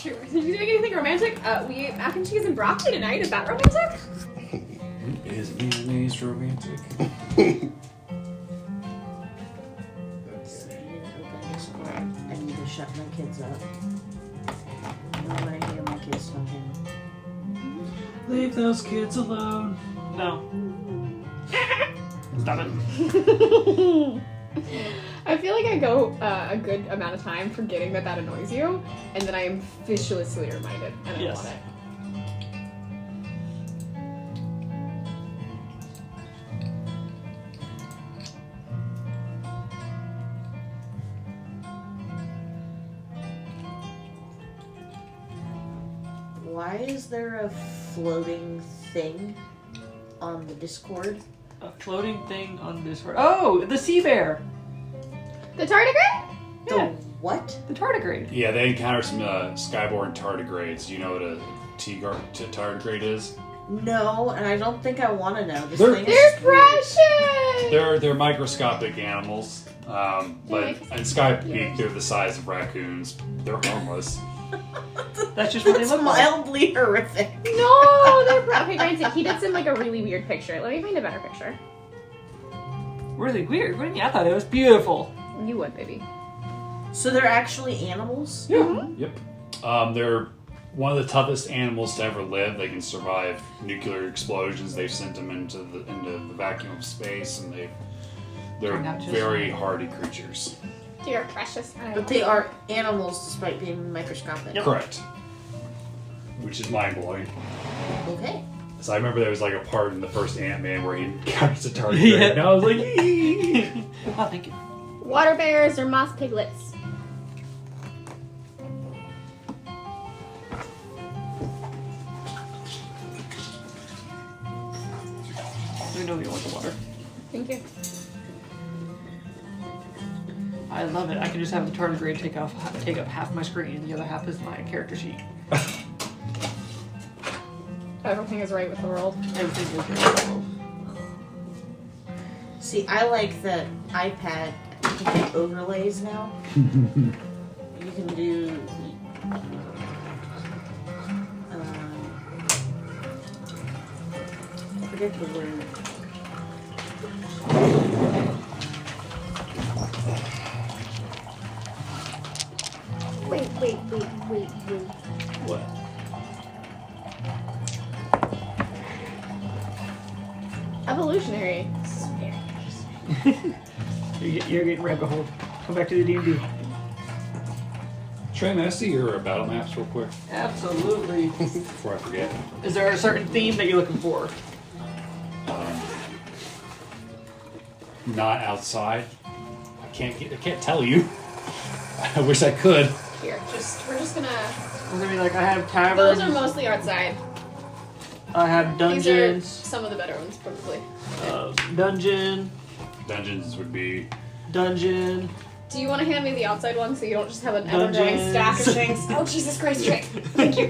Sure. Did you doing anything romantic? We ate mac and cheese and broccoli tonight. Is that romantic? Is mayonnaise romantic? I need to shut my kids up. I don't want to hear my kids talking. Leave those kids alone. No. Stop it. I feel like I go a good amount of time forgetting that annoys you, and then I am viciously reminded, and I love it. Why is there a floating thing on the Discord? A floating thing on Discord. Oh, the sea bear. The tardigrade? The Yeah. what? The tardigrade. Yeah, they encounter some skyborne tardigrades. Do you know what a tardigrade is? No, and I don't think I want to know. This They're- thing is They're just weird. precious! They're microscopic animals, but in Skypeak they're the size of raccoons. They're harmless. That's just what they It's look like. mildly horrific. No, they're okay, granted, he did send like a really weird picture. Let me find a better picture. Really weird. What do you mean? I thought it was beautiful. You would, baby. So they're actually animals? Yeah. Yep. They're one of the toughest animals to ever live. They can survive nuclear explosions. They've sent them into the vacuum of space, and they're Not just- very hardy creatures. Dear precious. But they are animals despite being microscopic. Yep. Correct. Which is mind blowing. Okay. So I remember there was like a part in the first Ant-Man where he encounters a tardigrade, Yeah. and I was like, "Eee." Oh, thank you. Water bears or moss piglets? We know you want the water. Thank you. I love it. I can just have the tardigrade take up half my screen, and the other half is my character sheet. Everything is right with the world. Everything is beautiful. See, I like that iPad. You can get overlays now. You can do. I forget the word. Wait. What? Evolutionary. You're getting rabbit hole. Come back to the D&D. Trey, may I see your battle maps real quick Absolutely. before I forget? Is there a certain theme that you're looking for? Not outside. I can't tell you. I wish I could. Here, we're just gonna. We're gonna be like, I have Those taverns. are mostly outside. I have These are dungeons. some of the better ones, probably. Dungeon. Dungeons would be. Dungeon. Do you want to hand me the outside one so you don't just have an Dungeons. ever-growing stack of things? Oh, Jesus Christ, Trey. Thank you.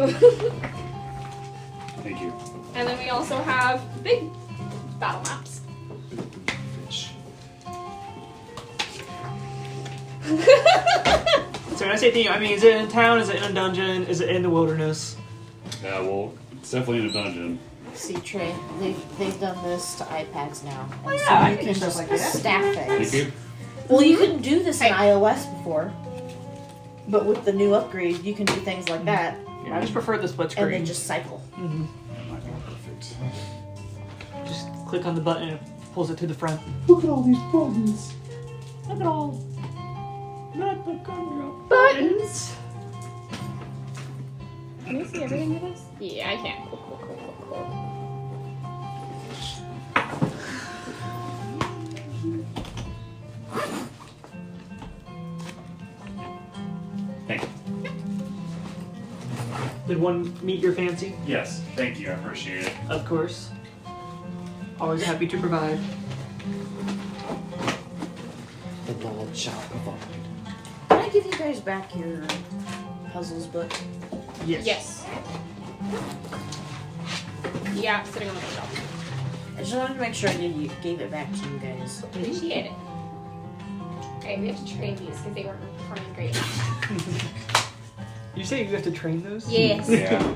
Thank you. And then we also have big battle maps. Fish. So when I say theme, I mean, is it in town? Is it in a dungeon? Is it in the wilderness? Yeah, well, it's definitely in a dungeon. See, Trey, they've done this to iPads now. Oh, And yeah, so I you can can do stuff just like that. stack Thank things. you. Well, you couldn't do this in Hey. iOS before, but with the new upgrade, you can do things like that, Yeah, I just prefer the split screen. and then just cycle. Mhm. That might be perfect. Just click on the button and it pulls it to the front. Look at all these buttons. Look at all. Not the camera. Buttons! Can you see everything with this? Yeah, I can. Cool. Thank you. Did one meet your fancy? Yes, thank you. I appreciate it. Of course. Always happy to provide. The Lord shall provide. Can I give you guys back your puzzles book? Yes. Yes. Yeah, sitting on the shelf. I just wanted to make sure I gave it back to you guys. Appreciate it. Okay, we have to trade these because they weren't performing great. You say you have to train those? Yes. Yeah.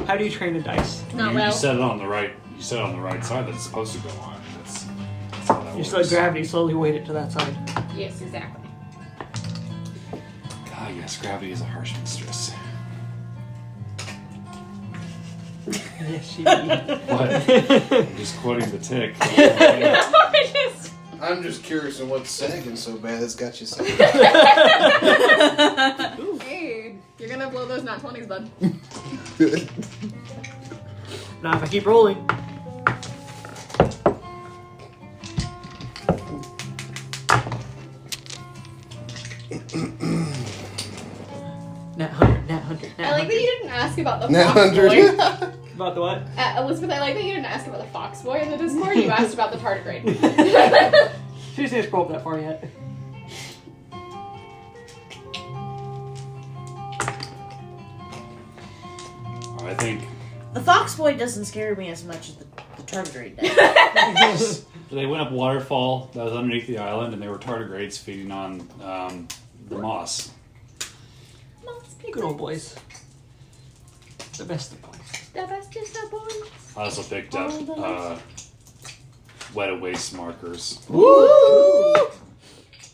How do you train a dice? Not you well. set it on the right. You set it on the right side that it's supposed to go on. That's how that You works. just let gravity slowly weight it to that side. Yes, exactly. Ah, yes, gravity is a harsh mistress. Yes, she. What? I'm just quoting the tick. I'm just curious on what's sagging so bad that's got you sagging. Hey, you're gonna blow those not 20s, bud. Now, if I keep rolling. Nat 100, nat 100, nat I like that 100. you didn't ask about the Nat fox 100. boy. About the what? Elizabeth, I like that you didn't ask about the fox boy in the Discord. You asked about the tardigrade. She just didn't scroll up that far yet. I think The fox boy doesn't scare me as much as the tardigrade does. they went up a waterfall that was underneath the island, and they were tardigrades feeding on the moss. Good old boys. The best of boys. The best is the boys. I also picked up wet waste markers. Woo!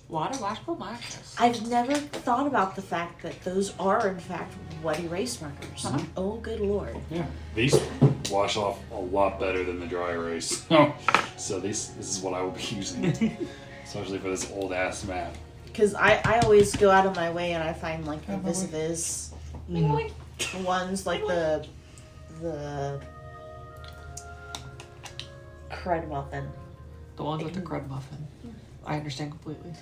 Water washable markers. I've never thought about the fact that those are, in fact, wet erase markers. Uh-huh. Oh, good lord. Yeah, these wash off a lot better than the dry erase. So this is what I will be using, especially for this old ass map. Because I always go out of my way and I find, like, the vis-a-vis ones, like the crud muffin. The ones with the crud muffin. I understand completely.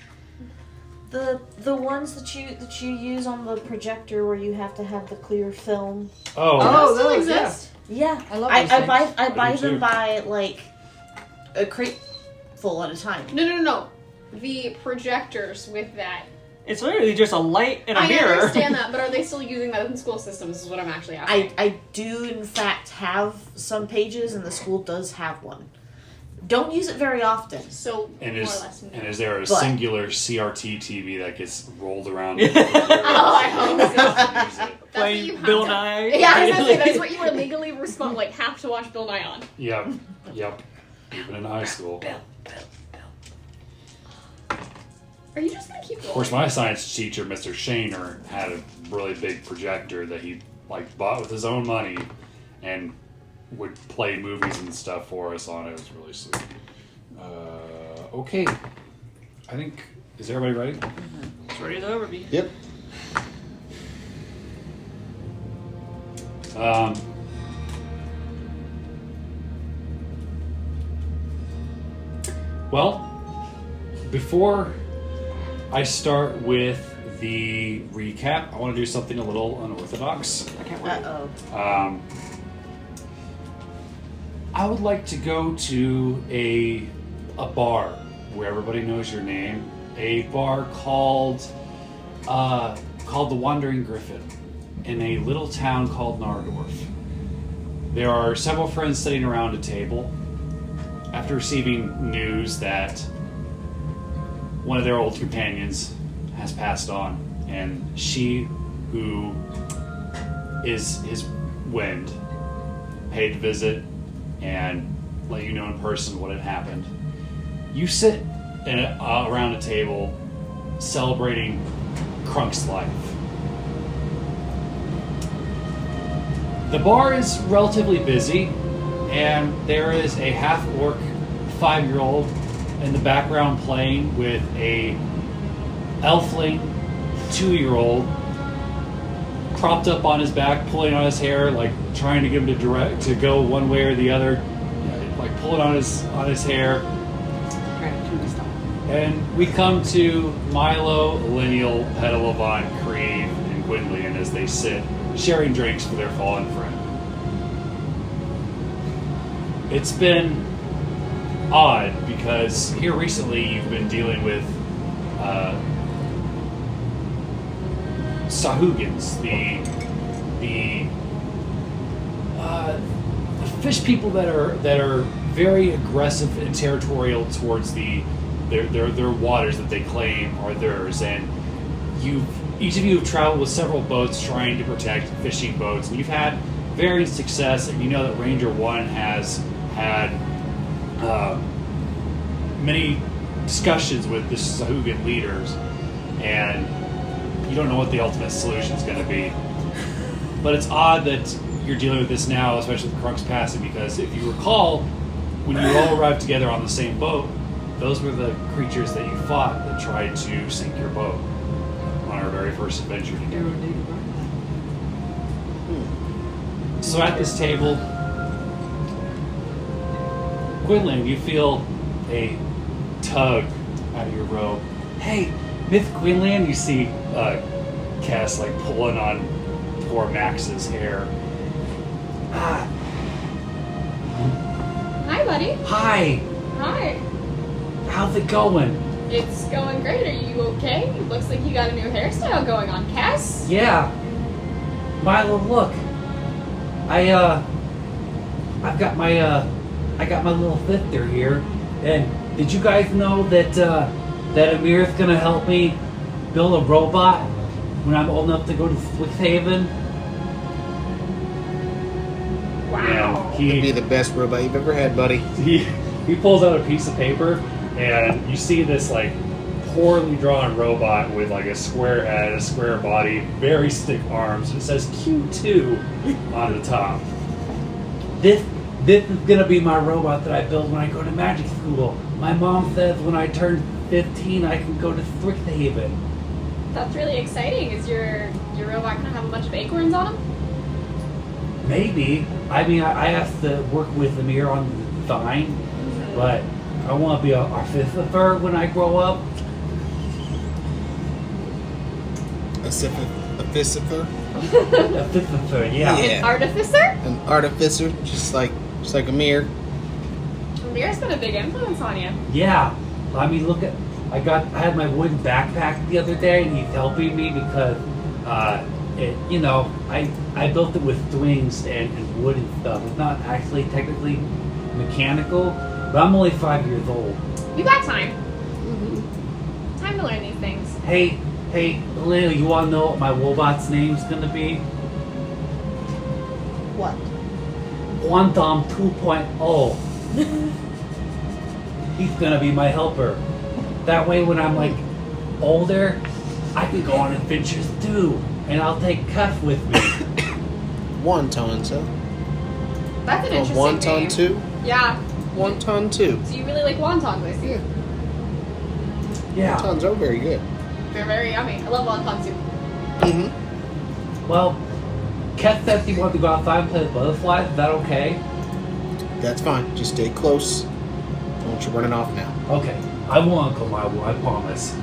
The ones that you use on the projector where you have to have the clear film. Oh, Those still those, exist. Yeah, I love I those buy I do them too. by like a crate full at a time. No. The projectors with that. It's literally just a light and a I mirror. understand that, but are they still using that in school systems is what I'm actually asking. I do in fact have some pages, and the school does have one. Don't use it very often. So, and more or is less. No. and is there a But- singular CRT TV that gets rolled around? Oh, I hope so. That's That's what Playing you have Bill to- Nye. Yeah, I was gonna say that's what you were legally have to watch Bill Nye on. Yep. Even in high school. Are you just gonna keep going? Of course, my science teacher, Mr. Shaner, had a really big projector that he bought with his own money, and would play movies and stuff for us on it. It was really sweet. Okay, I think is everybody ready? It's ready to overview. Yep. Well, before I start with the recap, I want to do something a little unorthodox. I can't wait. Uh-oh. I would like to go to a bar where everybody knows your name. A bar called the Wandering Griffin in a little town called Nardorf. There are several friends sitting around a table after receiving news that one of their old companions has passed on, and she, who is his wind, paid to visit and let you know in person what had happened. You sit around a table celebrating Crunk's life. The bar is relatively busy, and there is a half-orc 5-year-old in the background playing with a elfling 2-year-old propped up on his back, pulling on his hair, like trying to get him to go one way or the other, like pulling on his hair. Gratitude style. And we come to Milo, Lineal, Petalevon, Creve, and Gwendolyn as they sit, sharing drinks for their fallen friend. It's been odd because here recently you've been dealing with Sahugans, the fish people that are very aggressive and territorial towards their waters that they claim are theirs, and you've each of you have traveled with several boats trying to protect fishing boats, and you've had varying success, and you know that Ranger 1 has had many discussions with the Sahugan leaders, and you don't know what the ultimate solution is going to be. But it's odd that you're dealing with this now, especially with Crunk's passing, because if you recall, when you all arrived together on the same boat, those were the creatures that you fought that tried to sink your boat on our very first adventure together. So at this table, Quinlan, you feel a tug out of your robe. Hey, Myth Quinlan, you see Cass like pulling on poor Max's hair. Ah, Hi, buddy. hi, Hi. how's it going? It's going great. Are you okay? It looks like you got a new hairstyle going on, Cass. Yeah, Milo, look. I've got my little thifter here, and did you guys know that that Amir's gonna help me build a robot when I'm old enough to go to Strixhaven? Wow. And It'd be the best robot you've ever had, buddy. he pulls out a piece of paper, and you see this like poorly drawn robot with like a square head, a square body, very stiff arms. It says Q2 on the top. This is gonna be my robot that I build when I go to magic school. My mom says when I turn 15, I can go to Strixhaven. That's really exciting. Is your robot gonna have a bunch of acorns on him? Maybe. I mean, I have to work with Amir on the design, but I want to be a artificer when I grow up. A artificer? Artificer, yeah. Yeah. An artificer? An artificer, just like Amir. Amir's been a big influence on you. Yeah. I mean, look at, I had my wooden backpack the other day, and he's helping me because, I built it with strings and wood and stuff. It's not actually technically mechanical, but I'm only 5 years old. You got time. Time to learn these things. Hey, Leo, you want to know what my robot's name's gonna be? What? Quantum 2.0. He's gonna be my helper. That way, when I'm like older, I can go on adventures too, and I'll take Cuff with me. Wonton, so. That's an A interesting wonton name. 2? Yeah. Wonton 2. So you really like wontons, I see. Yeah. Yeah. Wontons are very good. They're very yummy. I love wonton soup. Mm-hmm. Well, Ket said he wanted to go outside and play with butterflies. Is that okay? That's fine. Just stay close. Don't want you running off now. Okay. I won't, Uncle Milo, I promise.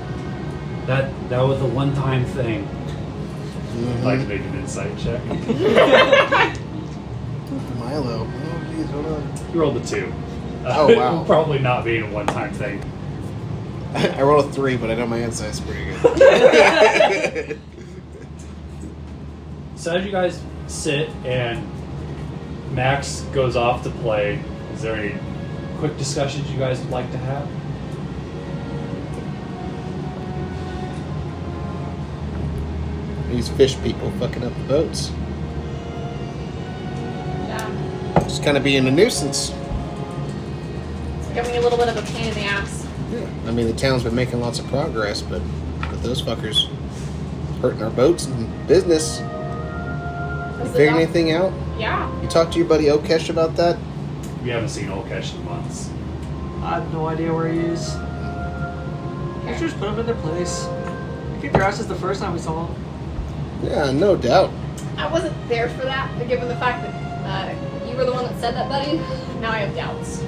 That was a one-time thing. Mm-hmm. I'd like to make an insight check. Milo. Oh, geez, hold on. You rolled a 2. Oh, wow. Probably not being a one-time thing. I rolled a 3, but I know my insight's pretty good. So as you guys sit and Max goes off to play, is there any quick discussions you guys would like to have? These fish people fucking up the boats. Yeah. Just kind of being a nuisance. It's becoming a little bit of a pain in the ass. Yeah. I mean, the town's been making lots of progress, but those fuckers hurting our boats and business. You Is it figured not- anything out? Yeah. You talked to your buddy Okesh about that? We haven't seen Olkesh in months. I have no idea where he is. You should just put him in their place. We kicked their asses the first time we saw him. Yeah, no doubt. I wasn't there for that, but given the fact that you were the one that said that, buddy, now I have doubts.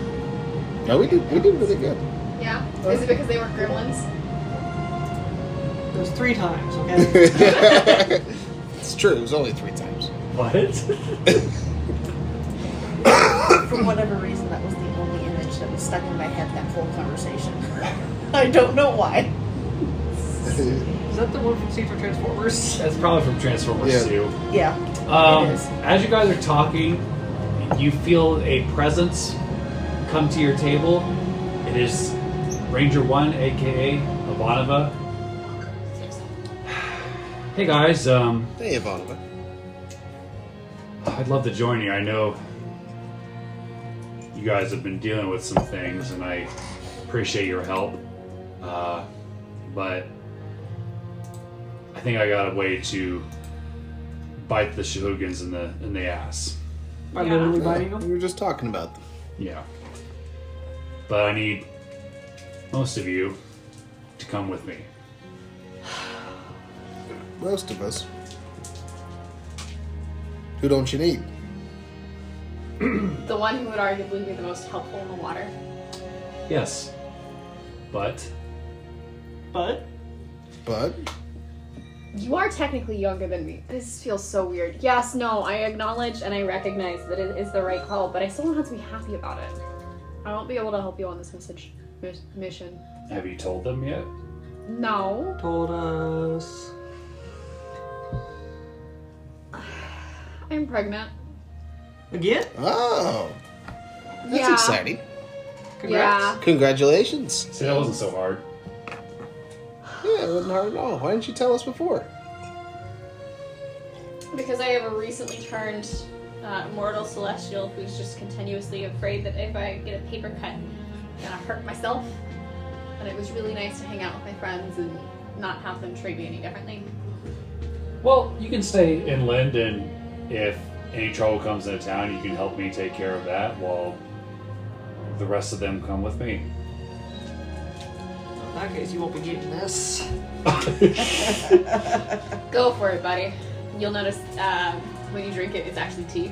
No, we did really good. Yeah? Is it because they were gremlins? It was 3 times, okay? It's true. It was only 3 times. What? For whatever reason, that was the only image that was stuck in my head that whole conversation. I don't know why. Is that the one from Scene for Transformers? That's probably from Transformers Yeah. 2. Yeah, it is. As you guys are talking, you feel a presence come to your table. It is Ranger 1, aka Ivanova. Hey guys, Hey, Ivanova. I'd love to join you. I know you guys have been dealing with some things, and I appreciate your help. But I think I got a way to bite the Shahugans in the ass. By Yeah. literally biting them? We were just talking about them. Yeah. But I need most of you to come with me. Most of us. Who don't you need? The one who would arguably be the most helpful in the water. Yes. But But But You are technically younger than me. This feels so weird. Yes, no, I acknowledge and I recognize that it is the right call, but I still don't have to be happy about it. I won't be able to help you on this mission. have you told them yet? No. told us. I'm pregnant. Again? oh, that's Yeah. exciting. Congrats. Congratulations. See, that wasn't so hard. Yeah, it wasn't hard at all. Why didn't you tell us before? Because I have a recently turned mortal celestial who's just continuously afraid that if I get a paper cut, I'm gonna hurt myself. And it was really nice to hang out with my friends and not have them treat me any differently. Well, you can stay inland, and if any trouble comes into town, you can help me take care of that while the rest of them come with me. In that case, you won't be getting this. Go for it, buddy. You'll notice when you drink it, it's actually tea.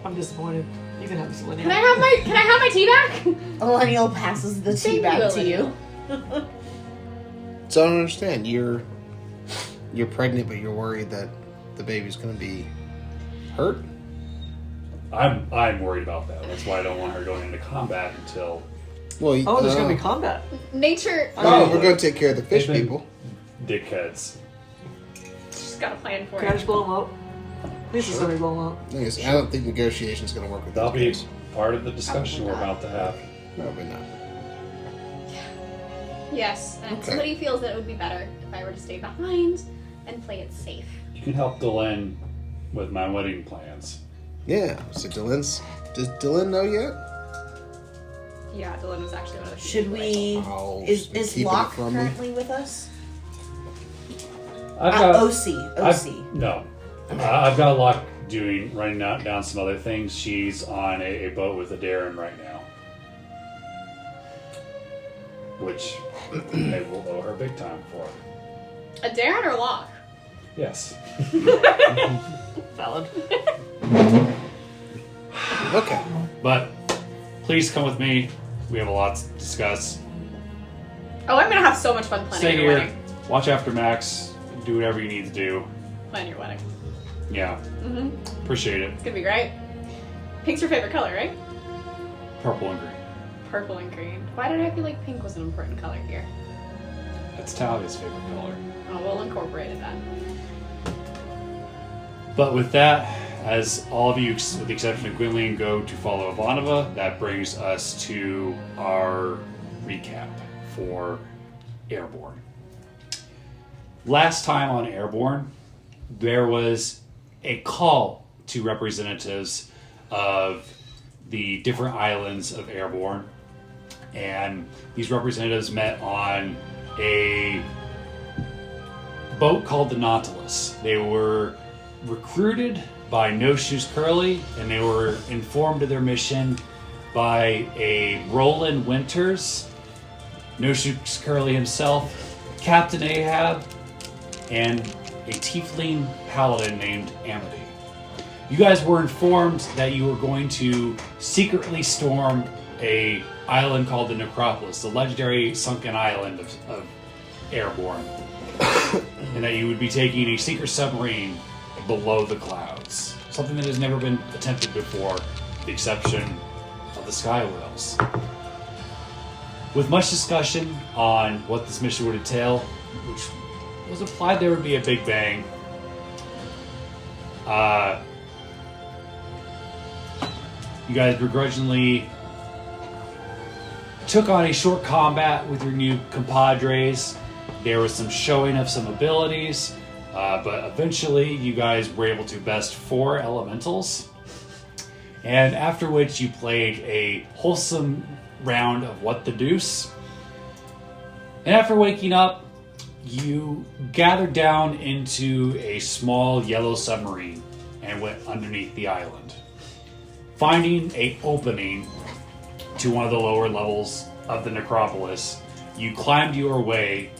I'm disappointed. You can have this, Linnea. Can I have my tea back? Millennial passes the tea Thank back you, to you. So I don't understand. You're pregnant, but you're worried that the baby's going to be hurt? I'm worried about that. That's why I don't want her going into combat until Well, Oh, there's gonna be combat. Nature. Oh, we're going to take care of the fish They've been- people. dickheads. She's got a plan for Can I it. just blow them up? At least it's gonna blow them up. Thing is, I don't think negotiation's going to work with That'll these be guys. part of the discussion we're about to have. Probably not. Yes, and Okay. somebody feels that it would be better if I were to stay behind and play it safe. You can help Dylan with my wedding plans. Yeah. So does Dylan know yet? Yeah, Dylan was actually one of the Should we? Oh, Is keeping it Locke from me? currently with us? I've got OC. no. I've got a lot running down some other things. She's on a boat with a Darren right now, which I will owe her big time for. A Darren or Locke? Yes. Valid. Okay. But please come with me. We have a lot to discuss. Oh, I'm gonna have so much fun planning Stay your here. wedding. Watch after Max. Do whatever you need to do. Plan your wedding. Yeah. Mm-hmm. Appreciate it. It's gonna be great. Pink's your favorite color, right? Purple and green. Purple and green. Why did I feel like pink was an important color here? That's Talia's favorite color. Oh, we'll incorporate it then. But with that, as all of you, with the exception of Gwynlene, go to follow Ivanova, that brings us to our recap for Aeireborne. Last time on Aeireborne, there was a call to representatives of the different islands of Aeireborne, and these representatives met on a boat called the Nautilus. They were recruited by No Shoes Curly, and they were informed of their mission by a Roland Winters, No Shoes Curly himself, Captain Ahab, and a tiefling paladin named Amity. You guys were informed that you were going to secretly storm a island called the Necropolis, the legendary sunken island of Aeireborne, and that you would be taking a secret submarine below the clouds. Something that has never been attempted before, with the exception of the Sky Whales. With much discussion on what this mission would entail, which was implied there would be a big bang, you guys begrudgingly took on a short combat with your new compadres There was some showing of some abilities, but eventually you guys were able to best 4 elementals. And after which you played a wholesome round of What the Deuce. And after waking up, you gathered down into a small yellow submarine and went underneath the island. Finding an opening to one of the lower levels of the Necropolis, you climbed your way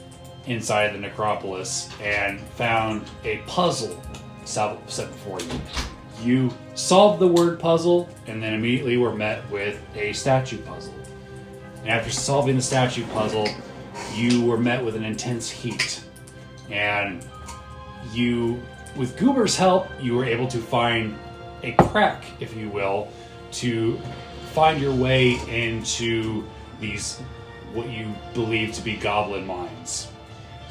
inside the Necropolis and found a puzzle set before you. You solved the word puzzle and then immediately were met with a statue puzzle. And after solving the statue puzzle, you were met with an intense heat. And you, with Goober's help, you were able to find a crack, if you will, to find your way into these, what you believe to be goblin mines.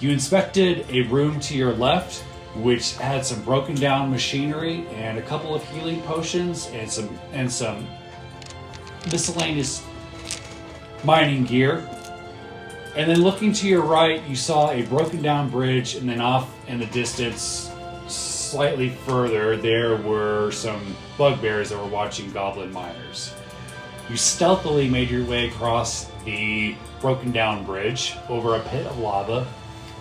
You inspected a room to your left, which had some broken down machinery and a couple of healing potions and some miscellaneous mining gear. And then looking to your right, you saw a broken down bridge, and then off in the distance, slightly further, there were some bugbears that were watching goblin miners. You stealthily made your way across the broken down bridge over a pit of lava,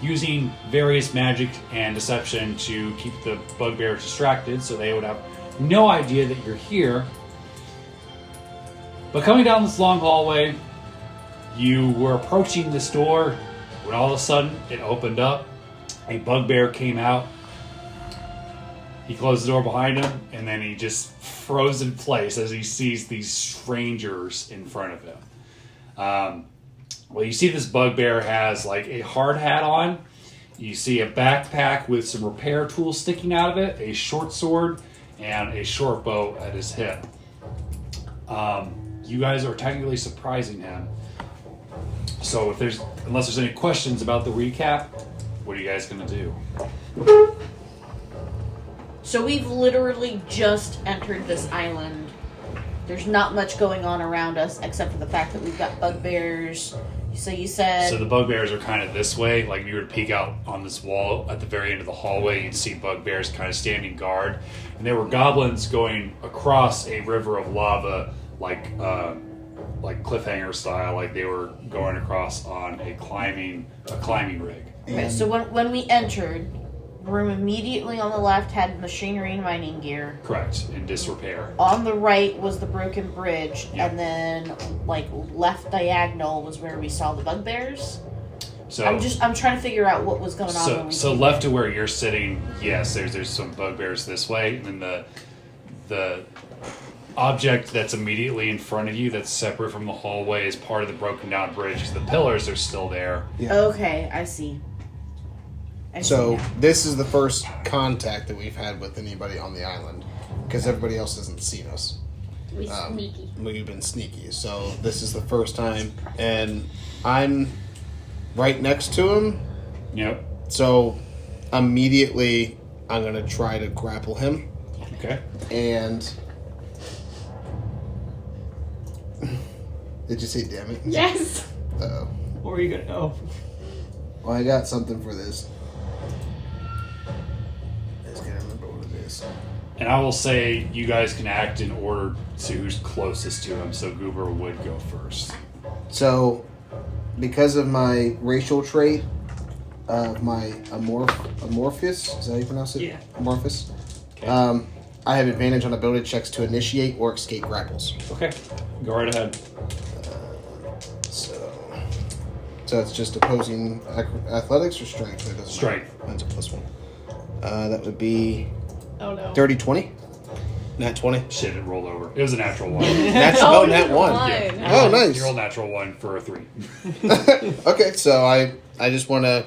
using various magic and deception to keep the bugbears distracted so they would have no idea that you're here. But coming down this long hallway, you were approaching this door when all of a sudden it opened up. A bugbear came out. He closed the door behind him, and then he just froze in place as he sees these strangers in front of him. Well, you see this bugbear has like a hard hat on. You see a backpack with some repair tools sticking out of it, a short sword, and a short bow at his hip. You guys are technically surprising him. So unless there's any questions about the recap, what are you guys gonna do? So we've literally just entered this island. There's not much going on around us except for the fact that we've got bugbears. So you said... So the bugbears are kind of this way. Like if you were to peek out on this wall at the very end of the hallway, you'd see bugbears kind of standing guard. And there were goblins going across a river of lava like cliffhanger style, like they were going across on a climbing rig. Okay, so when we entered, the room immediately on the left had machinery and mining gear. Correct, in disrepair. On the right was the broken bridge, Yep. and then like left diagonal was where we saw the bugbears. So I'm trying to figure out what was going on. When we So came left in. to where you're sitting, yes, there's some bugbears this way, and then the object that's immediately in front of you that's separate from the hallway is part of the broken down bridge because the pillars are still there. Yeah. Okay, I see. So this is the first contact that we've had with anybody on the island, because everybody else hasn't seen us. We sneaky. We've been sneaky, so this is the first time, and I'm right next to him. Yep. So immediately, I'm gonna try to grapple him, Okay. and did you say damn it? Yes. Uh-oh. Where are you gonna go? Well, I got something for this. I just can't remember what it is. And I will say you guys can act in order to who's closest to him, so Goober would go first. So, because of my racial trait of my amorphous, is that how you pronounce it? Yeah. Amorphous. Okay. I have advantage on ability checks to initiate or escape grapples. Okay. Go right ahead. So it's just opposing athletics or strength? It doesn't Strength. matter. That's a +1. That would be Oh no. 30-20. Nat 20. Shit, it rolled over. It was a natural one. Natural, nat 1. Yeah. Oh, nice. You rolled natural 1 for a 3. Okay, so I just want to,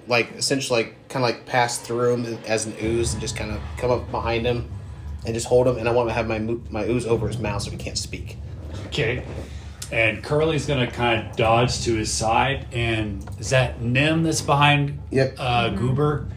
like, essentially, kind of like pass through him as an ooze and just kind of come up behind him and just hold him, and I want to have my ooze over his mouth so he can't speak. Okay. And Curly's gonna kind of dodge to his side, and is that Nim that's behind Yep. Goober?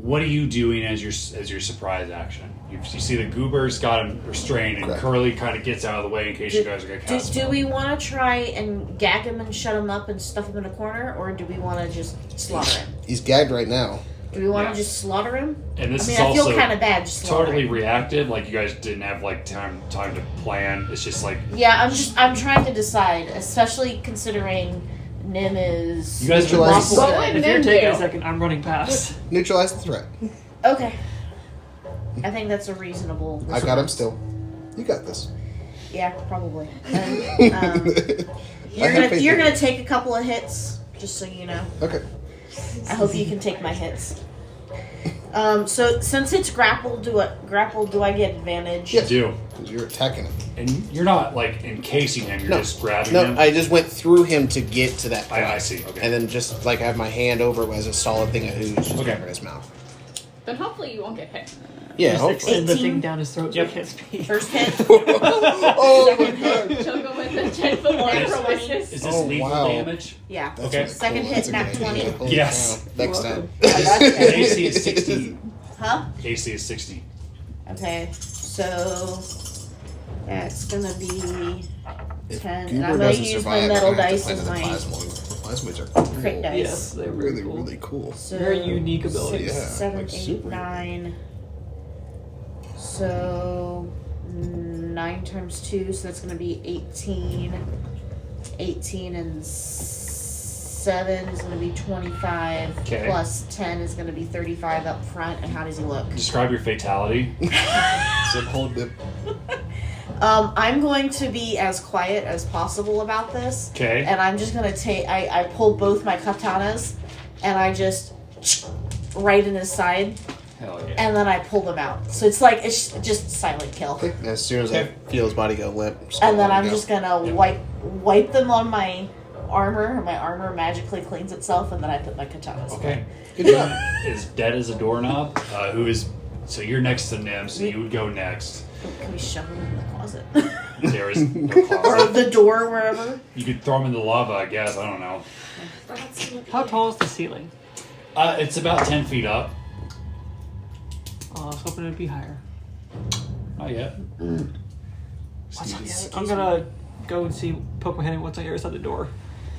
what are you doing as your surprise action? You see the Goober's got him restrained, and Correct. Curly kind of gets out of the way in case you guys are going to cast. Do we want to try and gag him and shut him up and stuff him in a corner, or do we want to just slaughter him? He's gagged right now. Do we want to Yeah. just slaughter him? And this I mean, is I also feel kind of bad just slaughtering totally him. reactive. Like you guys didn't have like time to plan. It's just like Yeah, I'm trying to decide, especially considering Nim is You guys are lawful What good. would If you're Nim taking do? a second, I'm running past. Neutralize the threat. Okay. I think that's a reasonable I got him response. still. You got this. Yeah, probably. And, I have faith you're in gonna you. take a couple of hits, just so you know. Okay. I hope you can take my hits. So since it's grapple, do I get advantage? Yes. do. Because you're attacking him. And you're not like encasing him. You're No. just grabbing No, him. I just went through him to get to that point. I see. Okay. And then just like have my hand over it as a solid thing of ooze just Okay. over his mouth. Then hopefully you won't get hit. Yeah, Just hopefully. extend the 18. thing down his throat so he can't speak. First hit. Oh my god. She'll go with the 10 foot Natural necropolis. Is this Oh, lethal wow. damage? Yeah. That's Okay. really Second hit, That's a nat good 20. idea. Holy Yes. cow. Next You're time. And AC is 60. Huh? AC is 60. Okay. So that's gonna be If 10, and Goober I'm gonna doesn't use survive, my we're metal gonna have to dice play as the my plasmoid. Plasmoids are crit cool. dice. Yes, they're very Really, cool. really cool. So Very unique ability. 6, Yeah, 7, like 8, super. 9. So 9 times 2, so that's gonna be 18. 18 and 7 is gonna be 25. Okay. Plus 10 is gonna be 35 up front. And how does he look? Describe your fatality. So hold the. I'm going to be as quiet as possible about this. Okay. And I'm just gonna take. I pull both my katanas, and I just right in his side, Hell yeah. and then I pull them out. So it's like it's just silent kill. Okay. As soon as Okay. I feel his body go limp, And then I'm go. just gonna wipe them on my armor. And my armor magically cleans itself, and then I put my katanas. Okay. Good job. Is dead as a doorknob. Who is? So you're next to Nim, so you would go next. Can we shove them in the closet There is no or closet. the door, wherever? You could throw them in the lava, I guess. I don't know. How tall is the ceiling? It's about 10 feet up. Oh, I was hoping it'd be higher. Not yet. What's on the other? I'm gonna go and see, poke my head in what's on the other side of the door.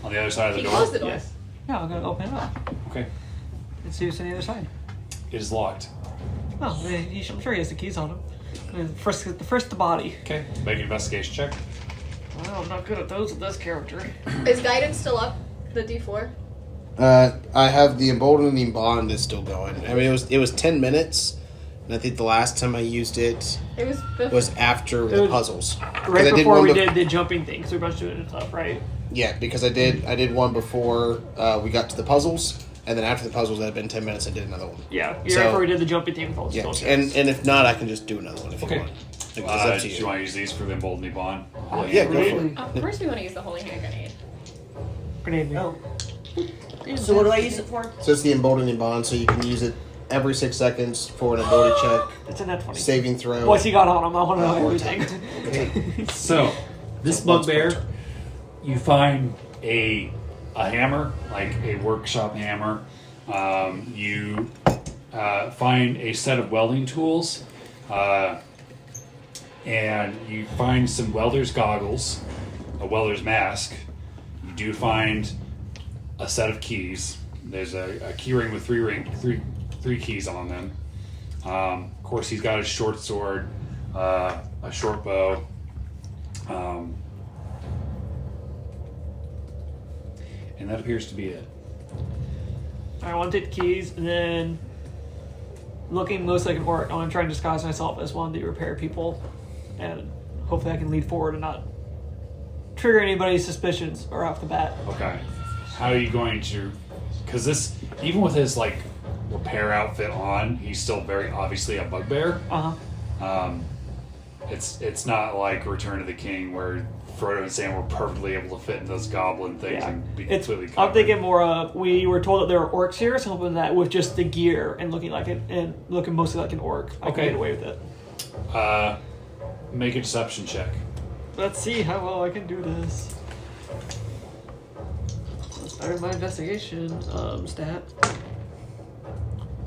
On the other side of the He door. closed the door. Yes. Yeah, I'm gonna open it up Okay. and see what's on the other side. It is locked. Oh, I'm sure he has the keys on him. I mean, first the body. Okay. Make an investigation check. Well, I'm not good at those with this character. Is guidance still up? The D4? I have the emboldening bond is still going. I mean, it was 10 minutes, and I think the last time I used it It was the was after It the was- puzzles. 'Cause Right I did before one we bef- did the jumping thing, so we bunch doing it stuff, right? Yeah, because I did one before we got to the puzzles, and then after the puzzles, that had been 10 minutes. I did another one. Yeah, So- right before we did the jumping thing with all the Yeah, spell and checks. if not, I can just do another one if Okay. you want. It's Do up to you you. want to use these for the emboldening bond? Yeah, go for Really? it. First we want to use the holy hand grenade. Grenade me. Oh. So what do I use it for? So it's the emboldening bond, so you can use it every 6 seconds for an ability check, It's a net 20. saving throw. What's he got on him? I want to know or everything. attack. So, this bugbear, you find a hammer, like a workshop hammer. You find a set of welding tools, and you find some welder's goggles, a welder's mask. You do find a set of keys. There's a key ring with three keys on them. Of course, he's got a short sword, a short bow. And that appears to be it. I want to take the keys, and then looking most like an orc, I want to try and disguise myself as one of the repair people, and hopefully I can lead forward and not trigger anybody's suspicions or off the bat. Okay. How are you going to? Because this, even with his like repair outfit on, he's still very obviously a bugbear. Uh-huh. It's not like Return of the King where Frodo and Sam were perfectly able to fit in those goblin things Yeah. and be It's, completely covered. I'm thinking more of, we were told that there were orcs here, so hoping that with just the gear and looking like it, and looking mostly like an orc, I Okay. can get away with it. Make a deception check. Let's see how well I can do this. Let's start my investigation stat.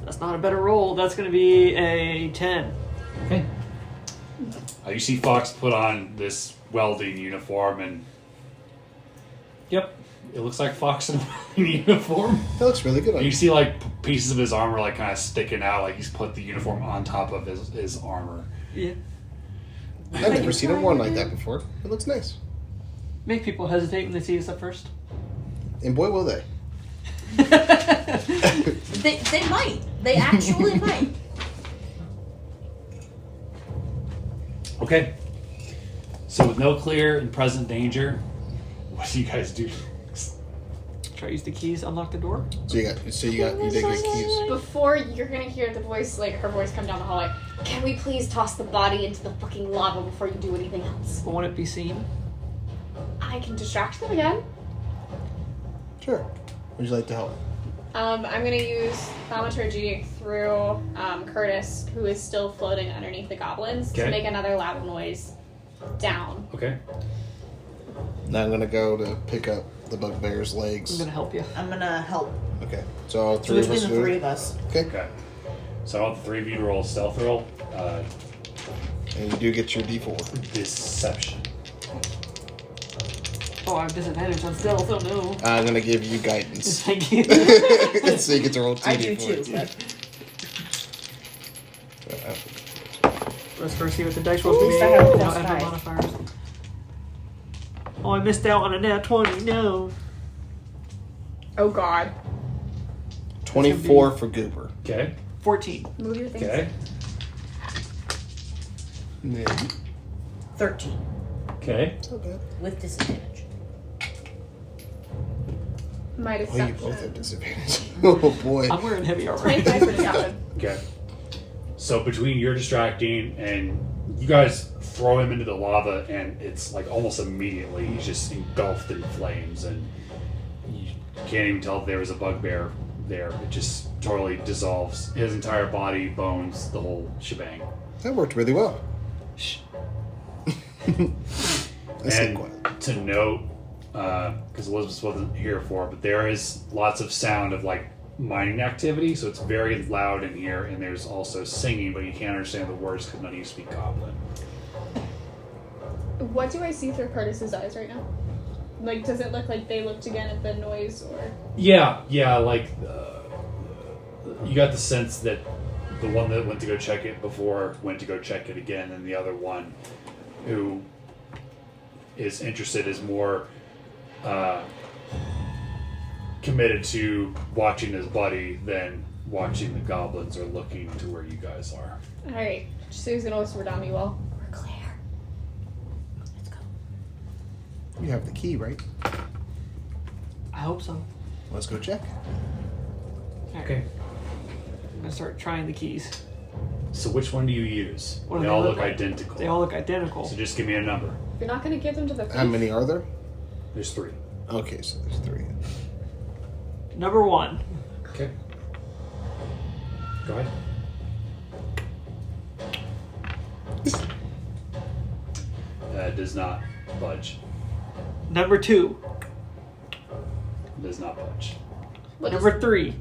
That's not a better roll. That's going to be a 10. Okay. You see Fox put on this welding uniform, and yep, it looks like Fox in a welding uniform. That looks really good on You you. see like pieces of his armor like kind of sticking out, like he's put the uniform on top of his armor. Yeah. I've never seen him worn like that before. It looks nice. Make people hesitate when they see us up first. And boy, will they. They might. They actually might. Okay. So with no clear and present danger, what do you guys do? Try to use the keys to unlock the door. So you did get keys. Before you're gonna hear the voice, like her voice come down the hallway. Can we please toss the body into the fucking lava before you do anything else? Won't it be seen? I can distract them again. Sure. Would you like to help? I'm gonna use thaumaturgy through Curtis, who is still floating underneath the goblins, to Okay. make another loud noise down. Okay. Now I'm gonna go to pick up the bugbear's I'm legs. going to help you. I'm gonna help. Okay. So all So three of between us the do three it? of us. Okay. Okay. So I want the three of you to roll a stealth roll. And you do get your D4. Deception. Oh, I have disadvantage on stealth. Oh, no. I'm gonna give you guidance. Thank you. So you get to roll 2 I do D4s. too. But Let's first see what the dice rolls At to least be. I have Now plus add my 5. modifiers. Oh, I missed out on a nat 20. No. Oh god. 24 for Goober. Okay. 14. Move your things. Okay. 13 Okay. Not bad. with disadvantage. My Oh, you deception. both have disadvantage. Oh boy. I'm wearing heavy armor. 25 for deception. Okay. So between your distracting and you guys throw him into the lava, and it's like almost immediately he's just engulfed in flames, and you can't even tell if there was a bugbear there. It just totally dissolves his entire body, bones, the whole shebang. That worked really well. Shh. I said quiet. And to note, because Elizabeth wasn't here for it, but there is lots of sound of like mining activity, so it's very loud in here, and there's also singing, but you can't understand the words because none of you speak Goblin. What do I see through Curtis's eyes right now? Like, does it look like they looked again at the noise, or? Yeah, like you got the sense that the one that went to go check it before went to go check it again, and the other one who is interested is more committed to watching his buddy than watching the goblins or looking to where you guys are. Alright, Sue's gonna whisper down to you all. We're clear. Let's go. You have the key, right? I hope so. Let's go check. Okay. I'm going to start trying the keys. So which one do you use? What do They they all look look like? identical. They all look identical. So just give me a number. You're not gonna give them to the How many are there? There's 3. Okay, so there's 3. Number 1. Okay. Go ahead. Does not budge. Number 2. Does not budge. What Number 3.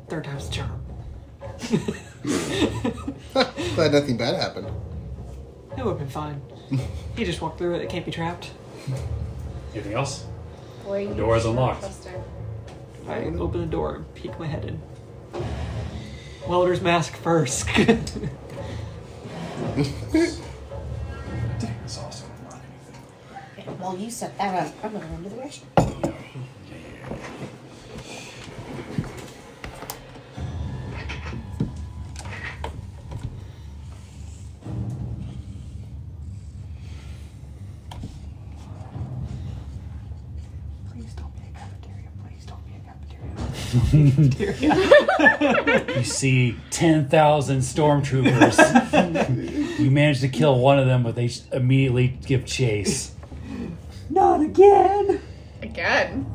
Third time's the charm. Glad nothing bad happened. It would have been fine. He just walked through it. It can't be trapped. Anything else? Boy, The door is unlocked. I open the door and peek my head in. Welder's mask first. That's awesome. Not anything. While you set that up, I'm gonna run to the restroom. Please don't be a cafeteria. Please don't be a cafeteria. You see 10,000 stormtroopers. You manage to kill one of them, but they immediately give chase. Not again. Again.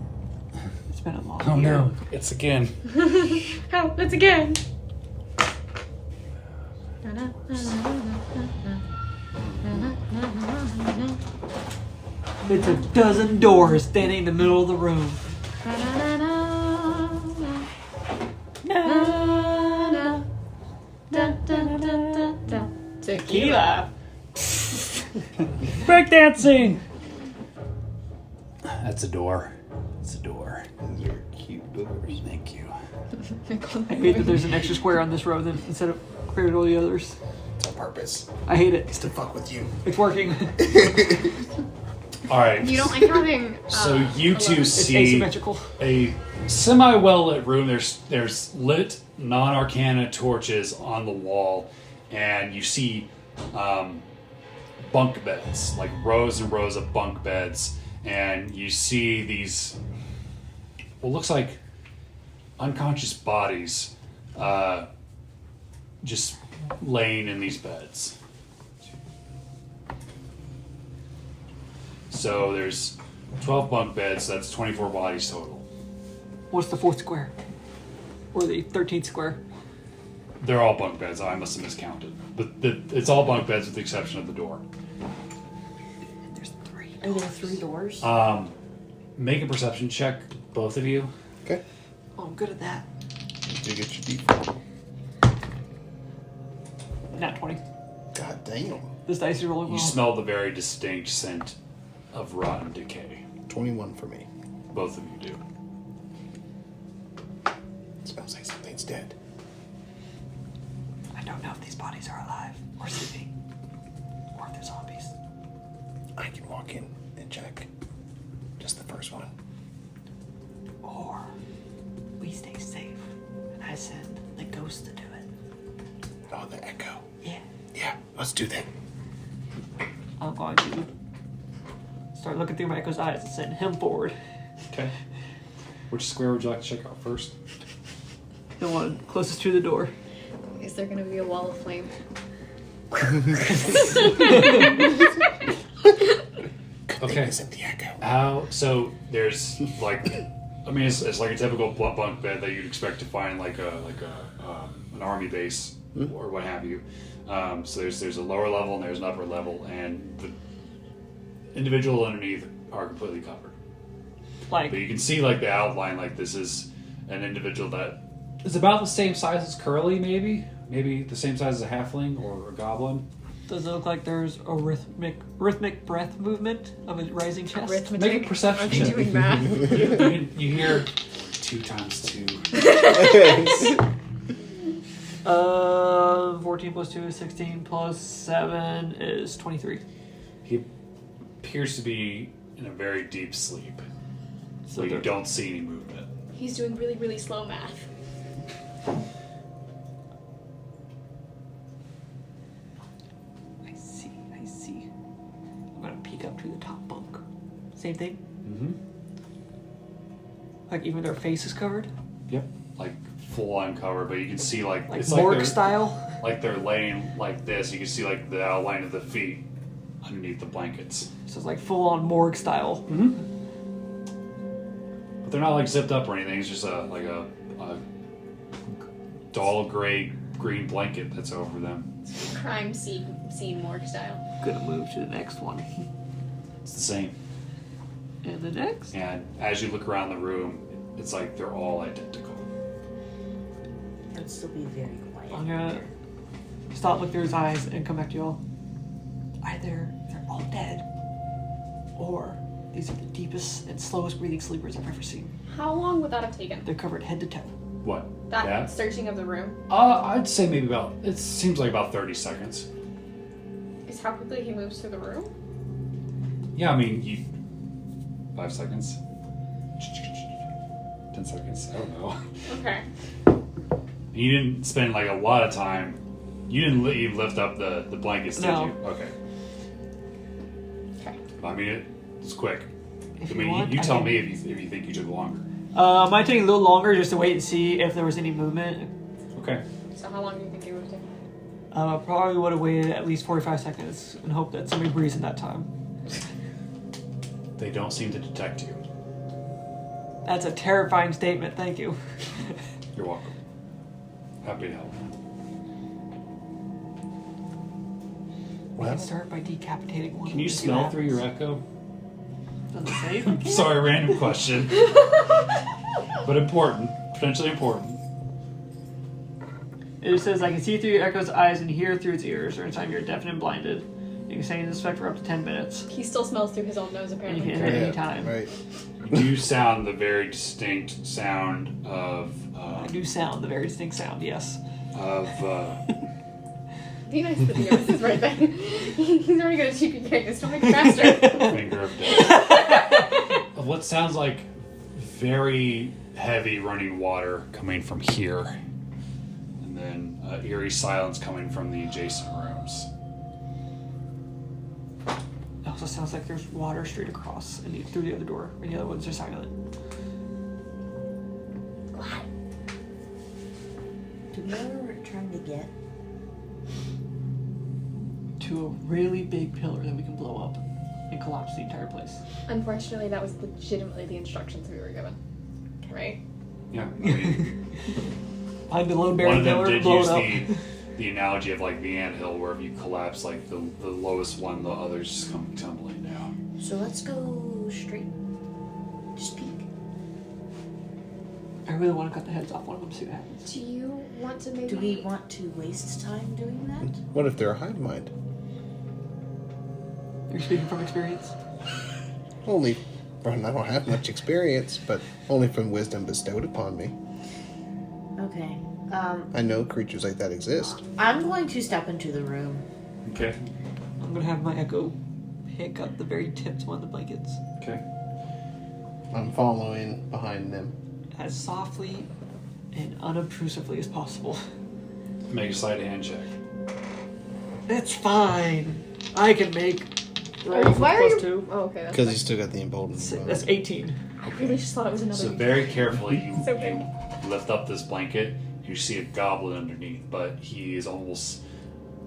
It's been a long Oh year. no, it's again. How? It's again. It's a dozen doors standing in the middle of the room. Tequila. Breakdancing! That's a door. It's a door. Those are cute boogers. Thank you. I hate that there's an extra square on this row instead of clearing all the others. It's on purpose. I hate it. It's to fuck with you. It's working. All right. You don't like having. So you two alone? It's see asymmetrical. a semi-well lit room. There's lit non-arcana torches on the wall, and you see bunk beds, like rows and rows of bunk beds, and you see these what looks like unconscious bodies just laying in these beds. So there's 12 bunk beds, so that's 24 bodies total. What's the 4th square? Or the 13th square? They're all bunk beds. I must have miscounted. But it's all bunk beds with the exception of the door. There's 3. Are there 3 doors? Make a perception check, both of you. Okay. Oh, I'm good at that. You get your default. Nat 20. God damn. This dice is rolling You well. smell the very distinct scent of rotten decay. 21 for me. Both of you do. Smells like something's dead. I don't know if these bodies are alive or sleeping or if they're zombies. I can walk in and check. Just the first one. Or we stay safe and I send the ghost to do it. Oh, the echo. Yeah. Yeah, let's do that. I'm going to start looking through my echo's eyes and send him forward. Okay. Which square would you like to check out first? The one closest to the door. Is there going to be a wall of flame? Okay. Isn't the echo? How? So there's like, I mean, it's like a typical bunk bed that you'd expect to find like an army base or what have you. So there's a lower level and there's an upper level, and the individual underneath are completely covered. Like, But you can see like the outline. Like this is an individual that is about the same size as Curly, maybe the same size as a halfling or a goblin. does it look like there's a rhythmic breath movement of a rising chest? Arithmetic? Make a perception Are you check. doing math? You hear 2 times 2. 14 plus 2 is 16 plus 7 is 23. He appears to be in a very deep sleep, So but you there- don't see any movement. He's doing really, really slow math. I see. I'm gonna peek up to the top bunk. Same thing? Mm-hmm. Like even their face is covered? Yep. Like full on cover, but you can see like Like it's morgue they're, style? like they're laying like this. You can see like the outline of the feet underneath the blankets. So it's like full on morgue style. Mm-hmm. But they're not like zipped up or anything. It's just a dull gray green blanket that's over them. Crime scene morgue style. Gonna move to the next one. It's the same. And the next? And as you look around the room, it's like they're all identical. Let's still be very quiet. I'm gonna stop, look through his eyes, and come back to y'all. Either they're all dead, or these are the deepest and slowest breathing sleepers I've ever seen. How long would that have taken? They're covered head to toe. What? That searching of the room I'd say maybe about. It seems like about 30 seconds. is how quickly he moves through the room. Yeah, I mean, 5 seconds. 10 seconds. I don't know. Okay. You didn't spend like a lot of time. You didn't even lift up the blankets, did No. you? Okay. Okay. I mean, it's quick. If I mean, want, you I tell can- me if you think you took longer. Might take a little longer just to wait and see if there was any movement. Okay. So how long do you think it would take? Probably would have waited at least 45 seconds and hope that somebody breathes in that time. They don't seem to detect you. That's a terrifying statement, thank you. You're welcome. Happy to help. We can start by decapitating one. Can you and see smell what through your happens. echo? Does it say? Sorry, random question. But important. Potentially important. It says, I can see through your echo's eyes and hear through its ears. During time, you're deaf and blinded. You can stay in this effect for up to 10 minutes. He still smells through his own nose, And apparently. you can hit any time. Right. You do sound the very distinct sound of I do sound the very distinct sound, yes. Be nice to the DM. This is right then. He's already got a cheapy character. Still make it faster. finger of death. Of what sounds like very heavy running water coming from here, and then eerie silence coming from the adjacent rooms. It also sounds like there's water straight across and through the other door, and the other ones are silent. Do we know where we're trying to get? To a really big pillar that we can blow up and collapse the entire place. Unfortunately, that was legitimately the instructions we were given. Right? Yeah, I mean, Find the lone one bearing of them pillar, did blow use it up. the analogy of like the anthill, where if you collapse like the lowest one, the others just come tumbling down. So let's go straight. Just peek. I really want to cut the heads off one of them to see what happens. Do you want to maybe... Do we want to waste time doing that? What if they're a hive mind? Are you speaking from experience? Only, well, I don't have much experience, but only from wisdom bestowed upon me. Okay. I know creatures like that exist. I'm going to step into the room. Okay. I'm gonna have my echo pick up the very tips of one of the blankets Okay. I'm following behind them. as softly and unobtrusively as possible. Make a sleight of hand check. That's fine. I can make rolls with Why are you... +2. Oh, okay. That's Because you still got the emboldened. That's 18. I really just thought it was another... So very carefully, you, So big. you lift up this blanket. You see a goblin underneath, but he is almost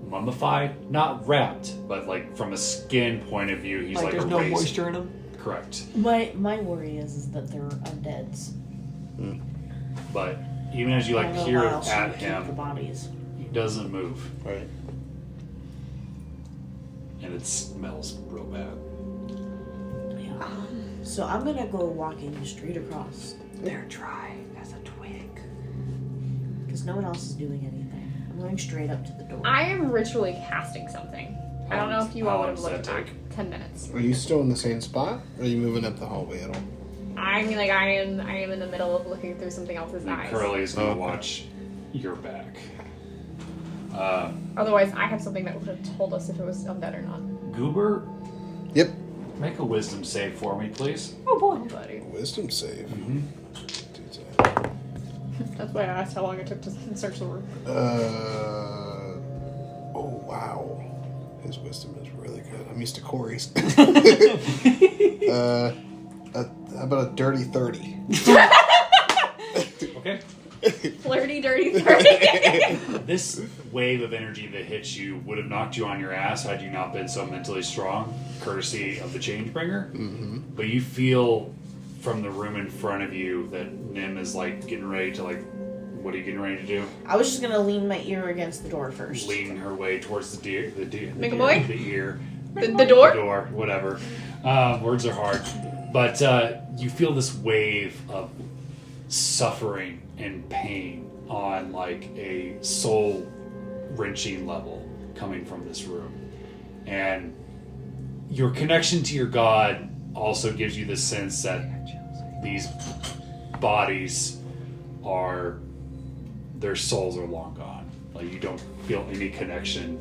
mummified, not wrapped, but like from a skin point of view, he's like there's a no raisin. moisture in them. Correct. My worry is that they're undeads. But even as you I like don't know peer why else you at would keep the him, bodies. he doesn't move, Right. and it smells real bad. Yeah. So I'm gonna go walking straight across They're dry as a twig. because no one else is doing anything. I'm going straight up to the door. I am ritually casting something. I don't know if you all would have How long looked does that back. 10 minutes. Are you still in the same spot? Or are you moving up the hallway at all? I mean, like, I am in the middle of looking through something else's And eyes. Curly is going to Okay. watch your back. Otherwise, I have something that would have told us if it was undead or not. Goober, Yep. make a wisdom save for me, please. Oh boy, buddy. Wisdom save. That's why I asked how long it took to search the room. Oh, wow. His wisdom is really good. I'm used to Corey's. How about a dirty 30? Okay. Flirty, dirty, 30. This wave of energy that hits you would have knocked you on your ass had you not been so mentally strong, courtesy of the Changebringer. Mm-hmm. But you feel from the room in front of you that Nim is like getting ready to what are you getting ready to do? I was just gonna lean my ear against the door first. Leading her way towards the ear. Make a boy? The ear. The door? The door, whatever. Words are hard. But you feel this wave of suffering and pain on like a soul wrenching level coming from this room. And your connection to your god also gives you the sense that these bodies are, their souls are long gone. Like you don't feel any connection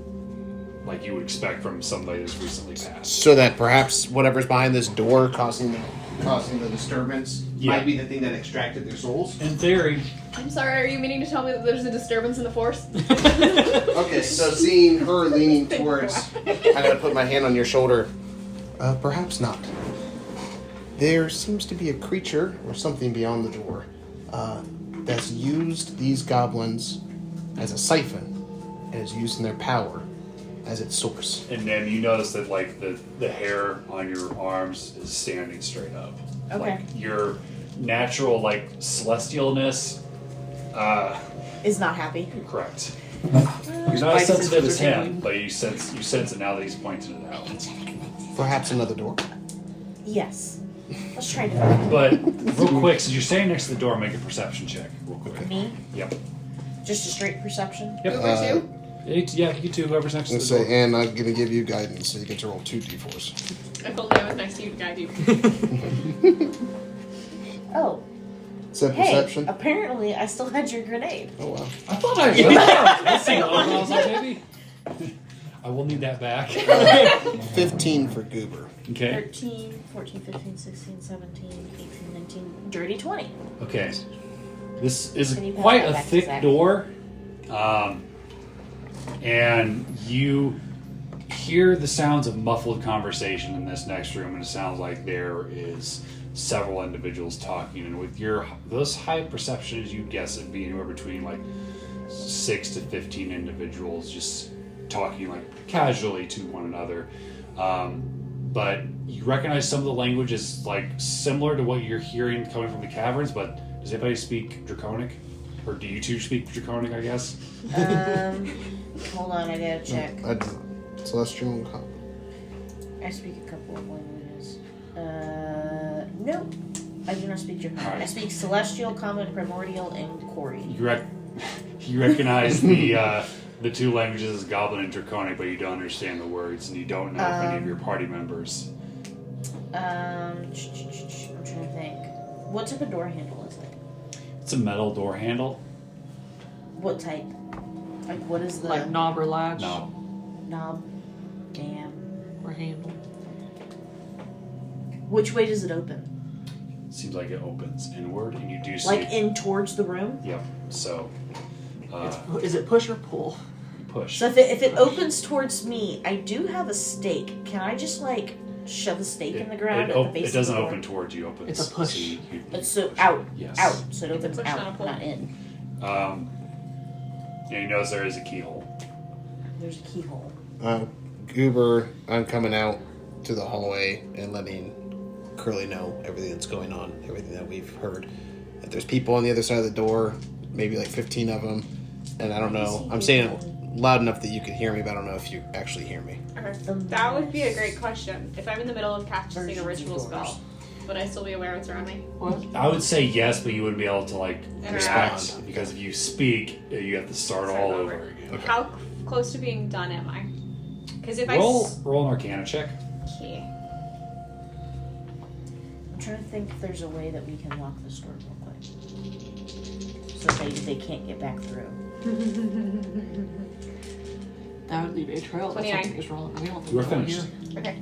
like you would expect from somebody that's recently passed. So that perhaps whatever's behind this door causing the disturbance might be the thing that extracted their souls? In theory. I'm sorry, are you meaning to tell me that there's a disturbance in the force? Okay, so seeing her leaning towards... I'm going to put my hand on your shoulder. Perhaps not. There seems to be a creature or something beyond the door that's used these goblins as a siphon and is using their power as its source. And then you notice that like the hair on your arms is standing straight up. Okay. Like your natural like celestialness. Is not happy. Correct. You're not as Spices sensitive as are him, tingling. but you sense it now that he's pointed it out. Perhaps another door. Yes. Let's try to. But real quick, since you're standing next to the door, make a perception check real quick. Me? Yep. Just a straight perception? Yep. Uber too? Yeah, you two, whoever's next I'm to gonna the say, door. and I'm gonna give you guidance, so you get to roll 2 d4s. If only I was next to you to guide you. Oh, Said hey, perception. apparently I still had your grenade. Oh wow. I thought I was missing one. I was like, maybe. I will need that back. 15 for Goober. Okay. 13, 14, 15, 16, 17, 18, 19, dirty 20. Okay. This is Can you pass quite that a back to thick Zach? door. And you hear the sounds of muffled conversation in this next room, and it sounds like there is several individuals talking. And with your those high perceptions, you guess it'd be anywhere between like 6 to 15 individuals just talking like casually to one another. But you recognize some of the language is like similar to what you're hearing coming from the caverns. But does anybody speak Draconic, or do you two speak Draconic? I guess. Hold on, I gotta check. I do. Celestial and Common. I speak a couple of languages. No, I do not speak Draconic. Alright. I speak Celestial, Common, Primordial, and Kori. You recognize the two languages as Goblin and Draconic, but you don't understand the words, and you don't know if any of your party members. I'm trying to think. What type of door handle is it? It's a metal door handle. What type? Like, what is the Like knob or latch? No. knob? Damn. Or handle. Which way does it open? Seems like it opens inward, and you do see. Like in towards the room? Yep. So. Is it push or pull? Push. So if it opens towards me, I do have a stake. Can I just like shove a stake in the ground at the base It doesn't of the door? open towards you. Opens. It's a push. So It's so push. out. Yes. Out. So it It's a opens push, not a out, pull. not in. And you notice there is a keyhole. There's a keyhole. Goober, I'm coming out to the hallway and letting Curly know everything that's going on, everything that we've heard. That there's people on the other side of the door, maybe like 15 of them, and I don't know. I'm saying it loud enough that you can hear me, but I don't know if you actually hear me. Okay. That would be a great question. If I'm in the middle of casting a ritual spell, would I still be aware what's around me? What? I would say yes, but you wouldn't be able to like Interact. respond because if you speak, you have to start all over again. Okay. How close to being done am I? Because if Roll an Arcana check. Okay. I'm trying to think if there's a way that we can lock this door real quick. So they can't get back through. That would leave a trail. If 29. something is wrong. We don't You were know finished. here. Okay.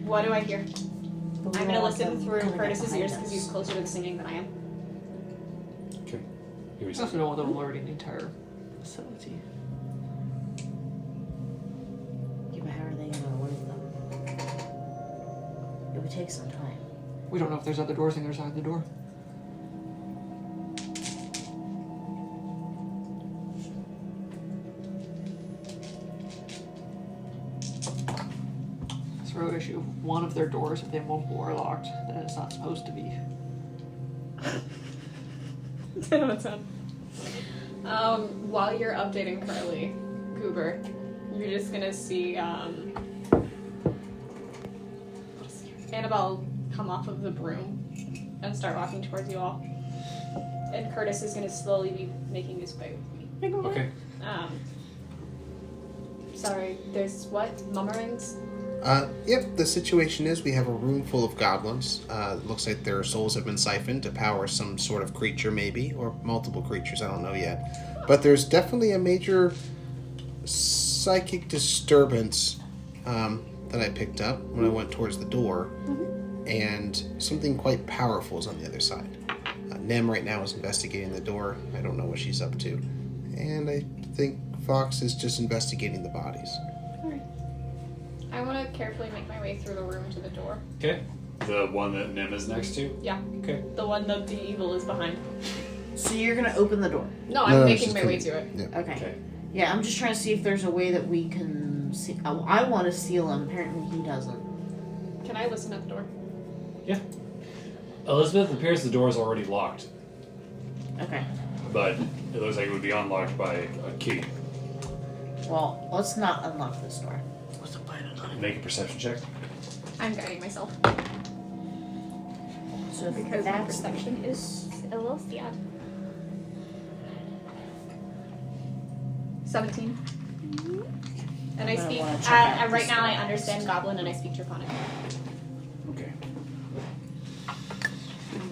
What do I hear? But we I'm don't gonna want listen them through coming up Curtis's behind ears us. because he's closer to the singing than I am. Okay. Here we We go. also don't want them alerting the entire facility. Yeah, but how are they gonna alert them? It would take some time. We don't know if there's other doors on the other side of the door. That's the real issue. One of their doors, if they have multiple, are locked, then it's not supposed to be. While you're updating Carly, Goober, you're just gonna see Annabelle come off of the broom and start walking towards you all. And Curtis is gonna slowly be making his way with me. Okay. Sorry, there's what? Mummerings? Yep, the situation is we have a room full of goblins. Looks like their souls have been siphoned to power some sort of creature, maybe, or multiple creatures, I don't know yet. But there's definitely a major psychic disturbance that I picked up when I went towards the door, and something quite powerful is on the other side. Nem right now is investigating the door. I don't know what she's up to. And I think Fox is just investigating the bodies. I want to carefully make my way through the room to the door. Okay. The one that Nim is next to? Yeah, Okay. the one that the evil is behind. So you're gonna open the door. No, No, I'm she's making my way coming. to it. Yeah. Okay. Okay. Yeah, I'm just trying to see if there's a way that we can see. I want to seal him. Apparently he doesn't. Can I listen at the door? Yeah. Elizabeth, it appears the door is already locked, Okay. but it looks like it would be unlocked by a key. Well, let's not unlock this door. Make a perception check. I'm guiding myself So if because my that's perception is a little sad. 17. And I I'm gonna speak. wanna check out Right this now, I one. understand Goblin and I speak Draconic. Okay. I'll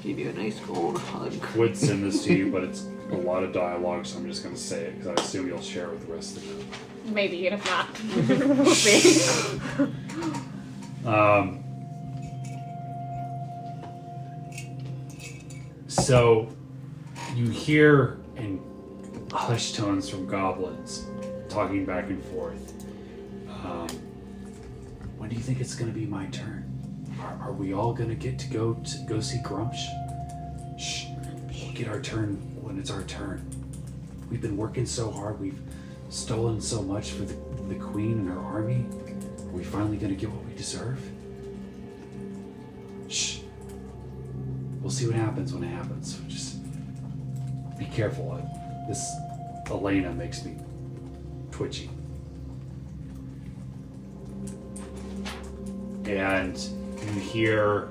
give you a nice gold hug. Would send this to you, but it's a lot of dialogue, so I'm just going to say it because I assume you'll share with the rest of the group. Maybe, and if not, we'll see. So you hear in hushed tones from goblins talking back and forth. When do you think it's going to be my turn? Are we all going to get to go see Grumsh? Shh. We'll get our turn when it's our turn. We've been working so hard. We've stolen so much for the queen and her army. Are we finally going to get what we deserve? Shh. We'll see what happens when it happens. Just be careful. This Elena makes me twitchy. And you hear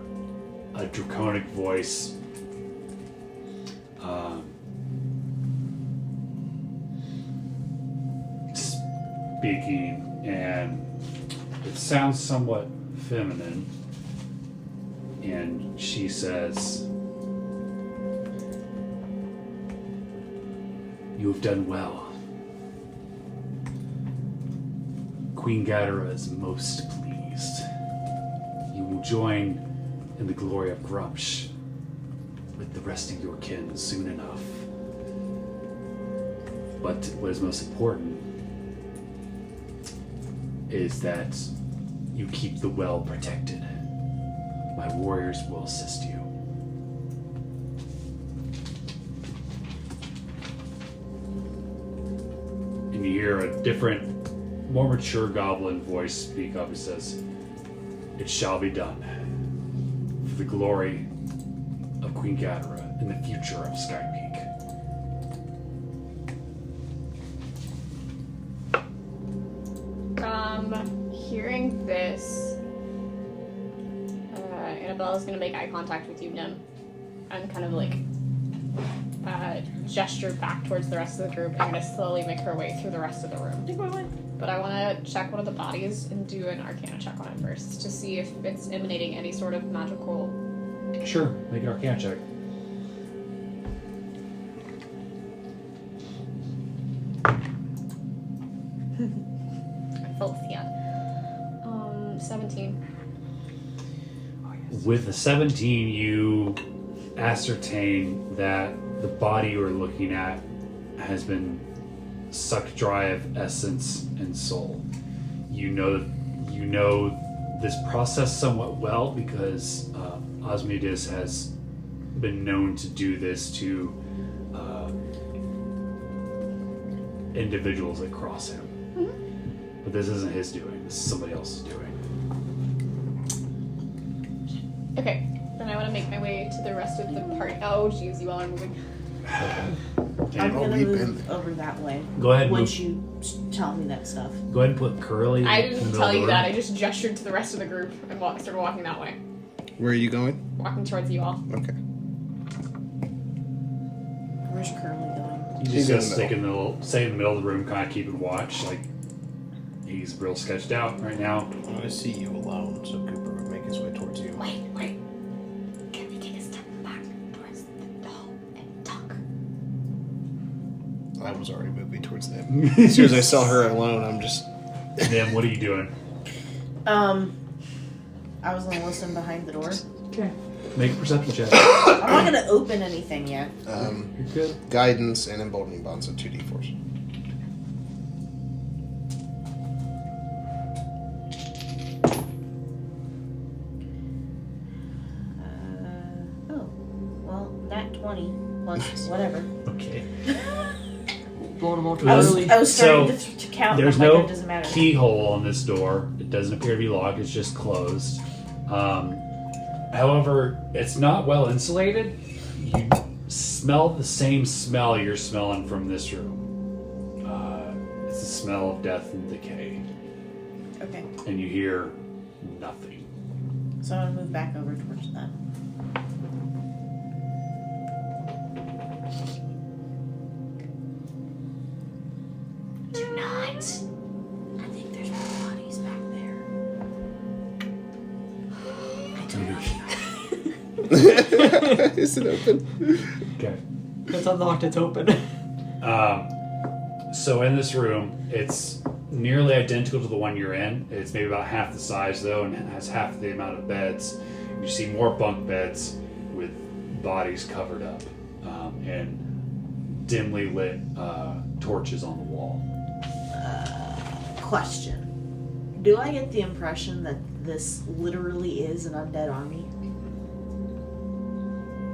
a draconic voice speaking, and it sounds somewhat feminine. And she says, "You have done well. Queen Gadara is most pleased. You will join in the glory of Grumsh with the rest of your kin soon enough. But what is most important is that you keep the well protected. My warriors will assist you." And you hear a different, more mature goblin voice speak up. It says, "It shall be done for the glory of Queen Gadara and the future of Skypeak." Hearing this, Annabella's gonna make eye contact with you, Nim, and kind of like gesture back towards the rest of the group and gonna slowly make her way through the rest of the room. But I want to check one of the bodies and do an Arcana check on it first to see if it's emanating any sort of magical. Sure, make an Arcana check. Filthy. 17. With a 17, you ascertain that the body you are looking at has been sucked dry of essence and soul. You know this process somewhat well because Osmodeus has been known to do this to individuals that cross him. Mm-hmm. But this isn't his doing. This is somebody else's doing. Okay, then I want to make my way to the rest of the party. Oh, jeez, you all are moving. I'm And gonna we've move over that way. go ahead and Once move. you tell me that stuff. Go ahead and put Curly. I in the didn't middle tell of the you room. that. I just gestured to the rest of the group and started walking that way. Where are you going? Walking towards you all. Okay. Where's Curly going? You He's just in gotta the stick in the middle, stay in the middle of the room, kind of keeping watch. Like he's real sketched out right now. I see you alone, so Cooper would make his way towards you. Wait. Can we take a step back towards the hall and talk? I was already moving towards them. As soon as I saw her alone, I'm just... Then what are you doing? I was gonna listen behind the door. Okay. Make a perception check. I'm not gonna open anything yet. You're good. Guidance and emboldening bonds, so 2d4s. Oh, well, that 20 plus whatever. Okay. Blowing them all too I was early. starting So, to count. There's I'm like, no it doesn't matter. keyhole on this door. It doesn't appear to be locked. It's just closed. However, it's not well insulated. You smell the same smell you're smelling from this room. It's the smell of death and decay. Okay, And you hear nothing. so I'm gonna move back over towards that. I think there's more bodies back there. I don't know. Is it open? Okay. It's unlocked. It's open. So in this room, it's nearly identical to the one you're in. It's maybe about half the size though, and it has half the amount of beds. You see more bunk beds with bodies covered up, and dimly lit torches on the wall. Question. Do I get the impression that this literally is an undead army?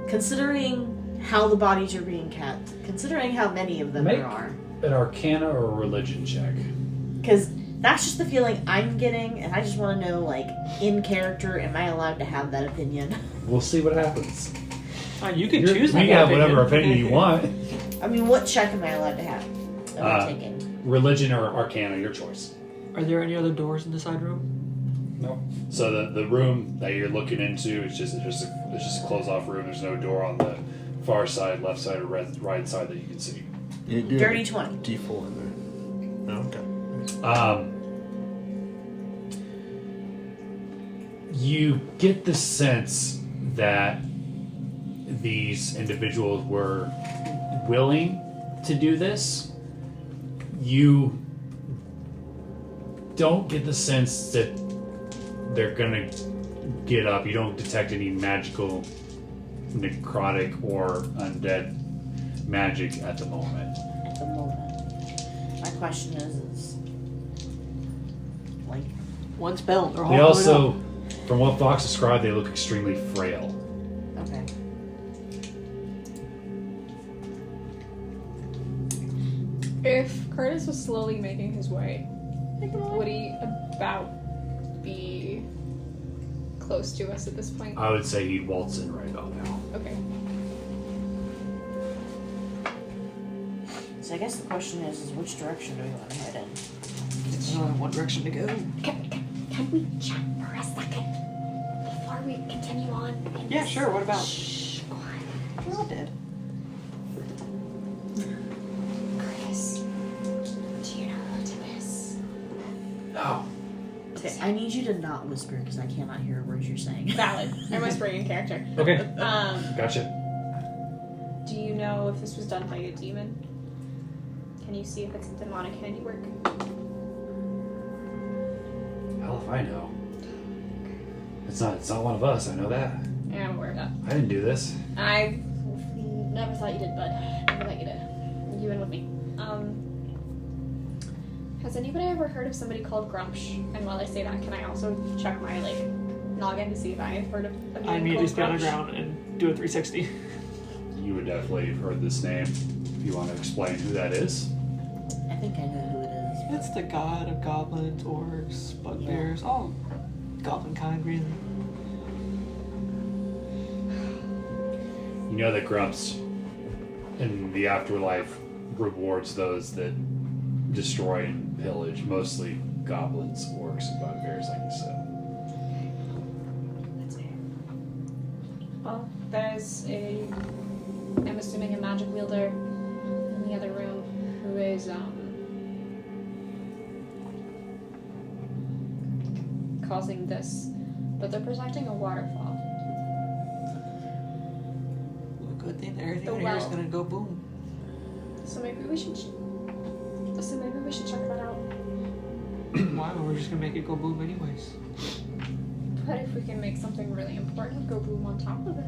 Considering how the bodies are being kept, considering how many of them Make there are. an Arcana or a Religion check. Because that's just the feeling I'm getting, and I just want to know, like, in character, am I allowed to have that opinion? We'll see what happens. You can choose. We have whatever opinion you want. I mean, what check am I allowed to have? Am I taking? Religion or Arcana, your choice. Are there any other doors in the side room? No. So the room that you're looking into is just a closed off room. There's no door on the far side, left side, or right side that you can see. You do Dirty have a 20. D4 in there. Oh, okay. You get the sense that these individuals were willing to do this. You don't get the sense that they're gonna get up. You don't detect any magical, necrotic, or undead magic at the moment. At the moment. My question is like, One spell. They're all They going also, up. from what Fox described, they look extremely frail. okay. If Curtis was slowly making his way, would he about be close to us at this point? I would say he'd waltz in right about now. Okay. So I guess the question is which direction do we want to head in? There's only one direction to go. Can we chat for a second before we continue on? Yeah, sure. What about? Shh, quiet. We're all dead. Chris, do you know who did this? No. Okay, I need you to not whisper because I cannot hear words you're saying. Valid. I'm whispering in character. Okay. Um, Gotcha. do you know if this was done by a demon? Can you see if it's demonic handiwork? Hell if I know. It's not one of us, I know that. Yeah, I'm aware of that. I didn't do this. I never thought you did, bud. Never thought you did. You in with me. Has anybody ever heard of somebody called Grumsh? And while I say that, can I also check my noggin to see if I have heard of a I name immediately called stay on the Grumsh? ground and do a 360. You would definitely have heard this name. If you want to explain who that is. I think I know who it is. It's the god of goblins, orcs, bugbears, all goblin kind, really. You know that Grumps in the afterlife rewards those that destroy and pillage, mostly goblins, orcs, and bugbears, like you said. That's fair. Well, there's I'm assuming a magic wielder in the other room who is, causing this, but they're protecting a waterfall. Well, good thing that everything The in here is well. gonna go boom. So maybe we should check that out. Why? We're just gonna make it go boom anyways. But if we can make something really important go boom on top of it.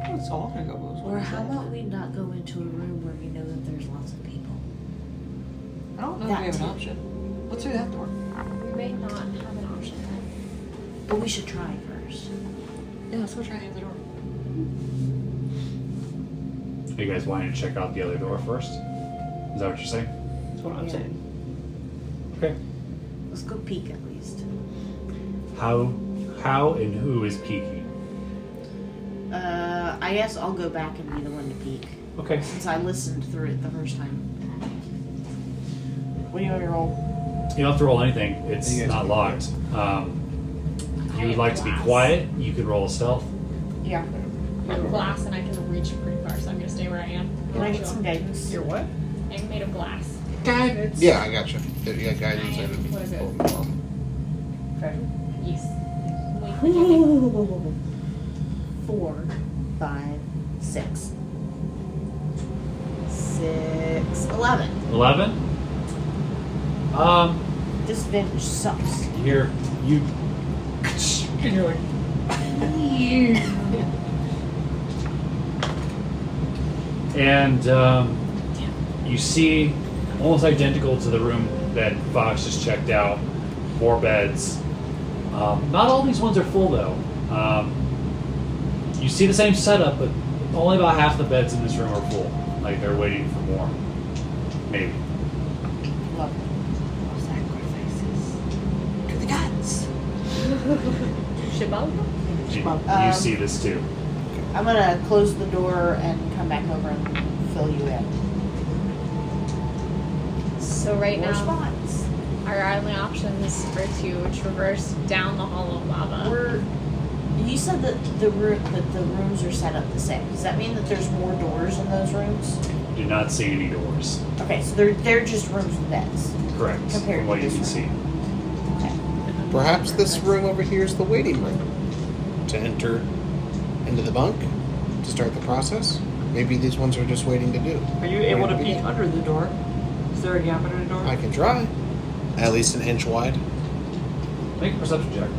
Well, it's all gonna go boom. is what Or I'm how saying. about we not go into a room where we know that there's lots of people? I don't know if that we have an too. option. Let's do that door. We may not have an option then. But we should try first. Yeah, let's go try the other door. Are you guys wanting to check out the other door first? Is that what you're saying? That's what I'm Yeah. saying. Okay. Let's go peek at least. How and who is peeking? I guess I'll go back and be the one to peek. Okay. Since I listened through it the first time. What do you want me to roll? You don't have to roll anything. It's You guys not can- locked. You would like to be Glass. quiet, you could roll a stealth. Yeah. Made of glass and I can reach pretty far, so I'm gonna stay where I am. Can I get some guidance? You're what? I'm made of glass. Guidance. Yeah, I got you. Yeah, guidance and What is it? Yes. 4, 5, 6. 6, 11. 11. Disadvantage sucks. Here, you. And you're like. And you see, almost identical to the room that Fox just checked out, 4 beds. Not all these ones are full though. You see the same setup, but only about half the beds in this room are full. Like they're waiting for more. Maybe. Love Sacrifices to the gods. Shibal? You see this too. I'm gonna close the door and come back over and fill you in. So right More now, spots. our only options are to traverse down the hollow lava. You said that the rooms are set up the same. Does that mean that there's more doors in those rooms? Do not see any doors. Okay, so they're just rooms with beds. Correct. Compared from what to you this can see. Okay. perhaps this room over here is the waiting room to enter into the bunk to start the process. Maybe these ones are just waiting to do. Are you able to peek under the door? Is there a gap under the door? I can try. At least an inch wide. Make a perception check.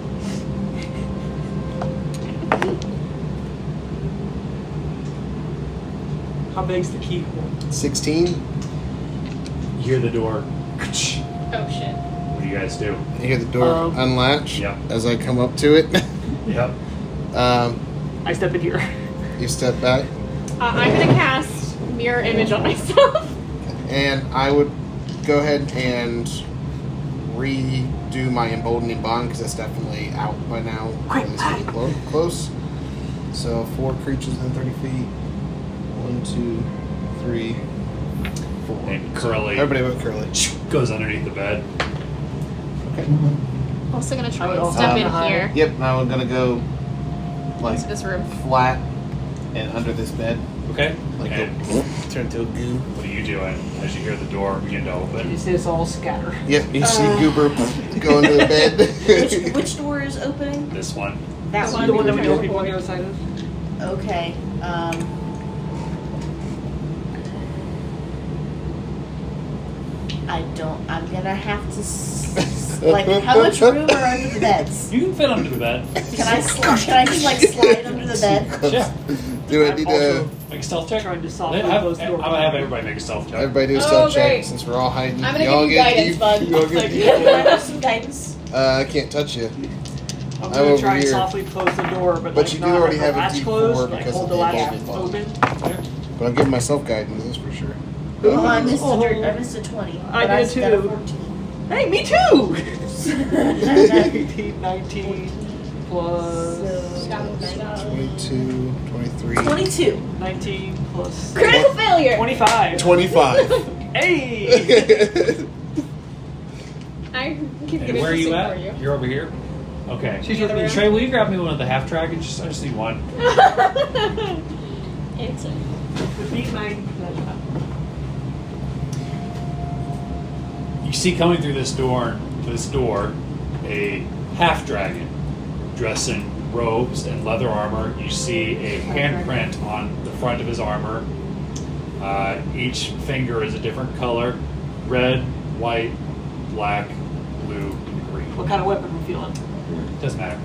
How big's the keyhole? 16. You hear the door. Oh shit. What do you guys do? You hear the door unlatch Yep. as I come up to it. Yep. I step in here. You step back, I'm gonna cast mirror image on myself. and I would go ahead and redo my emboldening bond because it's definitely out by now. Quick. It's getting close. So 4 creatures within 30 feet. 1, 2, 3, 4. And Curly Everybody but Curly. goes underneath the bed. Okay. Also gonna I try would and also step have in to hide. here Yep. Now I'm gonna go like into this room. flat and under this bed, Okay. like And go, turn to a goo. what are you doing as you hear the door begin to You open? see us all scatter. Yep. You see Goober go into the bed. Which door is opening? This one. That one. The one that we Okay. know people on the other side of? Okay. I'm gonna have to. Like, how much room are under the beds? You can fit under the bed. Can I just like slide under the bed? Yeah. Do I I'm need also to? Make a stealth check. trying to softly I'm close the door. gonna have everybody make a stealth check. Everybody do a Oh, stealth check great. since we're all hiding. I'm gonna Y'all give you get guidance, deep. bud. Y'all get deep. Can I have some guidance? I can't touch you. I'm I'm gonna over try and here. softly close the door, but But like you do not already have have the a latch D4 closed, like because hold of the the latch emboldened open. But I'm giving myself guidance, that's for sure. Oh, I missed Oh. I missed a 20. I but did got a too. 14. Hey, me too! So, 18, 19, plus 22, 23. 22. 19 plus Critical failure. 25. 25. Hey! I keep And giving where are you for at? you. You're over here. Okay. She's with me. Trey, will you grab me one of the half dragons? I just need one. It's Beat mine. You see coming through this door, a half dragon dressed in robes and leather armor. You see a handprint on the front of his armor. Each finger is a different color: red, white, black, blue, and green. What kind of weapon we feeling? Doesn't matter.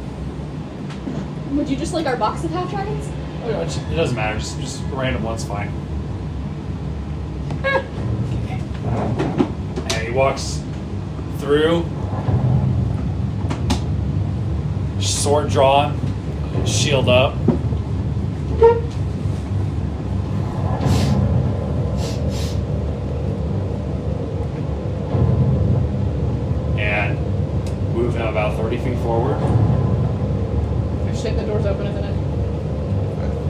Would you just like our box of half dragons? Oh, no, it doesn't matter. Just a random one's fine. And he walks through, sword drawn, shield up. And move him about 30 feet forward. Oh shit, the door's open, isn't it?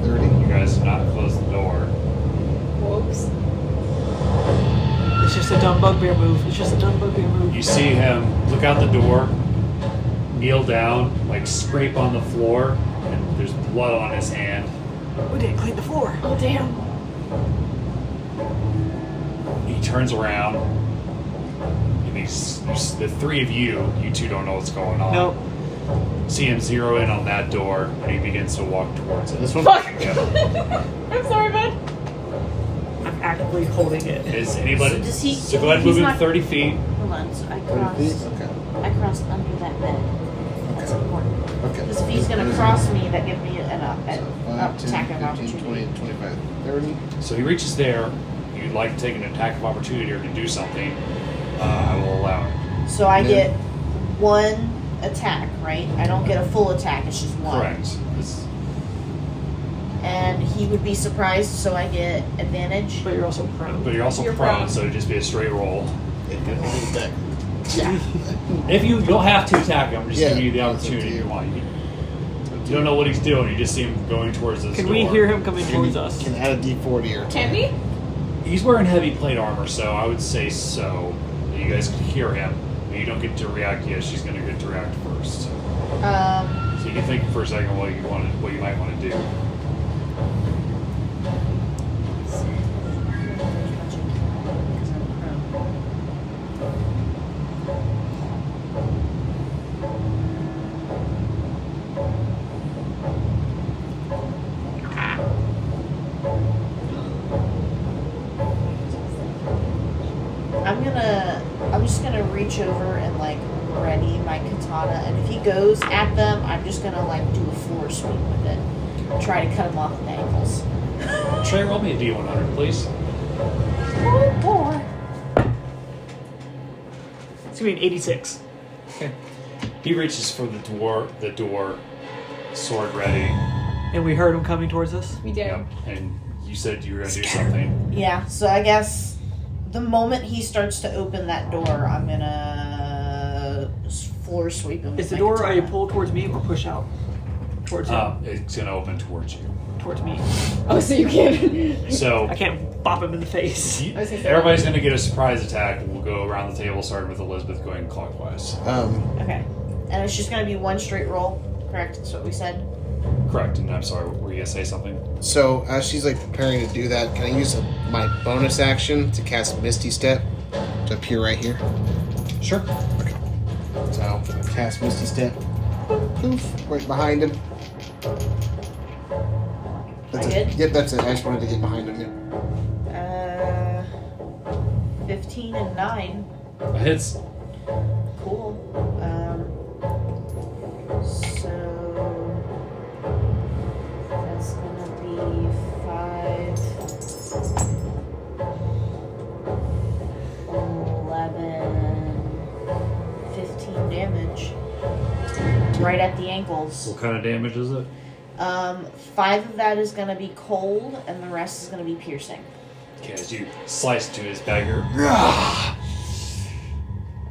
30. You guys do not close the door. Whoops. It's just a dumb bugbear move. It's just a dumb bugbear move. You see him look out the door, kneel down, like scrape on the floor, and there's blood on his hand. We didn't clean the floor. Oh damn. He turns around, the three of you two don't know what's going on. Nope. See him zero in on that door, and he begins to walk towards it. This one? Fuck! Yeah. I'm sorry, bud. I'm actively holding it. Is anybody? So does he- So go ahead and he's move him not- 30 feet. Hold on, so I 30 crossed. feet? Okay. I crossed under that bed. That's important. Okay. Because if he's gonna cross me, that gives me an So 5, 10, attack of 15, opportunity. 20, 25, 30. So he reaches there. You'd like to take an attack of opportunity or to do something. I will allow it. So I Yeah. get one attack, right? I don't get a full attack. It's just one. Correct. And he would be surprised, so I get advantage. But you're also prone. But you're also You're prone, prone. so it'd just be a straight roll. Yeah. If you don't have to attack him, I'm just Yeah, giving you the it's up opportunity to if you. you want. You don't know what he's doing. You just see him going towards this Can door. we hear him coming towards us? Can add a D4 to your Can we? He's wearing heavy plate armor, so I would say so. You guys can hear him. You don't get to react yet. She's going to get to react first. So you can think for a second what you might want to do. I'm just gonna reach over and like ready my katana, and if he goes at them, I'm just gonna like do a floor sweep with it. Try to cut him off at the ankles. Trey, roll me a D100, please. Oh boy. It's gonna be an 86. Okay. He reaches for the door, sword ready. And we heard him coming towards us. We did. Yep. And you said you were going to do something. Yeah, so I guess the moment he starts to open that door, I'm gonna floor sweep him. Is with the my door I katana. pull towards me or push out? Towards him. It's going to open towards you. Towards me. Oh, so you can't. So I can't bop him in the face. you- I was gonna say- everybody's going to get a surprise attack. We'll go around the table, starting with Elizabeth going clockwise. Okay. And it's just gonna be one straight roll, correct? That's what we said? Correct. And I'm sorry, were you going to say something? So as she's like preparing to do that, can I use my bonus action to cast Misty Step to appear right here? Sure. Okay. So I'll cast Misty Step. Poof, right behind him. That's I it. did? Yep, that's it. I just wanted to get behind him. Yeah. 15 and 9. That hits. Cool. So that's gonna be 5, 11, 15 damage. Right at the ankles. What kind of damage is it? 5 of that is gonna be cold, and the rest is gonna be piercing. Okay, as you slice into his dagger,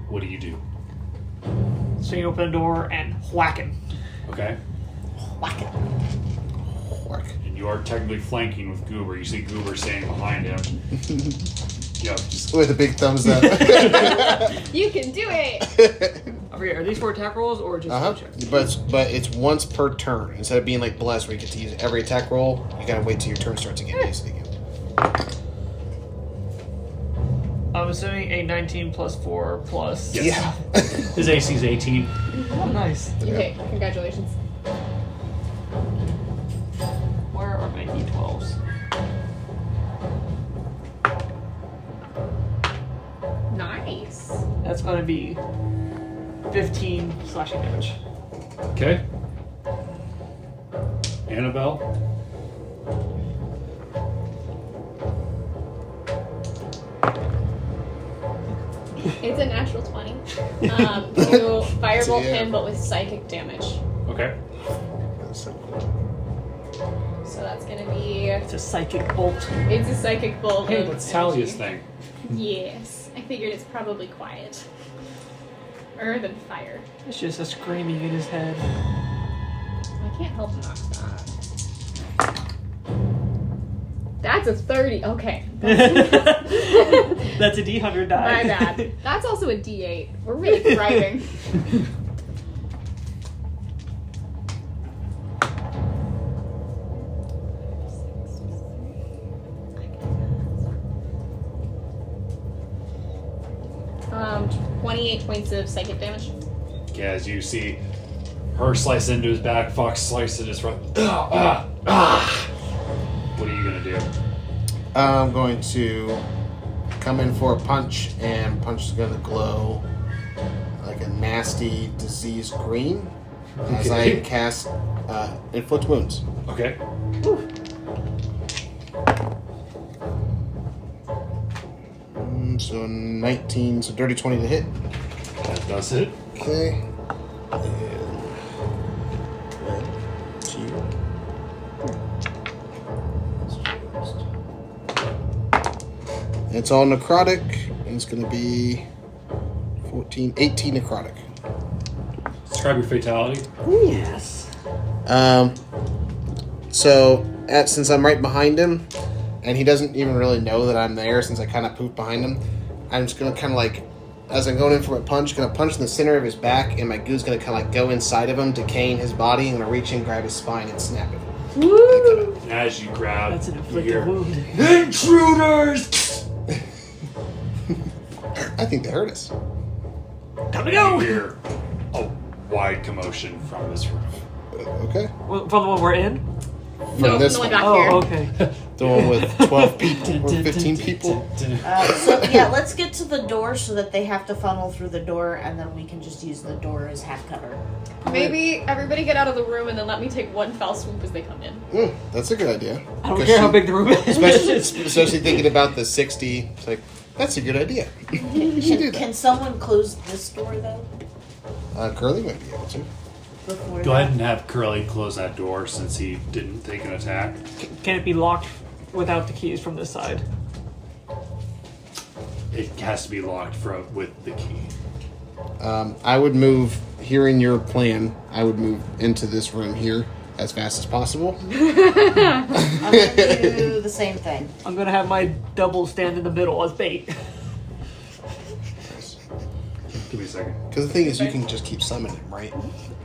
what do you do? Swing open the door and whack him. Okay. Whack it. Whack. And you are technically flanking with Goober. You see Goober standing behind him. Yep. Just With a big thumbs up. You can do it. I forget, are these for attack rolls or just Uh-huh. skill checks? But it's once per turn. Instead of being like Bless where you get to use every attack roll, you gotta wait till your turn starts again. Use it again. I'm assuming a 19 plus 4 plus. Yes. Yeah. his AC is 18. Oh, nice. Okay, congratulations. Where are my d12s? Nice. That's going to be 15 slashing damage. Okay. Annabelle. It's a natural 20. To firebolt Damn. him, but with psychic damage. Okay. That's so cool. So that's gonna be. It's a psychic bolt. It's a psychic bolt. Hey, of what's Talia's energy. thing? Yes, I figured it's probably quiet. Or than fire. It's just a screaming in his head. I can't help knock that. That's a 30. Okay. That's a d100 die. My bad. That's also a D8. We're really thriving. 28 points of psychic damage. Okay, as you see her slice into his back, Fox slice in his front. What are you gonna do? I'm going to come in for a punch, and punch is going to glow like a nasty diseased green as I cast inflict wounds. Okay. So 19, so dirty 20 to hit. That does it. Okay. And 1, 2. It's all necrotic, and it's going to be 14, 18 necrotic. Describe your fatality. Yes. So since I'm right behind him, and he doesn't even really know that I'm there since I kind of poofed behind him, I'm just going to kind of like, as I'm going in for a punch, going to punch in the center of his back, and my goo's going to kind of like go inside of him, decaying his body, and I'm going to reach in, grab his spine, and snap it. Woo! And as you grab, That's an you inflicted hear, wound. Intruders! I think they hurt us. Time to You go! hear a wide commotion from this room. Okay. Well, from the one we're in? No, this the one one. back here. Oh, okay. The one with 12 people or 15 people. So let's get to the door so that they have to funnel through the door, and then we can just use the door as half cover. Maybe everybody get out of the room and then let me take one foul swoop as they come in. That's a good idea. I don't care how big the room is. Especially thinking about the 60. It's like, that's a good idea. You should do that. Can someone close this door though? Curly might be able to. Before Go ahead and have Curly close that door since he didn't take an attack. Can it be locked without the keys from this side? It has to be locked with the key. I would move, hearing your plan, I would move into this room here as fast as possible. I'm gonna do the same thing. I'm gonna have my double stand in the middle as bait. Give me a second. Because the thing is, you can just keep summoning him, right?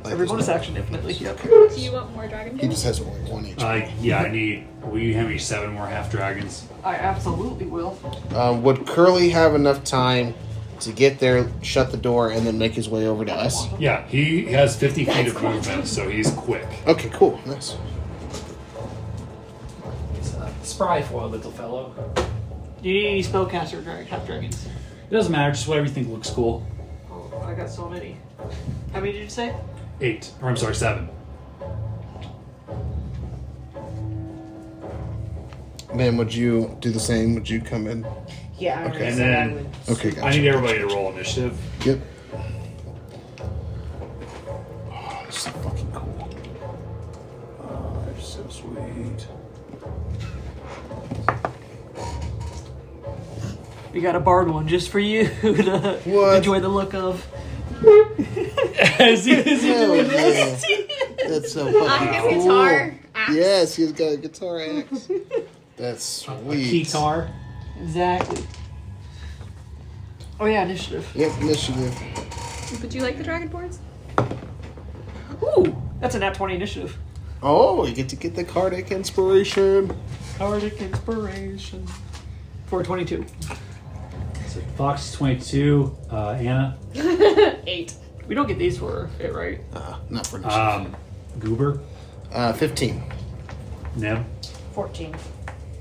Like, Every bonus action infinitely. Yep. Do you want more dragon? he just has only 1 each. Yeah, I need. Will you hand me 7 more half dragons? I absolutely will. Would Curly have enough time to get there, shut the door, and then make his way over to us? Yeah, he has 50 feet of movement, so he's quick. Okay, cool. Nice. He's spry for a little fellow. Do you need any spellcaster half dragons? It doesn't matter, just whatever you think looks cool. Oh, I got so many. How many did you say? 8. Or I'm sorry, 7. Man, would you do the same? Would you come in? Yeah, I Okay, already and said I then- would. Okay, gotcha. I need everybody to roll initiative. Yep. Oh, this is so fucking cool. Oh, they're so sweet. We got a barred one just for you to What? enjoy the look of. Is he Hell yeah. That's so fucking I have cool. guitar. Axe. Yes, he's got a guitar axe. That's sweet. Keytar. Exactly. Oh yeah, initiative. Yep, initiative. Would you like the dragon boards? Ooh, that's a nat 20 initiative. Oh, you get to get the Cardiac Inspiration. Cardiac inspiration. 422. So Fox 22, Anna, 8. We don't get these for it, right? Not for initiative. Goober, 15. Nim. 14.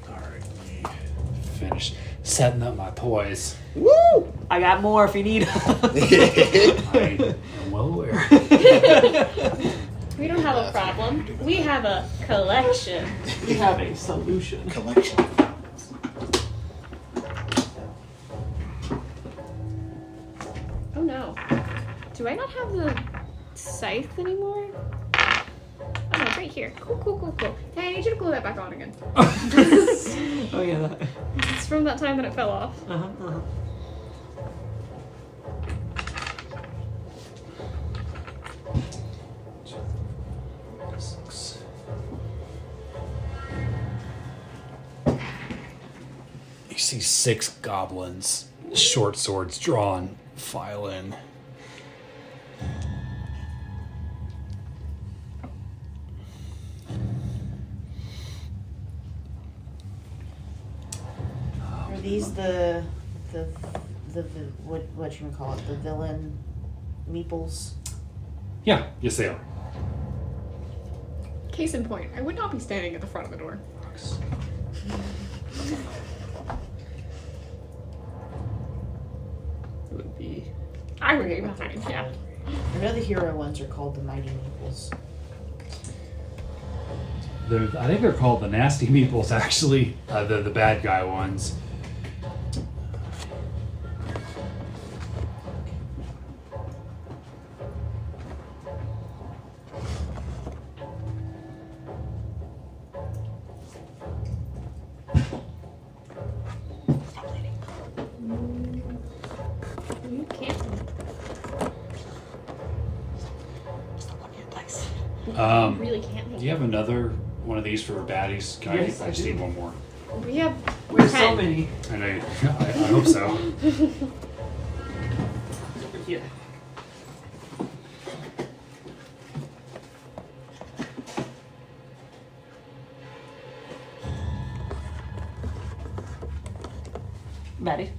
Alright, let me finish setting up my toys. Woo! I got more if you need. I am well aware. We don't have a problem. We have a collection. We have a solution. Collection. Oh no. Do I not have the scythe anymore? Oh no, it's right here. Cool. Hey, I need you to glue that back on again. Oh yeah, that. It's from that time that it fell off. Uh-huh. You see 6 goblins, short swords drawn, file in. Are these the what you call it, the villain meeples. Yeah, yes they are. Case in point, I would not be standing at the front of the door. It would be. I would be behind, yeah. I know the hero ones are called the mighty meeples. I think they're called the nasty meeples, actually. The bad guy ones. You can't. Um, Really can't make do you have another one of these for baddies? Can Yes, I I just do. need one more. We have We have so 10. many. I know. I hope so. Yeah. Maddie,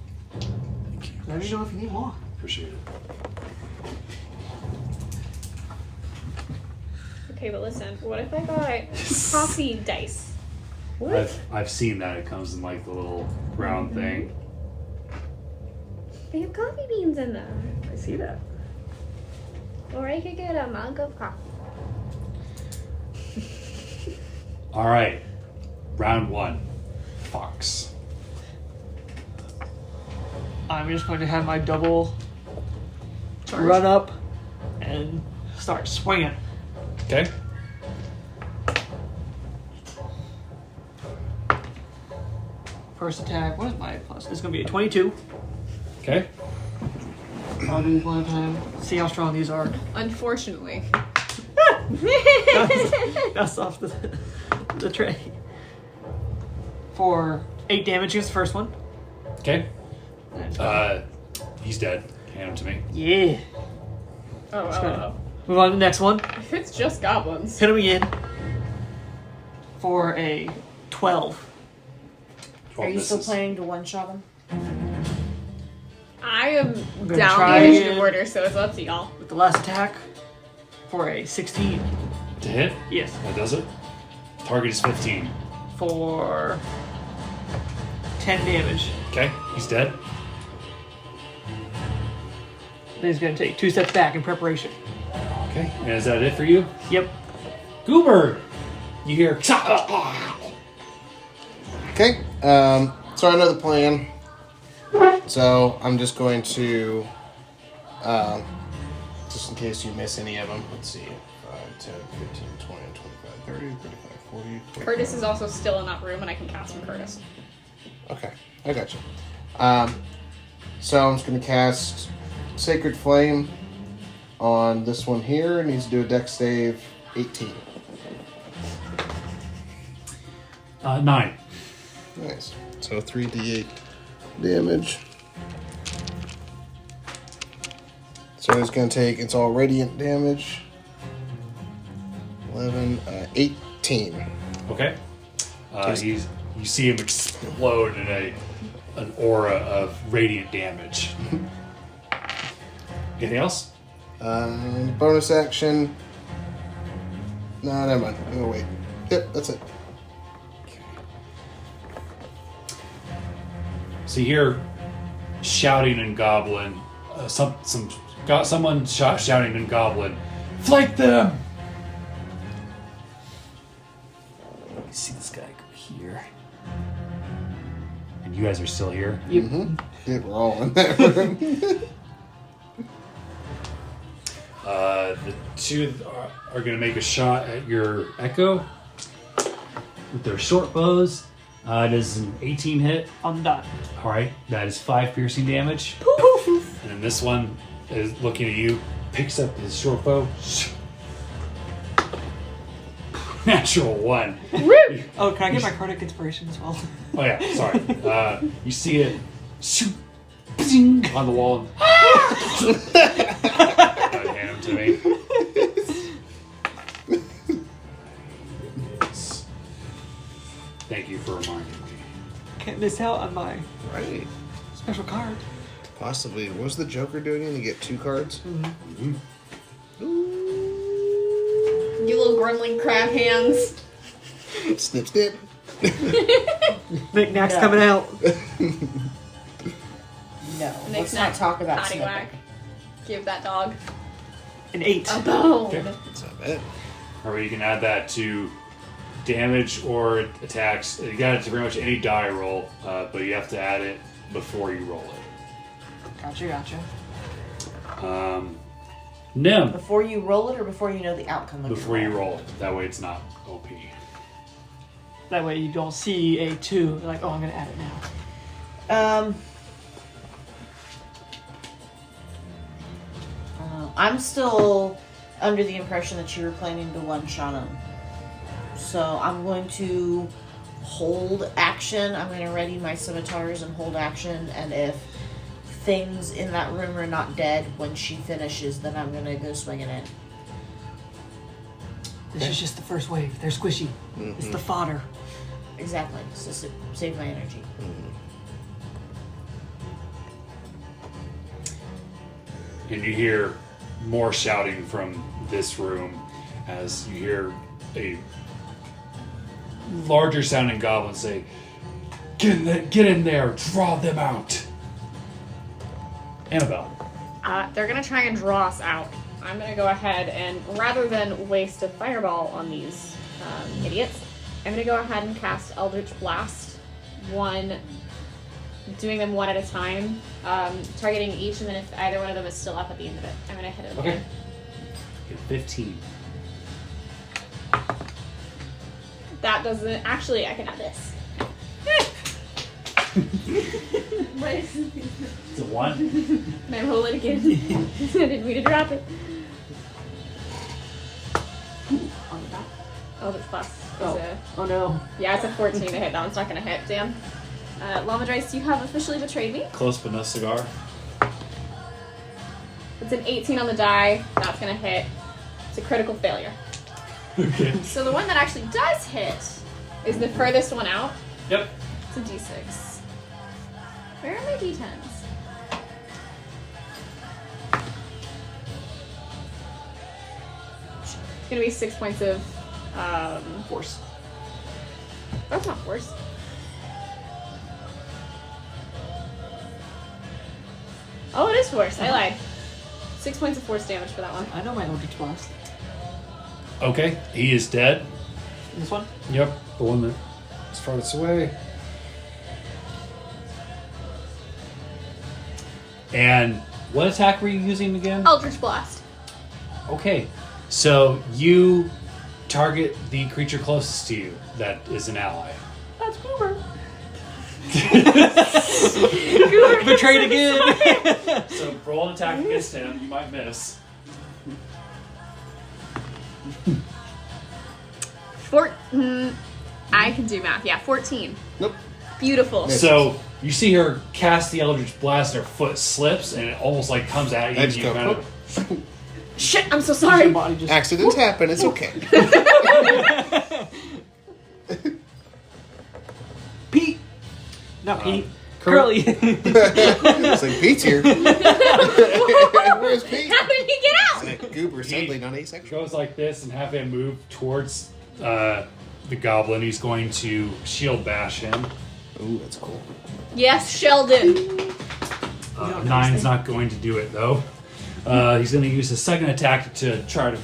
let me know if you need more. Appreciate it. Okay, but listen, what if I got coffee dice? I've seen that. It comes in like the little round thing. They have coffee beans in them. I see that. Or I could get a mug of coffee. All right, round one. Fox. I'm just going to have my double Charge. run up and start swinging. Okay. First attack, what is my plus? It's going to be a 22. Okay. I'll do one at a time. See how strong these are. Unfortunately. That's off the tray. For 8 damage against the first one. Okay. He's dead. Hand him to me. Yeah. Oh. Move on to the next one. If it's just goblins. Hit him again. For a 12. Are you still misses. planning to one-shot them? I am gonna down try the initiative again. order, so it's up to y'all. With the last attack. For a 16. To hit? Yes. That does it. Target is 15. For 10 damage. Okay. He's dead. Then he's going to take 2 steps back in preparation. Okay. And is that it for you? Yep. Goober! You hear. Okay. So I know the plan. So I'm just going to, just in case you miss any of them. Let's see. 5, 10, 15, 20, 25, 30, 35, 40, 45. Curtis is also still in that room, and I can cast from Curtis. Okay, I got you. So I'm just going to cast Sacred Flame on this one here. It needs to do a dex save 18. 9. Nice. So 3d8 damage. So it's going to take, it's all radiant damage. 11, 18. Okay. You see him explode in an aura of radiant damage. Anything else? Bonus action. No, never mind. I'm going to wait. Yep, that's it. So you hear shouting in Goblin. Someone shouting in Goblin. Flank them! You see this guy go here. And you guys are still here? Mm-hmm. Yeah, we're all in that room. The two are going to make a shot at your Echo with their short bows. It is an 18 hit. On the dot. All right, that is 5 piercing damage. And then this one is looking at you, picks up his short bow. Natural 1. Oh, can I get my Cardiac Inspiration as well? Oh yeah, sorry. You see it bing, on the wall. Hand him to me. Thank you for reminding me. Can't miss out on my Right. special card. Possibly. What was the Joker doing? You get 2 cards? Mhm. You little gremlin crab hands. Snip, snip. Knick-knack's No. coming out. No, let's Next not talk about Paddywhack. snipping. Give that dog An 8. a bone. Okay. It's not bad. Or you can add that to damage or attacks. You got it to pretty much any die roll, but you have to add it before you roll it. Gotcha. Nim, Before you roll it or before you know the outcome of before your you roll it. That way it's not OP. That way you don't see a 2. You're like, oh, I'm going to add it now. I'm still under the impression that you were planning to one-shot him. So I'm going to hold action. I'm going to ready my scimitars and hold action. And if things in that room are not dead when she finishes, then I'm going to go swinging in. This is just the first wave. They're squishy. It's the fodder. Exactly. So save my energy. And you hear more shouting from this room as you hear a larger sounding goblin say, Get in there, draw them out. Annabelle. They're gonna try and draw us out. I'm gonna go ahead and, rather than waste a fireball on these idiots, I'm gonna go ahead and cast Eldritch Blast. Doing them one at a time, targeting each, and then if either one of them is still up at the end of it, I'm gonna hit it. Okay. Get 15. That doesn't. Actually, I can add this. What is it? It's a 1. Can I roll it again? I didn't mean to drop it. On the back. Eldritch Blast. Oh no. Yeah, it's a 14 to hit. That one's not gonna hit. Damn. Lamadrice, you have officially betrayed me. Close but no cigar. It's an 18 on the die. That's gonna hit. It's a critical failure. Okay. So the one that actually does hit is the furthest one out. Yep. It's a d6. Where are my d10s? It's gonna be 6 points of Force. That's not force. Oh, it is force. I lied. 6 points of force damage for that one. I know my Eldritch Blast. Okay. He is dead. This one? Yep. The one that is farthest away. And what attack were you using again? Eldritch Blast. Okay. So you target the creature closest to you that is an ally. That's Goober. Goober Betrayed again. So roll an attack against him. You might miss. I can do math. Yeah, 14. Nope. Beautiful. So you see her cast the Eldritch Blast, her foot slips, and it almost like comes at you. I And just you go, kind of, Shit, I'm so Your sorry. body just Accidents happen. It's okay. Pete. Not Pete. Kurt. Curly. It's like Pete's here. Where's Pete? How did he get out? It's like Goober suddenly not asexual. goes like this and have him move towards the goblin. He's going to shield bash him. Ooh, that's cool. Yes, Sheldon. 9's not going to do it though. He's going to use his second attack to try to.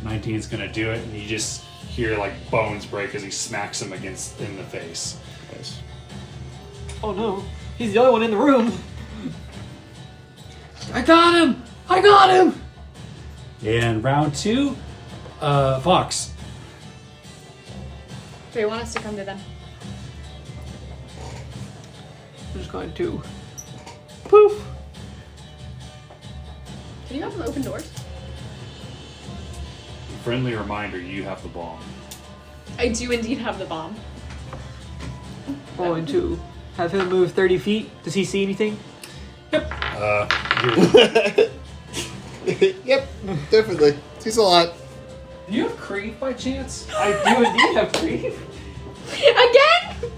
19's going to do it, and you just hear like bones break as he smacks him in the face. Nice. Oh no. He's the only one in the room. I got him! I got him! And round 2, Fox. Do you want us to come to them? I'm just going to poof. Can you have them open doors? Friendly reminder: you have the bomb. I do indeed have the bomb. Going to have him move 30 feet. Does he see anything? You're Yep, definitely. He's a lot. Do you have Creve by chance? I do indeed have grief. Again?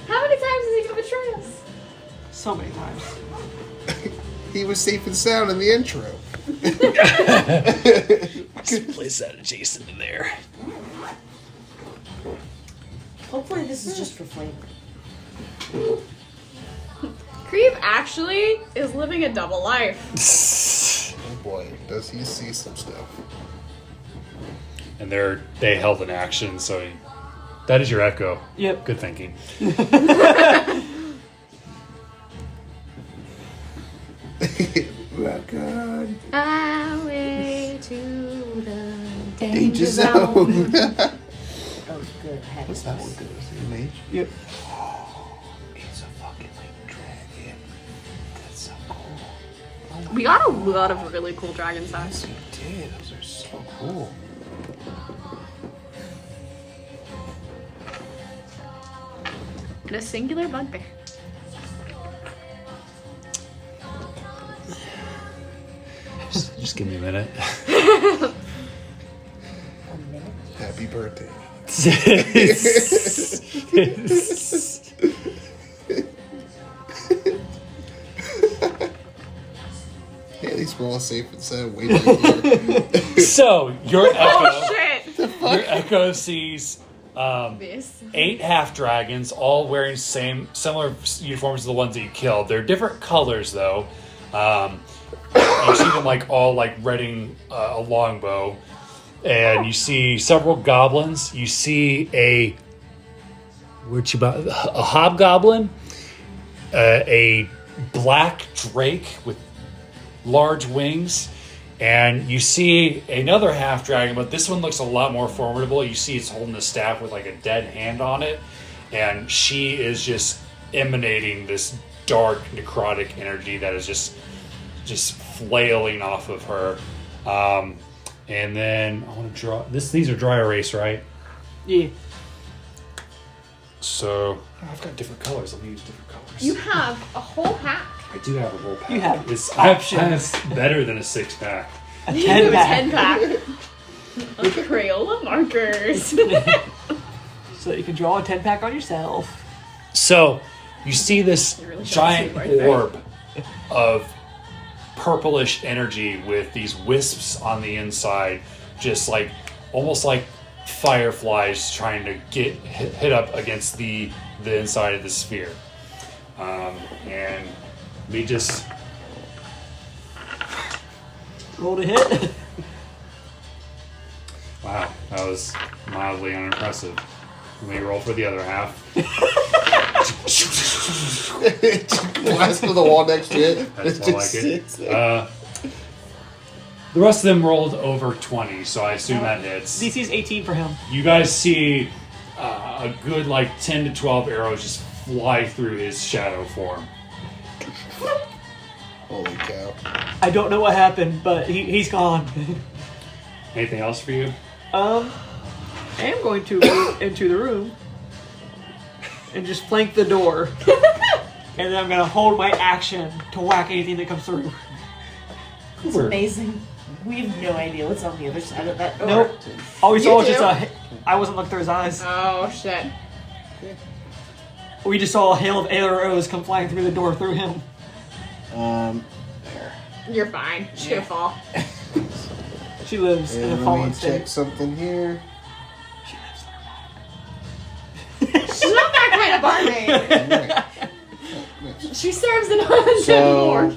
How many times is he gonna betray us? So many times. He was safe and sound in the intro. Just place that adjacent to there. Hopefully this is just for flavor. Creep actually is living a double life. Oh boy, does he see some stuff. And they held an action, so that is your echo. Yep. Good thinking. Welcome. Highway to the Danger zone. Oh, good. What's that one? Is it a mage? Yep. It's a fucking like dragon. That's so cool. We got a lot of really cool dragon sets. We did. Those are so cool. And a singular bugbear. Just give me a minute. Happy birthday. Yeah, these were all safe and sound. Way back here. So your echo, Oh shit! your echo sees This. 8 half dragons, all wearing similar uniforms to the ones that you killed. They're different colors though. You see them like all like reading a longbow, and you see several goblins. You see a hobgoblin, a black drake with large wings, and you see another half dragon, but this one looks a lot more formidable. You see it's holding a staff with like a dead hand on it, and she is just emanating this dark necrotic energy that is just flailing off of her. And then I want to draw this. These are dry erase, right? Yeah. So I've got different colors. Let me use different colors. You have a whole pack. I do have a whole pack. You have I options. have better than a 6-pack. A You have 10 a pack. 10 pack. Of Crayola markers. So you can draw a 10 pack on yourself. So you see this You're really giant fancy right there. orb of purplish energy with these wisps on the inside, just like almost like fireflies trying to get hit up against the inside of the sphere. And we just Roll to hit. wow, that was mildly unimpressive. Let me roll for the other half. Blast to the wall next to it. That's more like it. The rest of them rolled over 20, so I assume that hits. DC's 18 for him. You guys see a good like 10 to 12 arrows just fly through his shadow form. Holy cow. I don't know what happened, but he's gone. Anything else for you? I am going to go into the room and just flank the door. And then I'm going to hold my action to whack anything that comes through. It's amazing. We have no idea what's on the other side of that door. Nope. All we saw was You just do? I wasn't looking through his eyes. Oh shit. We just saw a hail of arrows come flying through the door through him. There. You're fine. She's gonna fall. She lives in a And let fallen me state. check something here. She's not that kind of barmaid. Alright. She serves in Huntington So, more.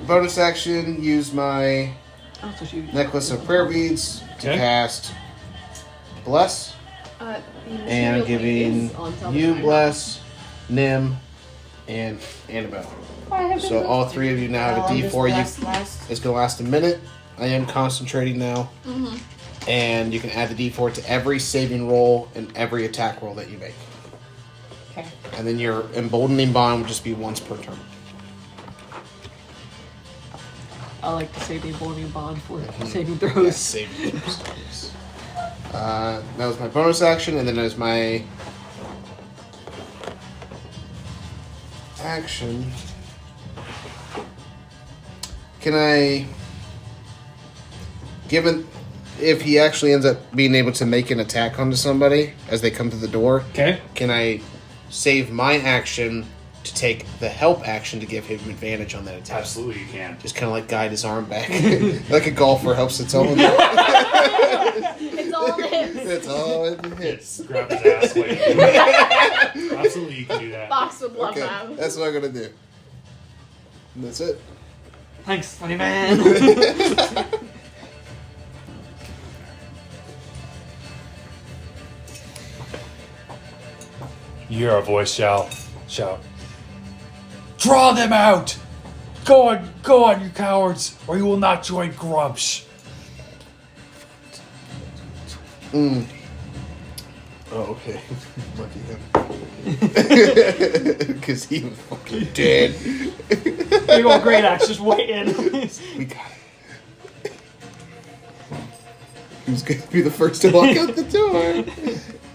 bonus action, use my Oh, so she, necklace of prayer beads to Okay. cast Bless. And I'm giving you Bless, Nim, and Annabelle. So all 3 of you now have a How long does D4. last? It's going to last a minute. I am concentrating now. And you can add the D4 to every saving roll and every attack roll that you make. Okay. And then your emboldening bond would just be once per turn. I like to save the emboldening bond for saving Yes, throws. saving throws. Yes. That was my bonus action, and then there's my action. Can I, given if he actually ends up being able to make an attack onto somebody as they come to the door, Okay. can I save my action to take the help action to give him advantage on that attack. Absolutely, you can. Just kind of like guide his arm back, like a golfer helps its own. It's all his. It's all in the hits. Grab his ass. Like, absolutely, you can do that. Fox would love Okay, that. that's what I'm gonna do. And that's it. Thanks, funny man. You hear a voice shout. Draw them out! Go on, you cowards, or you will not join Grumps. Oh, okay. Lucky him. Because he was fucking dead. Big old great axe just waiting. We got it. Who's going to be the first to walk out the door?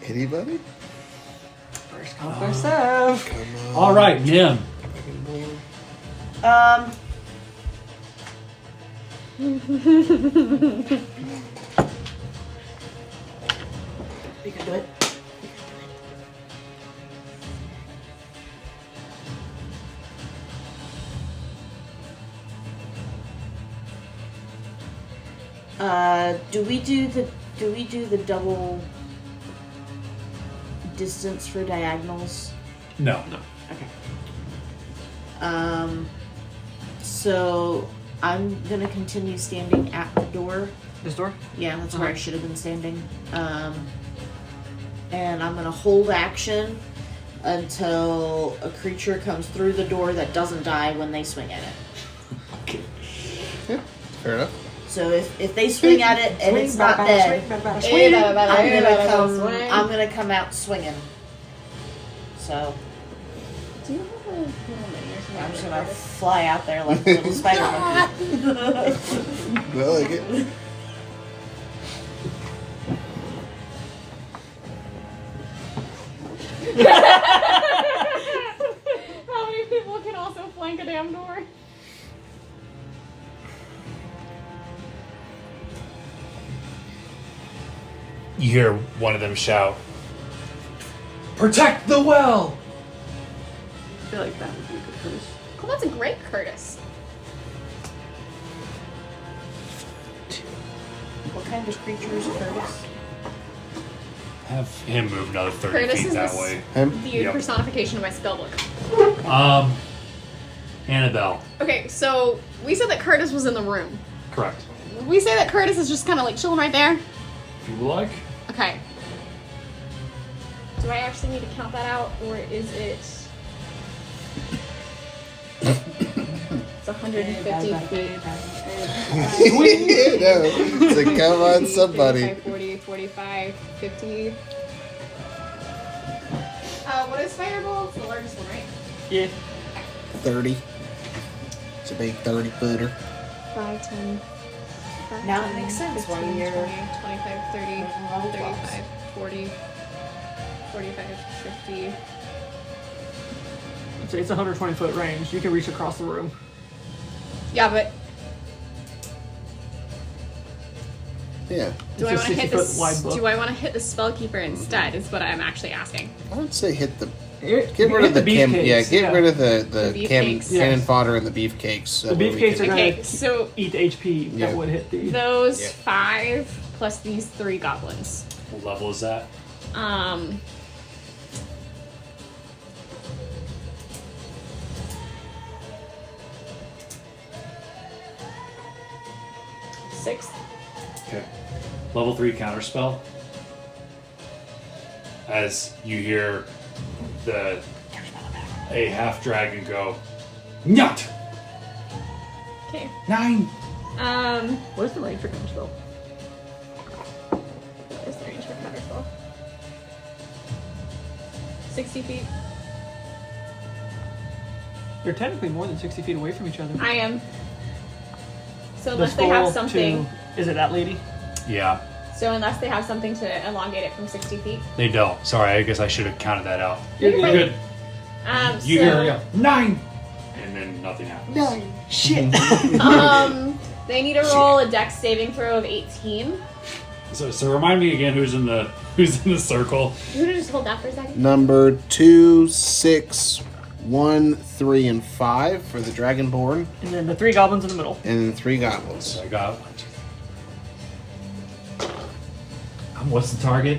Anybody? First come, first serve. Come on. All right, Nim. You can do it. Do we do the double distance for diagonals? No. Okay. So I'm gonna continue standing at the door. This door? Yeah, that's where I should have been standing. And I'm gonna hold action until a creature comes through the door that doesn't die when they swing at it. Yeah, fair enough. So if they swing at it and it's not dead, I'm gonna come out swinging. So Do you have a little mini or something? I'm just gonna fly out there like a little spider monkey. I like it. How many people can also flank a damn door? You hear one of them shout, "Protect the well!" I feel like that would be a good Curtis. Oh, that's a great Curtis. What kind of creature is Curtis? Have him move another 30 Curtis feet is that this- way. Him? The Yep. personification of my spellbook. Annabelle. Okay, so we said that Curtis was in the room. Correct. We say that Curtis is just kind of like chilling right there. If you would like. Okay. Do I actually need to count that out, or is it? It's 150 feet. No. It's like, come on, somebody. 35, 40, 45, 50. What is Fireball? It's the largest one, right? Yeah. 30. It's a big 30 footer. 5, 10. 5, Now it 10, makes sense 15, why you're 20, 25, 30, level 35, 40, 45, 50. It's a 120-foot range. You can reach across the room. Yeah, but Yeah. do I It's a want to hit 60-foot wide book. Do I want to hit the Spellkeeper instead? Is what I'm actually asking. I would say hit the. Get Get rid of the cam. Yeah, get rid of the The cannon beefcakes. fodder and the beefcakes. The beefcakes are Okay, gonna so eat the HP Yeah. that would hit the. those Yeah. 5 plus these 3 goblins. What level is that? Sixth. Okay. Level 3 counterspell. As you hear a half dragon go, Nyat! Okay. 9! What's the range for counterspell? What is the range for counterspell? 60 feet. You're technically more than 60 feet away from each other. I am. So The unless they have scroll something. to- is it that lady? Yeah, So unless they have something to elongate it from 60 feet. they don't. Sorry, I guess I should have counted that out. You're You're good. right. You so, hear a 9! And then nothing happens. Shit. They need to roll a dex saving throw of 18. So remind me again who's in the circle. You want to just hold that for a second? Number 2, 6, 1, 3, and 5 for the Dragonborn, And then the 3 goblins in the middle. and then 3 goblins. So I got 1, 2, 3. What's the target?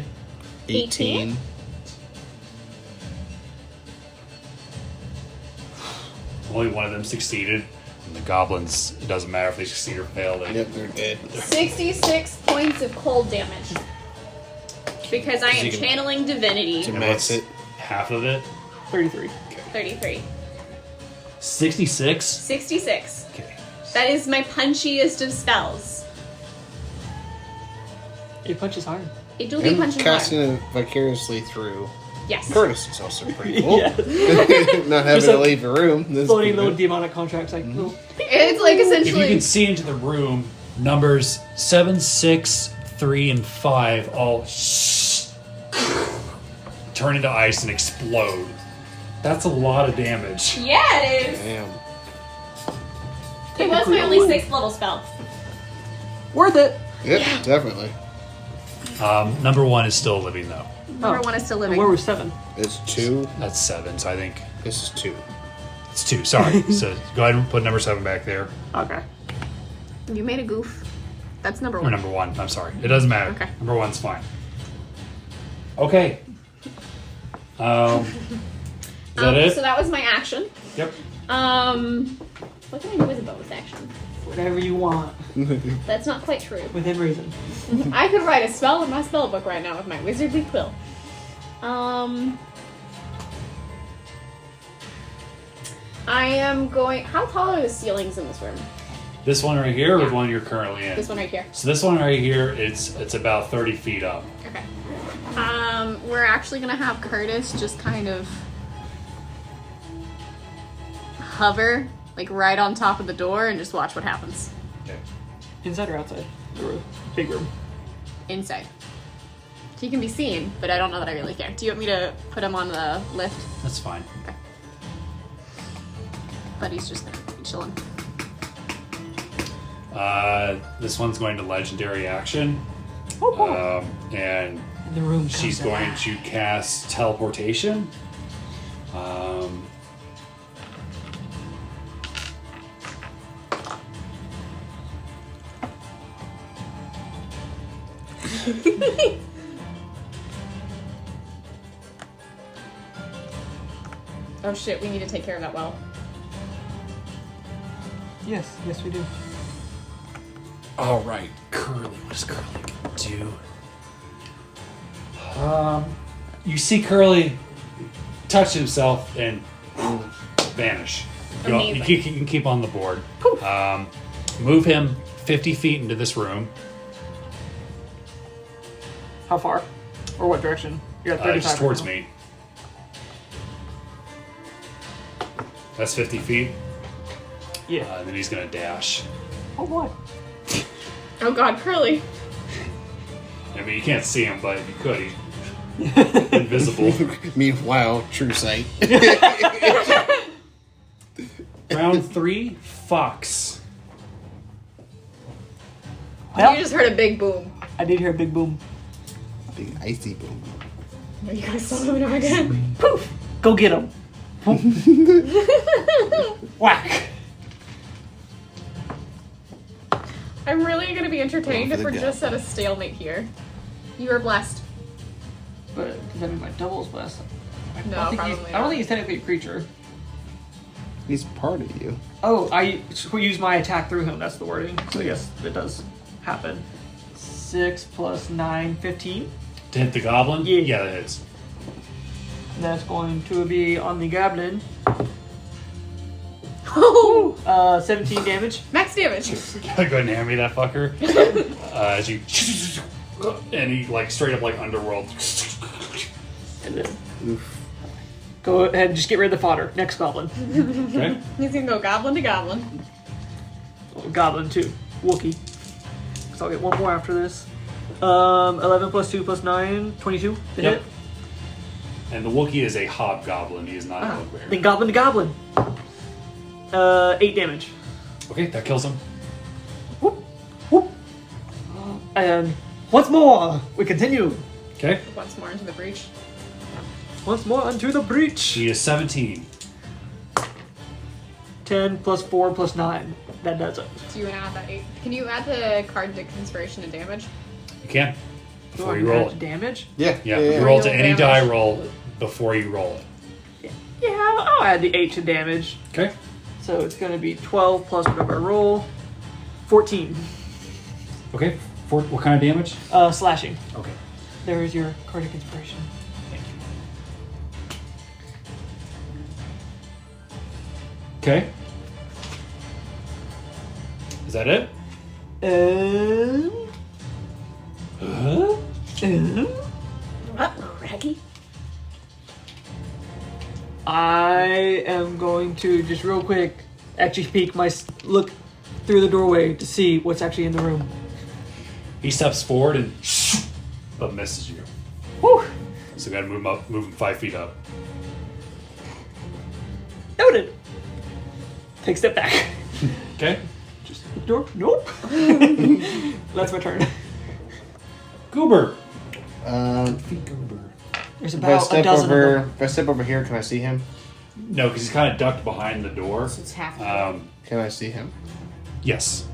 18. Only one of them succeeded. And the goblins, it doesn't matter if they succeed or fail. They, Yep, they're dead. 66 points of cold damage. Because I am you can- channeling divinity. To max it. half of it. 33. 33. 66. 66. Okay. That is my punchiest of spells. It punches hard. It will be And punching hard. casting it vicariously through Yes. Curtis is also pretty cool. Yeah. Not having Just to a leave the room. That's Floating pretty little good. demonic contracts like little. It's like If you essentially. can see into the room, numbers 7, 6, 3, and 5 all turn into ice and explode. That's a lot of damage. Yeah, it is. Damn. It was my only 6th level spell. Worth it. Yep, definitely. Number 1 is still living though. Number 1 is still living. Where was 7? It's 2. That's 7, so I think This is 2. it's 2. Sorry. So go ahead and put number 7 back there. Okay. You made a goof. That's number Or 1. number 1. I'm sorry. It doesn't matter. Okay. Number 1's fine. Okay. Is that it? So that was my action. Yep. What can I do with a bonus action? Whatever you want. That's not quite true. Within reason. I could write a spell in my spell book right now with my wizardly quill. I am going. How tall are the ceilings in this room? This one right here or Yeah. the one you're currently in? This one right here. So this one right here, it's about 30 feet up. Okay. We're actually gonna have Curtis just kind of hover, like right on top of the door, and just watch what happens Okay. Inside or outside? The room. Big room. inside. He can be seen, but I don't know that I really care. Do you want me to put him on the lift? That's fine. Okay. But he's just gonna be chilling. This one's going to legendary action. Oh, cool. And The room. she's comes going alive. to cast teleportation. Oh shit, we need to take care of that well. Yes, yes, we do. All right, Curly. What does Curly do? You see Curly touch himself and vanish. You Amazing. can keep on the board. Move him 50 feet into this room. How far? Or what direction? You're at 35. Just towards right now. me. That's 50 feet. Yeah. And then he's gonna dash. Oh, boy. Oh god, Curly. I mean, you can't see him, but if you could, he's invisible. Meanwhile, true sight. Round 3, Fox. Well, You just heard a big boom. I did hear a big boom. Big icy boom. Are you guys still moving him again? Poof! Go get him. Whack! I'm really gonna be entertained Roll if for we're the just at a stalemate here. You are blessed. But does that mean my double's blessed? No, I don't probably think not. he's technically a creature. He's part of you. Oh, I use my attack through him. That's the wording. So yes, it does happen. 6 plus 9, 15. To hit the goblin? Yeah. Yeah, that hits. That's going to be on the goblin. Oh, 17 damage. max damage. Go ahead and hand me that fucker. As you... And he, like, straight up, like, underworld. And then go ahead and just get rid of the fodder. Next goblin. Okay? He's gonna go goblin to goblin. Oh, goblin 2. Wookie. So I'll get one more after this. 11 plus 2 plus 9, 22 to Yep. hit. And the Wookiee is a hobgoblin. He is not a bugbear. Then goblin to goblin. 8 damage. Okay, that kills him. Whoop, whoop. And once more, we continue. Okay. Once more into the breach. Once more unto the breach. He is 17. 10 plus 4 plus 9. That does it. So you want to add that 8. Can you add the card to inspiration and damage? You can. Before Do you I roll add it. damage? Yeah. Yeah, you roll to any Damage. die roll before you roll it. Yeah, I'll add the 8 to damage. Okay. So it's going to be 12 plus whatever I roll. 14. Okay. What kind of damage? Slashing. Okay. There is your Cardiac Inspiration. Thank you. Okay. Is that it? Raggy? I am going to just real quick actually look through the doorway to see what's actually in the room. He steps forward and but misses you. Whew! So you gotta move him 5 feet up. Noted. Take a step back. Okay. Just door. Nope. That's my turn. Goober. If There's I about a step dozen of over, them. if I step over here, can I see him? No, because he's kind of ducked behind the door. So it's half. Can I see him? Yes.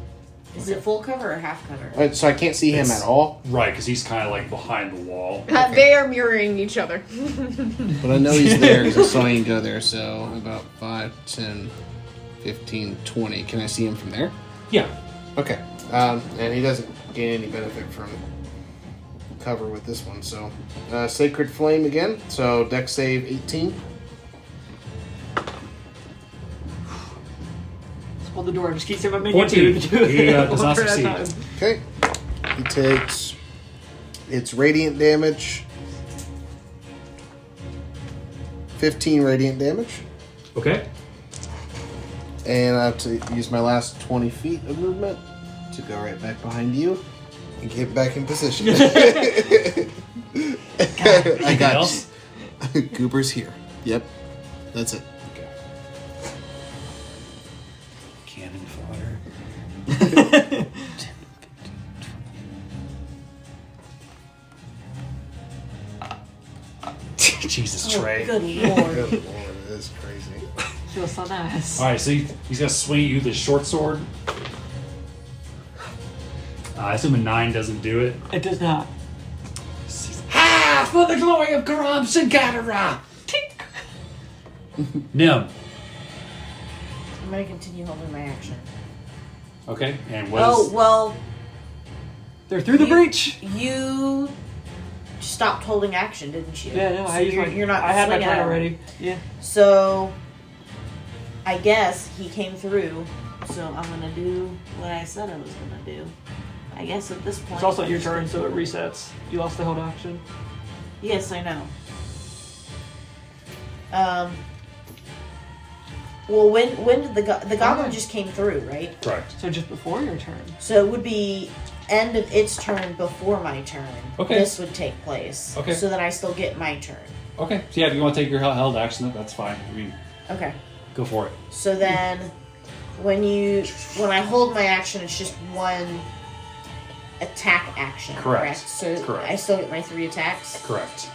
Is it full cover or half cover? So I can't see him It's- at all. Right, because he's kind of like behind the wall. They are mirroring each other. But I know he's there because I saw him go there. So about 5, 10, 15, 20. Can I see him from there? Yeah. Okay. And he doesn't gain any benefit from cover with this one. So Sacred Flame again. So Dex save 18. Hold the door. Just keep saying my minion 14. He does not One turn at a succeed. time. Okay. He takes its radiant damage. 15 radiant damage. Okay. And I have to use my last 20 feet of movement to go right back behind you and get back in position. I Anything got else? you. Goober's here. Yep. That's it. Okay. Cannon fodder. Jesus, Trey. Good lord. Good lord, it is crazy. Feels so nice. All right, so he's gonna swing at you with his short sword. I assume a 9 doesn't do it. It does not. Ah, for the glory of Garam Singadara! Nim. I'm gonna continue holding my action. Okay, and what Oh, is... well, They're through the breach. you stopped holding action, didn't you? Yeah, no, So I used you're not I had my swinging turn at him. already. Yeah. So, I guess he came through, so I'm gonna do what I said I was gonna do. I guess at this point... It's also your turn, so it resets. You lost the held action. Yes, I know. Well, when did the goblin just came through, right? Correct. So just before your turn. So it would be end of its turn before my turn. Okay. This would take place. Okay. So then I still get my turn. Okay, so yeah, if you want to take your held action, that's fine. I mean, Okay. go for it. So then, when I hold my action, it's just one attack action. Correct. So Correct. I still get my 3 attacks. Correct.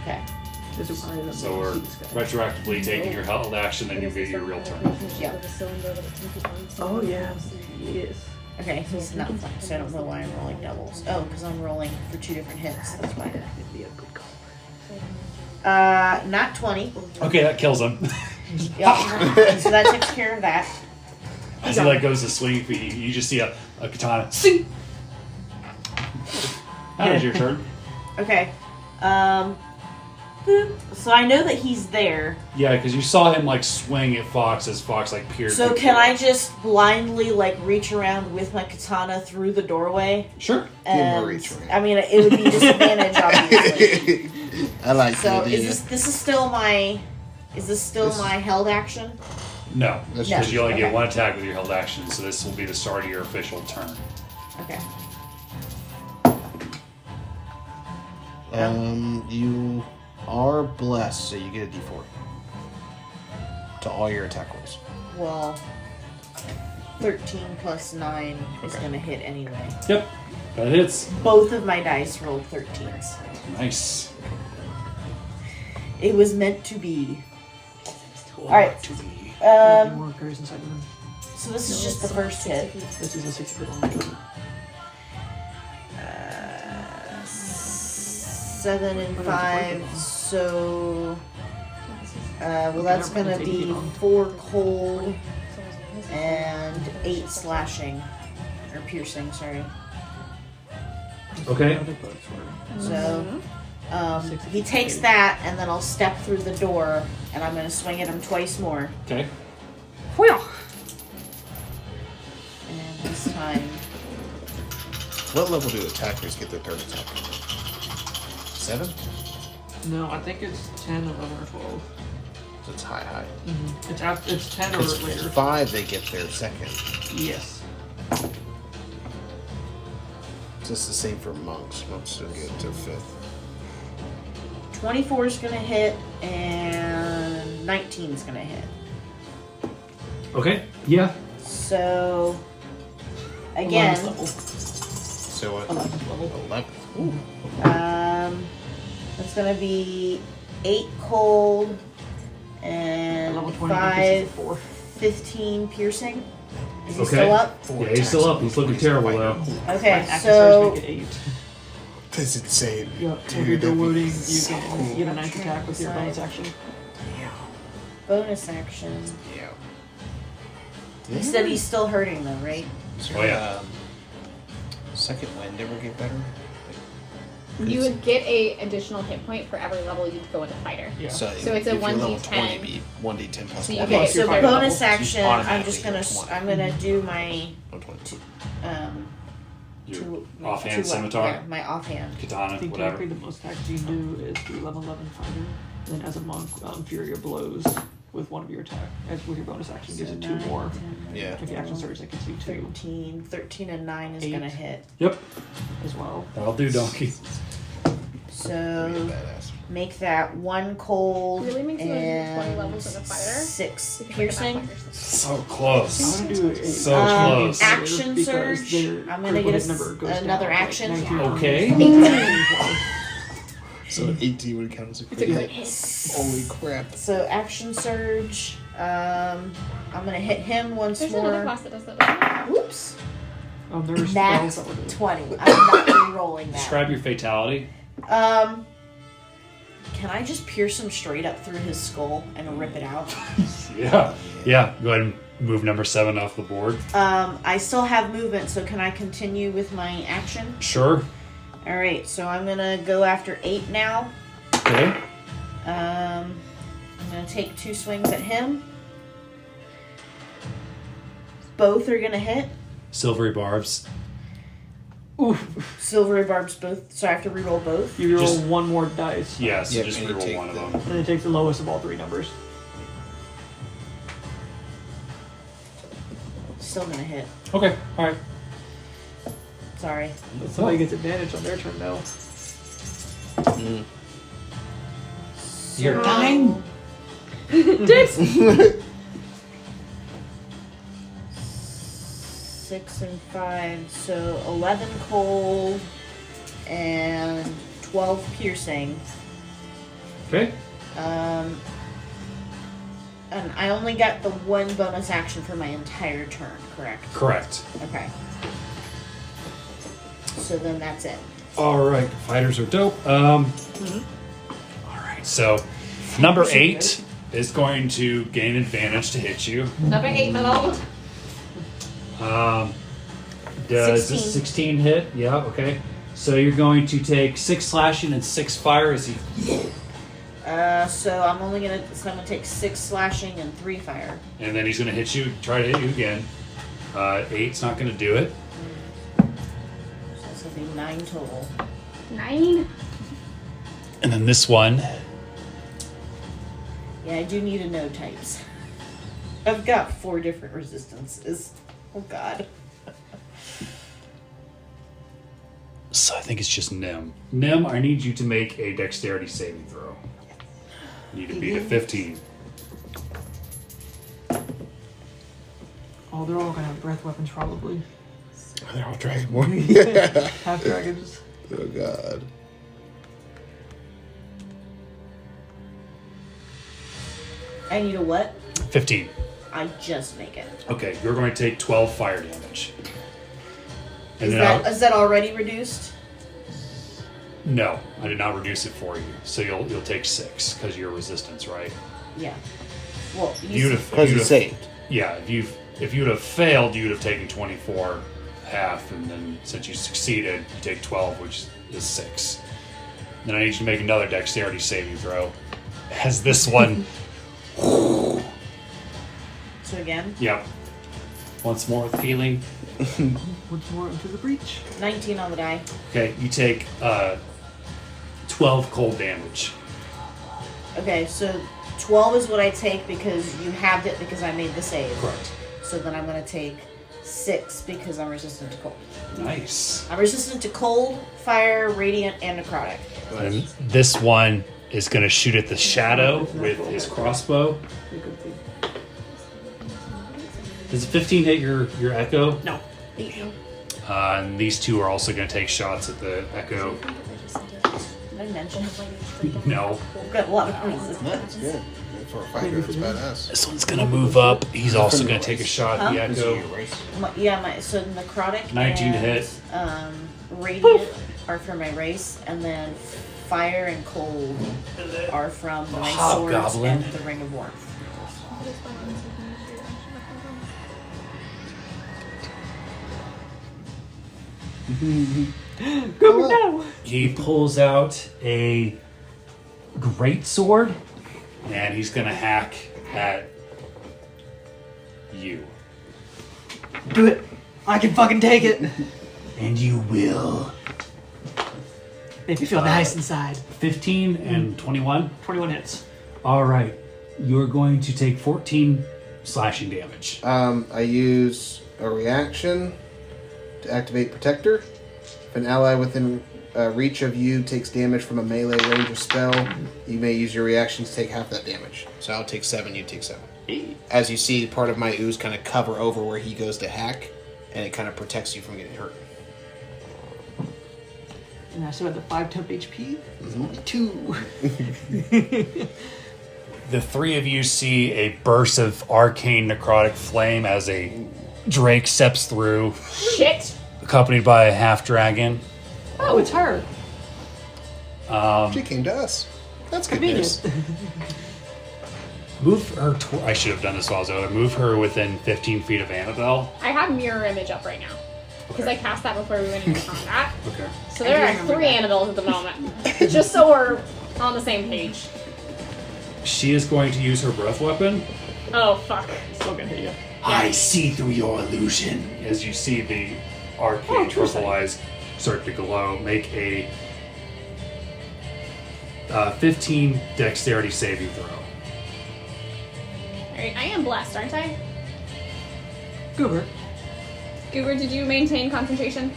Okay. This is probably the So we're retroactively taking your held action, then you get your real turn. Yeah. Oh, yeah. Yes. Okay. He's not flank, so I don't know why I'm rolling doubles. Oh, because I'm rolling for 2 different hits. That's why. Not 20. Okay, that kills him. Yep. So that takes care of that. As he like goes to swing for you, you just see a katana. Sing! That was your turn. Okay. Boop. So I know that he's there. Yeah, because you saw him like swing at Fox as Fox like peered. So through can the I door. just blindly like reach around with my katana through the doorway? Sure. Give him a And reach around. I mean, it would be disadvantage, obviously. I like So the idea. is this still my held action? No, That's because just- you only get okay. one attack with your held action, so this will be the start of your official turn. Okay. You are blessed, so you get a D4 to all your attack rolls. Well, 13 plus 9 is Okay. going to hit anyway. Yep, that hits. Both of my dice rolled 13s. Nice. It was meant to be. All right. Um, more occurs inside the room. so this is just the first hit. This is a 60-foot long. 7 and 5, so well, that's gonna be 4 cold and 8 slashing or piercing. Sorry. Okay. So he takes that, and then I'll step through the door, and I'm gonna swing at him twice more. Okay. And this time, What level do attackers get their third attack? 7? No, I think it's 10, 11, or 12. So it's high. It's 10 or It's later. 5 they get their second. Yes. So it's the same for monks. Monks don't get their 5th. 24 is gonna hit, and 19 is gonna hit. Okay. Yeah. So again, 11th level. So what? 11th level. 11. that's gonna be 8 cold and Level 20 5, 4. 15 piercing. Is he Okay. still up? Yeah, he's still up. He's looking terrible though. Okay, Action so surge make it 8. That's insane. Yeah, when Dude, you're that'd be loading, you so get cool. a 9th attack with your bonus action. bonus action. Yeah. He said he's still hurting though, right? Oh, yeah. Second wind ever get better? You would get a additional hit point for every level you go into fighter. Yeah. So it's a if you're level 1d10. 20, it'd be 1d10 plus So you 1. get- Okay, Plus so your the fire bonus level. action, I'm just gonna I'm gonna do my 120. Your two offhand two- scimitar, Yeah, my offhand. I katana, think whatever. technically the most attacks you can do is the level 11 fighter. And then as a monk, Fury of Blows with one of your attack. As with your bonus action, gives it 2 more. Yeah. If you action surge, that gives you 2 13 and 9 is 8. gonna hit. Yep. as well. That'll do, donkey. Be So badass. make that 1 cold Really makes it 20 and levels as a fighter? 6 If you think about piercing. fighters. So I'm close. gonna do a So close. Action because surge. their I'm gonna critical get hit number goes another down, like, action. 19, Okay. 19. So 18 would count as a It's a crit. crit hit. Holy crap. So action surge. I'm gonna hit him once There's another more. class that does that. Whoops. Oh, there's Nat spells that would do. 20. I'm not re-rolling that. Describe your fatality. Can I just pierce him straight up through his skull and rip it out? Yeah. Yeah. Go ahead and move number 7 off the board. I still have movement, so can I continue with my action? Sure. Alright, so I'm gonna go after 8 now. Okay. I'm gonna take 2 swings at him. Both are gonna hit. Silvery barbs. Silvery barbs both, so I have to reroll both. You roll Just- 1 more dice, Yeah, so Yeah, just and you reroll take one of the- them. and then take the lowest of all 3 numbers. Still gonna hit. Okay. All right. Sorry. Somebody gets advantage on their turn though. You're dying. Dicks! 6 and 5, so 11 cold and 12 piercing. Okay. And I only got the 1 bonus action for my entire turn, correct? Correct. Okay. So then that's it. All right. Fighters are dope. All right. So, number 8 is going to gain advantage to hit you. Number 8, my lord. Does 16. this 16 hit? Yeah. Okay. So you're going to take 6 slashing and 6 fire as he. So I'm gonna take 6 slashing and 3 fire. And then he's going to hit you. Try to hit you again. 8's not going to do it. So that's gonna be 9 total. 9. And then this one. Yeah, I do need to know types. I've got 4 different resistances. Oh god. So I think it's just Nim. Nim, I need you to make a dexterity saving throw. You need to beat a 15. Oh, they're all gonna have breath weapons probably. They're all Dragonborn. Half dragons. Oh god. I need a what? 15. I just make it. Okay, you're going to take 12 fire damage. And Is that already reduced? no, I did not reduce it for you. So you'll take 6 because you're resistance, right? Yeah. Well, Because you saved. Yeah, if you'd have failed, you'd have taken 24 half, and then since you succeeded, you take 12, which is 6. Then I need you to make another dexterity saving throw. As this one, So again, yep. Once more with feeling. Once more into the breach. 19 on the die. Okay, you take 12 cold damage. Okay, so 12 is what I take because you halved it because I made the save. Correct. So then I'm going to take 6 because I'm resistant to cold. Nice. I'm resistant to cold, fire, radiant, and necrotic. And this one is going to shoot at the shadow with his crossbow. Does 15 hit your echo? No. And these two are also going to take shots at the echo. Did I mention? No. We've got a lot of resistance. That's good. For a fighter, it's badass. This one's going to move up. He's also going to take a shot at the echo. So necrotic 19 to and, hit. Radiant are for my race, and then fire and cold are from my swords Hobgoblin. and the ring of warmth. Go now. He pulls out a great sword, and he's going to hack at you. Do it. I can fucking take it. And you will. Make me feel nice inside. 15 and 21. 21 hits. All right. You're going to take 14 slashing damage. I use a reaction to activate Protector. If an ally within reach of you takes damage from a melee range of spell, you may use your reaction to take half that damage. So I'll take 7, you take 7. As you see, part of my ooze kind of cover over where he goes to hack, and it kind of protects you from getting hurt. And I still have the 5 temp HP. There's only 2. The three of you see a burst of arcane necrotic flame as a drake steps through, Shit! accompanied by a half dragon. Oh, it's her. She came to us. That's good news. Convenient. Move her. I should have done this while I was over. Move her within 15 feet of Annabelle. I have mirror image up right now. Because I cast that before we went into combat. Okay. So there are 3 Annabelles at the moment. Just so we're on the same page. She is going to use her breath weapon. Oh, fuck. Still gonna hit you. I see through your illusion. As you see the arcane triple eyes start to glow, make a 15 dexterity saving throw. Alright, I am blessed, aren't I? Goober. Goober, did you maintain concentration?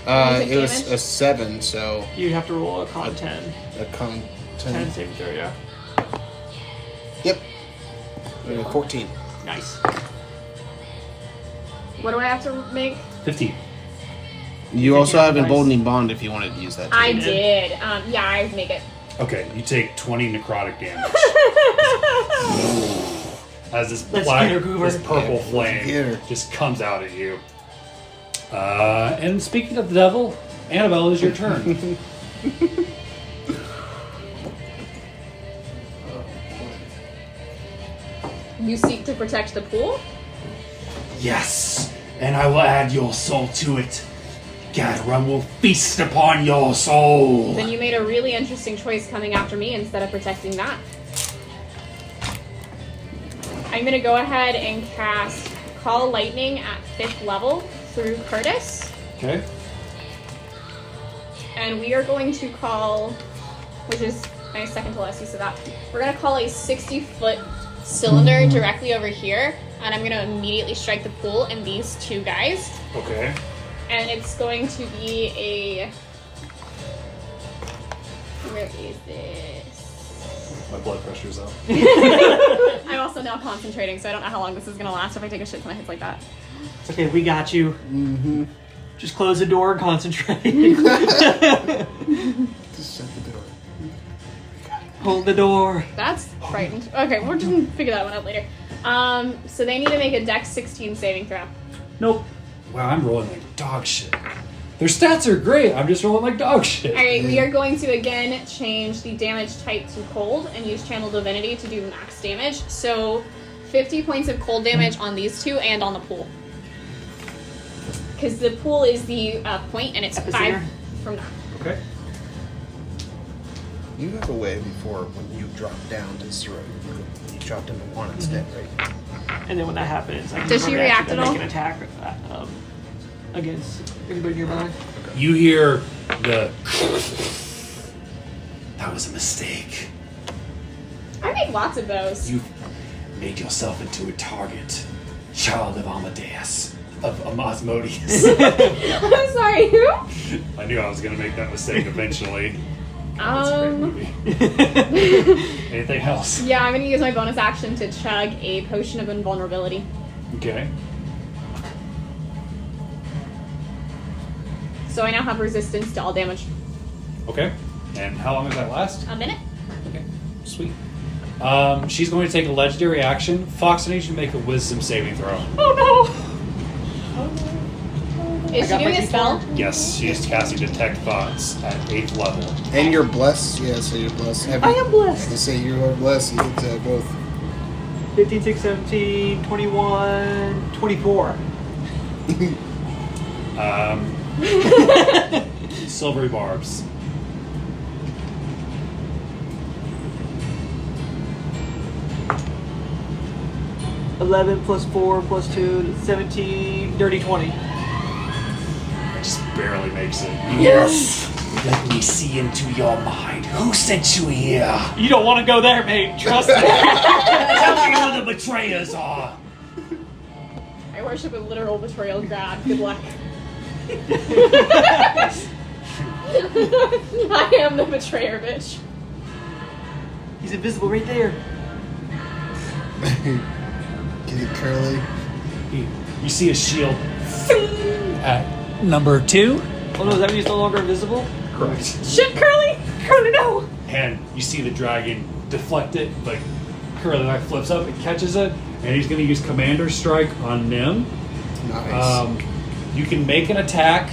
It was damage? a 7, so You'd have to roll a con 10. a con 10 10. saving throw, yeah. Yep. 14. Nice. What do I have to make? 15. You also have have dice. Emboldening Bond if you wanted to use that. I too. did. Yeah, I make it. Okay, you take 20 necrotic damage. As this Let's black, get her, Goober. this purple Yeah, flame get her. just comes out at you. And speaking of the devil, Annabelle, is your turn. You seek to protect the pool? Yes, and I will add your soul to it. Gadram will feast upon your soul. Then you made a really interesting choice coming after me instead of protecting that. I'm gonna go ahead and cast Call Lightning at 5th level through Curtis. Okay. And we are going to call, which is my second to last use of that, we're gonna call a 60-foot cylinder directly over here, and I'm gonna immediately strike the pool and these 2 guys. Okay. And it's going to be a... Where is this? My blood pressure's up. I'm also now concentrating, so I don't know how long this is gonna last if I take a shit ton of hits like that. It's okay, we got you. Mm-hmm. Just close the door and concentrate. Just shut the door. Hold the door. That's frightened. Okay, we're just gonna figure that one out later. So they need to make a Dex 16 saving throw. Nope. Wow, I'm rolling like dog shit. Their stats are great. I'm just rolling like dog shit. Alright, we are going to again change the damage type to cold and use Channel Divinity to do max damage. So 50 points of cold damage on these two and on the pool. Because the pool is the point and it's 5 Epicenter? from that. Okay. You have a way before when you drop down to 0. You dropped him to 1 instead, right? And then when that happens, I can Does she remember react to at all? make an attack against anybody nearby. You hear the. That was a mistake. I make lots of those. You made yourself into a target. Child of Amadeus. Of Asmodeus. I'm sorry, who? I knew I was going to make that mistake eventually. That's a great movie. Anything else? Yeah, I'm gonna use my bonus action to chug a potion of invulnerability. Okay. So I now have resistance to all damage. Okay. And how long does that last? A minute? Okay. Sweet. She's going to take a legendary action. Fox, I need you to make a wisdom saving throw. Oh Is she got my doing a spell? Yes, she is casting Detect Thoughts at 8th level. And you're blessed. Yeah, so you're blessed. no! I am blessed. You say you are blessed. You get both. 15, 16, 17, 21, 24. Silvery barbs. +11 +4 +2, 17, dirty 20. Just barely makes it. Yes! Let me see into your mind. Who sent you here? You don't want to go there, mate. Trust me. Tell me who the betrayers are. I worship a literal betrayal god. Good luck. I am the betrayer, bitch. He's invisible right there. Get it, Curly. You see a shield at number 2. Oh no, does that mean he's no longer invisible? Correct. Shit, Curly! Curly, no! And you see the dragon deflect it, like Curly like flips up and catches it, and he's going to use Commander Strike on Nim. Nice. You can make an attack,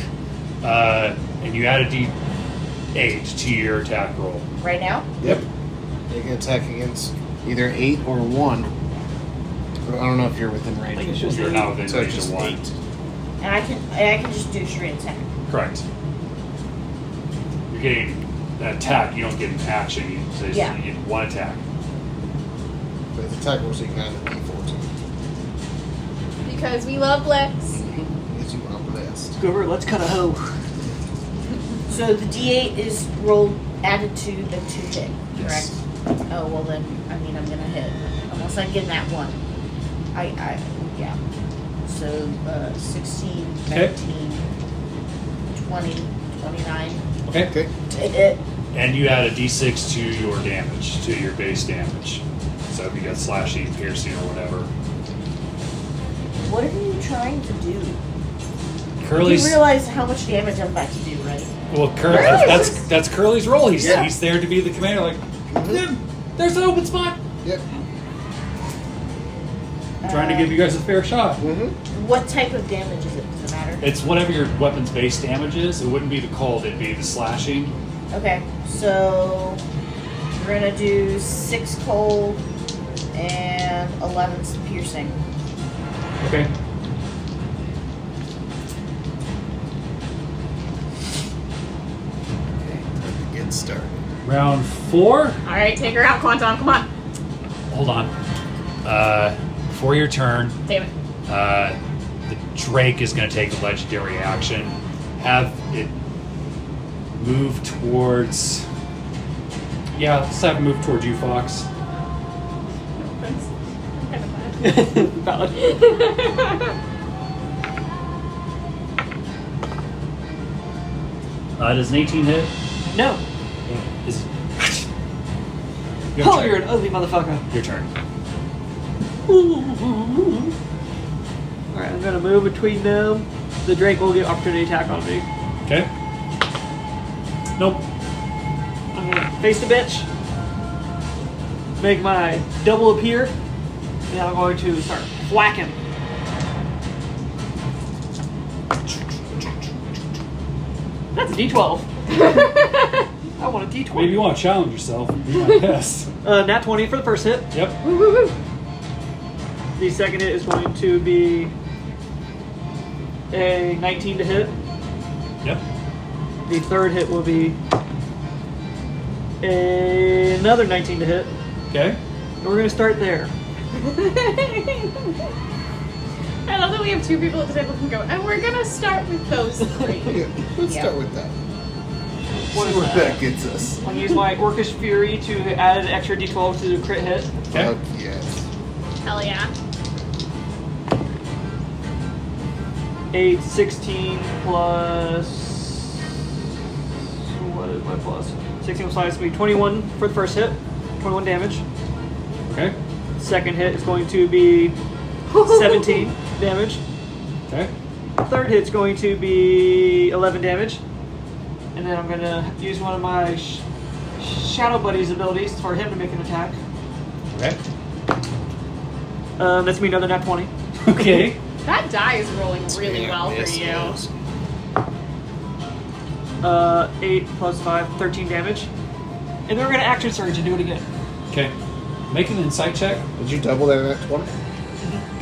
and you add a D8 to your attack roll. Right now? Yep. You can attack against either 8 or 1. I don't know if you're within range. think it's just You're not within So range just of 1. 8. And I can just do a straight attack. Correct. You're getting an attack, you don't get an action. You get one attack. But the attack rolls you can add a D4 to. Because we love Blix. Because you are blessed. Go over, let's cut a hoe. So the D8 is rolled, added to the 2 hit, correct? Yes. Oh, well then, I mean, I'm gonna hit. Unless I get that 1. Yeah. So, 16, Okay. 19, 20, 29 Okay. Okay. to hit. And you add a D6 to your damage, to your base damage. So if you got slashing, piercing, or whatever. What are you trying to do? Curly's You realize how much damage I'm about to do, right? well, that's Curly's role. He's there to be the commander. Like, "Nim, there's an open spot. Yep. Trying to give you guys a fair shot. Mm-hmm. What type of damage is it? Does it matter? It's whatever your weapon's base damage is. It wouldn't be the cold. It'd be the slashing. Okay, so we're gonna do 6 cold and 11 piercing. Okay. Get started. Round 4. Alright, take her out, Quantum. Come on. Hold on. For your turn, Damn it. the Drake is going to take a legendary action. Have it move towards. Yeah, let's have it move towards you, Fox. No offense. Kind of bad. Valid. Does an 18 hit? No. Is Oh, you're an ugly motherfucker. Your turn. Alright, I'm gonna move between them. The Drake will get opportunity attack on me. Okay. Nope. I'm gonna face the bitch, make my double appear, Then I'm going to start whacking. That's a D12. I want a D20. Maybe you want to challenge yourself and be my guest. Nat 20 for the first hit. Yep. Woo, woo, woo. The second hit is going to be a 19 to hit. Yep. The third hit will be another 19 to hit. Okay. And we're going to start there. I love that we have two people at the table who can go, and we're gonna start with those three. Yeah, let's Yeah. start with that. What See is where that gets us. I'm going to use my Orcish Fury to add an extra D12 to the crit hit. Okay. Fuck yes. Hell yeah. 8, 16 plus. What is my plus? 16 plus 5 will be 21 for the first hit. 21 damage. Okay. Second hit is going to be 17 damage. Okay. Third hit's going to be 11 damage. And then I'm going to use one of my Shadow Buddy's abilities for him to make an attack. Okay. That's me another nat 20. Okay. That die is rolling really Yeah, well yes, for you. yes. 8 plus 5, 13 damage. And then we're going to action surge and do it again. Okay. Make an insight check. Did you double that at 20?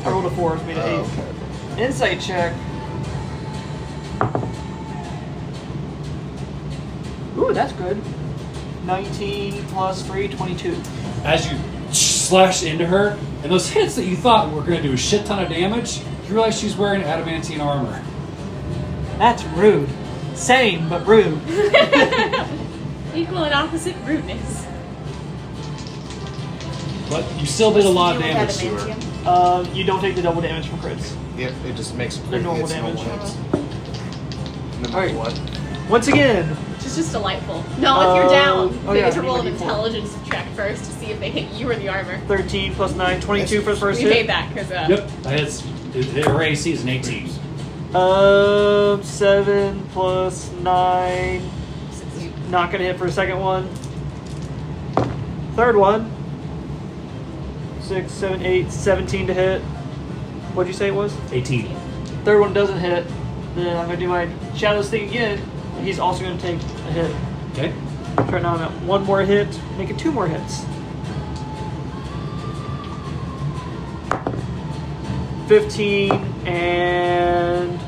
I rolled a 4, it's made an 8. okay. Insight check. Ooh, that's good. 19 plus 3, 22. As you slash into her, and those hits that you thought were going to do a shit ton of damage, you realize she's wearing adamantine armor. That's rude. Same, but rude. Equal and opposite rudeness. But you still did a lot of damage to her. You don't take the double damage from crits. Yep, it just makes The normal damage. No matter Alright. what. Once again, Which is just delightful. No, if you're down, oh they yeah, get to roll an you might be intelligence check first to see if they hit you or the armor. 13 plus 9, 22 for the first We made hit. that because Yep. Her AC is an 18. 7 plus 9. Not gonna hit for the second one. Third one. 6, 7, 8, 17 to hit. What'd you say it was? 18. Third one doesn't hit. Then I'm gonna do my Shadows thing again. And he's also gonna take a hit. Okay. Right now I'm at 1 more hit, make it 2 more hits. 15 and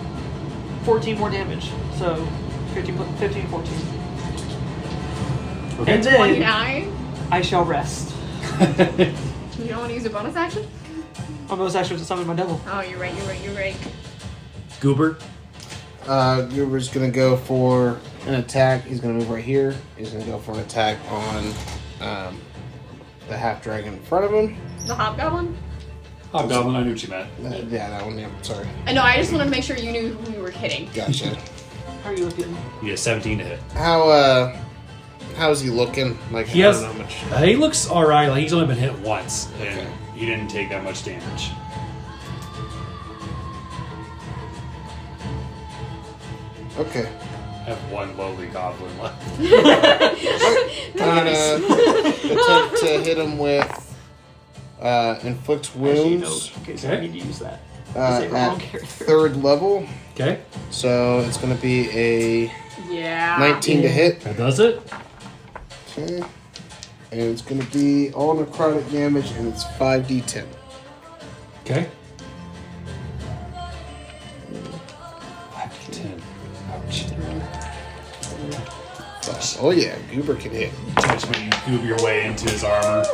14 more damage. So 15, 14. Okay. And then 29. I shall rest. You don't want to use a bonus action? I'm most actually to summon my devil. Oh, you're right. Goober. Goober's gonna go for an attack. He's gonna move right here. He's gonna go for an attack on the half dragon in front of him. The hobgoblin? Hobgoblin, I knew what you meant. Yeah, that one. Yeah, sorry. I know, I just wanted to make sure you knew who you were kidding. Gotcha. How are you looking? You get 17 to hit. How's he looking? Like He I has. don't know much. He looks alright. Like he's only been hit once, and Okay. he didn't take that much damage. Okay. I have one lowly goblin left. I'm gonna attempt to hit him with inflict Actually, no. wounds Okay, so Okay. I need to use that. at Say wrong character. 3rd level. Okay. So it's gonna be a Yeah. 19 to hit. That does it. Okay. And it's gonna be all necrotic damage, and it's 5d10. Okay. 5 to 10. Ouch. Oh yeah, Goober can hit. That's when you goob your way into his armor.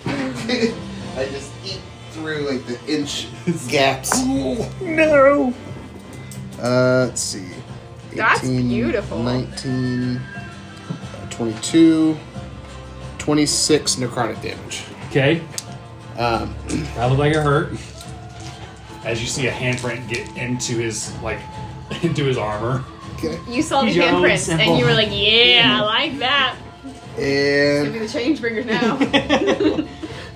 I just eat through like the inch gaps. No! Let's see. That's beautiful. 19, 22, 26 necrotic damage. Okay. Um, That looked like it hurt. As you see a handprint get into his into his armor. okay. You saw the Use your own handprints and symbol. you were like, yeah, I like that. Gonna And be the change bringers now.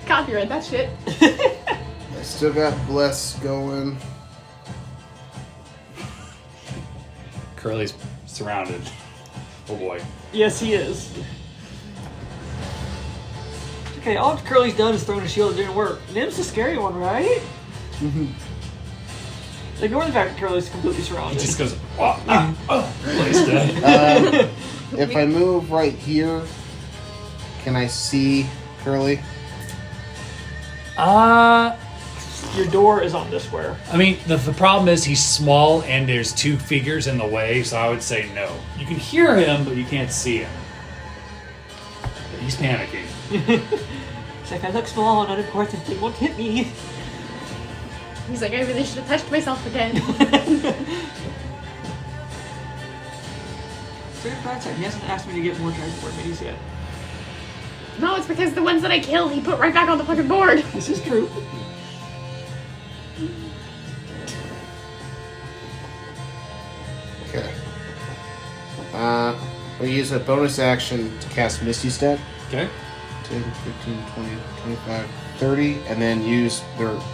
Copyright that shit. I still got bless going. Curly's surrounded. Oh boy. Yes, he is. Okay, all Curly's done is thrown a shield. It didn't work. Nim's the scary one, right? Ignore the fact that Curly's completely He surrounded. just goes, plays dead. If I move right here, can I see Curly? Your door is on this square. I mean, the problem is he's small and there's two figures in the way, so I would say no. You can hear him, but you can't see him. He's panicking. It's like, I look small and unimportant. They won't hit me. He's like, I really should have touched myself again. Certain fact, he hasn't asked me to get more Dragonborn minis yet. No, it's because the ones that I killed, he put right back on the fucking board. This is true. Okay. We use a bonus action to cast Misty Step. Okay. 10, 15, 20, 25, 30, and then use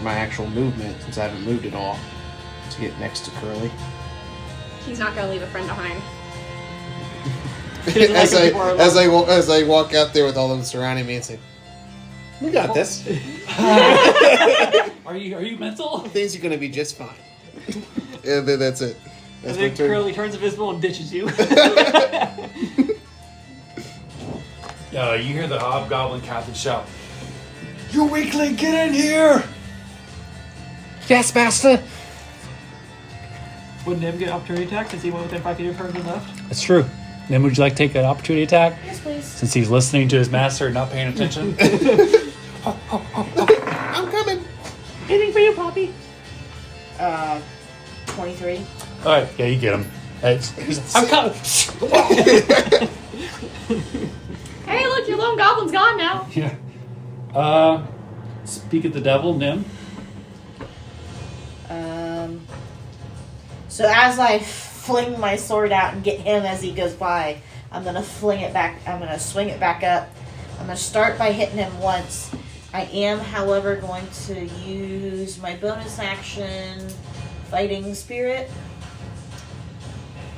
my actual movement, since I haven't moved at all, to get next to Curly. He's not gonna leave a friend behind. as I walk out there with all of them surrounding me and say, "We got this. Are you mental? Things are gonna be just fine." And then that's it. And That's my then turn. Curly turns invisible and ditches you. You hear the hobgoblin captain shout, "You weakling, get in here!" Yes, master. Would Nim get an opportunity attack since he went within 5 feet of her and left? That's true. Then would you like to take an opportunity attack? Yes, please. Since he's listening to his master and not paying attention? I'm coming. Anything for you, Poppy? 23. Alright, yeah, you get him. I'm coming! Hey, look, your lone goblin's gone now. Yeah. Speak of the devil, Nim. So as I fling my sword out and get him as he goes by, I'm gonna fling it back. I'm gonna swing it back up. I'm gonna start by hitting him once. I am, however, going to use my bonus action, Fighting Spirit.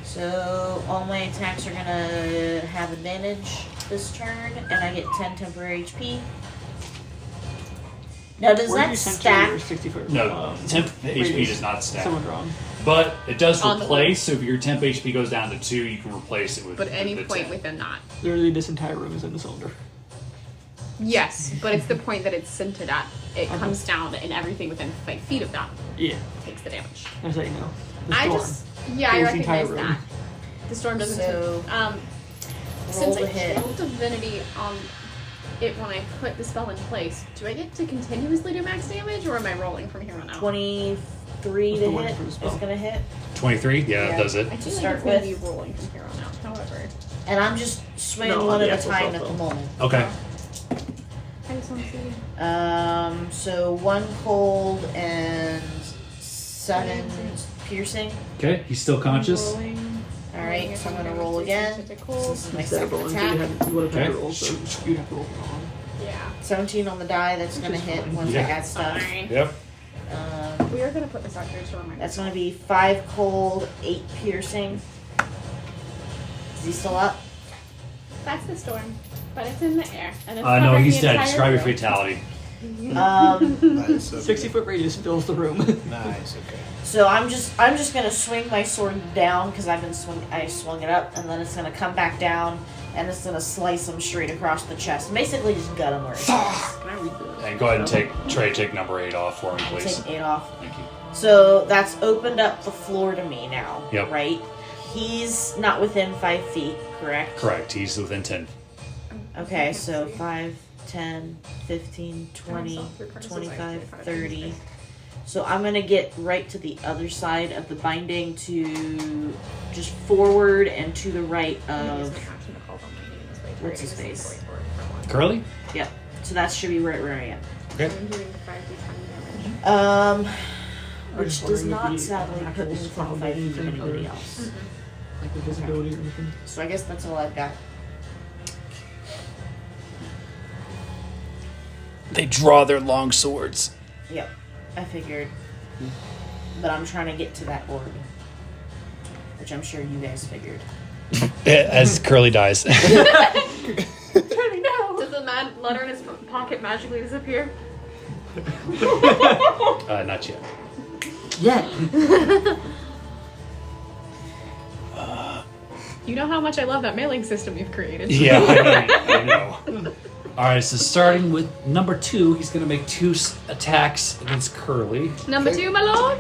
So all my attacks are gonna have advantage this turn, and I get 10 temporary HP. Now, does Where do that you center stack? your 60 foot? No, temp HP radius? does not stack. Someone wrong. But it does On the replace, so if your temp HP goes down to 2, you can replace it with But any the point 10. within that. Literally, this entire room is in the cylinder. Yes, but it's the point that it's centered at. It comes down, and everything within 5 feet of that Yeah, takes the damage. that's how you know. The I storm. just, yeah, I Fills the entire recognize room. that. The storm doesn't. So, um, Roll since the I hit. killed divinity on it when I put the spell in place, do I get to continuously do max damage, or am I rolling from here on out? 23 What's to the one hit for the is spell? gonna hit. 23? Yeah, Yeah. that does it. I feel like start it's going to with. be rolling from here on out. However, And I'm just swinging No, one the at a actual time spell, at the though. moment. Okay. I just want to see. So 1 cold and 7 piercing. Okay, he's still conscious. Rolling. Alright, so I'm gonna roll again. So this is my Instead of second rolling, attack. you would have had Okay. to roll, so you'd have to roll wrong. Yeah. 17 on the die, that's gonna hit once I Yeah. add stuff. Fine. Yep. We are going to put this out here to remind That's us. gonna be 5 cold, 8 piercing. Is he still up? That's the storm, but it's in the air. And it's No, covering he's the dead. entire Describe your room. fatality. Nice. Okay. 60 foot radius fills the room. Nice. Okay. So I'm just gonna swing my sword down because I swung it up, and then it's gonna come back down, and it's gonna slice him straight across the chest. Basically, just gut him where it is. Can I read this? And go ahead and take number 8 off for me, please. Take 8 off. Thank you. So that's opened up the floor to me now. Yep. Right? He's not within 5 feet, correct? Correct. He's within 10. Okay, so 5, 10, 15, 20, 25, 30. So I'm going to get right to the other side of the binding to just forward and to the right of... What's his face? Curly? Yep. So that should be right where I am. Okay. I'm doing 5d10 damage. Which just does wondering if not the sadly actual put me within spell 5 feet means of anybody anything. else. Like the visibility or anything. So I guess that's all I've got. They draw their long swords. Yep. I figured. But I'm trying to get to that orb. Which I'm sure you guys figured. As Curly dies. Does the the letter in his pocket magically disappear? Not yet. Yeah. You know how much I love that mailing system you've created. Yeah, I know. All right, so starting with number 2, he's going to make 2 attacks against Curly. Number 2, my lord.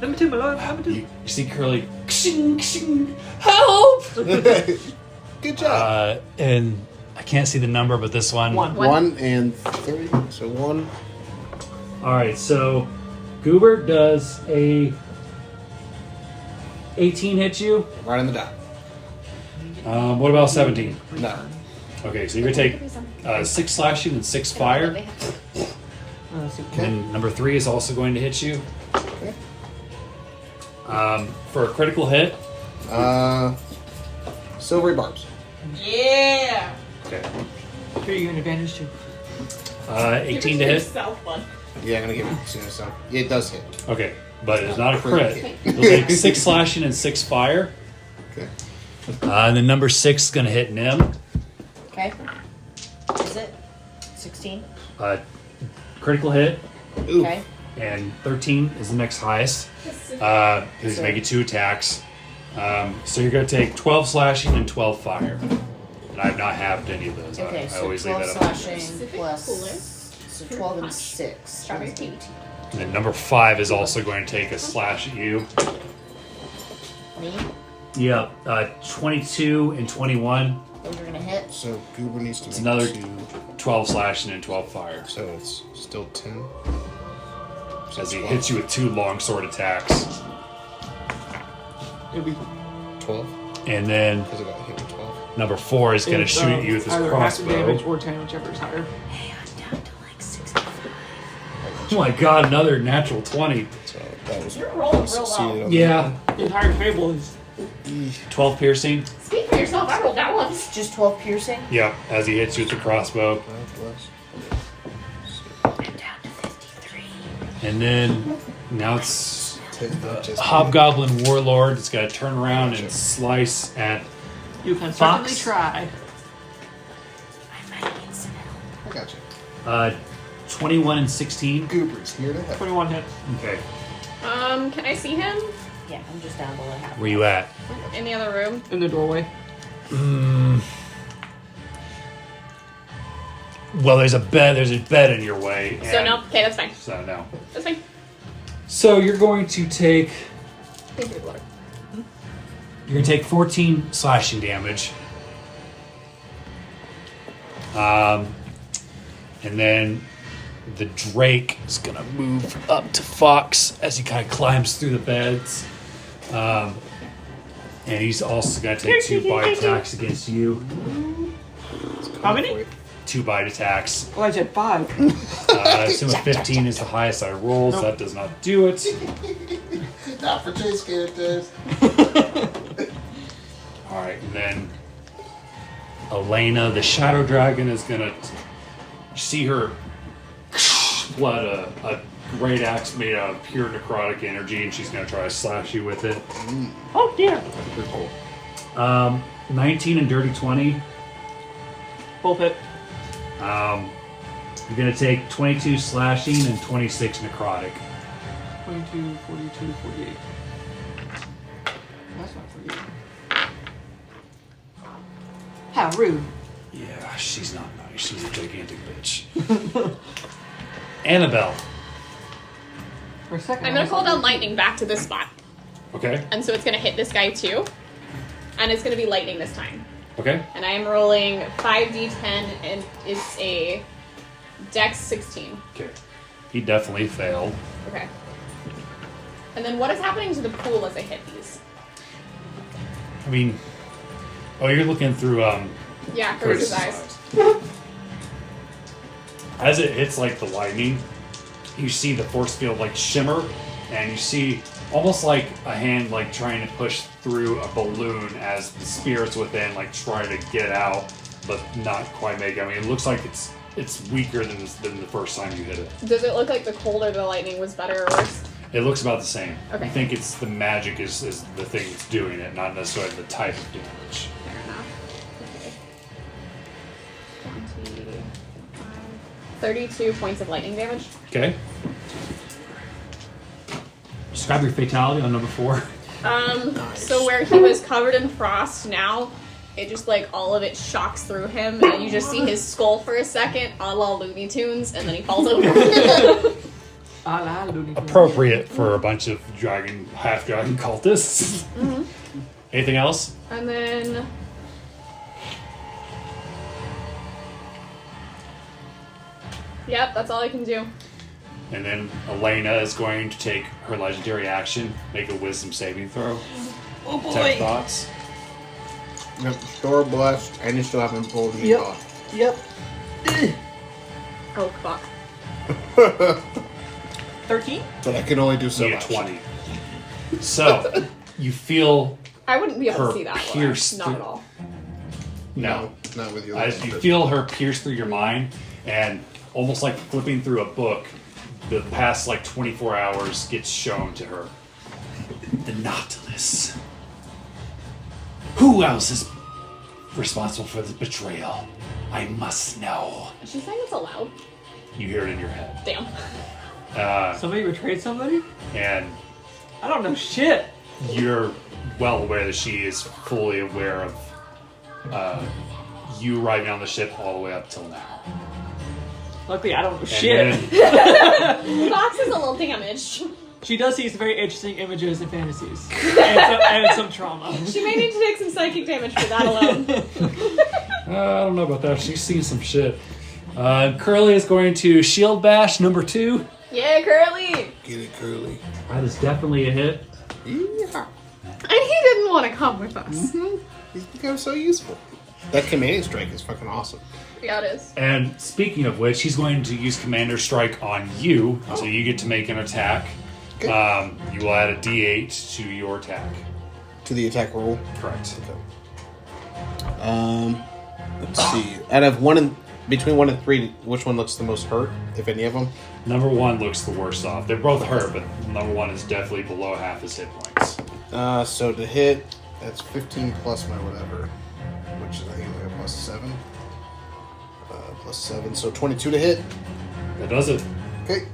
Number 2, my lord. Number 2. You see Curly, kshing, kshing, help! Good job. And I can't see the number, but this one. 1. 1 and 3. So 1. All right, so Goober does a 18 hit you. Right on the dot. What about 17? No. Okay, so you're going to take 6 slashing and 6 fire. And number 3 is also going to hit you. Okay. For a critical hit. Silvery barbs. Yeah. Okay. Here, you an advantage too. 18 to hit. Yeah, I'm gonna give it as soon as so. Yeah, it does hit. Okay, but it's not a crit. Crit. You'll take 6 slashing and 6 fire. Okay. And then number 6 is going to hit Nim. Okay. Is it 16? Critical hit. Ooh. Okay. And 13 is the next highest. He's making 2 attacks. So you're going to take 12 slashing and 12 fire. And I've not halved any of those. Okay, I so always leave 12 that up. slashing plus. So 12 and 6. Strawberry That's tea. 18. And then number 5 is also going to take a slash at you. Me? Yep. 22 and 21. Those are gonna hit. So Goober needs to It's make another 2. 12 slashing and 12 fire. So it's still 10. So As he 12. hits you with 2 longsword attacks. It'll be 12. And then Because I got hit with 12. number 4 is going to shoot at you with his either half the damage crossbow. or 10, whichever is higher. Hey, I'm down to like 65. Oh my god, another natural 20. So that was You're rolling real succeeded well. on Yeah. The entire table is 12 piercing. Speak for yourself, I rolled that once. Just 12 piercing? Yep, as he hits you with the crossbow. that. 5 plus. I'm down to 53. And then now it's 10. Just Hobgoblin Warlord. It's got to turn around and slice at. you can Fox. certainly try. I might need some help. I got you. 21 and 16. Goober's here to help. 21 hits. Okay. Can I see him Yeah, I'm just down below half. Where you at? in the other room? In the doorway. Well, there's a bed. There's a bed in your way. So and- no. Okay, that's fine. So no. That's fine. So you're going to take. Thank you, Lord. You're going to take 14 slashing damage. And then the Drake is going to move up to Fox as he kind of climbs through the beds. And he's also going to take 2 bite attacks against you. How many? 2 bite attacks. Well, I said 5. So a 15 is the highest I rolled, so that does not do it. Not for chase characters. Alright, and then Elena, the Shadow Dragon, is going to see her blood a great axe made out of pure necrotic energy, and she's going to try to slash you with it. Oh dear. Pretty cool. 19 and dirty 20. Both hit. You're going to take 22 slashing and 26 necrotic. 22, 42, 48. That's not 48. How rude. Yeah, she's not nice. She's a gigantic bitch. Annabelle. For a second. I'm gonna call down lightning back to this spot, Okay. and so it's gonna hit this guy too, and it's gonna be lightning this time. Okay. And I am rolling 5d10, and it's a Dex 16. Okay. He definitely failed. Okay. And then what is happening to the pool as I hit these? I mean, oh, you're looking through Yeah, Curtis's Curtis's eyes. eyes. As it hits like the lightning, you see the force field like shimmer, and you see almost like a hand like trying to push through a balloon as the spirits within like try to get out, but not quite make it. I mean, it looks like it's weaker than the first time you hit it. Does it look like the colder the lightning was better or worse? It looks about the same. Okay. I think it's the magic is the thing that's doing it, not necessarily the type of damage. Fair enough. Okay. 1, 32 points of lightning damage. Okay. Describe your fatality on number 4. So where he was covered in frost, now it just like all of it shocks through him, and you just see his skull for a second, a la Looney Tunes, and then he falls over. Appropriate for a bunch of half-dragon cultists. Mm-hmm. Anything else? And then yep, that's all I can do. And then Elena is going to take her legendary action, make a wisdom saving throw. Oh boy. 10 thoughts. Yep, store blessed, and you still haven't pulled me Yep. off. Yep. Oh fuck. 13? But I can only do so You much. get 20. So, you feel I wouldn't be able her to see that. pierce Not at through- all. no. Not with you. As you feel her pierce through your mind, and almost like flipping through a book, the past like 24 hours gets shown to her. The Nautilus. Who else is responsible for the betrayal? I must know. Is she saying it's allowed? You hear it in your head. Damn. Somebody betrayed somebody? And I don't know shit. you're well aware that she is fully aware of you arriving on the ship all the way up till now. Luckily, I don't know And shit. then- Fox is a little damaged. She does see some very interesting images and fantasies. and some trauma. She may need to take some psychic damage for that alone. I don't know about that. She's seen some shit. Curly is going to shield bash number 2. Yeah, Curly! Get it, Curly. That is definitely a hit. Yeah. And he didn't want to come with us. He's become so useful. That commanding strike is fucking awesome. Yeah, it is. And speaking of which, he's going to use Commander Strike on you, so you get to make an attack. Okay. You will add a D8 to your attack. To the attack roll. Correct. Let's see. Out of between 1 and 3, which one looks the most hurt, if any of them? Number 1 looks the worst off. They're both hurt, but number 1 is definitely below half his hit points. So to hit, that's 15 plus my whatever, which is I think like a plus 7. Plus 7, so 22 to hit. That does it. Okay.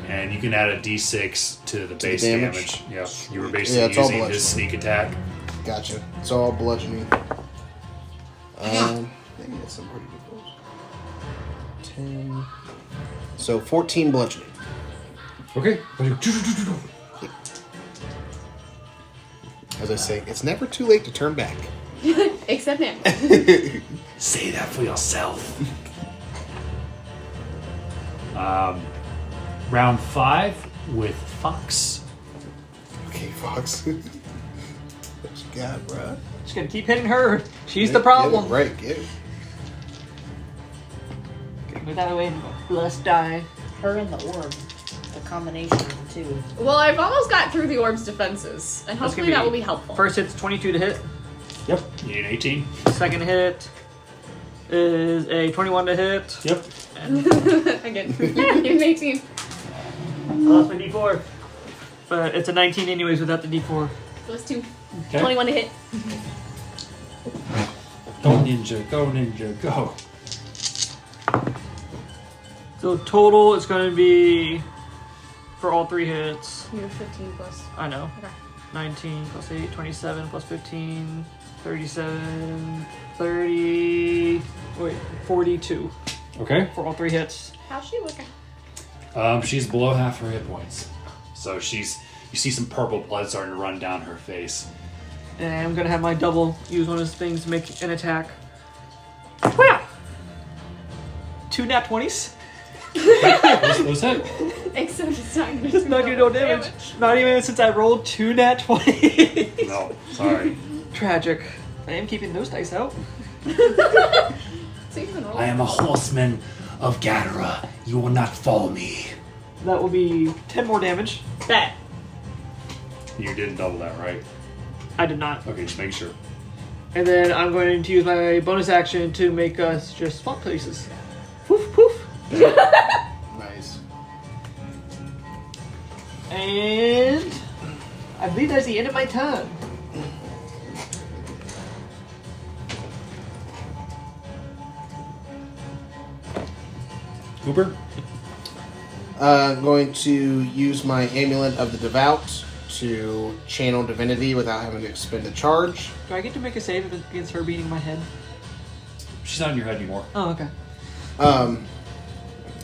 And you can add a D6 to the base damage? damage. Yeah, you were Yeah, basically it's all using bludgeoning. his sneak attack. Gotcha. It's all bludgeoning. Maybe that's some pretty good rolls. 10. So 14 bludgeoning. Okay. As I say, it's never too late to turn back. Except now. Say that for yourself. Round 5 with Fox. Okay, Fox. What you got, bruh? Just gonna keep hitting her. She's the problem. Get it, right, get it. Move that away and blessed die. Her and the orb. The combination of the two. Well, I've almost got through the orb's defenses, and That's hopefully gonna that will be helpful. First hit's 22 to hit. Yep. You need 18. Second hit is a 21 to hit. Yep. Again, you're 18. I lost my D4. But it's a 19 anyways without the D4. Those 2. Okay. 21 to hit. Go ninja, go ninja, go. So total it's going to be, for all 3 hits, You're 15 plus. I know, Okay. 19 plus 8, 27 plus 15, 37, 30, wait, 42 Okay. for all 3 hits. How's she looking? She's below half her hit points. So you see some purple blood starting to run down her face. And I'm going to have my double use one of his things to make an attack. Wow! 2 nat 20s? What's that? Except it's not gonna It's not going to do no damage. Not even since I rolled 2 nat 20s. No, sorry. Tragic. I am keeping those dice out. So you can roll. I am a horseman of Gadara. You will not follow me. That will be 10 more damage. Bet. You didn't double that, right? I did not. Okay, just make sure. And then I'm going to use my bonus action to make us just swap places. Poof, poof. Nice. And I believe that's the end of my turn. Cooper? I'm going to use my Amulet of the Devout to channel divinity without having to expend a charge. Do I get to make a save against her beating my head? She's not in your head anymore. Oh, okay.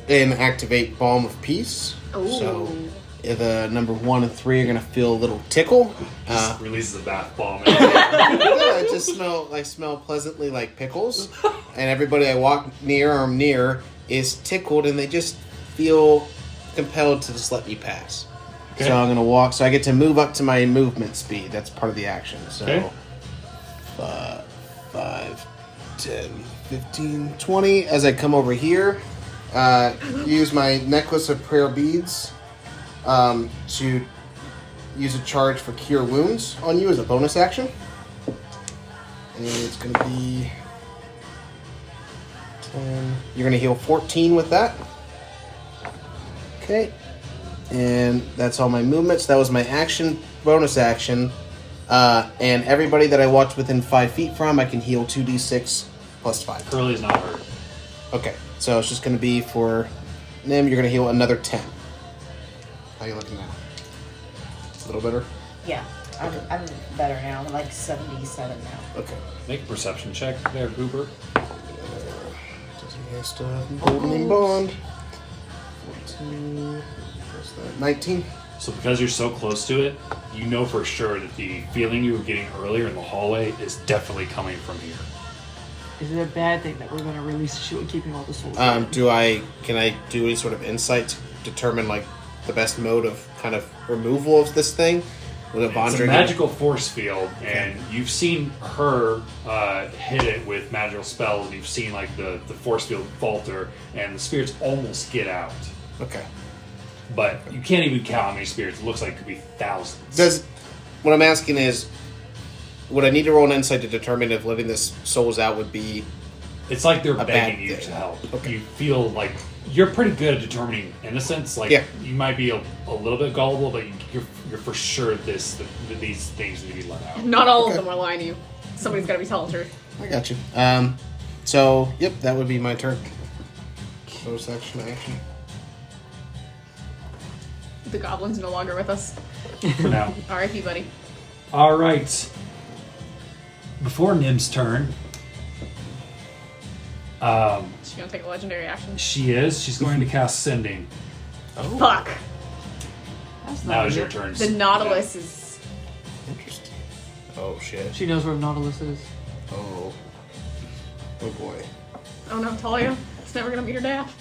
And activate Balm of Peace. Ooh. So the number 1 and 3 are going to feel a little tickle. Just releases a bath bomb. I just smell pleasantly like pickles. And everybody I walk near or I'm near is tickled and they just feel compelled to just let me pass. Okay. So I'm going to walk. So I get to move up to my movement speed. That's part of the action. So Okay. 5, 10, 15, 20. As I come over here, use my necklace of prayer beads to use a charge for Cure Wounds on you as a bonus action. And it's going to be 10. You're going to heal 14 with that. Okay. And that's all my movements. That was my action, bonus action. And everybody that I walked within 5 feet from, I can heal 2d6 plus 5. Curly's not hurt. Okay, so it's just going to be for Nim, you're going to heal another 10. How you looking now? A little better? Yeah, I'm better now. I'm like 77 now. Okay. Make a perception check there, Cooper. Doesn't he still have Golden in Bond? 14. What's that? 19. So because you're so close to it, you know for sure that the feeling you were getting earlier in the hallway is definitely coming from here. Is it a bad thing that we're going to release the shield, keeping all the souls? Can I do any sort of insight to determine like the best mode of kind of removal of this thing? With a It's a Bondra magical force field, and you've seen her hit it with magical spells, and you've seen like the force field falter, and the spirits almost get out. Okay. But you can't even count how many spirits. It looks like it could be thousands. What I'm asking is, would I need to roll an insight to determine if letting this souls out would be? It's like they're A begging bad you thing. to help. Okay. You feel like you're pretty good at determining innocence. Like Yeah. you might be a little bit gullible, but you're for sure that these things need to be let out. Not all Okay. of them are lying to you. Somebody's got to be telling the truth. I got you. So yep, that would be my turn. Bonus action. The goblin's no longer with us. For now. R.I.P. buddy. All right. Before Nim's turn, She's gonna take a legendary action. she's going to cast Sending. Fuck. That's Now not is your good. turn. The Nautilus is. Interesting. Oh shit. She knows where Nautilus is. Oh. Oh boy. Oh no, Talia. It's never gonna meet her death.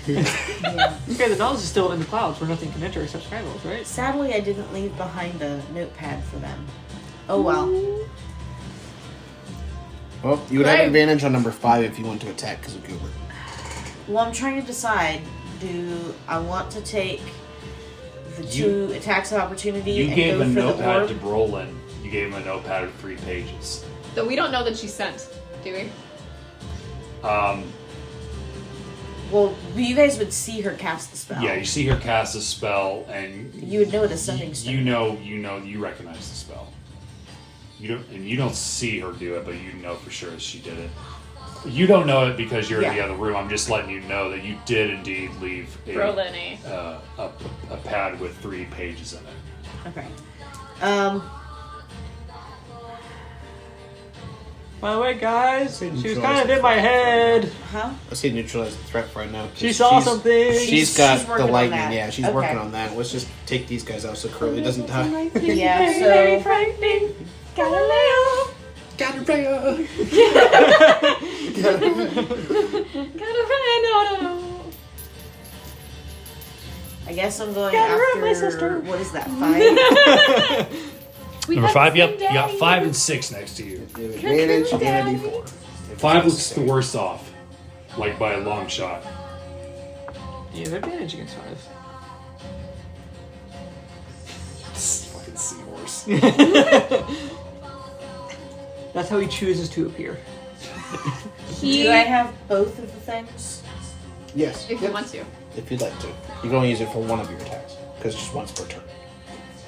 Yeah. Okay, the Nautilus is still in the clouds where nothing can enter except Skywolves, right? Sadly, I didn't leave behind a notepad for them. Oh well. Well, you would have Right. advantage on number 5 if you want to attack because of Goober. Well, I'm trying to decide. Do I want to take the 2 attacks of opportunity You and gave go a for the notepad orb? to Brolin. You gave him a notepad of 3 pages. Though we don't know that she's sent, do we? Well, you guys would see her cast the spell. Yeah, you see her cast a spell, and You would know it as sending stone. you recognize the spell. You don't see her do it, but you know for sure she did it. You don't know it because you're in the Yeah. other room. I'm just letting you know that you did indeed leave Brolin, a pad with 3 pages in it. Okay. By the way, guys, she was neutralize kind of the in my threat head. Huh? Let's see neutralize the threat right now. 'cause She saw something. She's got She's the working on lightning. that. Yeah, she's Okay. working on that. Let's just take these guys out so Curly doesn't die. Yeah, so frightening. Galileo. Galileo. Galileo. I guess I'm going Gotta run, after my sister. what is that? 5? Number 5. Yep, you got 5 and 6 next to you. You have advantage and a D4. 5 looks the worst off, like by a long shot. You have advantage against 5. Fucking seahorse. That's how he chooses to appear. Do I have both of the things? Yes. If you want to. If you'd like to. You can only use it for one of your attacks. Because it's just once per turn.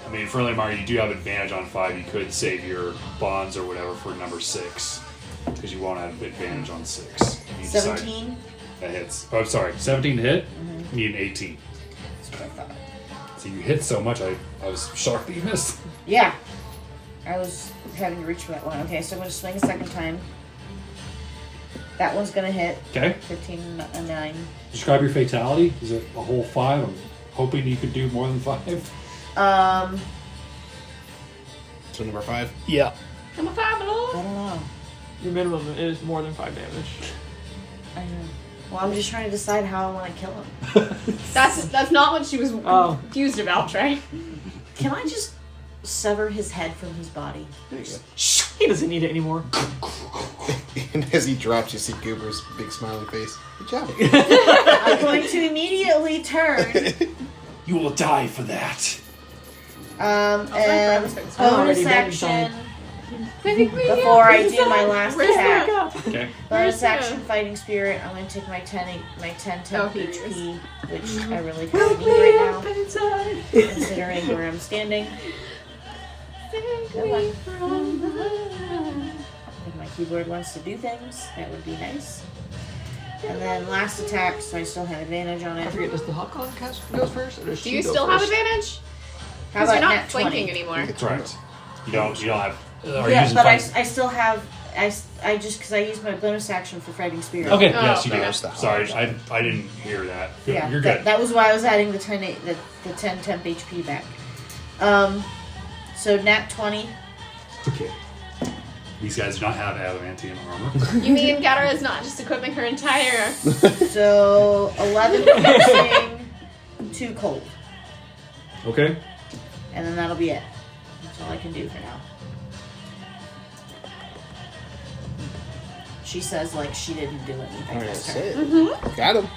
I mean, for Lamar, you do have advantage on 5. You could save your bonds or whatever for number 6, because you won't have advantage on 6. You decide- 17? That hits. Oh, I'm sorry. 17 to hit? You need an 18. That's what I thought. So you hit so much, I was shocked that you missed. Yeah. I was having to reach for that one. Okay, so I'm going to swing a second time. That one's going to hit. Okay. 15, 9. Describe your fatality. Is it a whole 5? I'm hoping you could do more than 5. So number 5. Yeah. I'm a 5 I don't know. Your minimum is more than 5 damage. I know. Well, I'm just trying to decide how I want to kill him. That's not what she was confused about, right? Can I just sever his head from his body? He doesn't need it anymore. And as he drops, you see Goober's big smiling face. Good job. I'm going to immediately turn. You will die for that. And Already bonus been action Before before I do my last attack. Okay. Bonus Where's action the- fighting spirit. I'm going to take my 10 Oh, here it HP, which I really kind of need right now, considering where I'm standing. If my keyboard wants to do things, that would be nice. And then last attack, so I still have advantage on I it. forget, does the Hawk cast goes first? Or does Do she you go still have first? advantage? How Because about you're not nat flanking 20? anymore. That's right. You don't have. Are you Yeah, using but I fight- still have. I just because I used my bonus action for fighting spirit. Okay, Oh, yes, you okay. do. Sorry, I didn't hear that. Yeah, You're that, good. that was why I was adding the 10 temp HP back. So nat 20. Okay. These guys do not have adamantium armor. You mean Gatora is not just equipping her entire... So 11 piercing, 2 cold, Okay. and then that'll be it. That's all I can do for now. She says like she didn't do anything this turn. Got him.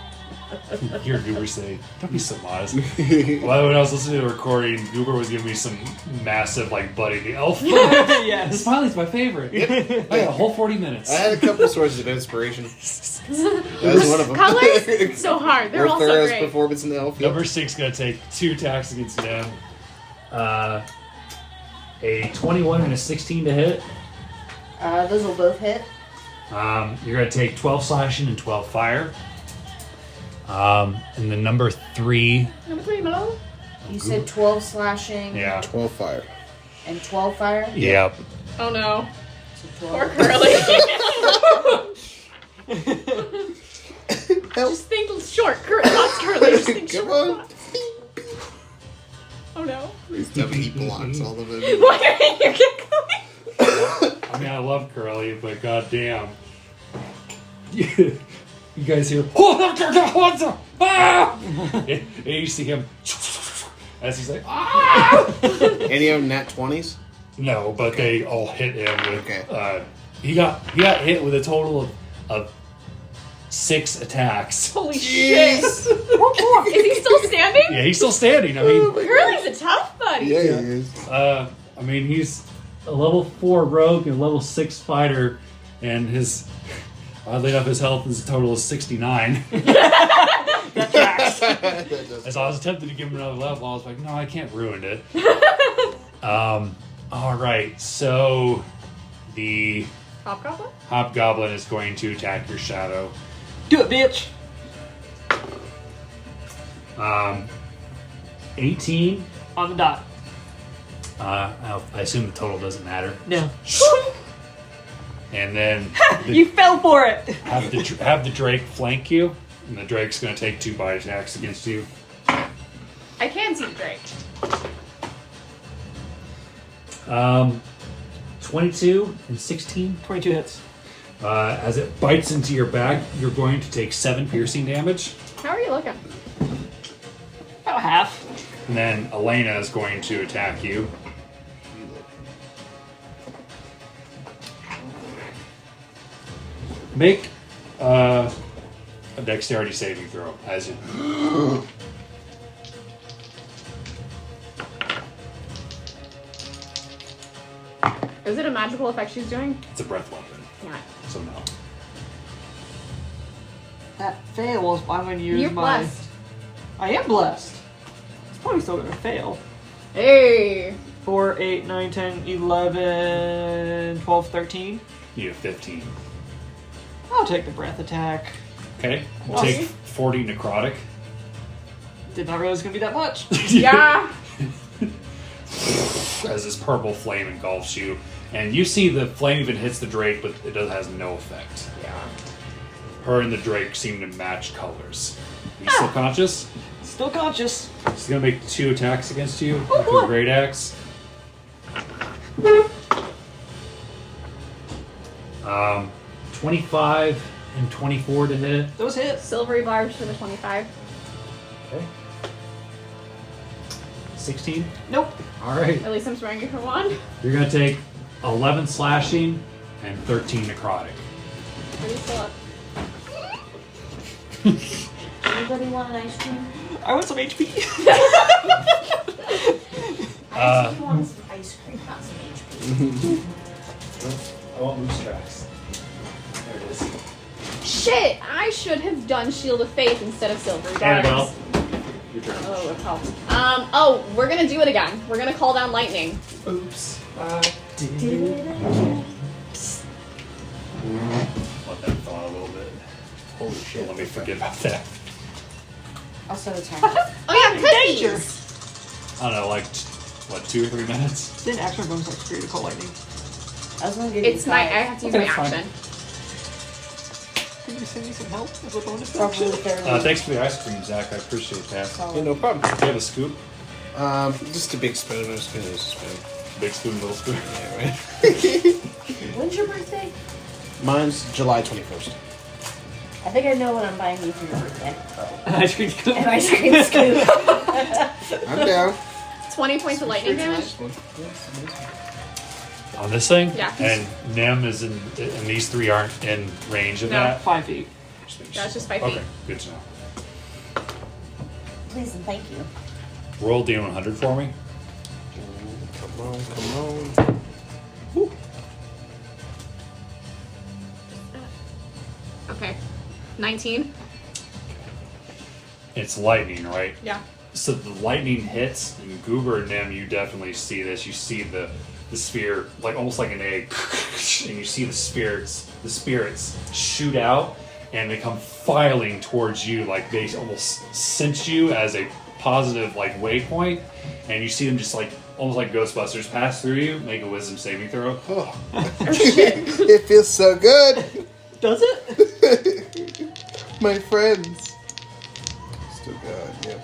Hear Goober say, "Don't be so modest." Well, when I was listening to the recording, Goober was giving me some massive like Buddy the Elf. Yes. Smiley's my favorite. I got a whole 40 minutes. I had a couple sources of inspiration. That was one of them. Colors? So hard. They're all so Thoro's great. performance in the elf. Number 6 gonna take 2 attacks against them. A 21 and a 16 to hit. Those will both hit. You're gonna take 12 slashing and 12 fire. And then number 3. Number 3, Malone. You said 12 slashing Yeah. 12 fire. and 12 fire. Yep. Oh no. So Poor 12. Curly. Just think short. Not Curly. Just think Come short. on. Oh no. He blocks all of them. Why are you giggling? I mean, I love Curly, but goddamn. You guys hear, ah! And you see him as he's like, ah! Any of them nat 20s? No, but they all hit him with. Okay. He got hit with a total of 6 attacks. Holy shit. Is he still standing? Yeah, he's still standing. I mean, Curly's a tough buddy. Yeah, he is. I mean, he's a level 4 rogue and a level 6 fighter, and his oddly enough, his health is a total of 69. That does- As I was tempted to give him another level, I was like, no, I can't ruin it. All right, so the Hobgoblin? Hobgoblin is going to attack your shadow. Do it, bitch. 18. On the dot. I assume the total doesn't matter. No. And then You fell for it. have the Drake flank you, and the Drake's going to take 2 bite attacks against you. I can see the Drake. 22 and 16. 22 hits. As it bites into your back, you're going to take 7 piercing damage. How are you looking? About half. And then Elena is going to attack you. Make a dexterity saving throw as you. Is it a magical effect she's doing? It's a breath weapon, Yeah. so no. That fails. I'm going to use You're my... blessed. I am blessed. It's probably still going to fail. Hey! 4, 8, 9, 10, 11, 12, 13. You have 15. I'll take the breath attack. Okay. You Awesome. take 40 necrotic. Did not realize it was gonna be that much. Yeah. As this purple flame engulfs you, and you see the flame even hits the drake, but it has no effect. Yeah. Her and the drake seem to match colors. Are you still conscious? Still conscious. She's gonna make 2 attacks against you with boy. her great axe. 25 and 24 to hit. Those hits. Silvery barbs for the 25. Okay. 16. Nope. All right. At least I'm swearing you for one. You're gonna take 11 slashing and 13 necrotic. Are you still up? Anybody want an ice cream? I want some HP. I actually want some ice cream, not some HP. I won't lose tracks. There it is. Shit! I should have done Shield of Faith instead of Silvery Annabelle, Barbs. your turn. Oh, it helped. We're gonna do it again. We're gonna call down lightning. Oops. Let that thaw a little bit. Holy shit, let me forget about that. I'll set a timer. Oh yeah, Danger. cookies! I don't know, like, what, 2 or 3 minutes? Then action bonus like free to call lightning. I was gonna give you It's my. I 5. have to use Okay, my fine. action. Can you send me some help as a bonus Probably action? fairly. Thanks for the ice cream, Zach. I appreciate that. solid. Yeah, no problem. Do you have a scoop? Just a big spoon. I'm just gonna use a spoon. Big spoon, little spoon? Yeah, right. When's your birthday? Mine's July 21st. I think I know what I'm buying you for your birthday. An ice cream scoop. An ice cream scoop. I'm down. 20 points of lightning damage. On this thing? Yeah. And Nem is in, and these 3 aren't in range of No. that? 5 feet. Yeah, it's just 5 feet. Okay, good to know. Please and thank you. Roll D100 for me. Come on, come on. Okay. 19. It's lightning, right? Yeah. So the lightning hits, and Goober and Nem, you definitely see this. You see the sphere, like almost like an egg, and you see the spirits shoot out, and they come filing towards you, like they almost sense you as a positive like waypoint, and you see them just like almost like Ghostbusters pass through you. Make a wisdom saving throw. Oh. It feels so good. Does it? My friends. Still good, yep.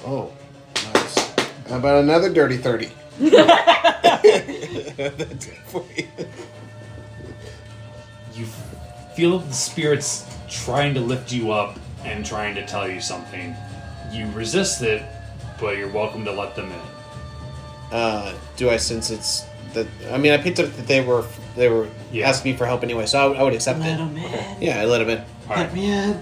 Oh, nice. How about another dirty 30? That's good for you. You feel the spirits trying to lift you up and trying to tell you something. You resist it, but you're welcome to let them in. Do I sense it's that? I mean, I picked up that they were Yeah. asking me for help anyway, so I would accept Let it. him in. Yeah, I let him in. All right. Let me in.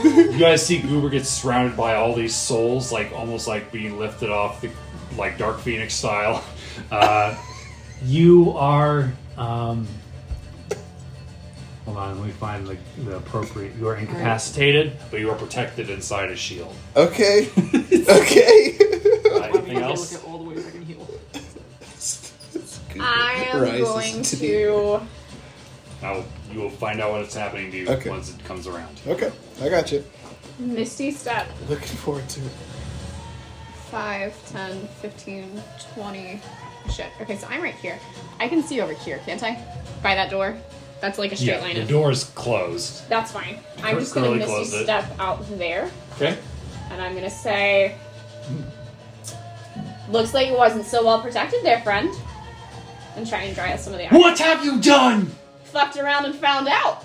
You guys see Goober get surrounded by all these souls, like almost like being lifted off the like Dark Phoenix style. You are hold on, let me find the appropriate. You are incapacitated, but you are protected inside a shield. Okay. Okay. Anything else? Look at all the ways I can heal. I am Rises going to the- to. Now you will find out what's happening to you Okay. once it comes around. Okay, I got you. Misty Step. Looking forward to it. 5, 10, 15, 20. Shit. Okay, so I'm right here. I can see over here, can't I? By that door. That's like a straight Yeah, line. the in. door is closed. That's fine. I'm just gonna Curly Misty closed it. Step out there, Okay. and I'm gonna say, "Looks like it wasn't so well protected there, friend." And try and dry out some of the ice. What have you done, Fucked around and found out.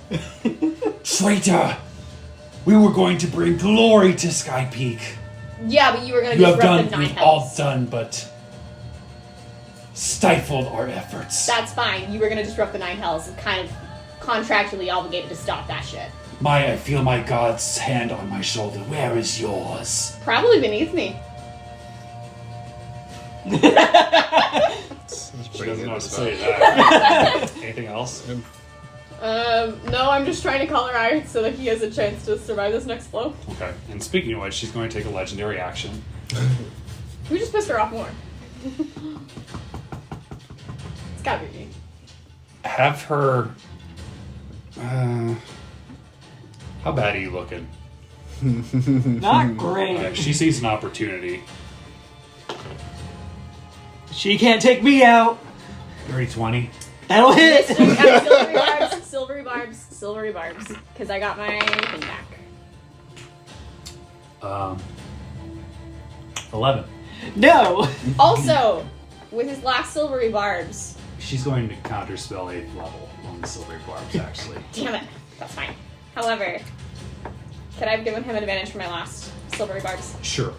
traitor? We were going to bring glory to Sky Peak. Yeah, but you were gonna You have disrupt the done, nine we've all hells. done, but stifled our efforts. That's fine. You were gonna disrupt the nine hells. I'm kind of contractually obligated to stop that shit. I feel my god's hand on my shoulder. Where is yours? Probably beneath me. She doesn't know what to say to that. Anything else? No, I'm just trying to color eye so that he has a chance to survive this next blow. Okay. And speaking of which, she's going to take a legendary action. We just pissed her off more. It's gotta be me. Have her. How bad are you looking? Not great. She sees an opportunity. She can't take me out. Dirty 20. That'll hit. Silvery barbs, because I got my thing back. 11. No. Also, with his last silvery barbs. She's going to counterspell 8th level on the silvery barbs, actually. Damn it, that's fine. However, could I have given him advantage for my last silvery barbs? Sure.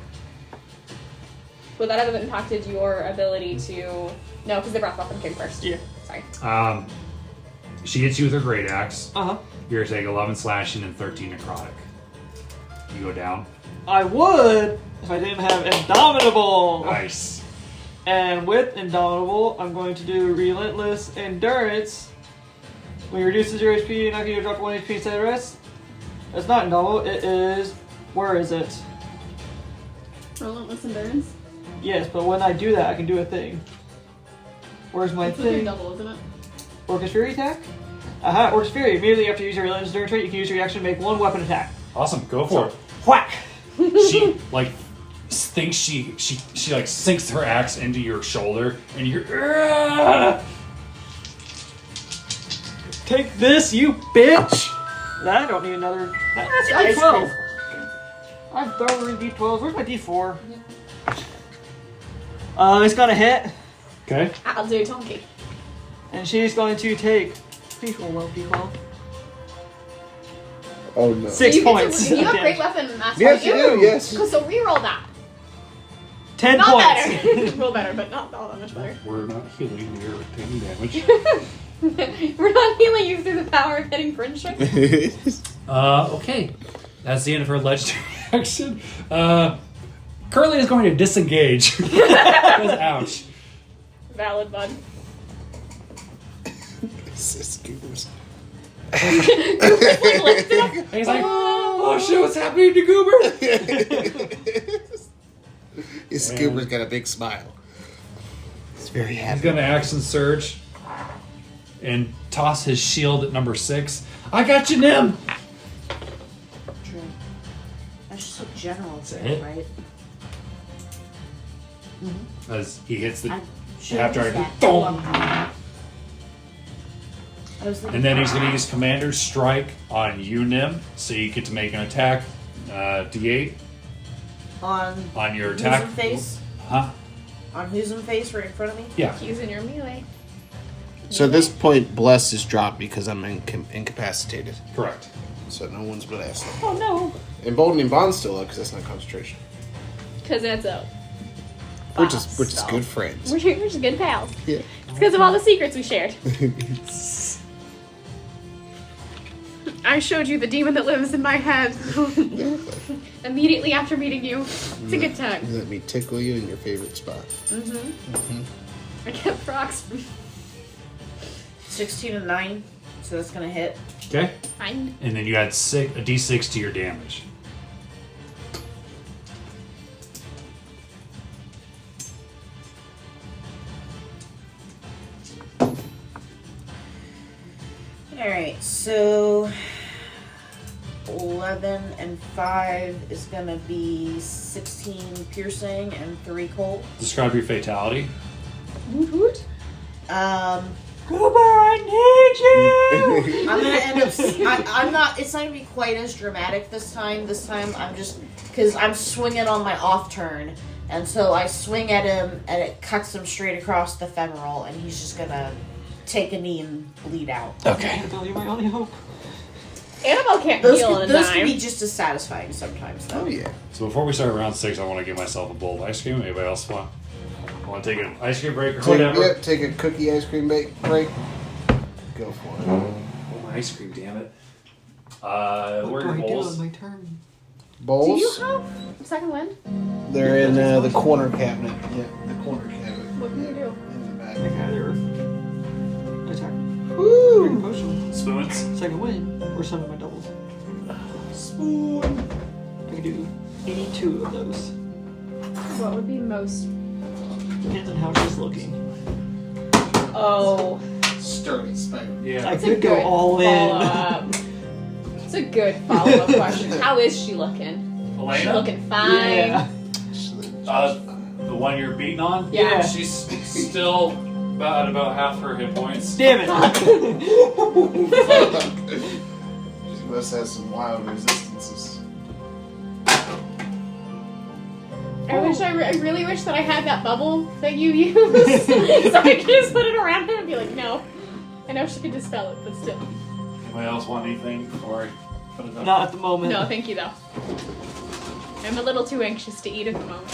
Would that have impacted your ability to? No, because the breath weapon came first. Yeah. Sorry. She hits you with her great axe. Uh-huh. You're going to take 11 slashing and 13 necrotic. You go down. I would if I didn't have Indomitable. Nice. And with Indomitable, I'm going to do Relentless Endurance. When you reduce the 0 HP, not going to drop 1 HP instead of rest. That's not Indomitable, it is... Where is it? Relentless endurance. Yes, but when I do that, I can do a thing. Where's my It's with your thing? double, isn't it? Orcus Fury attack? Aha, Orcus Fury. Immediately after you use your Relentless Endurance trait, you can use your reaction to make 1 weapon attack. Awesome. Go for it. Whack! She like thinks she like sinks her axe into your shoulder, and you're. Take this, you bitch! I don't need another... That's a Ice D12. cream. I've thrown in D12. Where's my D4? It's gonna hit, Okay. I'll do Tonky. and she's going to take... Please roll well, D12. Oh no. 6 points. You have of great damage. weapon master. Yes, you do, yes. So reroll that. 10 Not points. better. Roll better, but not all that much better. We're not healing. We're taking damage. We're not healing you through the power of hitting friendship. Okay. That's the end of her legendary action. Curly is going to disengage. Ouch. Valid, bud. Goobers. And he's like, oh shit, what's happening to Goober? His Goober's got a big smile. He's very He's happy. going to action surge and toss his shield at number 6. I got you, Nim! True. That's just so general, Is that it? right? As he hits the I should after have I used do, that. I was thinking and then he's going to use Commander's Strike on you, Nim. So you get to make an attack, D8 on your who's attack. in face? Huh? On who's in face right in front of me? Yeah. Using your melee. So at this point, Bless is dropped because I'm incapacitated. Correct. So no one's blessed. Oh no. Emboldening Bond's still up because that's not concentration. Because it's a. We're just good friends. We're just good pals. Yeah. It's because of all the secrets we shared. I showed you the demon that lives in my head. Immediately after meeting you. It's a good time. Let me tickle you in your favorite spot. I kept frogs. 16 and 9, so that's gonna hit. Okay. Fine. And then you add a D6 to your damage. Alright, so 11 and 5 is gonna be 16 piercing and 3 cold. Describe your fatality. Woot woot. Goober, I need you! I'm gonna end up. I'm not. It's not gonna be quite as dramatic this time. This time, I'm just because I'm swinging on my off turn, and so I swing at him, and it cuts him straight across the femoral, and he's just gonna take a knee and bleed out. Okay. You're my only hope. Annabelle can't Those heal in a those dime. can be just as satisfying sometimes, though. Oh yeah. So before we start round 6, I want to give myself a bowl of ice cream. Anybody else want to take an ice cream break or whatever? Take a cookie ice cream break. Go for it. Oh, my ice cream, damn it. Where What are do your I do bowls? on my turn? Bowls. Do you have second wind? They're in the corner cabinet. Yeah, the corner cabinet. What can you do? In the back. I can either attack, Woo! drink a potion, Spoons? second win, or summon my doubles. Spoon. I can do 82 of those. What would be most? Depends on how she's looking. Oh. Sturdy spider. Yeah. I That's a could go good all in. follow-up. So a good follow-up question. How is she looking? She Elena? looking fine. Yeah. The one you're beating on? Yeah. She's still about half her hit points. Damn it. She must have some wild resistances. I really wish that I had that bubble that you used, so I could just put it around her and be like, no. I know she could dispel it, but still. Anybody else want anything before I put it up? Not at the moment. No, thank you though. I'm a little too anxious to eat at the moment.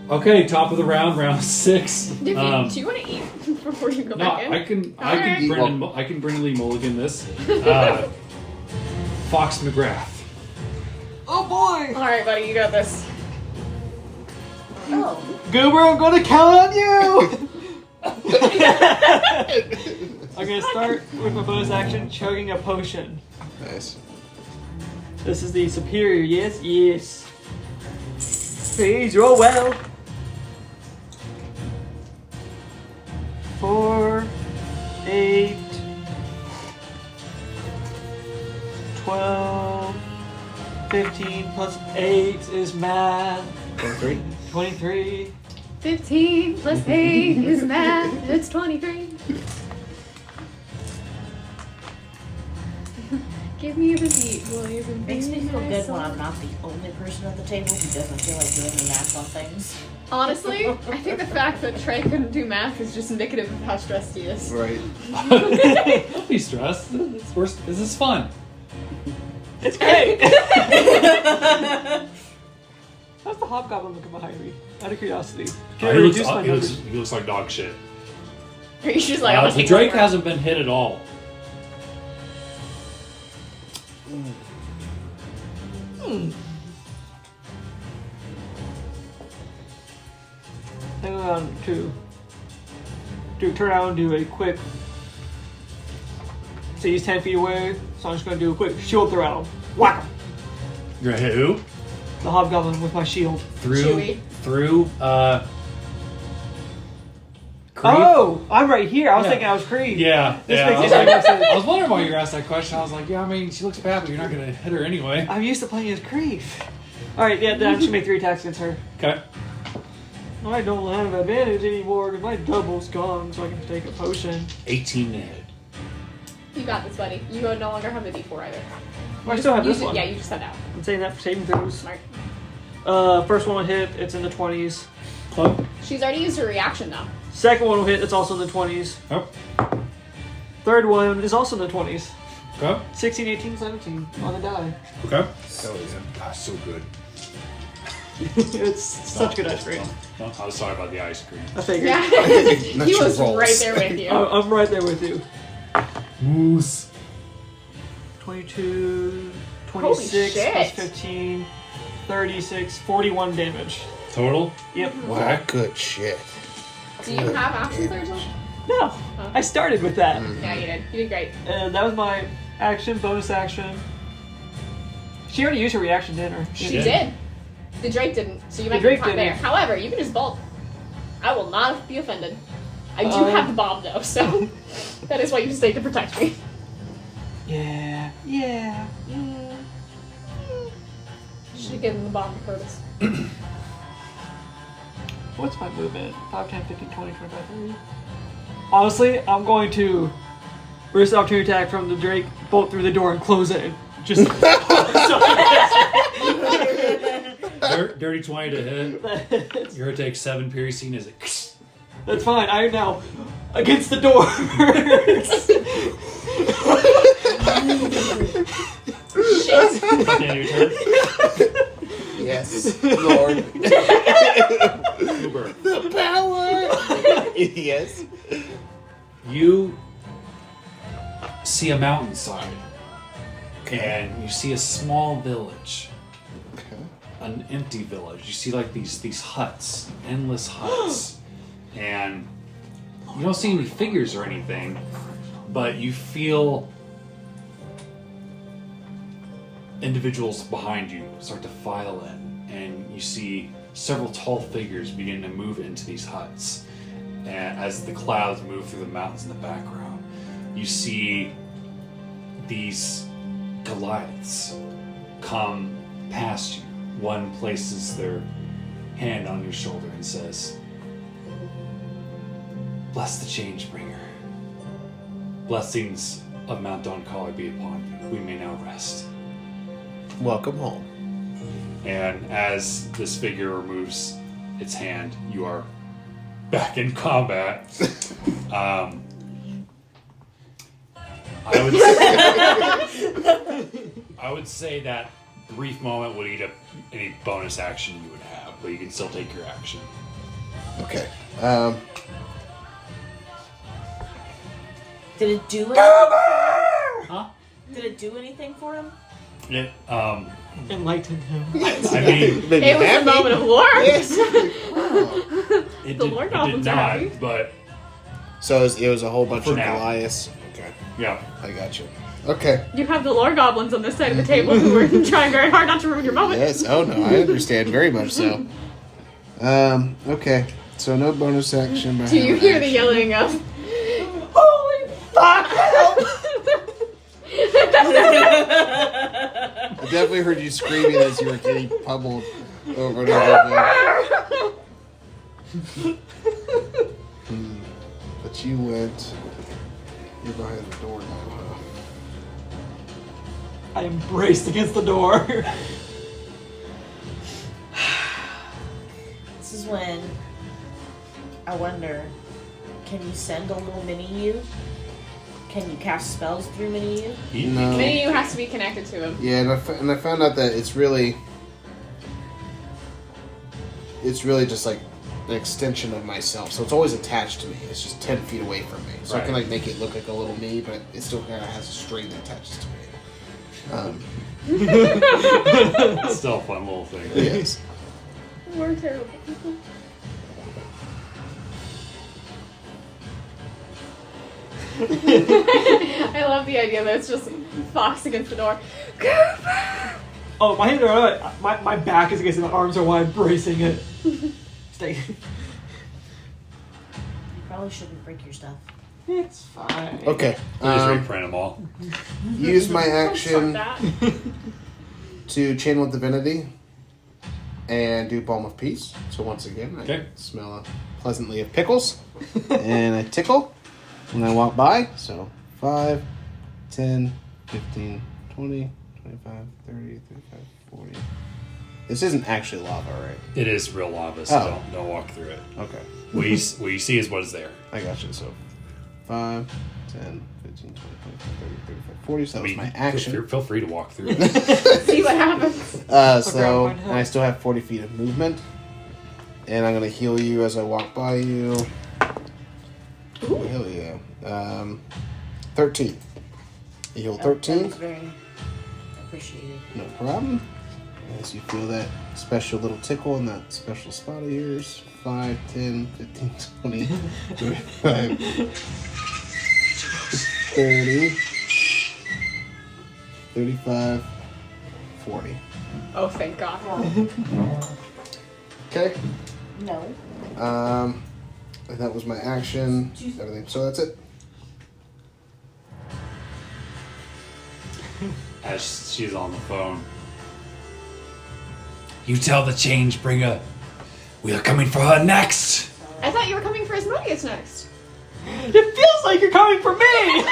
Okay, top of the round 6. Do you want to eat before you go No, back in? I can Alright. Brindley Mulligan this. Fox McGrath. Oh boy! Alright, buddy, you got this. Oh. Goober, I'm gonna count on you! I'm gonna start with my bonus action, chugging a potion. Nice. This is the superior, yes? Yes. Please roll well. 4, 8, 12, 15 plus 8 is math. 23. 23. 15 plus 8 is math. It's 23. Give me the beat, boys. And Makes me bring feel my good soul. when I'm not the only person at the table who doesn't feel like doing the math on things. Honestly, I think the fact that Trey couldn't do math is just indicative of how stressed he is. Right. Don't be stressed. This is fun. It's great! How's the hobgoblin looking behind me? Out of curiosity. Can I He reduce my numbers? looks like dog shit. He's just like, The Drake hasn't been hit at all. Hang on to turn around and do a quick. So he's 10 feet away, so I'm just gonna do a quick shield throw at him. Whack him! You're gonna hit who? The hobgoblin with my shield. Chewy. Through Creep? Oh! I'm right here. I was Yeah. thinking I was Creed. Yeah. This yeah. makes more sense. I was wondering why you asked that question. I was like, yeah, I mean, she looks bad, but you're not gonna hit her anyway. I'm used to playing as Creed. Alright, yeah, then I'm just gonna make 3 attacks against her. Okay. I don't have advantage anymore because my double's gone, so I can take a potion. 18 to hit. You got this, buddy. You no longer have the D4 either. Oh, I still have You this ju- one. Yeah, you just said that. I'm saying that for saving throws. Smart. First one will hit, it's in the 20s. Club. She's already used her reaction though. Second one will hit, it's also in the 20s. Oh. Third one is also in the 20s. Okay. 16, 18, 17 on the die. Okay. So so good. It's such good ice cream. No, I was sorry about the ice cream. I figured. Yeah. Not he your was rolls. right there with you. I'm right there with you. Moose. 22, Holy 26 shit. plus 15, 36, 41 damage. Total. Yep. Wow, good shit. Do you have options or something? No, I started with that. Yeah, you did. You did great. And that was my action, bonus action. She already used her reaction, didn't her? She did. did. The Drake didn't, so you might be Drake fine there. didn't. However, you can just bolt. I will not be offended. I do Oh, yeah. have the bomb though, so that is why you stay to protect me. Yeah. Yeah. Should have given the bomb to Curtis. What's my movement? 5, 10, 15, 20, 25, 30. Honestly, I'm going to risk the opportunity attack from the Drake, bolt through the door, and close it. Just. Dirty 20 to hit. You're gonna take 7 piercing. Is it? That's fine. I am now against the door. Shit. Continue your turn. Yes, Lord. Uber. The power. Yes. You see a mountainside, and you see a small village, an empty village. You see like these huts, endless huts, and you don't see any figures or anything, but you feel individuals behind you start to file in, and you see several tall figures begin to move into these huts. and as the clouds move through the mountains in the background, you see these Goliaths come past you. One places their hand on your shoulder and says, "Bless the Changebringer. Blessings of Mount Dawncaller be upon you. We may now rest." Welcome home. And as this figure removes its hand, you are back in combat. I would say that brief moment would eat up any bonus action you would have, but you can still take your action. Okay. Did it do anything? Huh? Did it do anything for him? It, Enlighten him. I mean, It was a moment of war. Yes. it The did, Lord it Goblins did are not, happy. but So it was a whole bunch For of now. Goliaths. Okay, yeah. I got you. Okay. You have the lore goblins on this side of the table who are trying very hard not to ruin your moment. Yes. Oh no, I understand very much so. Okay. So no bonus action. But Do you hear the yelling of, "Holy fuck!" I definitely heard you screaming as you were getting pummeled over and over again. But you're behind the door now, huh? I am braced against the door. This is when I wonder, can you send a little mini you? Can you cast spells through mini you? No. Many of you has to be connected to him. Yeah, and I found out that it's really just like an extension of myself. So it's always attached to me. It's just 10 feet away from me. So I can Right. like make it look like a little me, but it still kind of has a string that attaches to me. It's still a fun little thing. Yes. We're terrible people. I love the idea that it's just Fox against the door. Oh, my hands are my back is against it, my arms are wide, bracing it. Stay. You probably shouldn't break your stuff. It's fine. Okay. Just reprint them all. Use my Fuck action that. to channel divinity and do balm of peace. So once again, I Okay. smell pleasantly of pickles, and I tickle when I walk by. So 5, 10, 15, 20, 25, 30, 35, 40. This isn't actually lava, right? It is real lava, so Oh. don't walk through it. Okay. What you see is what is there. I got you. So 5, 10, 15, 20, 25, 30, 35, 40. So that was my action. Feel free to walk through it. See what happens. So, and I still have 40 feet of movement. And I'm going to heal you as I walk by you. Oh, hell yeah. 13. You heal That 13. was very appreciated. No problem. As you feel that special little tickle in that special spot of yours. 5, 10, 15, 20, 25, 30, 35, 40. Oh, thank God. Okay. No. And that was my action. Everything. So that's it. As she's on the phone. You tell the Changebringer we are coming for her next. I thought you were coming for Asmodeus next. It feels like you're coming for me!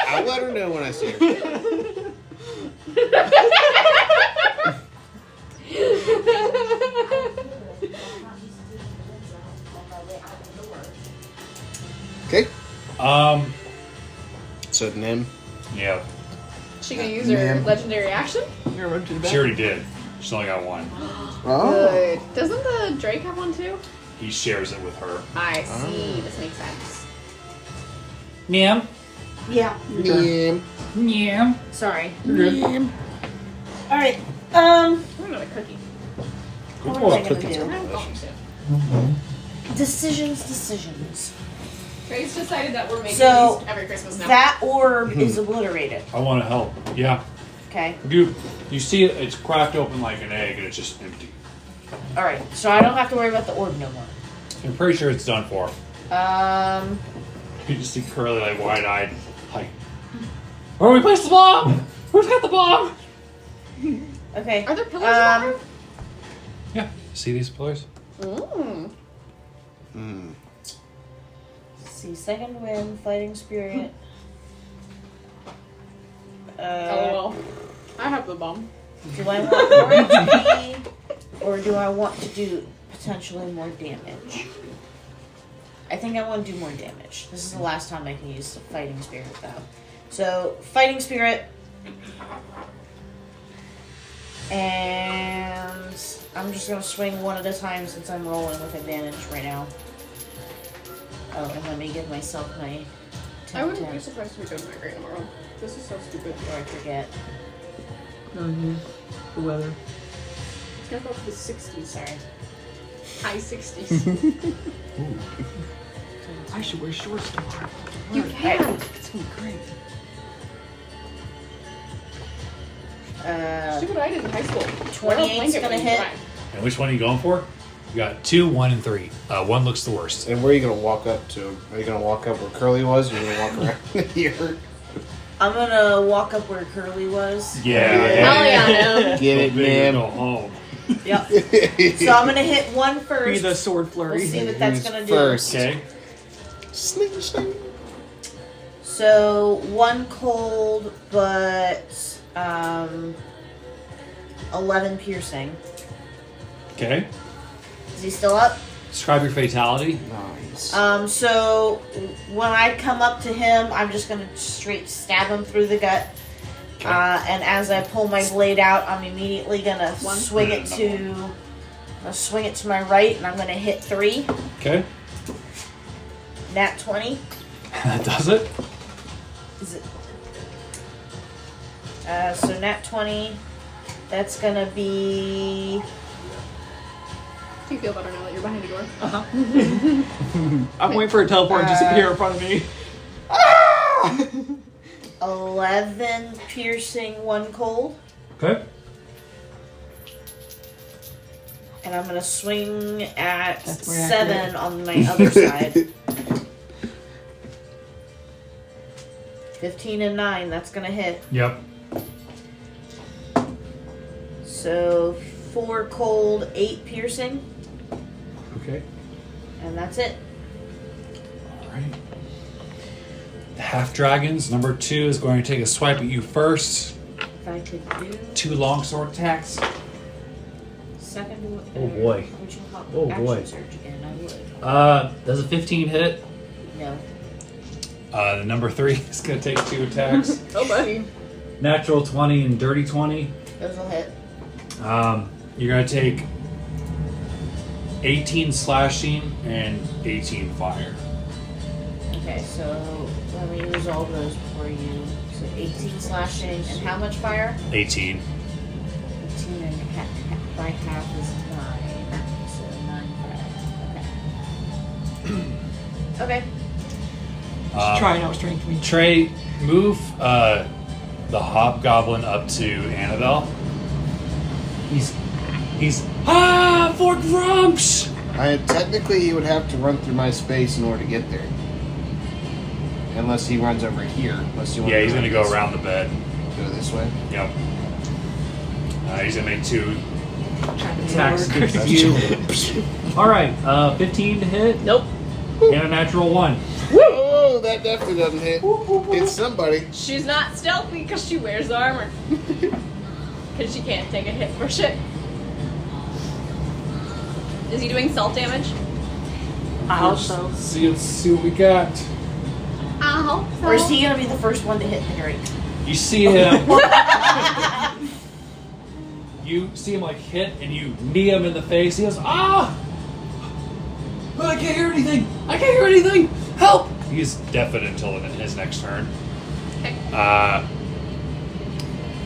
I'll let her know when I see her. Okay. So Nim. Yeah, She gonna use her Ma'am. legendary action? You're gonna run to the back. she already did. She's only got one. Oh. Good. Doesn't the Drake have one too? He shares it with her. I see. This makes sense. Niam. Yeah. Nim. Niam. Sorry. Nim. All right. I'm another cookie. What was I gonna cookies do? are I'm delicious. going to. Decisions. Grace decided that we're making So, these every Christmas now. That orb is obliterated. I want to help. Yeah. Okay. You see it? It's cracked open like an egg, and it's just empty. All right. So I don't have to worry about the orb no more. I'm pretty sure it's done for. You just see Curly like wide-eyed, like, where we place the bomb? Who's got the bomb? Okay. Are there pillars in the Yeah. See these pillars? room? Let's see, second wind, fighting spirit. LOL. I have the bomb. Do I want more HP, or do I want to do potentially more damage? I think I want to do more damage. This is the last time I can use the fighting spirit, though. So, fighting spirit. And I'm just going to swing one at a time since I'm rolling with advantage right now. Oh, and let me give myself my 10, I wouldn't 10, be surprised if we go to migrate tomorrow. This is so stupid. before I forget. Oh, yeah. The weather. It's gonna go to the 60s. Sorry. High 60s. I should wear shorts tomorrow. You can. It's gonna be great. Uh, Do what I did in high school. 28's gonna hit. And which one are you going for? You got 2, 1, and 3. 1 looks the worst. And where are you gonna walk up to? Are you gonna walk up where Curly was, or are you gonna walk around here? I'm gonna walk up where Curly was. Yeah. Hell yeah, no. Get it, Big man. go home. Yep. So I'm gonna hit one Be first. the sword flurry. We'll see what that's gonna do. First. Okay. Sling, sling. So one cold, but 11 piercing. Okay. Is he still up? Describe your fatality. Nice. So when I come up to him, I'm just gonna straight stab him through the gut. Okay. And as I pull my blade out, I'm immediately gonna swing it No. to. I'll swing it to my right, and I'm gonna hit 3. Okay. Nat 20. That does it. Is it? So nat 20. That's gonna be. Do you feel better now that you're behind the door? I'm waiting for a teleport to disappear in front of me. 11 piercing, 1 cold. Okay. And I'm gonna swing at That's more 7 accurate. on my other side. 15 and 9, that's gonna hit. Yep. So 4 cold, 8 piercing, Okay. and that's it. All right. The half dragons. Number 2 is going to take a swipe at you first. If I could do 2 longsword attacks. second. Oh, boy. Would you call Oh, action boy. surge again? I would. Does a 15 hit? No. The number 3 is going to take 2 attacks. Oh, buddy. Natural 20 and dirty 20. Those will hit. You're going to take 18 slashing and 18 fire. Okay, so let me resolve those for you. So 18 slashing, and how much fire? 18. 18 and by half is 9. So 9 fire. Okay. Just trying out strength me. Trey, move the hobgoblin up to Annabelle. He's for Grumps! Technically, he would have to run through my space in order to get there. Unless he runs over here. Unless you want Yeah, he's gonna go this- around the bed. Go this way. Yep. He's gonna make 2 Trying to attacks work. against you. Alright, 15 to hit. Nope. And a natural 1. Oh, that definitely doesn't hit. It's somebody. She's not stealthy because she wears the armor. Because she can't take a hit for shit. Is he doing self damage? I hope so. Let's see what we got. I hope so. Or is he gonna be the first one to hit the drake? You see him. You see him like hit, and you knee him in the face. He goes, "Ah! I can't hear anything. I can't hear anything. Help!" He's deafened until his next turn. Okay.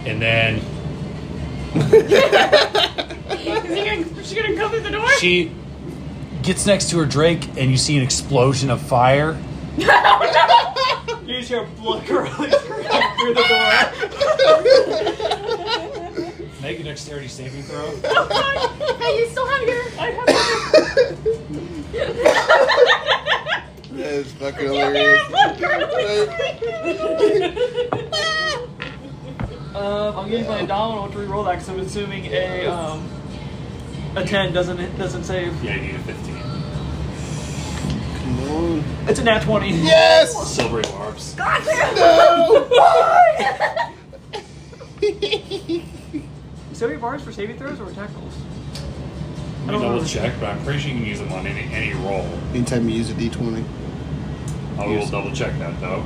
And then Is she gonna come through the door? she gets next to her drake, and you see an explosion of fire. You just hear blood curling through the door. Make a dexterity saving throw. Hey, you still have your. I That's fucking hilarious. I'm getting my Indomitable to re-roll that because I'm assuming a 10 doesn't save. Yeah, you need a 15. Come on. It's a nat 20. Yes! Silvery barbs. No! Silvery bars for saving throws or attack rolls? Let me double check, but I'm pretty sure you can use them on any roll. Anytime you use a d20. I will double check that though.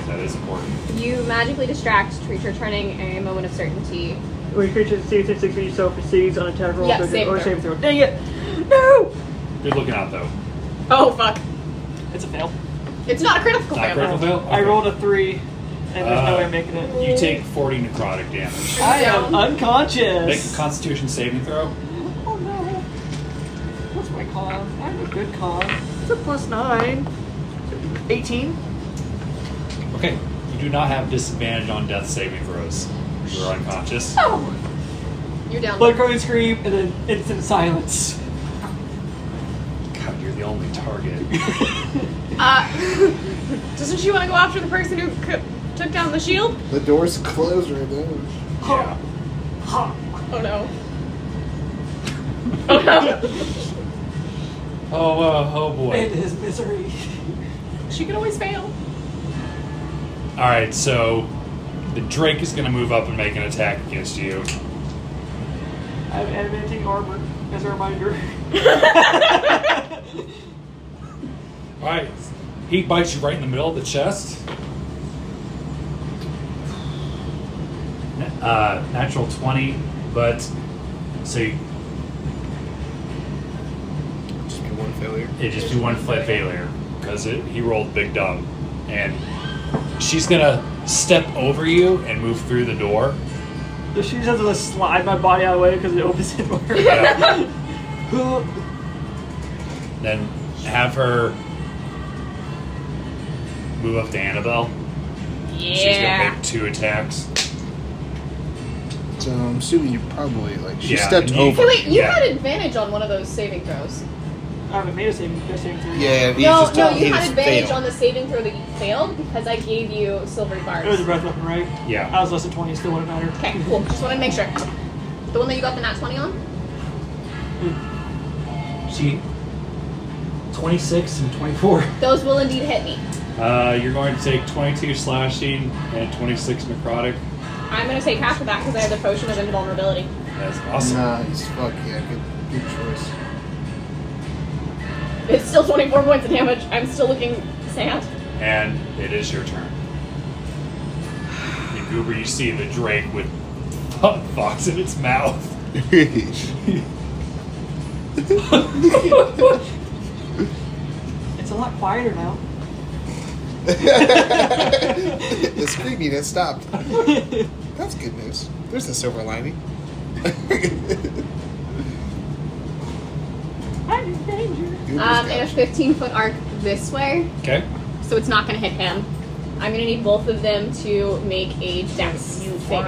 That is important. You magically distract creature turning a moment of certainty. When your creature saves its for yourself succeeds on attack roll Yeah, save or throw. save throw. Dang it! No! Good looking out though. Oh fuck! It's a fail. It's not a critical Not fail. critical fail? I Okay. rolled a 3, and there's no way I'm making it. You take 40 necrotic damage. I am down. unconscious. Make a Constitution saving throw. Oh no. What's my con? I have a good con. It's a +9. 18. Okay. You do not have disadvantage on death saving throws. You are unconscious. Oh! You're down. Blood crawling scream, and then instant silence. God, you're the only target. Doesn't she want to go after the person who took down the shield? The door's closed right now. Yeah. Oh no. Oh no. Oh boy. And his misery. She could always fail. Alright, so the Drake is going to move up and make an attack against you. I'm animating armor as a reminder. Alright. He bites you right in the middle of the chest. Natural 20, but so Just be one failure. it just be one flat failure because he rolled big dumb, and she's gonna step over you and move through the door. So she just has to slide my body out of the way because it opens the door. Yeah. Then have her move up to Annabelle. She's gonna Yeah. make 2 attacks. So I'm assuming you probably she Yeah, stepped and you- over. Hey, wait, you Yeah. had advantage on one of those saving throws. I haven't made a saving throw. Yeah, he No, just no, he you had just advantage failed. on the saving throw that you failed because I gave you silvery It was a bars. breath weapon, right? I Yeah. was less than 20, still wouldn't matter. Okay, cool. Just wanted to make sure. The one that you got the nat 20 on? She 26 and 24. Those will indeed hit me. You're going to take 22 slashing and 26 necrotic. I'm going to take half of that because I have the potion of invulnerability. That's awesome. Nice. Fuck yeah. Good choice. It's still 24 points of damage. I'm still looking sad. And it is your turn. And Goober, you see the Drake with fox in its mouth. It's a lot quieter now. The screaming has stopped. That's good news. There's a silver lining. I'm in danger. In a 15-foot arc this way, Okay. so it's not going to hit him. I'm going to need both of them to make a dex saving throw.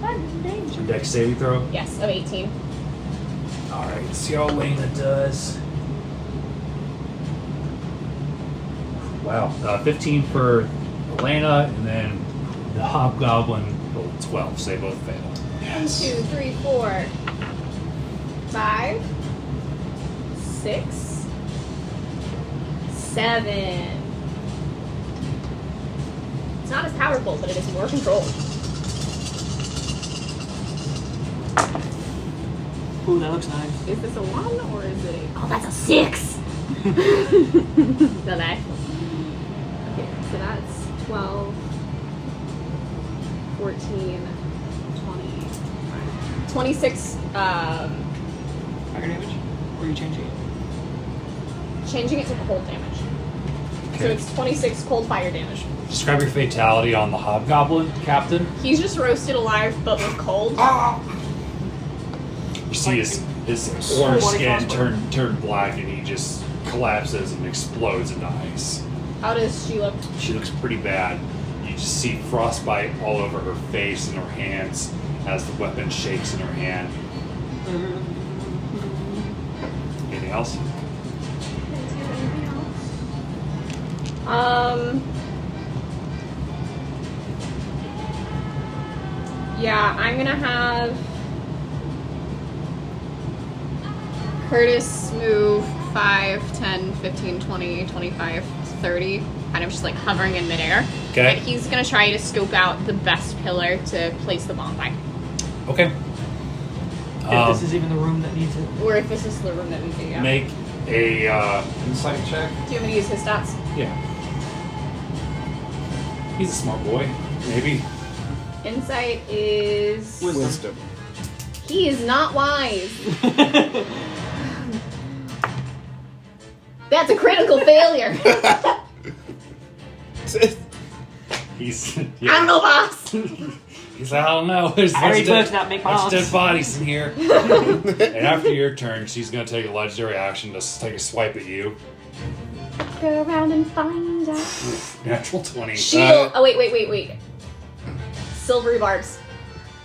I'm in danger. Dex saving throw. Yes, of 18. Alright, let's see how Elena does. Wow. 15 for Elena, and then the Hobgoblin rolled 12, so they both failed. 1, 2, 3, 4, 5, 6, 7. It's not as powerful, but it is more controlled. Ooh, that looks nice. Is this a 1 or is it a... Oh, that's a 6! No, that. Okay, so that's 12, 14, 20, 26, Fire damage? Or are you changing it? changing it to cold damage. So Okay. it's 26 cold fire damage. Describe your fatality on the Hobgoblin, Captain. He's just roasted alive, but with cold. You see his orange skin turn black, and he just collapses and explodes into ice. How does she look? She looks pretty bad. You just see frostbite all over her face and her hands as the weapon shakes in her hand. Anything else? Yeah, I'm gonna have Curtis move 5, 10, 15, 20, 25, 30, kind of just like hovering in midair. Okay. And he's gonna try to scope out the best pillar to place the bomb by. Okay. If this is even the room that needs it. Or if this is the room that we do, yeah. Make a insight check. Do you want me to use his stats? Yeah. He's a smart boy. Maybe. Insight is... Wisdom. He is not wise. That's a critical failure. He's. I don't know, boss. He's like, I don't know. There's a Harry bunch Potter not make of bombs. dead bodies in here. And after your turn, she's gonna take a legendary action to take a swipe at you. Go around and find out. Natural 20. Shield. Oh, wait. Silvery barbs.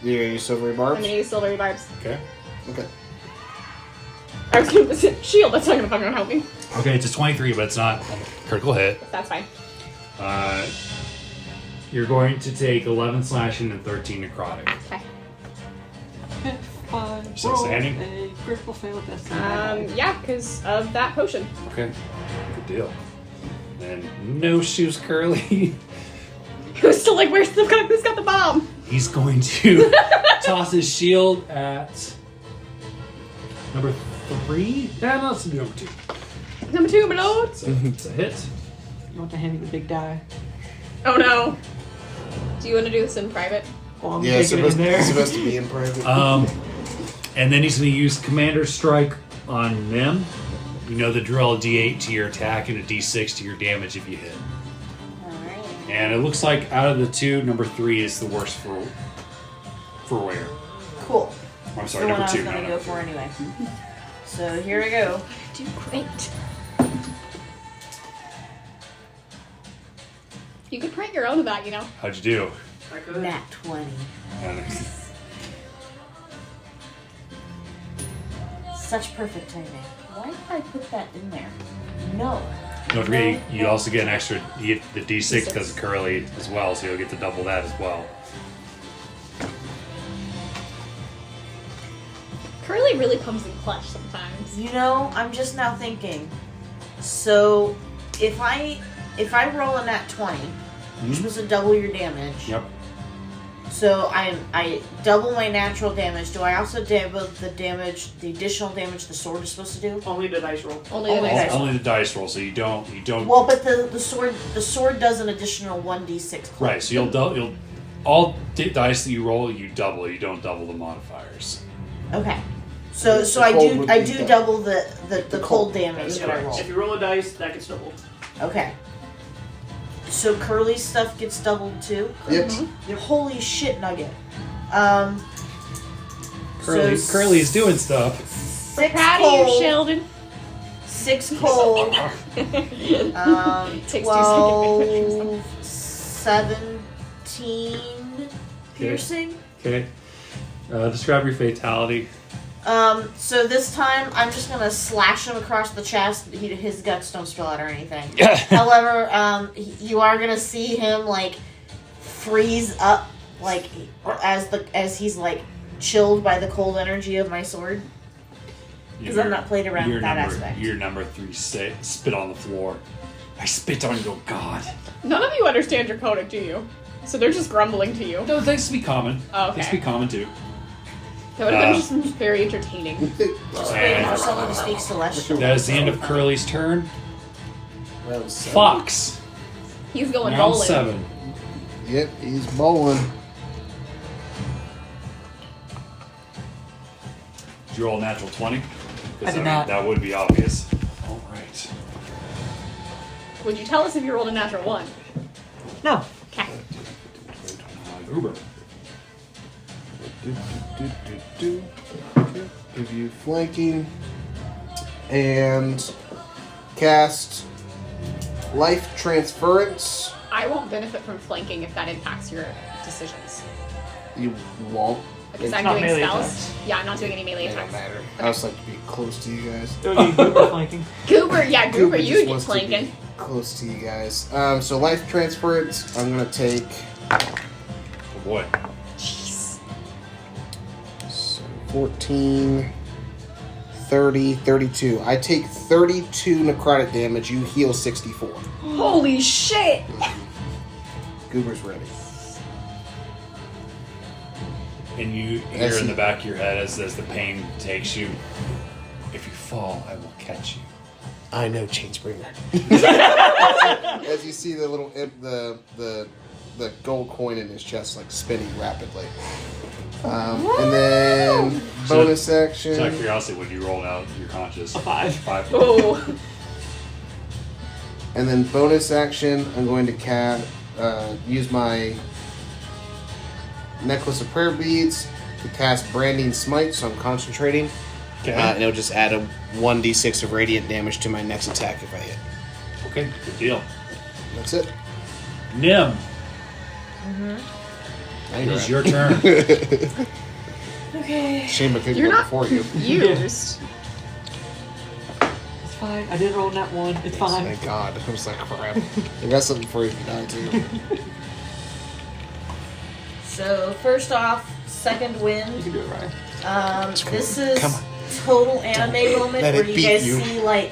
You're gonna use silvery I'm barbs? gonna use silvery barbs. Okay. Okay. I was gonna say shield. That's not gonna fucking help me. Okay, it's a 23, but it's not a critical hit. That's fine. You're going to take 11 slashing and 13 necrotic. Okay. Still standing? A critical fail at this. Yeah, because of that potion. Okay. Good deal. And no shoes, Curly. Who's still like, who's got the bomb? He's going to toss his shield at number 3. Yeah, no, it's number 2. Number 2, my lord. So it's a hit. You want to hand me the big die? Oh no. Do you want to do this in private? Well, I'm Yeah, it's taking it in there. supposed to be in private. And then he's going to use Commander Strike on them. You know the drill: a D8 to your attack and a D6 to your damage if you hit. Alright. And it looks like out of the two, number 3 is the worst for wear. Cool. I'm The sorry, one number I was 2. gonna No, go no. for anyway. So here we go. Do great. You could prank your own of that, you know. How'd you do? I could. Nat 20. Such perfect timing. Why did I put that in there? No. Don't forget, you also get an extra. You get the D6 because of Curly as well, so you'll get to double that as well. Curly really comes in clutch sometimes. You know, I'm just now thinking. So, if I roll a nat 20, you're supposed to double your damage. Yep. So I double my natural damage. Do I also double the damage, the additional damage the sword is supposed to do? Only the dice roll. Only the Only dice dice roll. Only the dice roll, so you don't. Well, but the sword does an additional 1d6. Right, so you'll all dice that you roll, you double. You don't double the modifiers. Okay. So The I cold would do be double the cold cold. damage That's that I correct. roll. If you roll a dice, that gets doubled. Okay. So Curly's stuff gets doubled too? Yep. Holy shit nugget. Curly is doing stuff. 6 Proud of you, cold, Sheldon. 6 cold, Takes 2 12, 17 piercing. Okay. Describe your fatality. So this time I'm just gonna slash him across the chest. His guts don't spill out or anything. However, you are gonna see him like freeze up, like as he's like chilled by the cold energy of my sword. Because I'm not played around with that aspect. Your number 3 spit on the floor. I spit on your god. None of you understand Draconic, do you? So they're just grumbling to you. No, thanks to be common. Oh, okay. Thanks to be common too. That would have been just very entertaining. Just waiting for someone to speak celestial. That is the end of Curly's turn. Round 7. Fox. He's going Round bowling. 7. Yep, he's bowling. Did you roll a natural 20? I did not. That would be obvious. All right. Would you tell us if you rolled a natural 1? No. Okay. Uber. Give you flanking and cast life transference. I won't benefit from flanking if that impacts your decisions. You won't. Because It I'm not doing melee spells. attacks. Yeah, I'm not doing any melee don't attacks. matter. I just like to be close to you guys. It would be Goober flanking. Goober, yeah, Goober, just you get wants to be- flanking. close to you guys. So life transference, I'm gonna take Oh boy. Jeez. so 14, 30, 32. I take 32 necrotic damage. You heal 64. Holy shit! Goober's ready. And you hear in the back of your head as the pain takes you, if you fall, I will catch you. I know, Chainsbringer. As you see the little the gold coin in his chest like spinning rapidly. And then bonus action. Just out of curiosity, when you rolled out your conscious, A 5. 5. Oh. And then bonus action, I'm going to use my necklace of prayer beads to cast branding smite, so I'm concentrating. Okay. And it'll just add a 1d6 of radiant damage to my next attack if I hit. Okay, good deal. That's it. Nim, It it is your turn. Okay. Shame I couldn't You're go not before you. used. It's fine. I didn't roll that one. It's fine. Thank God. I was like, crap. I got something for you to die too. So first off, second You wind. can do it, Ryan. This is Come on. total anime moment let where it you beat guys you. see like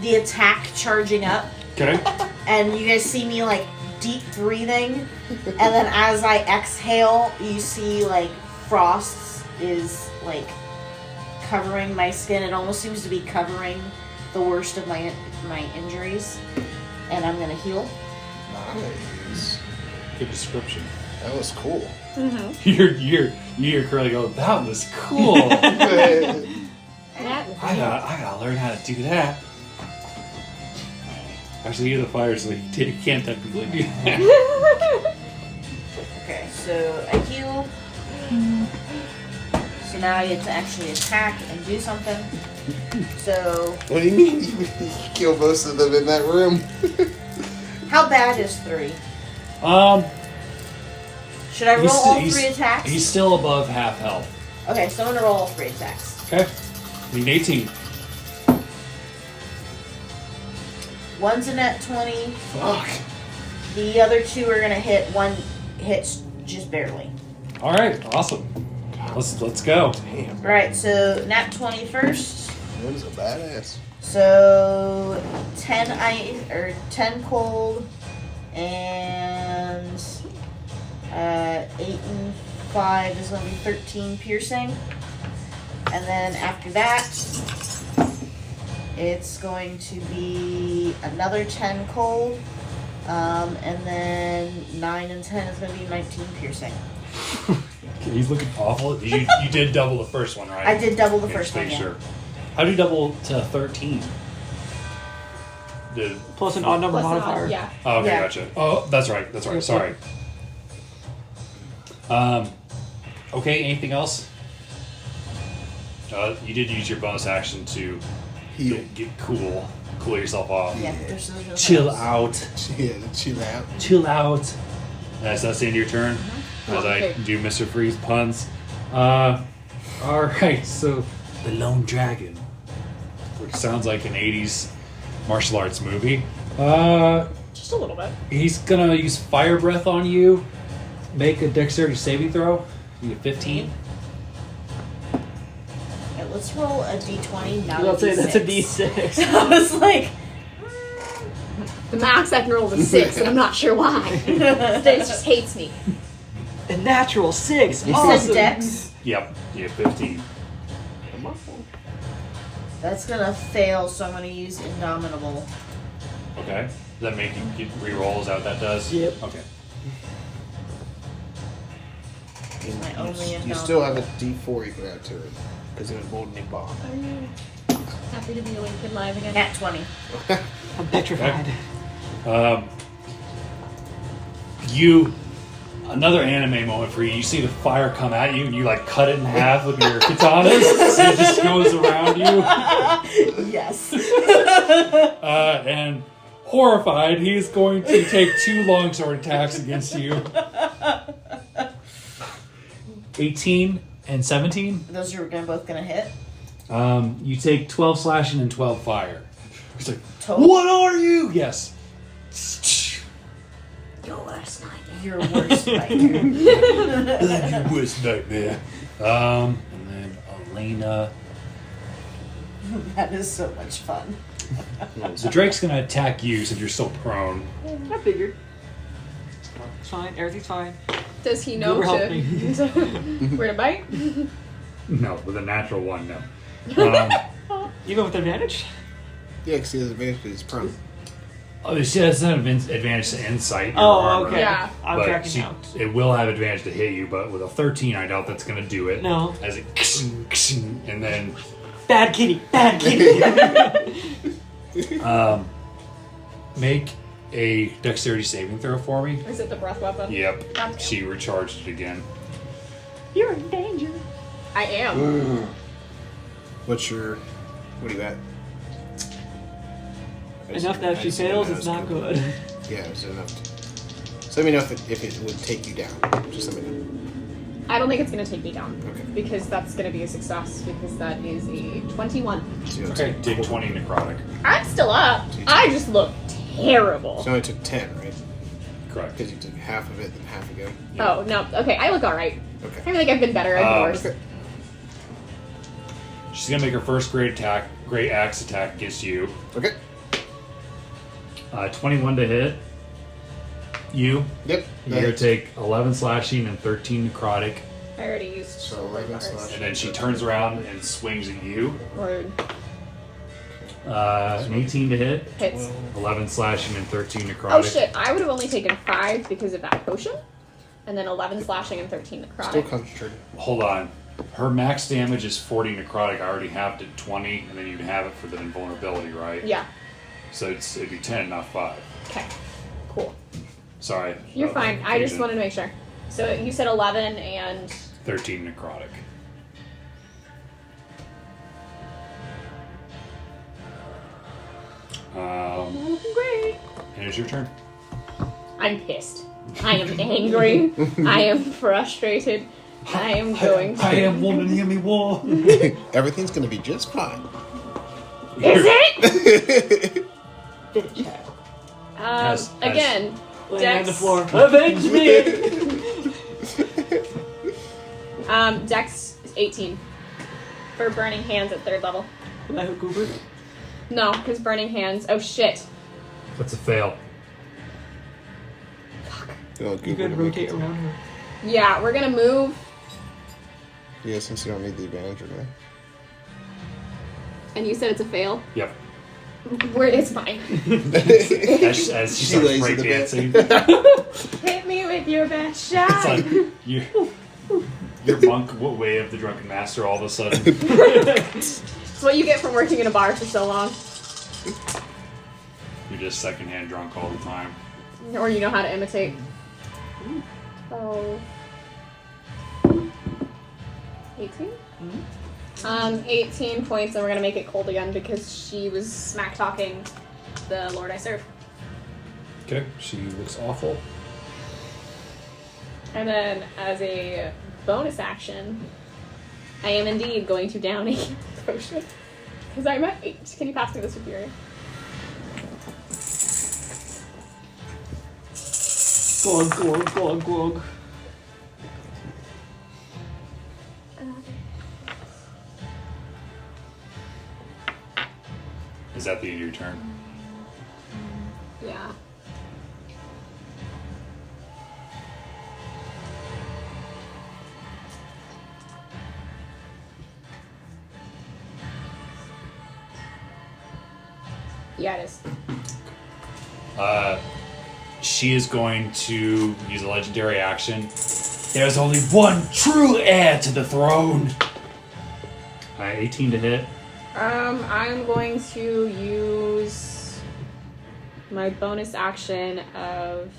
the attack charging up, Okay. and you guys see me like deep breathing, and then as I exhale, you see like frost is like covering my skin. It almost seems to be covering the worst of my injuries, and I'm gonna heal. Nice. Good description. That was cool. You hear Curly go, that was cool. That I gotta learn how to do that. Actually, you're the fire, so you can't technically do that. Okay, so I heal. So now I get to actually attack and do something. So What do you mean? You killed most of them in that room. how bad is 3? Should I roll He's- all he's- 3 attacks? He's still above half health. Okay, so I'm gonna roll all 3 attacks. Okay. Need 18. One's a net 20. Fuck. The other 2 are gonna hit. One hits just barely. All right. Awesome. Let's go. Damn. Right, so nat 20 first. That a badass. So 10 ice or 10 cold and 8 and 5 is gonna be 13 piercing. And then after that it's going to be another 10 cold. And then 9 and 10 is gonna be 19 piercing. He's looking awful. You did double the first one, right? I did double the Okay, first just one, make yeah. sure. How do you double to 13? Plus an odd number Plus an odd, modifier. yeah. Oh, okay, Yeah. gotcha. Oh, that's right. Sorry. Okay, anything else? You did use your bonus action to Heal. get cool yourself off. Yeah, there's nothing Chill else. out. Yeah, chill out. Chill out. That's the end of your turn. As I Okay. do Mr. Freeze puns. Alright, so the Lone Dragon. Which sounds like an 80s martial arts movie. Just a little bit. He's gonna use fire breath on you. Make a dexterity saving throw. You get 15. Okay, let's roll a d20, not Let's a say d6. that's a D6. I was like, The max I can roll is a 6, and I'm not sure why. Stace just hates me. A natural 6. you Awesome. said dex. Yep, you get 15. That's gonna fail, so I'm gonna use Indomitable. Okay. Does that make you get re-roll? Is that what that does? Yep. Okay. My only You still have a D4 you can add to it because it was holding a bomb. Happy to be awake and live again. Nat 20. I'm petrified. Another anime moment for you. You see the fire come at you, and you like cut it in half with your katanas, so it just goes around you. Yes. And horrified, he's going to take 2 longsword attacks against you. 18 and 17. Those are both gonna hit. You take 12 slashing and 12 fire. He's like, Total. what are you? Yes. Your worst nightmare. Your worst nightmare. Your worst nightmare. And then Elena. That is so much fun. So Drake's gonna attack you since you're still prone. I figured. It's fine. Everything's fine. Does he know Goober help to where to bite? No, with a natural one, no. Even with advantage? Yeah, because he has advantage because he's prone. Oh, she has an advantage to insight. Your Oh, armor, okay. Yeah. I'm but tracking now. it will have advantage to hit you, but with a 13, I doubt that's gonna do it. No. As it and then Bad kitty. Bad kitty. make a dexterity saving throw for me. Is it the breath weapon? Yep. Gotcha. She recharged it again. You're in danger. I am. What are you at? Enough that if she fails, it's not good. Yeah, it's enough. So let me know if it would take you down. Just let me know. I don't think it's gonna take me down. Okay. Because that's gonna be a success because that is a 21. So you only Okay, took- take 20 necrotic. I'm still up. I just look terrible. So you only took 10, right? Correct. Because you took half of it, then half ago. Oh no. Okay, I look alright. I Okay. feel like I've been better. I've been worse. Okay. She's gonna make her first great axe attack against you. Okay. 21 to hit. You. Yep. You're gonna take 11 slashing and 13 necrotic. I already used So shoulder 11 bars. slash. And then she turns around and swings at you. Rude. An 18 to hit. Hits. 11 slashing and 13 necrotic. Oh shit, I would have only taken 5 because of that potion. And then 11 slashing and 13 Still necrotic. concentrated. Hold on. Her max damage is 40 necrotic. I already have it at 20, and then you have it for the invulnerability, right? Yeah. So it'd be 10, not 5. Okay. Cool. Sorry. You're about fine. the I just confusion. wanted to make sure. So you said 11 and 13 necrotic. looking great. And it's your turn. I'm pissed. I am angry. I am frustrated. I am going to. I am woman, hear me war. Everything's gonna be just fine. Is it? Bitch. As- Again, Laying on the Dex. floor. Avenge me! Dex is 18 for burning hands at 3rd level. Will I hook Cooper? No, because burning hands. Oh shit. That's a fail. Go You Google could to make rotate it. around her. Yeah, we're gonna move. Yeah, since you don't need the advantage, okay. And you said it's a fail. Yep. It's fine. As she starts lays in the breakdancing. Hit me with your best shot. It's like your monk way of the drunken master all of a sudden. It's what you get from working in a bar for so long. You're just secondhand drunk all the time. Or you know how to imitate. Oh. 18? 18 points, and we're gonna make it cold again because she was smack talking the Lord I serve. Okay, she looks awful. And then, as a bonus action, I am indeed going to down a potion. Because I'm at 8. Can you pass me the superior? Glug, glug, glug, glug. Is that the end of your turn? Yeah. Yeah, it is. She is going to use a legendary action. There's only one true heir to the throne. 18 to hit. I'm going to use my bonus action of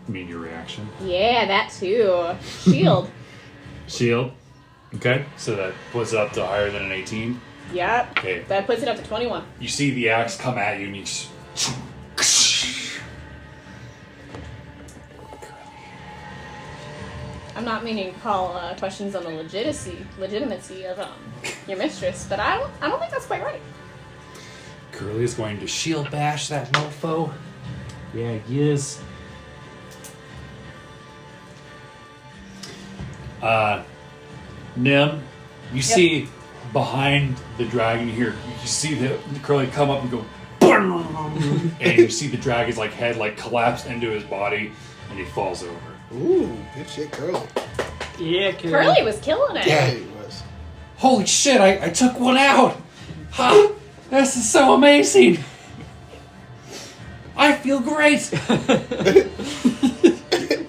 I mean your reaction. yeah, that too. Shield. Shield. Okay, so that puts it up to higher than an 18. Yep. Okay. That puts it up to 21. You see the axe come at you and you I'm not meaning to call questions on the legitimacy of your mistress, but I don't think that's quite right. Curly is going to shield bash that mofo. Yeah, he is. Nim, you see behind the dragon here, you see the Curly come up and go, and you see the dragon's like head like collapse into his body, and he falls over. Ooh, good shit, Curly. Yeah, Curly was killing it. Yeah, he was. Holy shit! I took one out. Ha! This is so amazing. I feel great.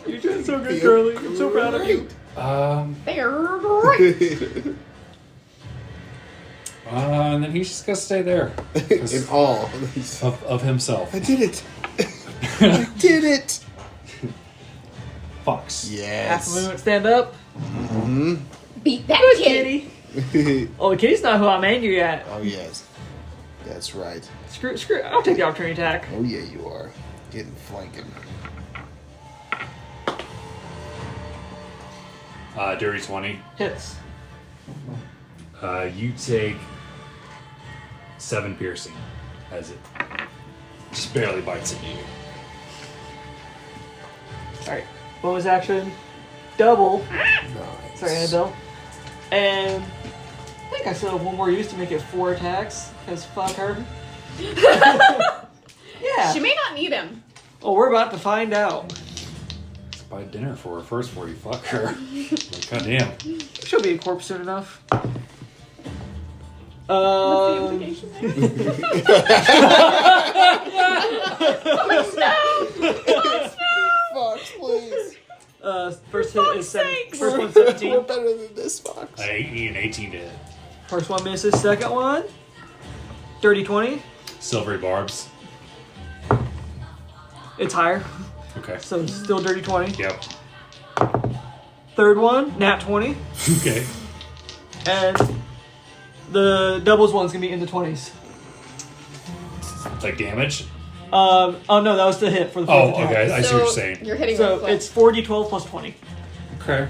You're doing so good, Curly. I'm so proud of you. They're great. And then he's just gonna stay there In awe. of himself. I did it. I did it. Fox. Half Yes. a minute, stand up. Beat that Good kitty. kitty. Oh, the kitty's not who I'm angry at. Oh, yes. That's right. Screw. I'll take the opportunity attack. Oh, yeah, you are. Getting flanking. Dirty 20. Hits. You take 7 piercing as it just barely bites into you. Alright. Bonus action. Double. Nice. Sorry, Annabelle. And I think I still have one more use to make it 4 attacks. Because fuck her. Yeah. She may not need him. Oh, we're about to find out. Let's buy dinner for her first before you fuck her. Like, goddamn. She'll be a corpse soon enough. What's the implication there? Fox, please. First hit is 7. sakes. First one's We're 17. better than this, Fox. An 18 to hit. First one misses. Second one. Dirty 20. Silvery barbs. It's higher. Okay. So it's still dirty 20. Yep. Third one, nat 20. Okay. And the doubles one's gonna be in the 20s. Like damage? Oh no, that was the hit for the Oh, fourth attack. okay. I see what you're saying. You're hitting So with what? it's 4d12 plus 20. Okay.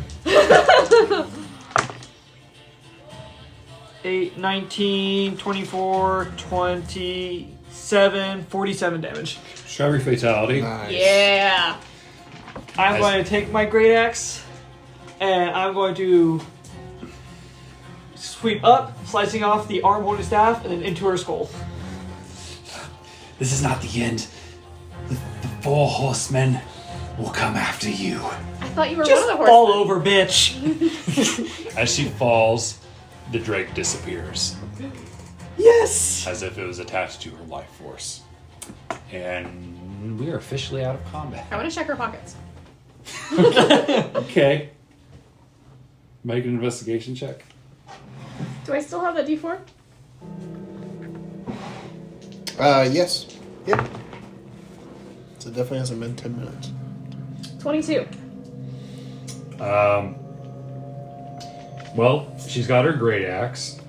8, 19, 24, 27, 47 damage. Strawberry fatality. Nice. Yeah. I'm Nice. going to take my great axe and I'm going to sweep up, slicing off the arm holding staff and then into her skull. This is not the end. The 4 horsemen will come after you. I thought you were Just one of the fall horsemen. over, bitch. As she falls, the drake disappears, Yes. as if it was attached to her life force. And we are officially out of combat. I want to check her pockets. Okay. Make an investigation check. Do I still have that D4? Yes. Yep. So it definitely hasn't been 10 minutes. 22. Well, she's got her great axe,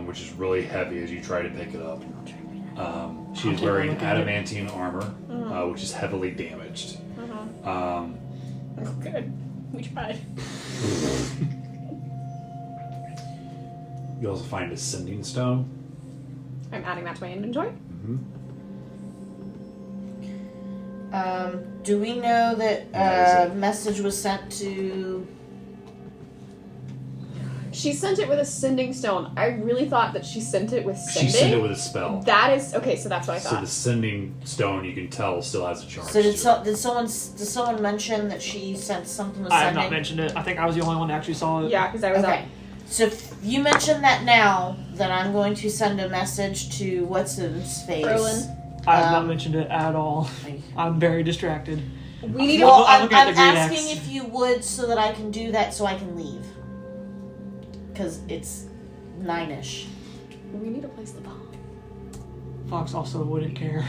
which is really heavy as you try to pick it up. She's wearing adamantine armor, which is heavily damaged. Oh, good. We tried. You also find a sending stone. I'm adding that to my inventory. Do we know that That is a message was sent to? She sent it with a sending stone. I really thought that she sent it with sending. She sent it with a spell. That is okay. So that's what I So thought. the sending stone, you can tell, still has a charge. So to did it. someone mention that she sent something with I have sending? not mentioned it. I think I was the only one that actually saw it. Yeah, because I was Okay. So if you mention that now, then I'm going to send a message to what's his face. Erlen. I have not Um, mentioned it at all. I'm very distracted. We need Well, I'm I'm looking at the green asking X. if you would so that I can do that so I can leave. Because it's 9-ish. we need to place the bomb. Fox also wouldn't care.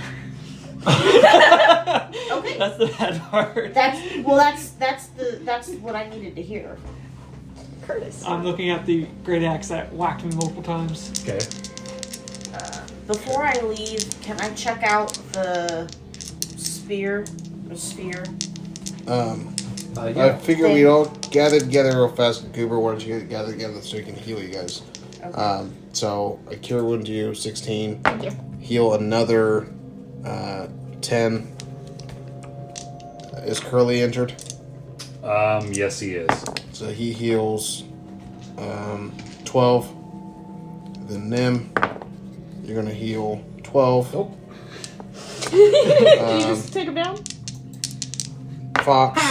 Okay. That's the bad part. That's what I needed to hear. Curtis. I'm looking at the great axe that whacked me multiple times. Okay. Before I leave, can I check out the sphere? I Yeah. figure we all gather together real fast. Cooper, why don't you gather together so we can heal you guys? Okay. So I cure wound to you, 16. Thank you. Heal another 10. Is Curly injured? Yes, he is. So he heals 12. Then Nim, you're gonna heal 12. Nope. you just take him down? Fox,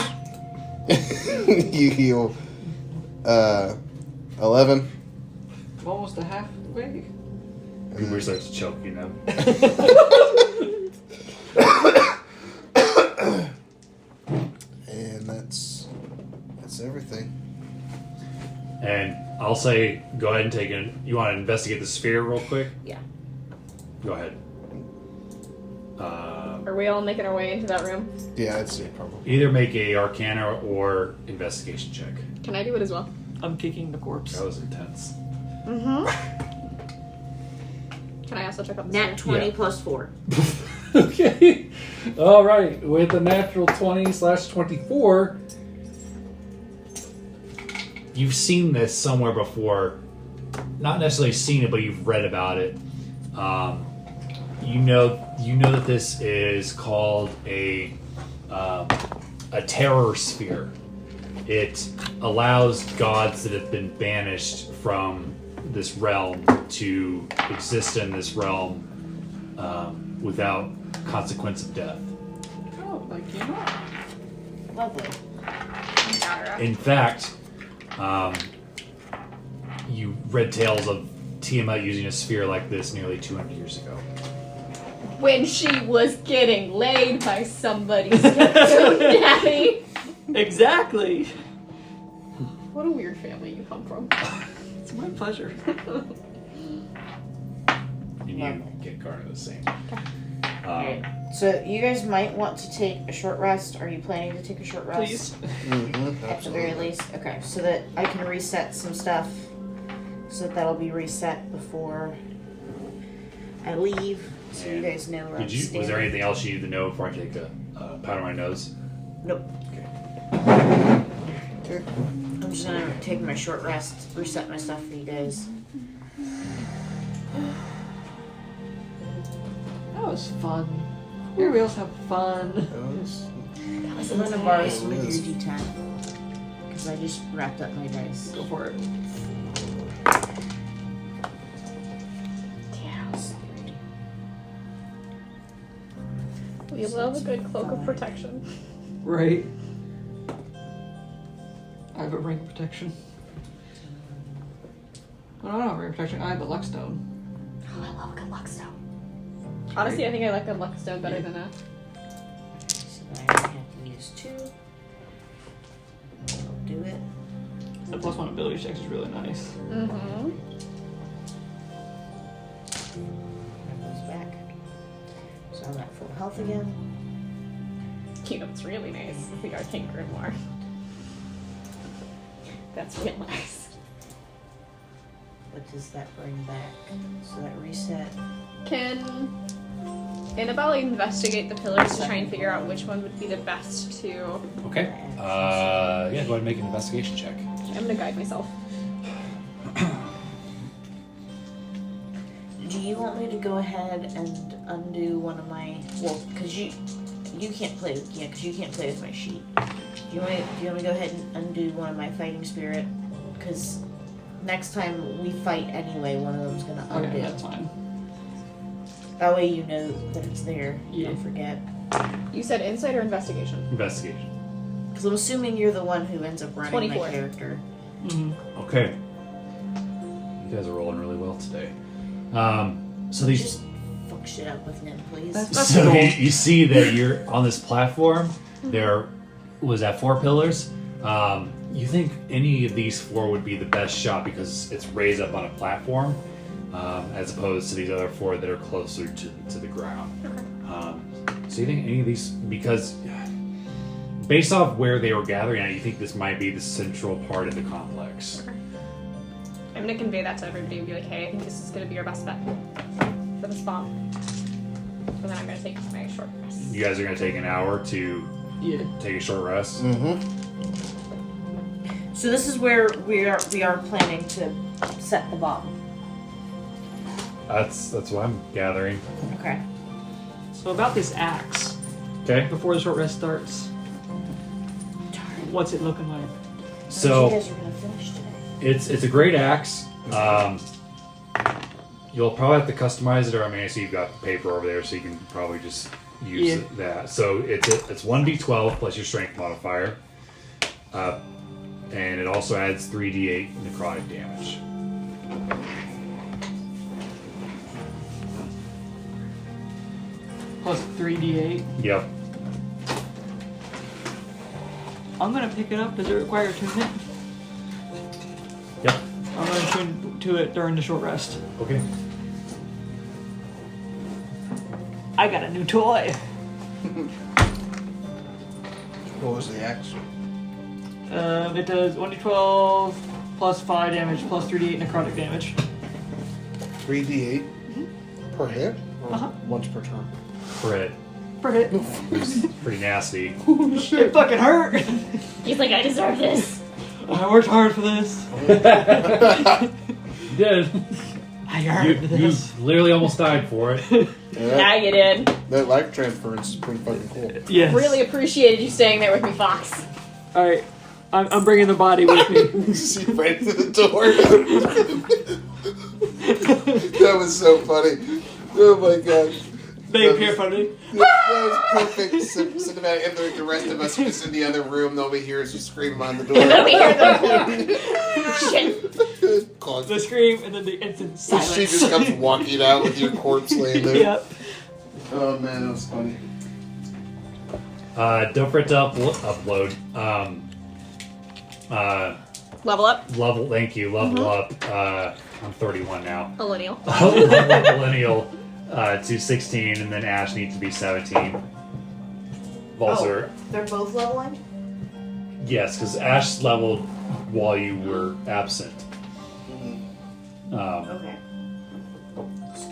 you heal 11. I'm almost a halfway. Cooper starts to choke, you know. And that's everything. And I'll say, go ahead and take it. You want to investigate the sphere real quick? Yeah. Go ahead. Are we all making our way into that room? Yeah, I'd say probably. Either make a Arcana or investigation check. Can I do it as well? I'm kicking the corpse. That was intense. Mm-hmm. Can I also check out the Nat sphere? 20 Yeah. plus 4. Okay. All right. With a natural 20/24, you've seen this somewhere before. Not necessarily seen it, but you've read about it. You know that this is called a terror sphere. It allows gods that have been banished from this realm to exist in this realm without consequence of death. Oh, like you know. Lovely. In fact, you read tales of Tiamat using a sphere like this nearly 200 years ago. When she was getting laid by somebody's daddy. Exactly. What a weird family you come from. It's my pleasure. And you get Garner the same. Alright. So you guys might want to take a short rest. Are you planning to take a short rest? Please. Mm-hmm, At the very least. Okay, so that I can reset some stuff. So that'll be reset before I leave. So you guys know where I'm Was there standing. anything else you need to know before I take a powder my nose? Nope. Okay. I'm just gonna take my short rest, reset my stuff for you guys. That was fun. Here we also have fun. I'm gonna borrow some of your Yes. D10 because I just wrapped up my dice. Go for it. We love a good cloak of protection. Right. I have a ring of protection. Oh, no, I don't have a ring of protection. I have a luckstone. Oh, I love a good luck stone. Honestly, I think I like a luckstone better than a. So I only have to use 2. I'll do it. The +1 ability checks is really nice. Mm-hmm. That goes back. So I'm at full health again. You know, it's really nice. I think Arcane Grimoire. That's real nice. What does that bring back? So that reset. Can Annabelle investigate the pillars to try and figure out which one would be the best to... Okay. Yeah, go ahead and make an investigation check. I'm gonna guide myself. Do you want me to go ahead and undo one of my... Well, because you can't play with... Yeah, because you can't play with my sheet. Do you want me to go ahead and undo one of my fighting spirit? Because next time we fight anyway, one of them's going to undo. Okay, that's fine. That way you know that it's there. Yeah. Don't forget. You said insight or investigation? Investigation. Because I'm assuming you're the one who ends up running 24. my character. Mm-hmm. Okay. You guys are rolling really well today. So these... Just fuck shit up with Nim, please. That's So cool. you see that you're on this platform. There was that 4 pillars. You think any of these 4 would be the best shot because it's raised up on a platform, as opposed to these other 4 that are closer to the ground. So you think any of these, because based off where they were gathering at, you think this might be the central part of the complex. I'm gonna convey that to everybody and be like, hey, I think this is gonna be our best bet for the spot. And then I'm gonna take my short rest. You guys are going to take an hour to Yeah. take a short rest. Mm-hmm. So this is where we are planning to set the bomb. That's what I'm gathering. Okay. So about this axe, Okay. before the short rest starts, Darn What's it looking like? So you guys are gonna finish today. it's a great axe. You'll probably have to customize it, or I mean, I see you've got paper over there, so you can probably just use that. So it's 1d12 plus your strength modifier, and it also adds 3d8 necrotic damage. Plus 3d8. Yep. I'm gonna pick it up. Does it require attunement? Yep. I'm gonna tune to it during the short rest. Okay. I got a new toy. What was the axe? It does 1d12 plus 5 damage plus 3d8 necrotic damage. 3d8 per hit? Or Uh-huh. once per turn? Crit. Per hit. It's pretty nasty. It fucking hurt. He's like, I deserve this. I worked hard for this. You did. I You, earned you this. literally almost died for it. Yeah, you did. That life transference is pretty fucking cool. Yes. Really appreciated you staying there with me, Fox. All right. I'm bringing the body with me. See right through the door. That was so funny. Oh my god. Thank you, funny. That was perfect cinematic. And the rest of us are just in the other room. Nobody hears you screaming on the door. And then we hear the shit. The scream and then the instant silence. She just comes walking out with your corpse laying there. Yep. Oh man, that was funny. Don't forget to upload. Level up. Level. Thank you. Level up. I'm 31 now. Millennial. Millennial to 16, and then Ash needs to be 17. Also, They're both leveling? yes, because Ash leveled while you were absent. Okay.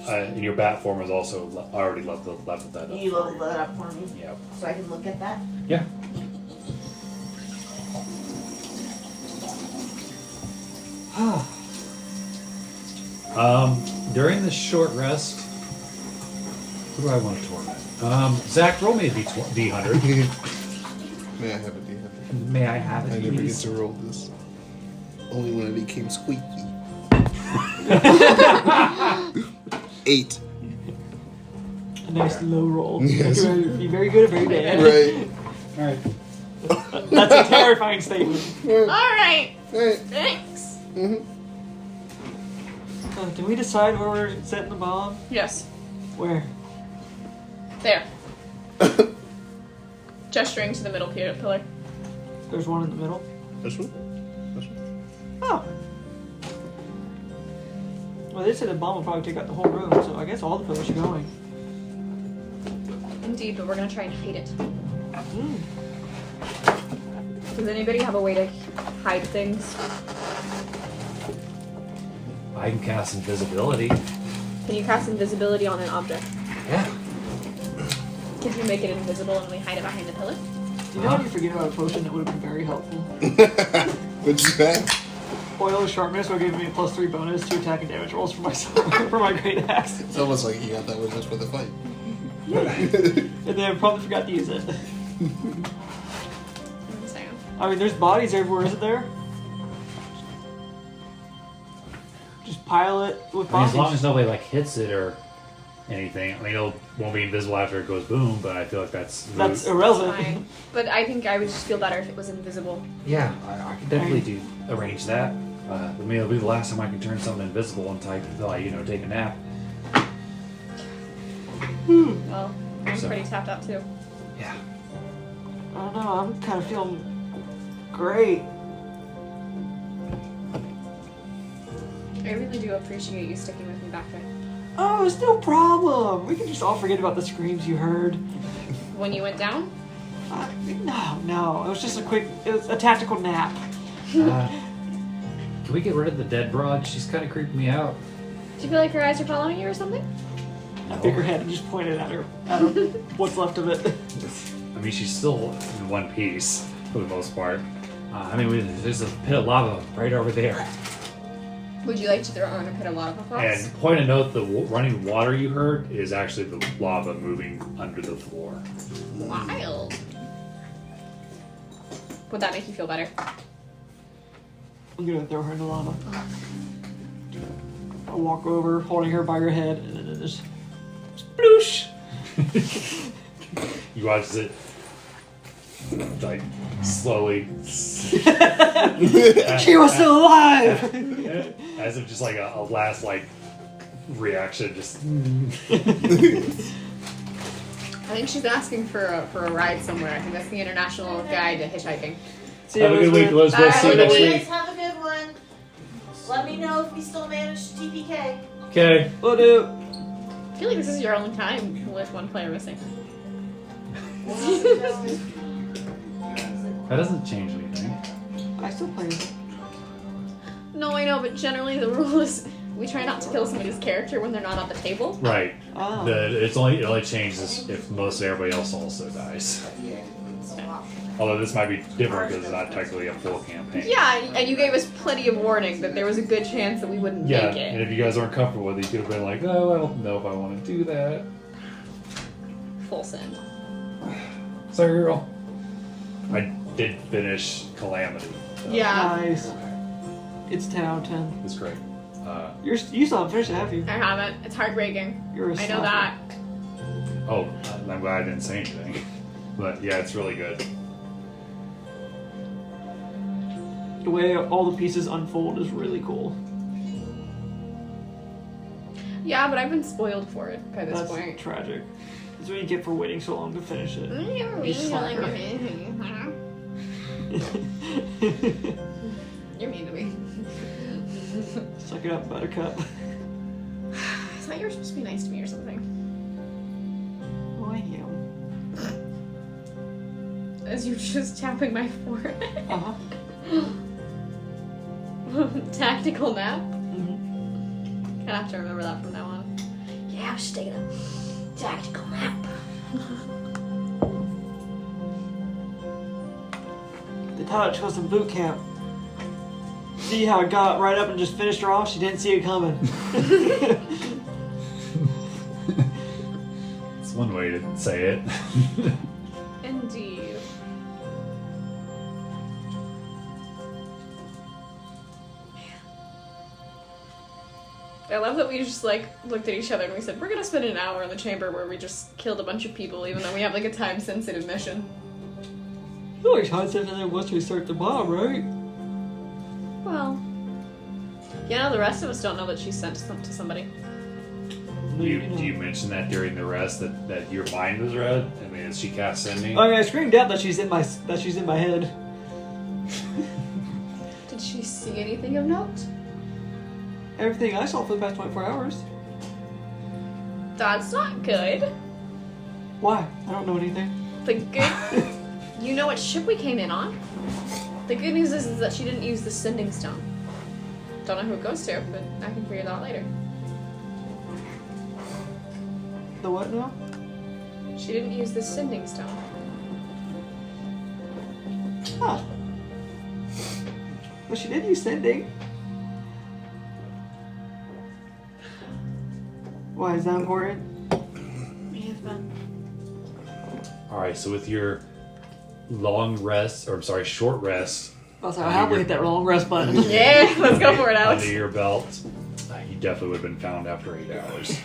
And your bat form is also already leveled that up. You leveled that up for me, Yep. so I can look at that? Yeah. During this short rest, who do I want to torment? Zach, roll me a D100. May I have a D100? May I have I it, never get please? to roll this. Only when I became squeaky. 8. A nice low roll. Yes. You're either be very good or very bad. Right. All right. That's a terrifying statement. All right. Right. Thanks. Can we decide where we're setting the bomb? Yes. Where? There. Gesturing to the middle pillar. There's one in the middle. This one? Oh. Well, they said the bomb will probably take out the whole room, so I guess all the pillars are going. Indeed, but we're gonna try and hide it. Mm. Does anybody have a way to hide things? I can cast invisibility. Can you cast invisibility on an object? Yeah. Could you make it invisible and we hide it behind the pillar? You know how you forget about a potion that would have been very helpful? What'd you say? Oil of Sharpness will give me a +3 bonus to attack and damage rolls for my for my great axe. It's almost like he got that one just for the fight. And then I probably forgot to use it. I mean, there's bodies everywhere, isn't there? Just pile it with I mean, bodies. as long as nobody like hits it or anything. I mean, it won't be invisible after it goes boom, but I feel like that's irrelevant. Fine. But I think I would just feel better if it was invisible. Yeah, I can definitely arrange that. I mean, it'll be the last time I can turn something invisible until I take a nap. Well, I'm So- pretty tapped out too. Yeah. I don't know, I'm kind of feeling great. I really do appreciate you sticking with me back there. Oh, it's no problem. We can just all forget about the screams you heard. When you went down? No. It was just it was a tactical nap. Can we get rid of the dead broad? She's kind of creeping me out. Do you feel like her eyes are following you or something? I pick her head and just pointed at her. What's left of it. I mean, she's still in one piece for the most part. I mean, there's a pit of lava right over there. Would you like to throw her in a pit of lava, Fox? And point of note, the running water you heard is actually the lava moving under the floor. Wild. Would that make you feel better? I'm gonna throw her into lava. I'll walk over, holding her by her head, and then just sploosh. You watch it, like, slowly. She was still alive! As if just like a last, like, reaction, just. I think she's asking for a ride somewhere. I think that's the international guide to hitchhiking. See you Have a good week, Elizabeth. Elizabeth. See you next Guys, week. have a good one. Let me know if we still manage to TPK. Okay. Will do. I feel like this is your only time with one player missing. That doesn't change anything. I still play with it. No, I know, but generally the rule is we try not to kill somebody's character when they're not at the table. Right. Oh. It only changes if most everybody else also dies. Although this might be different because it's not technically a full campaign. Yeah, and you gave us plenty of warning that there was a good chance that we wouldn't Yeah, make and it. if you guys aren't comfortable with it, you could have been like, oh, I don't know if I want to do that. Full send. Sorry, girl. I did finish Calamity. So Yeah, Nice. It's 10 out of 10. It's great. You still haven't finished it, have you? I haven't. It's heartbreaking. You're a I know suffer. that. Oh, I'm glad I didn't say anything. But yeah, it's really good. The way all the pieces unfold is really cool. Yeah, but I've been spoiled for it by this That's point. tragic. That's what you get for waiting so long to finish it. You slacker. You're mean to me. Suck it up, buttercup. I thought you were supposed to be nice to me or something. Oh, I am. As you're just tapping my forehead. Uh-huh. Tactical nap? Mm-hmm. I have to remember that from now on. Yeah, I was just taking a tactical nap. They taught it to us in boot camp. See how it got right up and just finished her off? She didn't see it coming. It's one way to say it. Indeed. I love that we just like looked at each other and we said, we're gonna spend an hour in the chamber where we just killed a bunch of people even though we have like a time sensitive mission. You always had something once we start the bomb, right? Well, you know, the rest of us don't know that she sent some to somebody. Do you mention that during the rest that your mind was read? I mean, as she cast sending? I mean, I screamed out that she's in my head. Did she see anything of note? Everything I saw for the past 24 hours. That's not good. Why? I don't know anything. The good... You know what ship we came in on? The good news is that she didn't use the sending stone. Don't know who it goes to, but I can figure that out later. The what now? She didn't use the sending stone. Huh. Well, she did use sending. Why, is that important? May have been. Alright, so with your long rest, or I'm sorry, short rest. Also, how do we hit that long rest button? Yeah, let's go for it, Alex. Under your belt, you definitely would have been found after 8 hours.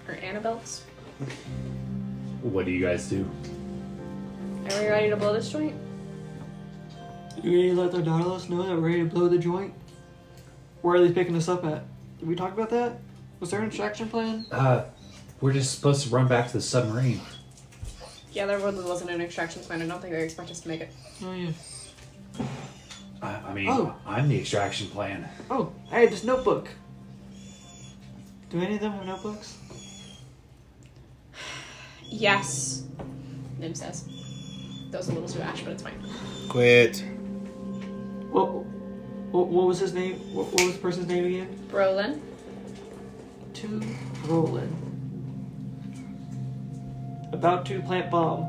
Or Annabelle's. What do you guys do? Are we ready to blow this joint? You ready to let the Nautilus know that we're ready to blow the joint? Where are they picking us up at? Did we talk about that? Was there an extraction plan? We're just supposed to run back to the submarine. Yeah, there really wasn't an extraction plan. I don't think they expect us to make it. Oh, yeah. I mean, Oh. I'm the extraction plan. Oh, I had this notebook. Do any of them have notebooks? Yes. Nim says. That was a little too ash, but it's fine. Quit. What was his name? What was the person's name again? Brolin. To Roland. About to plant bomb.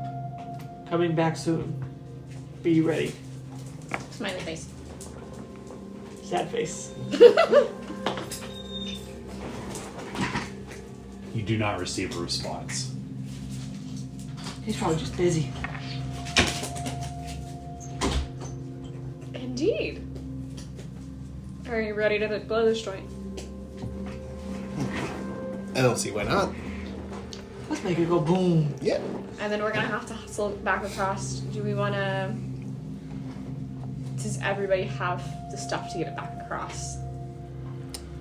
Coming back soon. Be ready. Smiley face. Sad face. You do not receive a response. He's probably just busy. Indeed. Are you ready to blow this joint? I don't see why not. Let's make it go boom. Yeah. And then we're gonna have to hustle back across. Do we wanna... Does everybody have the stuff to get it back across?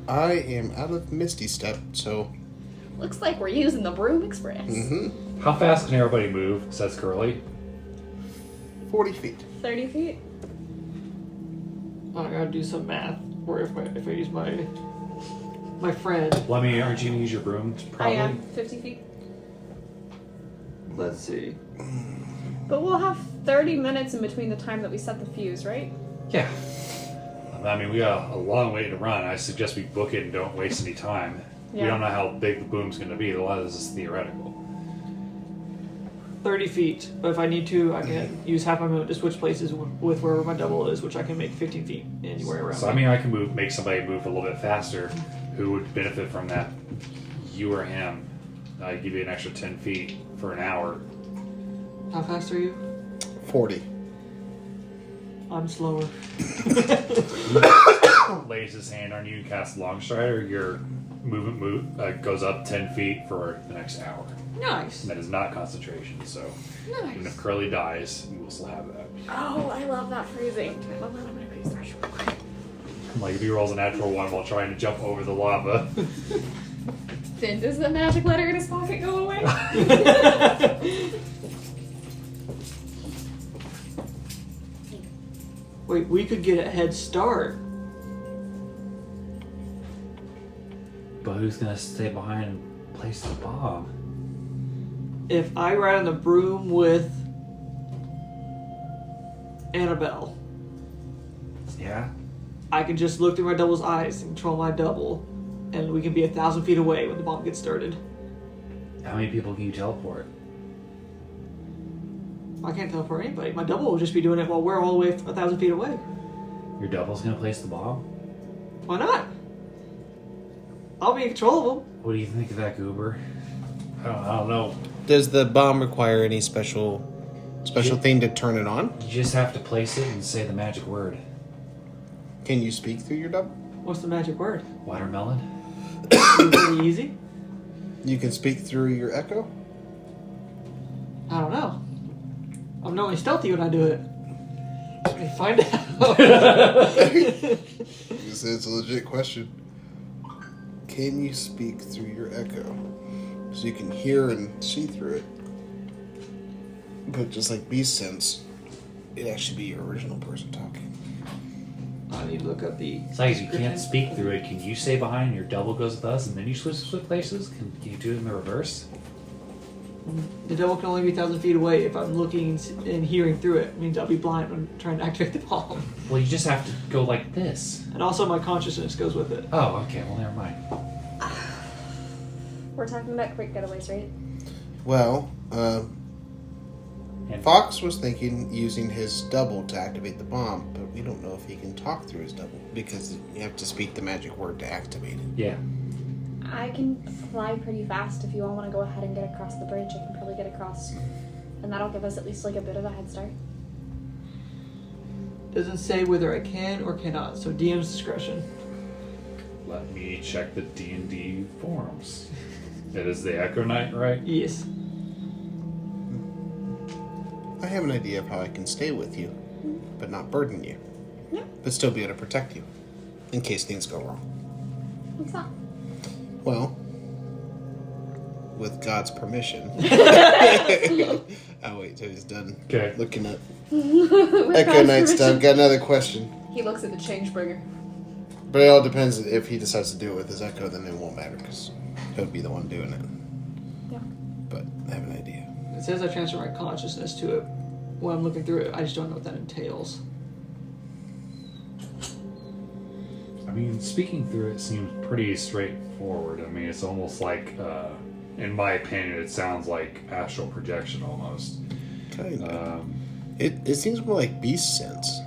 I am out of Misty Step, so... Looks like we're using the Broom Express. Mm-hmm. How fast can everybody move? Says Curly. 40 feet. 30 feet? I gotta do some math. Or if I use my friend. Lemmy, aren't you gonna use your broom? Probably. I am 50 feet. Let's see. But we'll have 30 minutes in between the time that we set the fuse, right? Yeah. I mean, we got a long way to run. I suggest we book it and don't waste any time. We Yeah. don't know how big the boom's going to be. A lot of this is theoretical. 30 feet. But if I need to, I can use half my movement to switch places with wherever my double is, which I can make 15 feet anywhere around. So, I mean, I can make somebody move a little bit faster who would benefit from that. You or him. I'd give you an extra 10 feet for an hour. How fast are you? 40. I'm slower. Lays his hand on you and casts Longstrider. Your movement goes up 10 feet for the next hour. Nice. And that is not concentration, so even if Curly dies, you will still have that. Oh, I love that phrasing. I'm gonna freeze threshold. Like if he rolls a natural 1 while trying to jump over the lava. Then does the magic letter in his pocket go away? Wait, we could get a head start. But who's gonna stay behind and place the bomb? If I ride on the broom with Annabelle, Yeah? I can just look through my double's eyes and control my double, and we can be 1,000 feet away when the bomb gets started. How many people can you teleport? I can't teleport anybody. My double will just be doing it while we're all the way 1,000 feet away. Your double's gonna place the bomb? Why not? I'll be in control of them. What do you think of that, Goober? I don't know. Does the bomb require any special thing to turn it on? You just have to place it and say the magic word. Can you speak through your double? What's the magic word? Watermelon? Pretty easy. You can speak through your echo? I don't know. I'm normally stealthy when I do it. Let me find out. It's a legit question. Can you speak through your echo? So you can hear and see through it. But just like Beast Sense, it'd actually be your original person talking. I need to look up the. It's like if you can't speak through it, can you stay behind, your double goes with us, and then you switch places? Can you do it in the reverse? The double can only be 1,000 feet away if I'm looking and hearing through it. It means I'll be blind when trying to activate the bomb. Well, you just have to go like this. And also my consciousness goes with it. Oh, okay. Well, never mind. We're talking about quick getaways, right? Well, And Fox was thinking using his double to activate the bomb, but we don't know if he can talk through his double because you have to speak the magic word to activate it. yeah. I can fly pretty fast. If you all want to go ahead and get across the bridge, I can probably get across. And that'll give us at least like a bit of a head start. Doesn't say whether I can or cannot, so DM's discretion. Let me check the D&D forums. It is the Echo Knight, right? Yes. I have an idea of how I can stay with you, but not burden you. Yeah. But still be able to protect you, in case things go wrong. What's that? Well, with God's permission. I'll wait till he's done Okay. looking up Echo Knight stuff. Got another question. He looks at the change bringer. But it all depends. If he decides to do it with his Echo, then it won't matter, because he'll be the one doing it. Yeah. But I have an idea. It says I transfer my consciousness to it when I'm looking through it. I just don't know what that entails. I mean, speaking through it seems pretty straightforward. I mean, it's almost like, in my opinion, it sounds like astral projection almost. Kind of. It seems more like Beast Sense,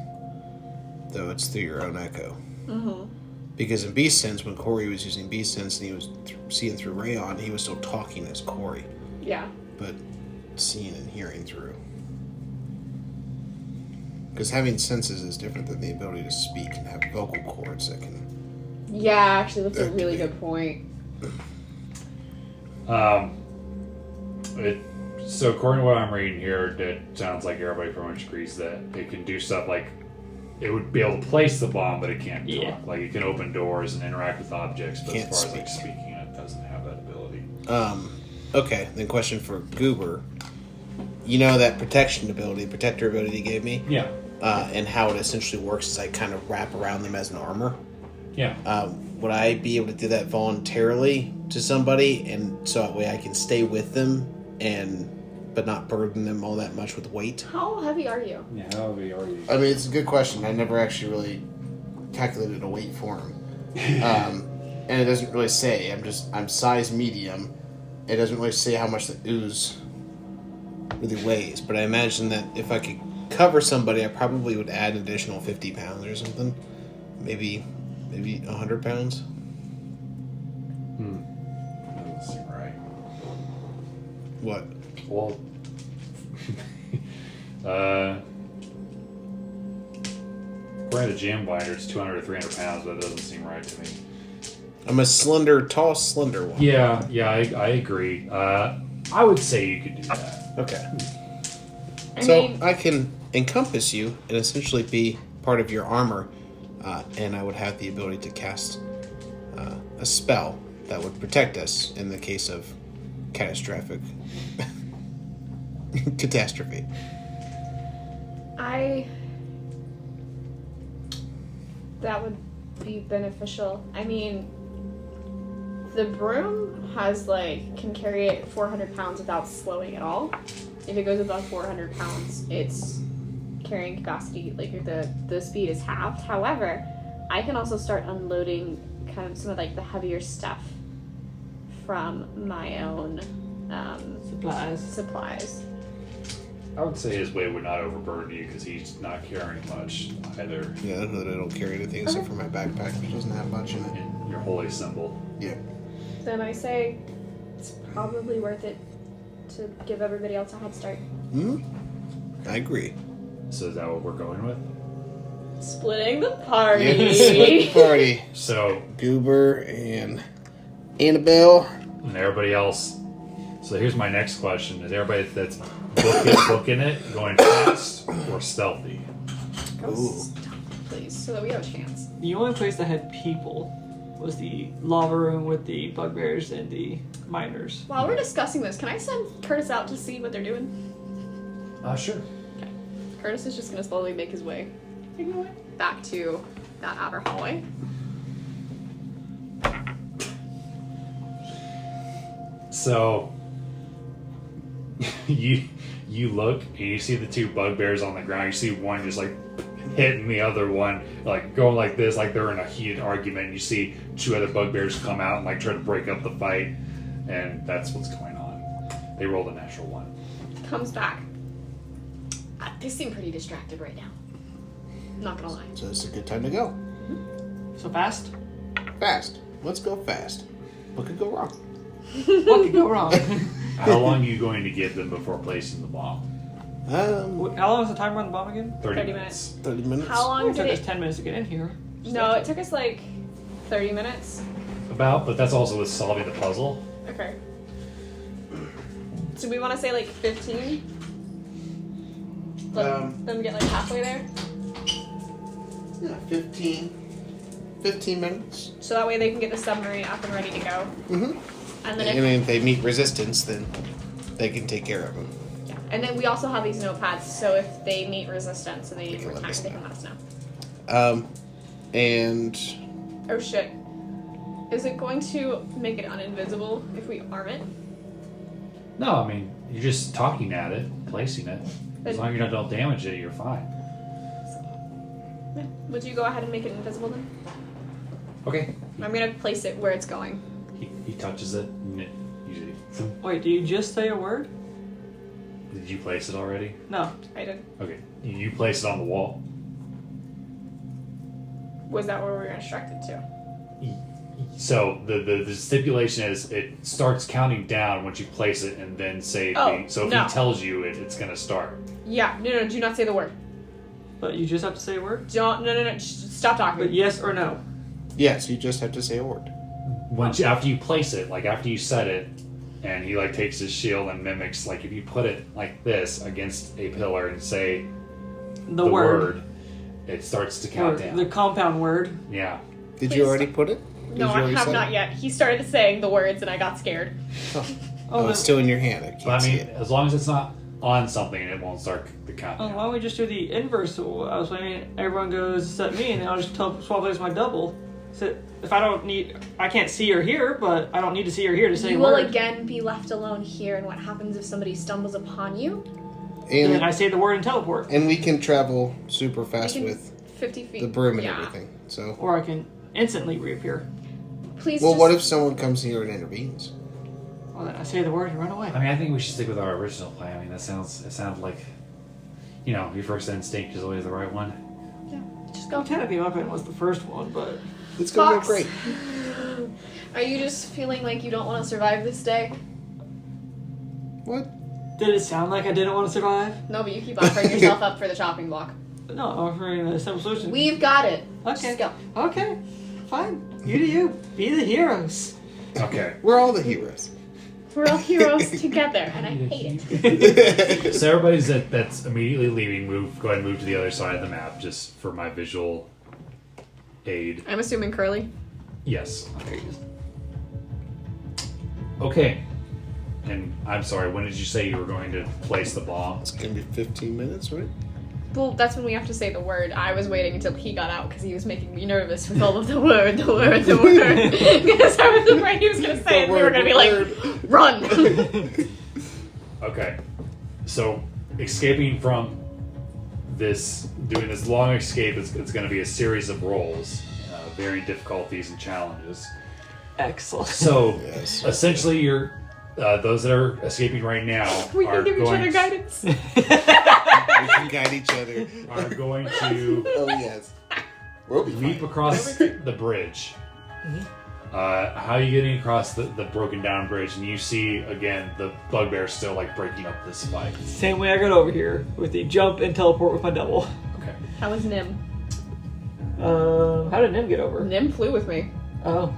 though it's through your own Echo. Mm-hmm. Because in Beast Sense, when Corey was using Beast Sense and he was seeing through Rayon, he was still talking as Corey, Yeah. but seeing and hearing through. Because having senses is different than the ability to speak and have vocal cords that can. Yeah, actually, that's a really good point. So according to what I'm reading here, it sounds like everybody pretty much agrees that it can do stuff like it would be able to place the bomb, but it can't talk. Like it can open doors and interact with objects, but Can't as far as speak. like speaking, it doesn't have that ability. Okay, then question for Goober. You know that protector ability you gave me? Yeah. And how it essentially works is I kind of wrap around them as an armor. Yeah. Would I be able to do that voluntarily to somebody, and so that way I can stay with them but not burden them all that much with weight? How heavy are you? Yeah, how would be already. I mean, it's a good question. I never actually really calculated a weight for him. And it doesn't really say. I'm size medium. It doesn't really say how much the ooze really weighs, but I imagine that if I could cover somebody, I probably would add an additional 50 pounds or something. Maybe 100 pounds. That doesn't seem right. What? Well, according to Jam Binder, it's 200 or 300 pounds, but that doesn't seem right to me. I'm a tall, slender one. Yeah, I agree. I would say you could do that. Okay. I So mean, I can encompass you and essentially be part of your armor, and I would have the ability to cast a spell that would protect us in the case of catastrophe. that would be beneficial. I mean, the broom can carry it 400 pounds without slowing at all. If it goes above 400 pounds, its carrying capacity, the speed is halved. However, I can also start unloading kind of some of the heavier stuff from my own supplies. I would say his weight would not overburden you because he's not carrying much either. Yeah, I don't carry anything except for my backpack, which doesn't have much in it. And your holy symbol. Yeah. Then I say it's probably worth it to give everybody else a head start. I agree. So is that what we're going with? Splitting the party. Yeah, party. So, Goober and Annabelle. and everybody else. So here's my next question: is everybody that's booking it going fast or stealthy? Go stealth, please, so that we have a chance. The only place that had people was the lava room with the bugbears and the miners. While we're discussing this, can I send Curtis out to see what they're doing? Sure. Okay. Curtis is just gonna slowly make his way back to that outer hallway. So you look and you see the two bugbears on the ground. You see one just hitting the other one, going like this, like they're in a heated argument. You see two other bugbears come out and try to break up the fight, and that's what's going on. They rolled a natural one. Comes back. They seem pretty distracted right now. Not gonna lie. So it's a good time to go. So fast? Fast. Let's go fast. What could go wrong? What could go wrong? How long are you going to give them before placing the bomb? How long is the timer on the bomb again? 30 minutes. 30 minutes. How long It took did us it? 10 minutes to get in here. No, it took us 30 minutes. But that's also with solving the puzzle. Okay. So we want to say 15? Let them get halfway there? Yeah, 15 minutes. So that way they can get the submarine up and ready to go. Mm-hmm. And then And if they meet resistance, then they can take care of them. yeah. And then we also have these notepads, so if they meet resistance and they need They more can let time, us they know. can let us know. And Oh shit. Is it going to make it uninvisible if we arm it? No, I mean you're just talking at it, placing it. As long as you don't damage it, you're fine. Yeah. Would you go ahead and make it invisible then? Okay. I'm gonna place it where it's going. He touches it, and it usually. Wait, did you just say a word? Did you place it already? No. I did. Okay. You place it on the wall. Was that where we were instructed to? So the stipulation is it starts counting down once you place it, and then say. Oh, so if no. he tells you it's gonna start. Yeah. No. Do not say the word. But you just have to say a word? Don't. No. Stop talking. But yes or no? Yes, you just have to say a word. After you place it, like after you set it, and he like takes his shield and mimics, like if you put it like this against a pillar and say The word. it starts to count down. The compound word. Yeah. Did Please. you already put it? No, I have not yet. He started saying the words and I got scared. Oh, it's still in your hand. I can't But I see mean, it. as long as it's not on something, it won't start the Oh, countdown. why don't we just do the inverse? I was saying everyone goes set me, and then I'll just swap place my double. So if I can't see or hear, but I don't need to see or hear to say You a will word. again be left alone here, and what happens if somebody stumbles upon you? And then And I say the word and teleport. and we can travel super fast You can- with 50 feet. the broom and Yeah. everything. So, Or I can instantly reappear. Please well, just... what if someone comes here and intervenes? Well, then I say the word and run away. I mean, I think we should stick with our original plan. I mean, it sounds like, your first instinct is always the right one. Just Well, go. technically, my plan was the first one, but It's gonna Fox. go great. Are you just feeling like you don't want to survive this day? What? did it sound like I didn't want to survive? No, but you keep offering yourself up for the chopping block. No, I'm offering a simple solution. We've got it. Okay. Just go. Okay, fine. You do you. Be the heroes. Okay. We're all the heroes. We're all heroes together, and I hate it. So everybody that's immediately leaving, go ahead and move to the other side of the map, just for my visual aid. I'm assuming Curly. Yes. Okay. And I'm sorry, when did you say you were going to place the bomb? It's gonna be 15 minutes, right? Well, that's when we have to say the word. I was waiting until he got out because he was making me nervous with all of the word. Because I was afraid he was going to say it and we were going to be like, run! Okay. So escaping from doing this long escape, it's going to be a series of rolls, varying difficulties and challenges. Excellent. So Yes. essentially, those that are escaping right now We are can give each going other guidance. We can guide each other. are going to Oh yes. We'll be leap fine. across the bridge. How are you getting across the broken down bridge? And you see again the bugbear still like breaking up this fight. Same way I got over here with the jump and teleport with my double. Okay. How was Nim? How did Nim get over? Nim flew with me. Oh.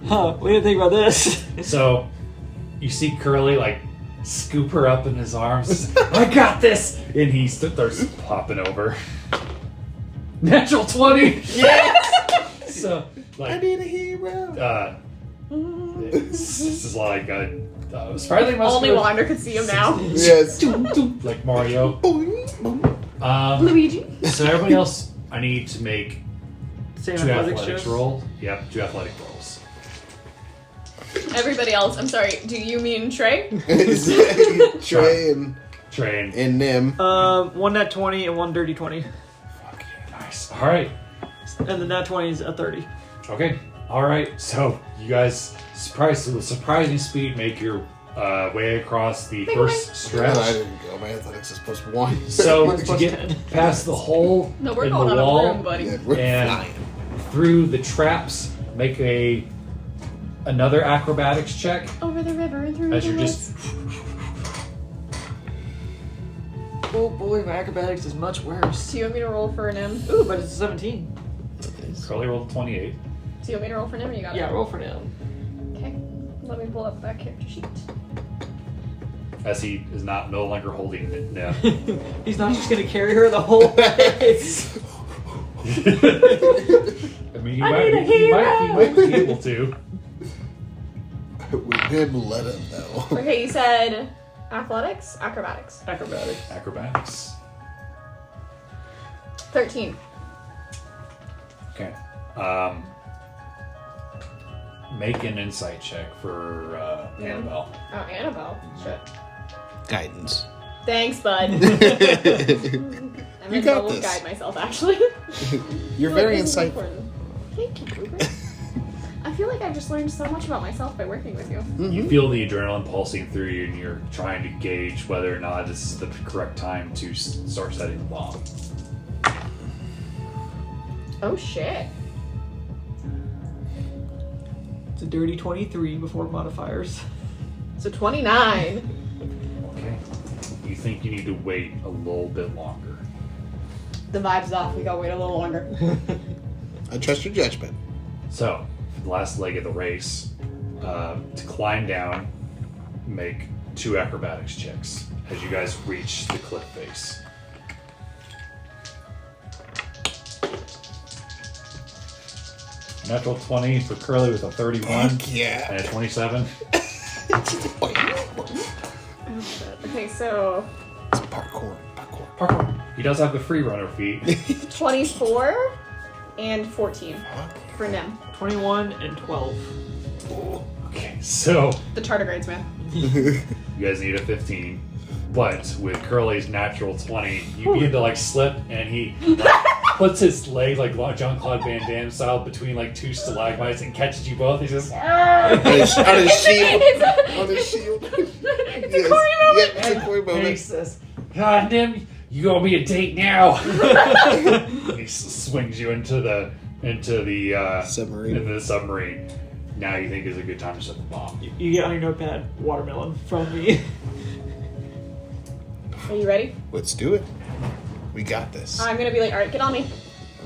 Huh, we didn't think about this. So you see Curly like scoop her up in his arms. I got this, and he starts popping over. Natural 20. Yes! So I like need a hero. this is like a surprisingly Only muscular, Wander could see him now. Yes. like Mario. Boing, boing. Luigi. So everybody else, I need to make Same 2 athletics athletics shows. rolls. Yep, 2 athletic rolls. Everybody else, I'm sorry, do you mean Trey? Trey and Train. Nim. One nat 20 and one dirty 20. Fuck yeah, nice. All right. And the nat 20 is a 30. Okay. All right. So you guys, with surprising speed, make your way across the first I stretch. didn't go. My athletics is +1. So Mine's to plus get 10. past the hole No, we're in going the on a wall broom, buddy. Yeah, we're and flying. through the traps, make another acrobatics check Over the river and through as the you're woods. just. Oh boy, my acrobatics is much worse. Do you want me to roll for Nim? Ooh, but it's a 17. Curly rolled a 28. Do you want me to roll for Nim or you got Yeah, it? roll for Nim. Okay. Let me pull up that character sheet. As he is no longer holding it now. He's not just gonna carry her the whole way. I mean, he I might, need a he might be hero. able to. We did let him though. Okay, you said athletics? Acrobatics. Acrobatics. Acrobatics. 13. Okay. Make an insight check for Annabelle. Oh, Annabelle. Shit. Guidance. Thanks, bud. I'm You gonna got double this. guide myself, actually. You're Like, very this is insightful. important. Thank you, Cooper. I feel like I've just learned so much about myself by working with you. You feel the adrenaline pulsing through you, and you're trying to gauge whether or not this is the correct time to start setting the bomb. Oh, shit. It's a dirty 23 before modifiers. So 29. Okay. You think you need to wait a little bit longer. The vibe's off. We gotta wait a little longer. I trust your judgment. So, for the last leg of the race, to climb down, make 2 acrobatics checks as you guys reach the cliff face. Natural 20 for Curly with a 31 Fuck yeah. and a 27. Okay, so It's parkour. Parkour. He does have the free runner feet. 24 and 14 for Nim. 21 and 12. Okay, so The tardigrades, man. you guys need a 15. But with Curly's natural 20, you begin to like slip, and he puts his leg like Jean-Claude Van Damme style between like 2 stalagmites and catches you both. He says, On his shield. On his shield. It's a Corey moment. Yeah, it's a Corey and he moment. says, God damn, you owe me a date now. And he swings you into the Submarine. Into the submarine. Now you think is a good time to set the bomb. You get on your notepad watermelon from me. Are you ready? Let's do it. We got this. I'm gonna be like, alright, get on me.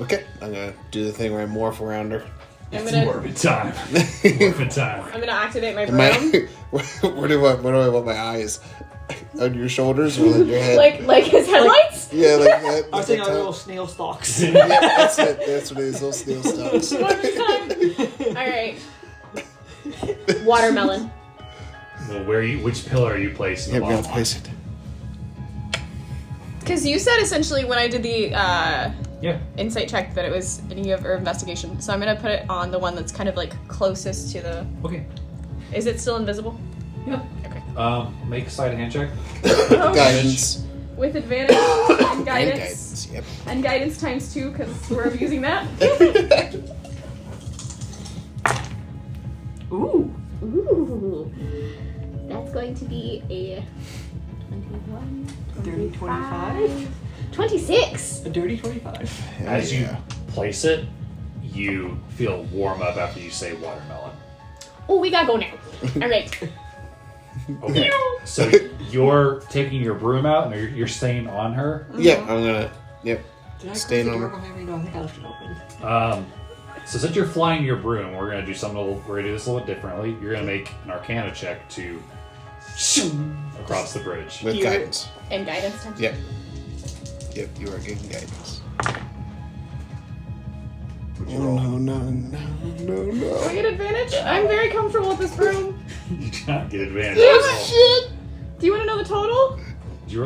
Okay, I'm gonna do the thing where I morph around her. I'm It's gonna morbid time. Morbid time. I'm gonna activate my Am broom. where do I want my eyes? On your shoulders or on your head? Like his headlights? Yeah, like that. I was thinking like on little snail stalks. yeah, that's it. That's what it is. Little snail stalks. Alright. Watermelon. Well, which pillar are you placing Yeah, the we're bomb gonna on? place it. Because you said essentially when I did the Yeah. insight check that it was or investigation. So I'm gonna put it on the one that's kind of like closest to the. Okay. Is it still invisible? Yeah. Okay. Make a sleight of hand check. Guidance. With advantage and And guidance. guidance. Yep. And guidance times 2 because we're abusing that. Ooh. Ooh. That's going to be a 21, Dirty 25? 26. A dirty 25. Hell As you yeah. place it, you feel warm up after you say watermelon. Oh, we gotta go now. Alright. Okay. So you're taking your broom out and you're staying on her. Yeah, I'm gonna. Yep. Did I Staying close the on door her. behind me? No, I think I left it open. So since you're flying your broom, we're gonna do something. We're gonna do this a little bit differently. You're gonna make an Arcana check to across the bridge. With You- guidance. And guidance times. Yep. Yep, you are getting guidance. What'd you Oh, roll? no. Do I get advantage? I'm very comfortable with this broom. You do not get advantage. Shit! Do you want to know the total?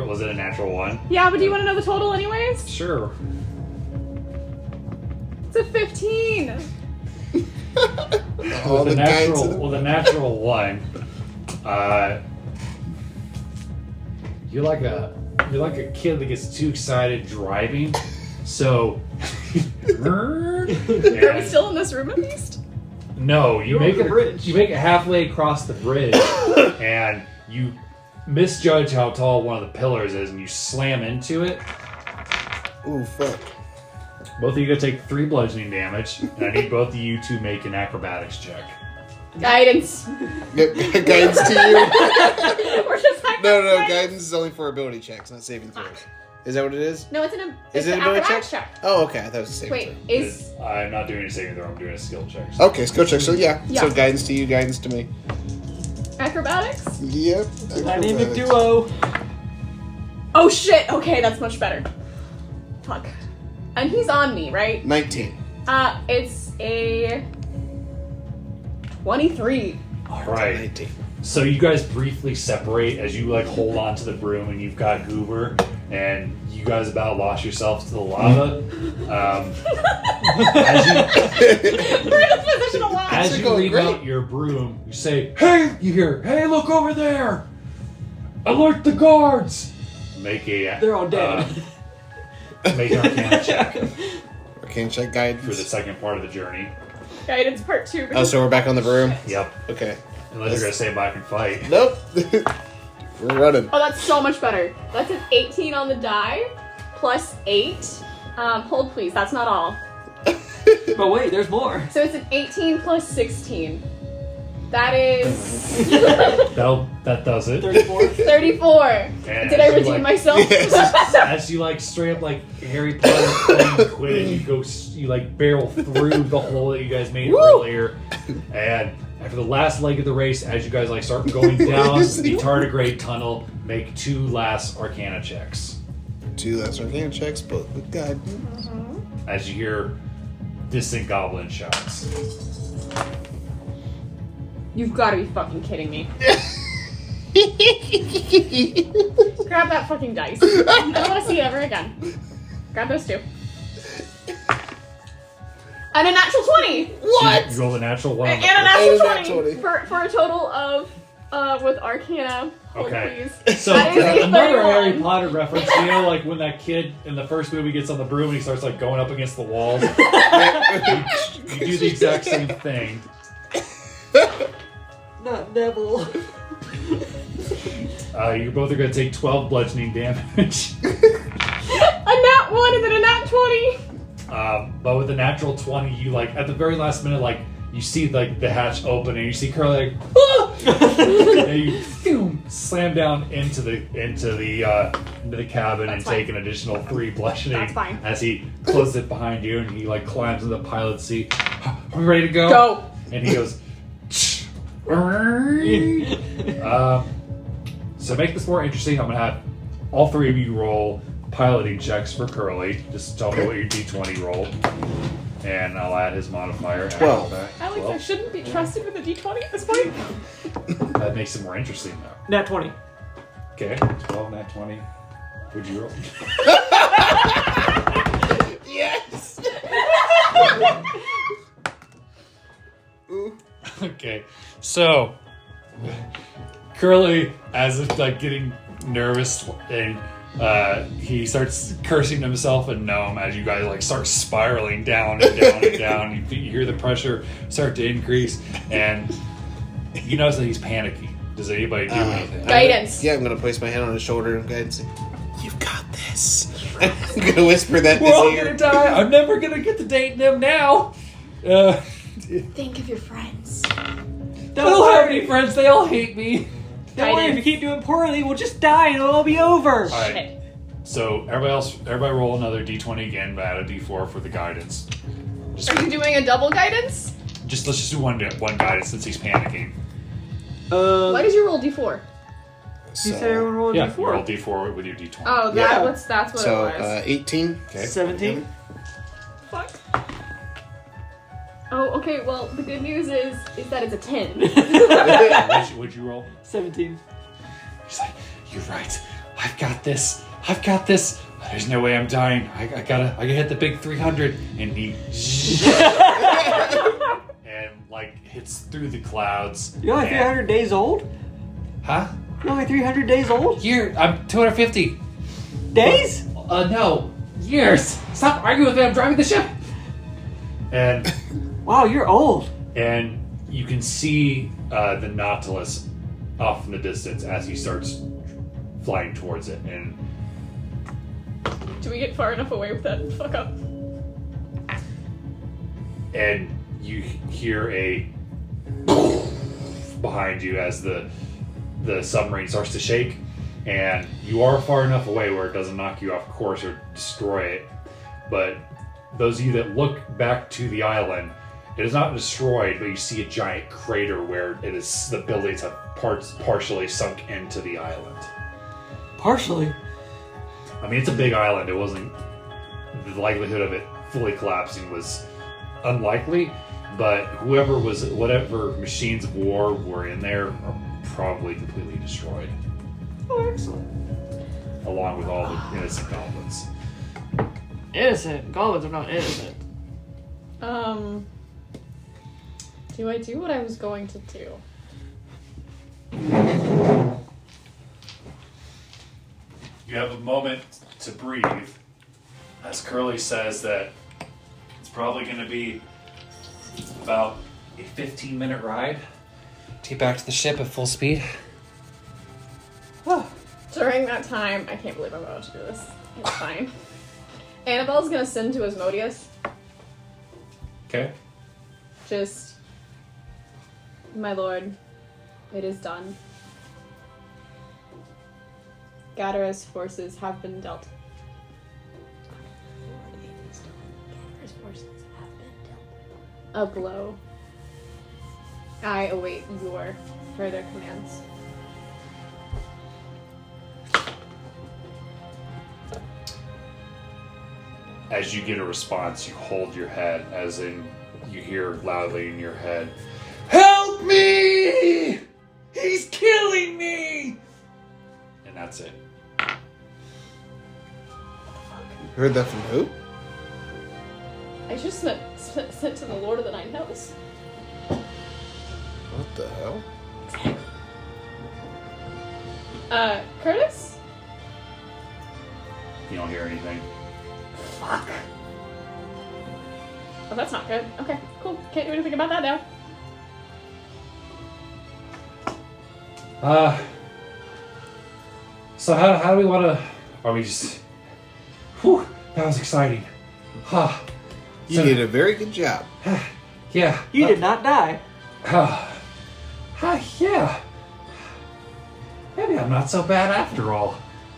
Was it a natural 1? Yeah, but do you want to know the total anyways? Sure. It's a 15. All With the guidance. in the natural 1, you're like a kid that gets too excited driving. So Are we still in this room at least? no, you You're make over the it bridge. you make it halfway across the bridge and you misjudge how tall one of the pillars is and you slam into it. Ooh, fuck. Both of you gonna take 3 bludgeoning damage, and I need both of you to make an acrobatics check. Guidance. Yep, guidance to you. We're just like No, guidance is only for ability checks, not saving throws. Is that what it is? No, it's an Is it's it an an ability acrobatics check? check. Oh, okay. I thought it was a saving Wait, throw. is I'm not doing a saving throw, I'm doing a skill check. Okay, skill check. So yeah. Yeah. So guidance to you, guidance to me. acrobatics? Yep. Dynamic duo. Oh shit. Okay, that's much better. Fuck. And he's on me, right? 19. It's a 23. Alright. 19. So you guys briefly separate as you like hold on to the broom and you've got Goober and you guys about lost yourselves to the lava. We're in a position to watch. As are you going leave great. out your broom, you say, "Hey!" You hear, "Hey, look over there! Alert the guards!" Make a They're all dead. make an Arcana check Arcane check for the guidance. second part of the journey. Guidance part 2. Oh, so we're back on the broom? Yep. Okay. Unless you're gonna stay back and fight. Nope. We're running. Oh, that's so much better. That's an 18 on the die, plus 8. Hold please, that's not all. But wait, there's more. So it's an 18 plus 16. That is That does it. 34. 34. And Did I as you, redeem myself? As you like straight up like Harry Potter playing Quidditch, you like barrel through the hole that you guys made earlier, and after the last leg of the race, as you guys like start going down the tardigrade tunnel, make 2 last Arcana checks. 2 last Arcana checks, but with God. As you hear distant goblin shouts. You've got to be fucking kidding me. Grab that fucking dice. I don't want to see it ever again. Grab those 2. And a natural 20! What? You roll a natural 1 on And the a first. natural And a 20! nat 20. For a total of, with Arcana. Hold, Okay. please. So That is a another 31. Harry Potter reference. You know, like when that kid in the first movie gets on the broom and he starts like going up against the walls. You do the exact same thing. Not Neville. You both are going to take 12 bludgeoning damage. A nat 1 and then a nat 20! But with the natural 20, you like at the very last minute, like you see like the hatch open and you see Curly like, ah! And you phew, slam down into the cabin. That's and fine. take an additional 3 bludgeoning. That's fine. As he closes it behind you and he like climbs in the pilot seat. Are we ready to go? Go! And he goes. So make this more interesting. I'm gonna have all 3 of you roll piloting checks for Curly. Just tell me what your D20 roll, and I'll add his modifier. 12. Alex, I 12. shouldn't be trusted with a d20 at this point. That makes it more interesting, though. Nat 20. Okay, 12, nat 20. Would you roll? Yes! Ooh. Okay, so Curly, as if like getting nervous, and he starts cursing himself and gnome as you guys like start spiraling down and down and down. You hear the pressure start to increase, and you notice that he's panicking. Does anybody do anything? Guidance. Yeah, I'm gonna place my hand on his shoulder and guidance. You've got this. I'm gonna whisper that in We're all his ear. gonna die. I'm never gonna get to date them now. Think of your friends. I don't have any friends. They all hate me. Don't worry, if you keep doing poorly, we'll just die and it'll all be over. All right. Shit. So everybody roll another d20 again, but add a d4 for the guidance. Are you doing a double guidance? Let's just do one guidance since he's panicking. Why did you roll d4? You said everyone rolled a Yeah, D4. you roll d4 with your d20. Oh, Yeah. that's what So, it was. 18. Okay. 17. Fuck. Oh, okay. Well, the good news is that it's a 10. What'd you roll? 17. He's like, you're right. I've got this. There's no way I'm dying. I gotta hit the big 300. And he and like hits through the clouds. You're only and- 300 days old? Huh? You're only 300 days old? I'm 250. Days? No. Years. Stop arguing with me. I'm driving the ship. And Wow, you're old. you can see the Nautilus off in the distance as he starts flying towards it. And Do we get far enough away with that fuck up? you hear a behind you as the submarine starts to shake, and you are far enough away where it doesn't knock you off course or destroy it. But those of you that look back to the island, it is not destroyed, but you see a giant crater where the buildings have partially sunk into the island. Partially. I mean, it's a big island. It wasn't, the likelihood of it fully collapsing was unlikely, but whatever machines of war were in there are probably completely destroyed, Oh, excellent. along with all the innocent goblins. Innocent. Goblins are not innocent. Do I do what I was going to do? You have a moment to breathe, as Curly says that it's probably going to be about a 15-minute ride to get back to the ship at full speed. During that time, I can't believe I'm about to do this. It's fine. Annabelle's gonna send to Asmodeus. Okay. Just My lord, it is done. Gadara's forces have been dealt. His forces have been dealt. A blow. I await your further commands. As you get a response, you hold your head, as in you hear loudly in your head, "Help me! He's killing me!" And that's it. Heard that from who? I just sent to the Lord of the Nine Hills. What the hell? Curtis? You don't hear anything. Fuck. Oh, that's not good. Okay, cool. Can't do anything about that now. So how do we want to? Are we just? Whew, that was exciting. Huh. You did a very good job. Yeah. You did not die. Yeah. Maybe I'm not so bad after all.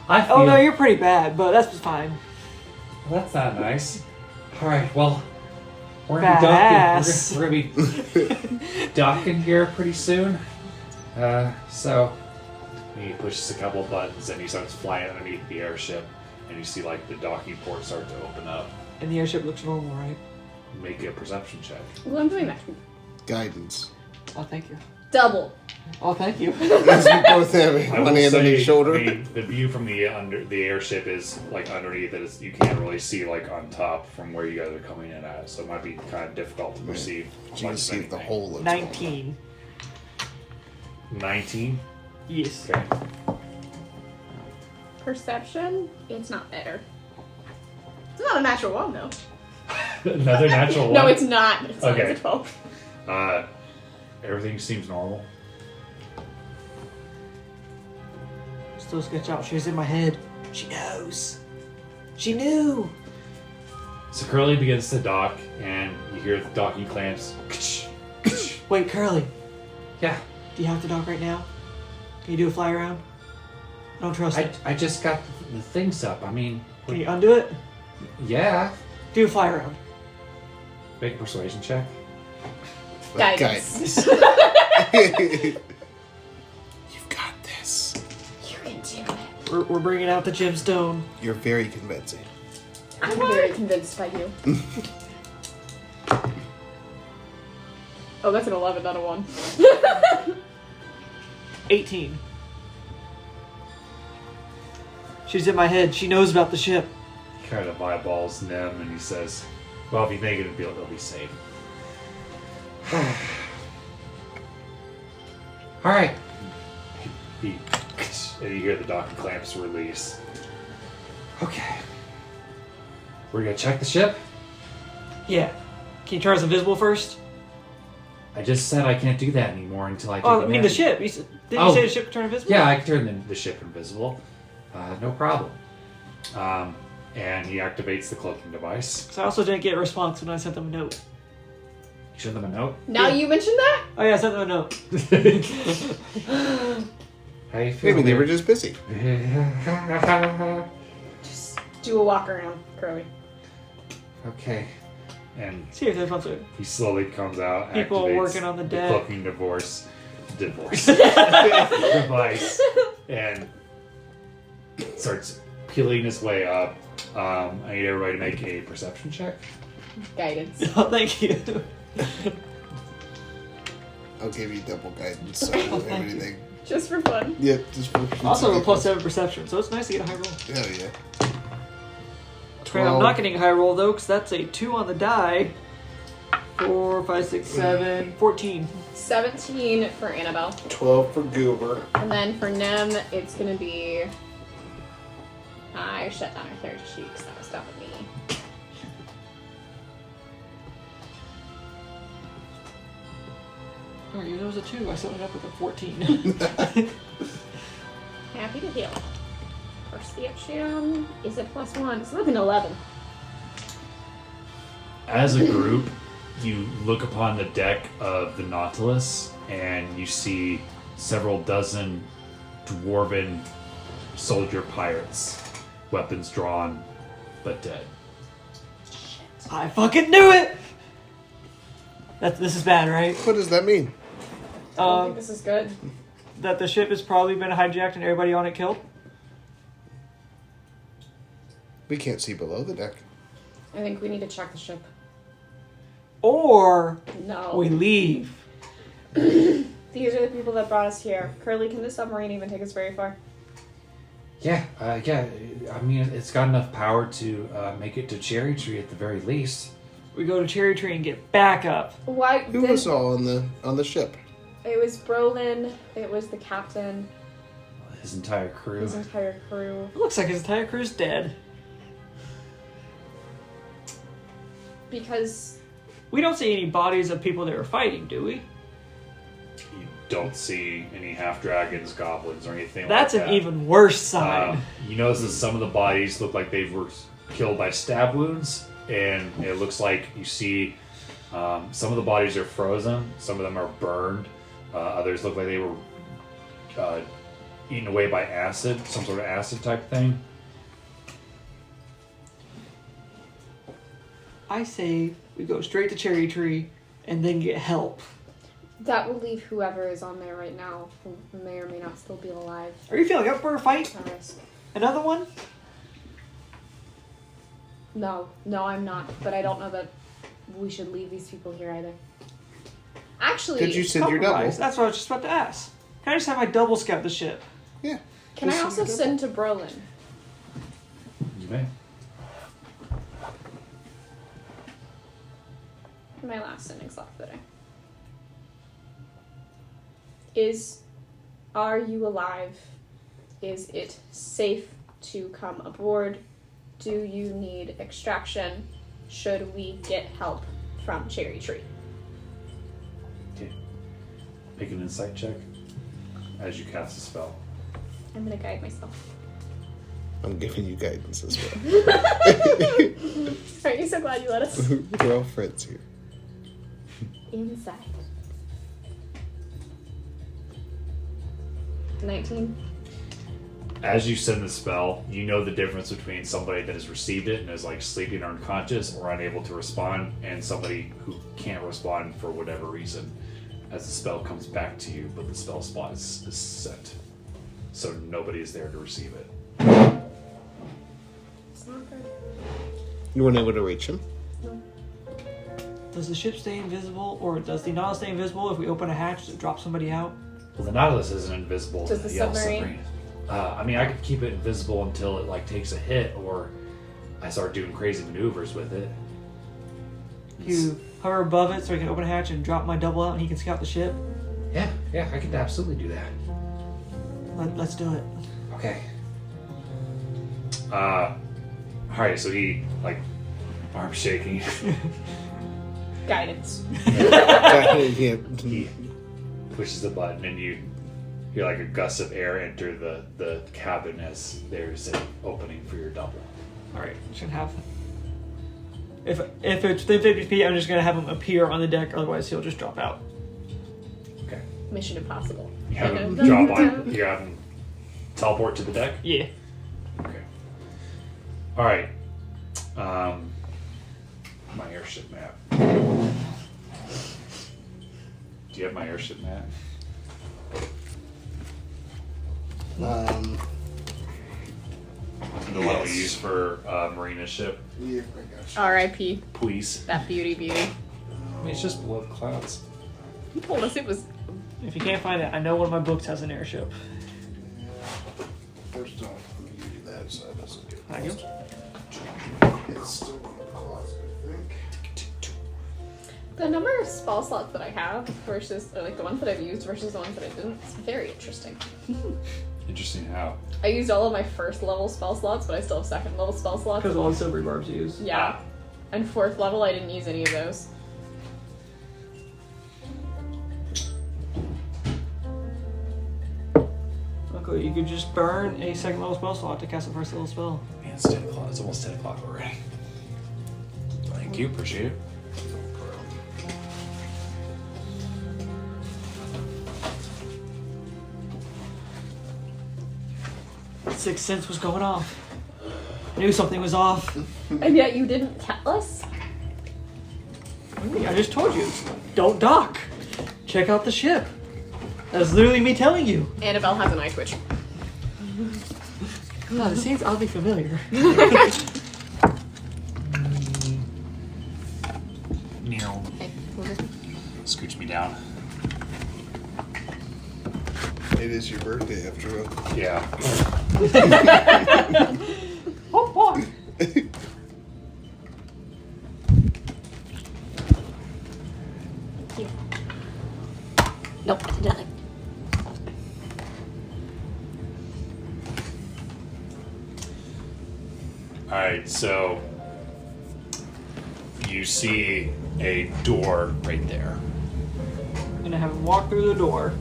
I feel. Oh no, you're pretty bad, but that's fine. Well, that's not nice. All right. Well, we're gonna be docking. We're gonna be docking here pretty soon. So he pushes a couple of buttons and he starts flying underneath the airship, and you see like the docking port start to open up. And the airship looks normal, right? Make a perception check. Well, I'm doing that. Guidance. Oh, thank you. Double. Oh, thank you. As we both have I one will hand on say each shoulder. the view from the airship is like underneath it. You can't really see like on top from where you guys are coming in at, so it might be kind of difficult to perceive. You can see the whole of 19. 19. Yes. Okay. Perception? It's not better. It's not a natural one, though. Another natural one. No, it's not. It's not. Okay. It's a 12. Everything seems normal. Still sketch out. She was in my head. She knows. She knew. So Curly begins to dock, and you hear the docking clamps. Wait, Curly. Yeah. Do you have to dock right now? Can you do a fly around? I don't trust it. I just got the things up. I mean, Can you undo it? yeah. Do a fly around. Make a persuasion check. Guidance. You've got this. You can do it. We're bringing out the gemstone. You're very convincing. I'm very convinced by you. Oh, that's an 11, not a 1. 18. She's in my head. She knows about the ship. Kind of eyeballs Nem, and he says, "Well, if you make it, it'll be safe." All right. And you hear the docking clamps release. Okay. We're gonna check the ship. Yeah. Can you turn us invisible first? I just said I can't do that anymore until I. Oh, take I mean the ship. Didn't you say the ship could turn invisible? Yeah, I can turn the ship invisible. No problem. And he activates the cloaking device. So I also didn't get a response when I sent them a note. You send them a note. Now you mentioned that? Oh yeah, I sent them a note. How you feel? Maybe they were just busy. Just do a walk around, Curly. Okay. And See if there's one to he slowly comes out. People activates working on the deck. cloaking divorce device, and starts peeling his way up. I need everybody to make a perception check. Guidance. Oh, thank you. I'll give you double guidance. So Oh, thank you. everything. Just for fun. Yep, just for Also a +7 perception, so it's nice to get a high roll. Hell yeah. Okay, I'm not getting a high roll though, because that's a 2 on the die. 4, 5, 6, 7, 14. 17 for Annabelle. 12 for Goober. And then for Nem, it's gonna be... I shut down her character sheet because that was done with me. Oh, you know it was a 2. I set it up with a 14. Happy to heal. Perception is a +1, so that's an 11. As a group, you look upon the deck of the Nautilus and you see several dozen dwarven soldier pirates, weapons drawn, but dead. I fucking knew it! This is bad, right? What does that mean? I don't think this is good. That the ship has probably been hijacked and everybody on it killed? We can't see below the deck. I think we need to check the ship. Or No. we leave. These are the people that brought us here. Curly, can the submarine even take us very far? Yeah. I mean, it's got enough power to make it to Cherry Tree at the very least. We go to Cherry Tree and get back up. Why? Who was all on the ship? It was Brolin. It was the captain. His entire crew. His entire crew. It looks like his entire crew's dead. Because We don't see any bodies of people that were fighting, do we? You don't see any half dragons, goblins, or anything That's like that. an even worse sign. You notice that some of the bodies look like they were killed by stab wounds, and it looks like you see some of the bodies are frozen, some of them are burned, others look like they were eaten away by acid, some sort of acid type thing. I say we go straight to Cherry Tree and then get help. that will leave whoever is on there right now, who may or may not still be alive, Are you feeling up for a fight? at risk. Another one? No, I'm not. But I don't know that we should leave these people here either. Actually, Did you send your double? Compromise. That's what I was just about to ask. Can I just have my double scout the ship? Yeah. can I Just also send your send to Brolin? You may. My last sending slot for the day. Are you alive? Is it safe to come aboard? Do you need extraction? Should we get help from Cherry Tree? Okay. Make an insight check as you cast a spell. I'm gonna guide myself. I'm giving you guidance as well. Aren't you so glad you let us? We're all friends here. Inside. 19. As you send the spell, you know the difference between somebody that has received it and is like sleeping or unconscious or unable to respond, and somebody who can't respond for whatever reason as the spell comes back to you, but the spell spot is set. So nobody is there to receive it. It's not good. You weren't able to reach him? Does the ship stay invisible, or does the Nautilus stay invisible if we open a hatch to drop somebody out? Well, the Nautilus isn't invisible. Does the yellow submarine? I mean, I could keep it invisible until it like takes a hit, or I start doing crazy maneuvers with it. You hover above it so we can open a hatch and drop my double out and he can scout the ship? Yeah, I could absolutely do that. Let's do it. Okay. Alright, so he, like, arm shaking. Guidance. Yeah. He pushes the button and you hear like a gust of air enter the cabin as there's an opening for your double. Alright, just gonna have... If it's within 50 feet, I'm just gonna have him appear on the deck, otherwise he'll just drop out. Okay. Mission impossible. You have him drop on. You have him teleport to the deck? Yeah. Okay. Alright. My airship map. Do you have my airship map? The one we use for Marina's ship? Yeah, I got you. R.I.P. Please. That beauty. I mean, it's just below the clouds. You told us it was. If you can't find it, I know one of my books has an airship. First off, I'm gonna give you that so it doesn't get Thank you. lost. It's still in the closet, I think. The number of spell slots that I have versus, or like the ones that I've used versus the ones that I didn't, it's very interesting. Interesting how. I used all of my first level spell slots, but I still have second level spell slots. Because all the silvery barbs use. Yeah. And fourth level, I didn't use any of those. Okay, you could just burn a second level spell slot to cast a first level spell. Man, it's 10 o'clock. It's almost 10 o'clock already. Thank you. Appreciate it. sixth sense was going off. I knew something was off. And yet you didn't tell us? I just told you. Don't dock. Check out the ship. That's literally me telling you. Annabelle has an eye twitch. God, it seems oddly familiar. Neil, Okay, we'll just... scooch me down. It is your birthday after all. Yeah. Oh boy. Nope, nothing. Alright, so you see a door right there. I'm gonna have him walk through the door.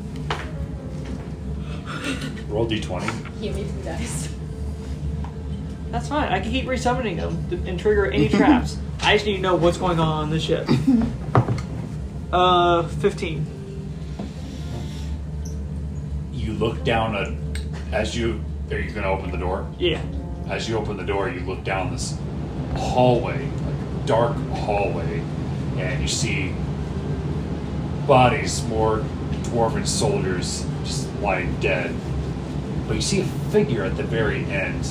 Roll d20. He needs some dice. That's fine. I can keep resummoning them and trigger any traps. I just need to know what's going on the ship. 15. You look down are you gonna open the door? Yeah. As you open the door, you look down this hallway, like dark hallway, and you see bodies, more dwarven soldiers, just lying dead. But you see a figure at the very end.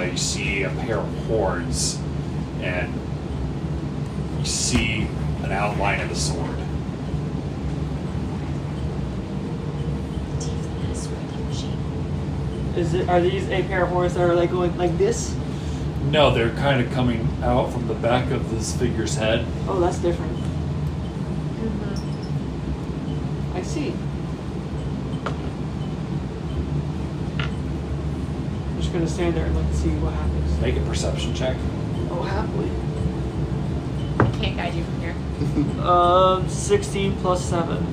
You see a pair of horns, and you see an outline of the sword. Are these a pair of horns that are like going like this? No, they're kind of coming out from the back of this figure's head. Oh, that's different. I see. I'm just gonna stand there and let's see what happens. Make a perception check. Oh, happily. I can't guide you from here. 16 plus 7.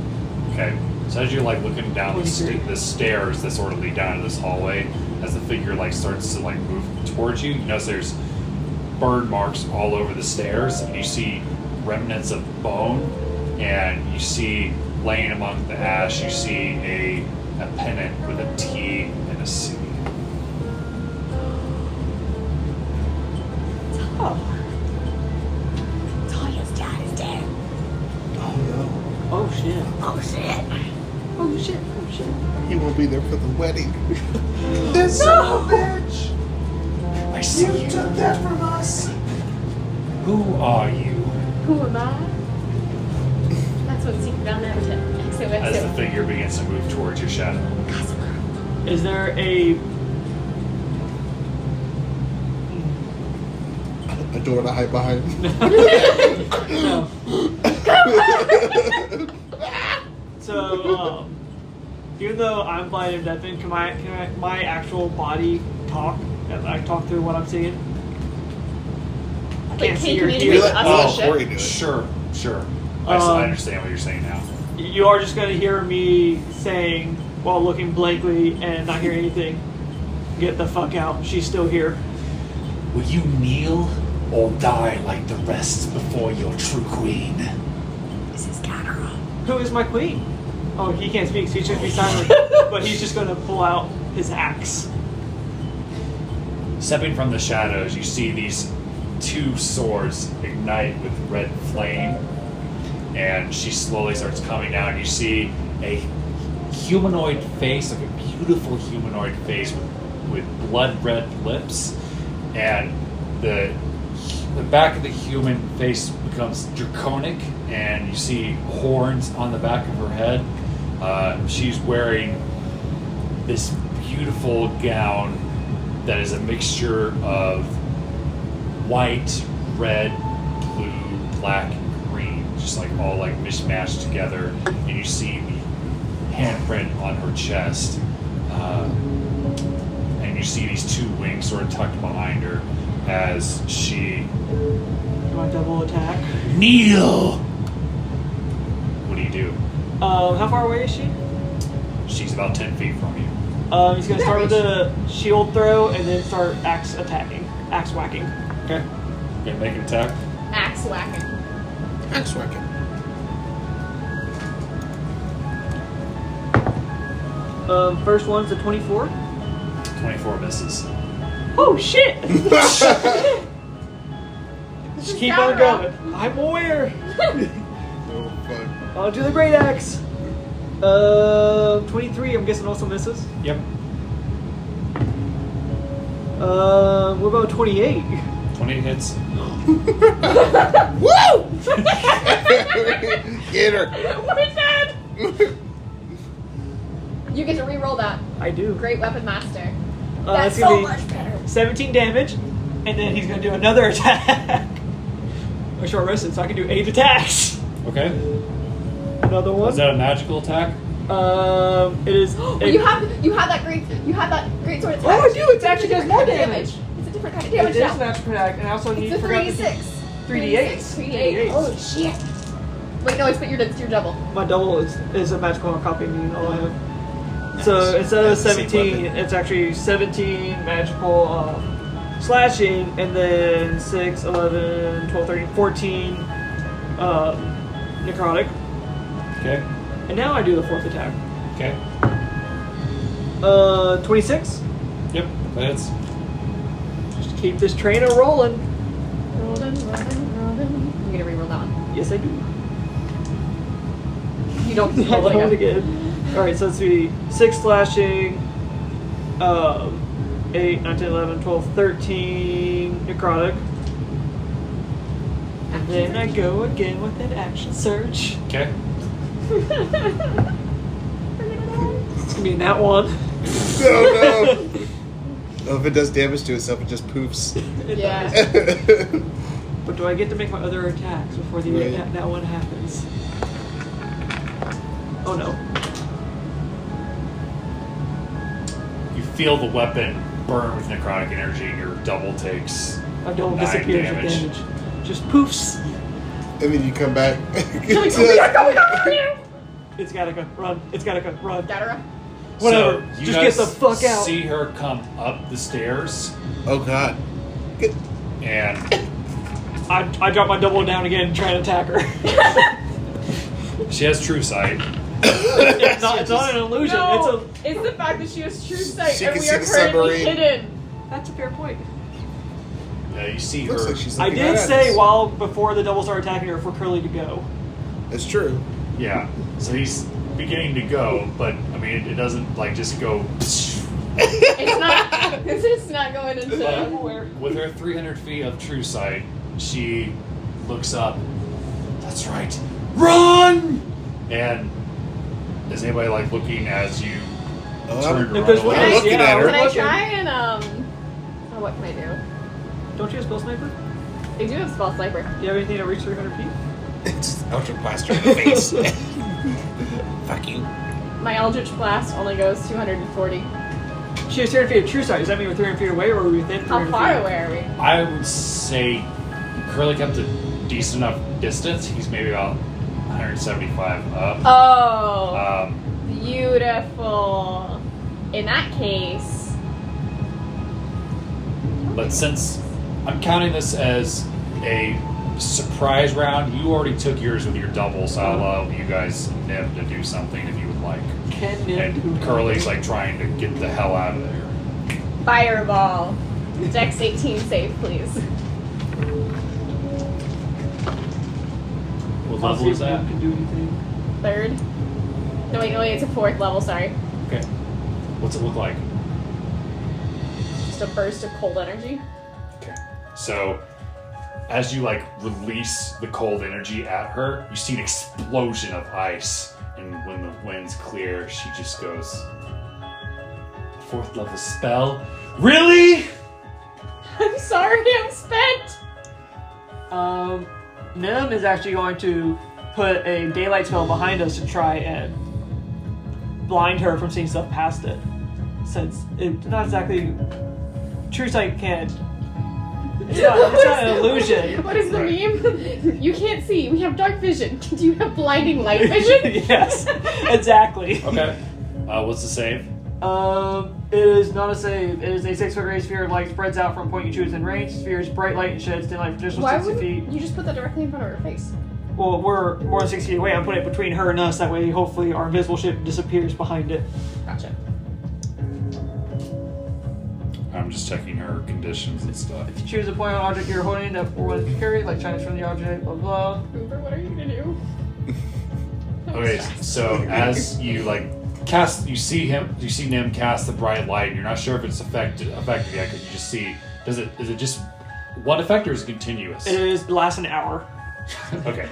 Okay. So as you're like looking down the 23. stairs that sort of lead down to this hallway, as the figure like starts to like move towards you, you notice there's burn marks all over the stairs, and you see remnants of bone, and you see laying among the ash, you see a pennant with a T and a C. Oh. Talia's dad is dead. Oh no. Oh shit. Oh shit. Oh shit. Oh shit. He won't be there for the wedding. This son of a bitch! I see you. took that from us. Who are you? Who am I? That's what secret down there to As the XOXO. figure begins to move towards your shadow. Is there a A door to hide behind. no? So, even though I'm blind and deafened, can my actual body talk? And I talk through what I'm seeing. I can't see or communicate hear. with us on the ship? Corey do it. Sure. I understand what you're saying now. You are just gonna hear me saying while looking blankly and not hearing anything. Get the fuck out. She's still here. Will you kneel or die like the rest before your true queen? This is Catherine. Who is my queen? Oh, he can't speak, so he's just be silent. But he's just gonna pull out his axe. Stepping from the shadows, you see these two swords ignite with red flame, and she slowly starts coming down. You see a humanoid face, like a beautiful humanoid face with blood red lips, and the back of the human face becomes draconic, and you see horns on the back of her head. She's wearing this beautiful gown that is a mixture of white, red, blue, black, and green, just like all like mishmashed together. And you see the handprint on her chest, and you see these two wings sort of tucked behind her as she Do I double attack? kneel. What do you do? How far away is she? She's about 10 feet from you. He's gonna start with a shield throw and then start axe whacking. Okay. Okay, make an attack. Axe whacking. Axe whacking. First one's a 24. 24 misses. Oh shit! Just keep on going. I'm aware. Oh fuck. I'll do the great axe. 23. I'm guessing also misses. Yep. What about 28? 20 hits. Woo! Get her. We're dead! You get to re-roll that. I do. Great weapon master. That's That's gonna so be much better. 17 damage, and then he's gonna do another attack. I'm short rested, so I can do 8 attacks. Okay. Another one. Is that a magical attack? It is. You have that great sword attack. Oh, I do. It actually does more damage. It's a different kind of It damage is now. magic attack, and I also need It's a 3d6. 3d8. 3d8. Holy shit. Wait, no, it's your double. My double is a magical copy, meaning all I have. So instead of 17, it's actually 17 magical slashing, and then 6, 11, 12, 13, 14 necrotic. Okay. And now I do the 4th attack. Okay. 26. Yep. That hits. Just keep this train a rolling. Rolling. I'm gonna re-roll that one. Yes, I do. You don't I roll it rolled again. again. Alright, so let's see. 6 slashing, 8, 9, 10, 11, 12, 13 necrotic. And then I go again with an action surge. Okay. It's gonna be in that one. No. Oh, if it does damage to itself, it just poofs. Yeah. But do I get to make my other attacks before that one happens? Oh no. You feel the weapon burn with necrotic energy, and your double takes My double 9 disappears with damage. damage. Just poofs. And then you come back. It's gotta go. Run. It's gotta go. Run. Datara. Whatever. So you Just guys get the fuck out. See her come up the stairs, Oh god. Good. and I drop my double down again and try to attack her. she has true sight. it's not an illusion. No, it's the fact that she has true sight She and can we see are the currently submarine. hidden. That's a fair point. You see Looks her. like she's I looking did right at say us. before the double started attacking her for Curly to go. It's true. Yeah. So he's beginning to go, but I mean, it doesn't like just go. It's not going into But nowhere. with her 300 feet of true sight, she looks up. That's right. Run! And is anybody like looking as you turn to Because run when away? I'm looking at her. Can I looking. try and what can I do? Don't you have spell sniper? I do have spell sniper. Do you have anything to reach 300 feet? It's Ultra Blaster in the face. Fuck you. My Eldritch Blast only goes 240. She has 300 feet of true sight. Does that mean we're 300 feet away or are we within 300 How feet? far away are we? I would say Curly kept a decent enough distance. He's maybe about 175 up. Oh, beautiful. In that case, But since I'm counting this as a surprise round, you already took yours with your double, so I'll allow you guys, Nim, to do something if you would like. Can Nim do And Curly's like trying to get the hell out of there. Fireball. Dex 18 save, please. What I'll level see is if that? Nim can do anything. Third. No, wait, it's a 4th level, sorry. Okay. What's it look like? Just a burst of cold energy. Okay. So, as you like release the cold energy at her, you see an explosion of ice, and when the wind's clear, she just goes, 4th level spell? Really? I'm sorry, I'm spent. Nim is actually going to put a daylight spell behind us to try and blind her from seeing stuff past it. Since it's not exactly true sight can't. It's not an illusion. What is the meme? You can't see. We have dark vision. Do you have blinding light vision? Yes, exactly. Okay. What's the save? It is not a save. It is a 6-foot radius sphere of light spreads out from point you choose in range. Sphere is bright light and sheds dim light for additional Why 60 feet. wouldn't you just put that directly in front of her face? Well, we're more than 6 feet away. I'm putting it between her and us. That way, hopefully, our invisible ship disappears behind it. Gotcha. I'm just checking her conditions and stuff. If you choose a point on object you're holding that we're willing to carry, like China's from the object, blah blah. Uber, what are you gonna do? Okay, so as you cast, you see Nim cast the bright light. And you're not sure if it's effective yet because you just see. Is it just one effect or is it continuous? It lasts an hour. Okay.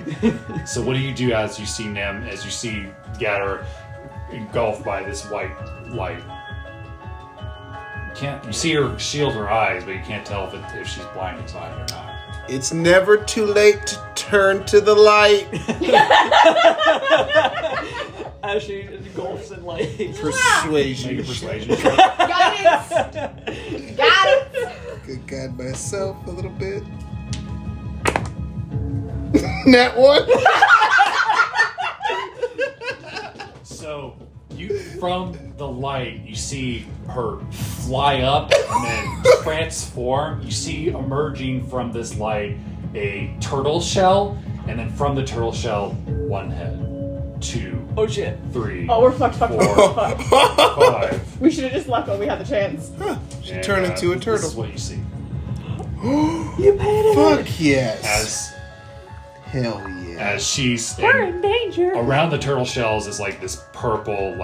So what do you do as you see Nim? As you see Gatter engulfed by this white light? You see her shield her eyes, but you can't tell if she's blind inside or not. It's never too late to turn to the light. As she engulfs in light. Make Persuasion. a persuasion check. Got it! Got it! Could guide myself a little bit. Nat 1. So you, from the light, you see her fly up and then transform. You see emerging from this light a turtle shell, and then from the turtle shell, one head. 2, Oh shit. 3, Oh, we're fucked. 4, 5. We should have just left while we had the chance. She And, turned into a This turtle. is what you see. You paid it. Fuck yes. Hell yeah. As she's We're in danger. around the turtle shells is this purple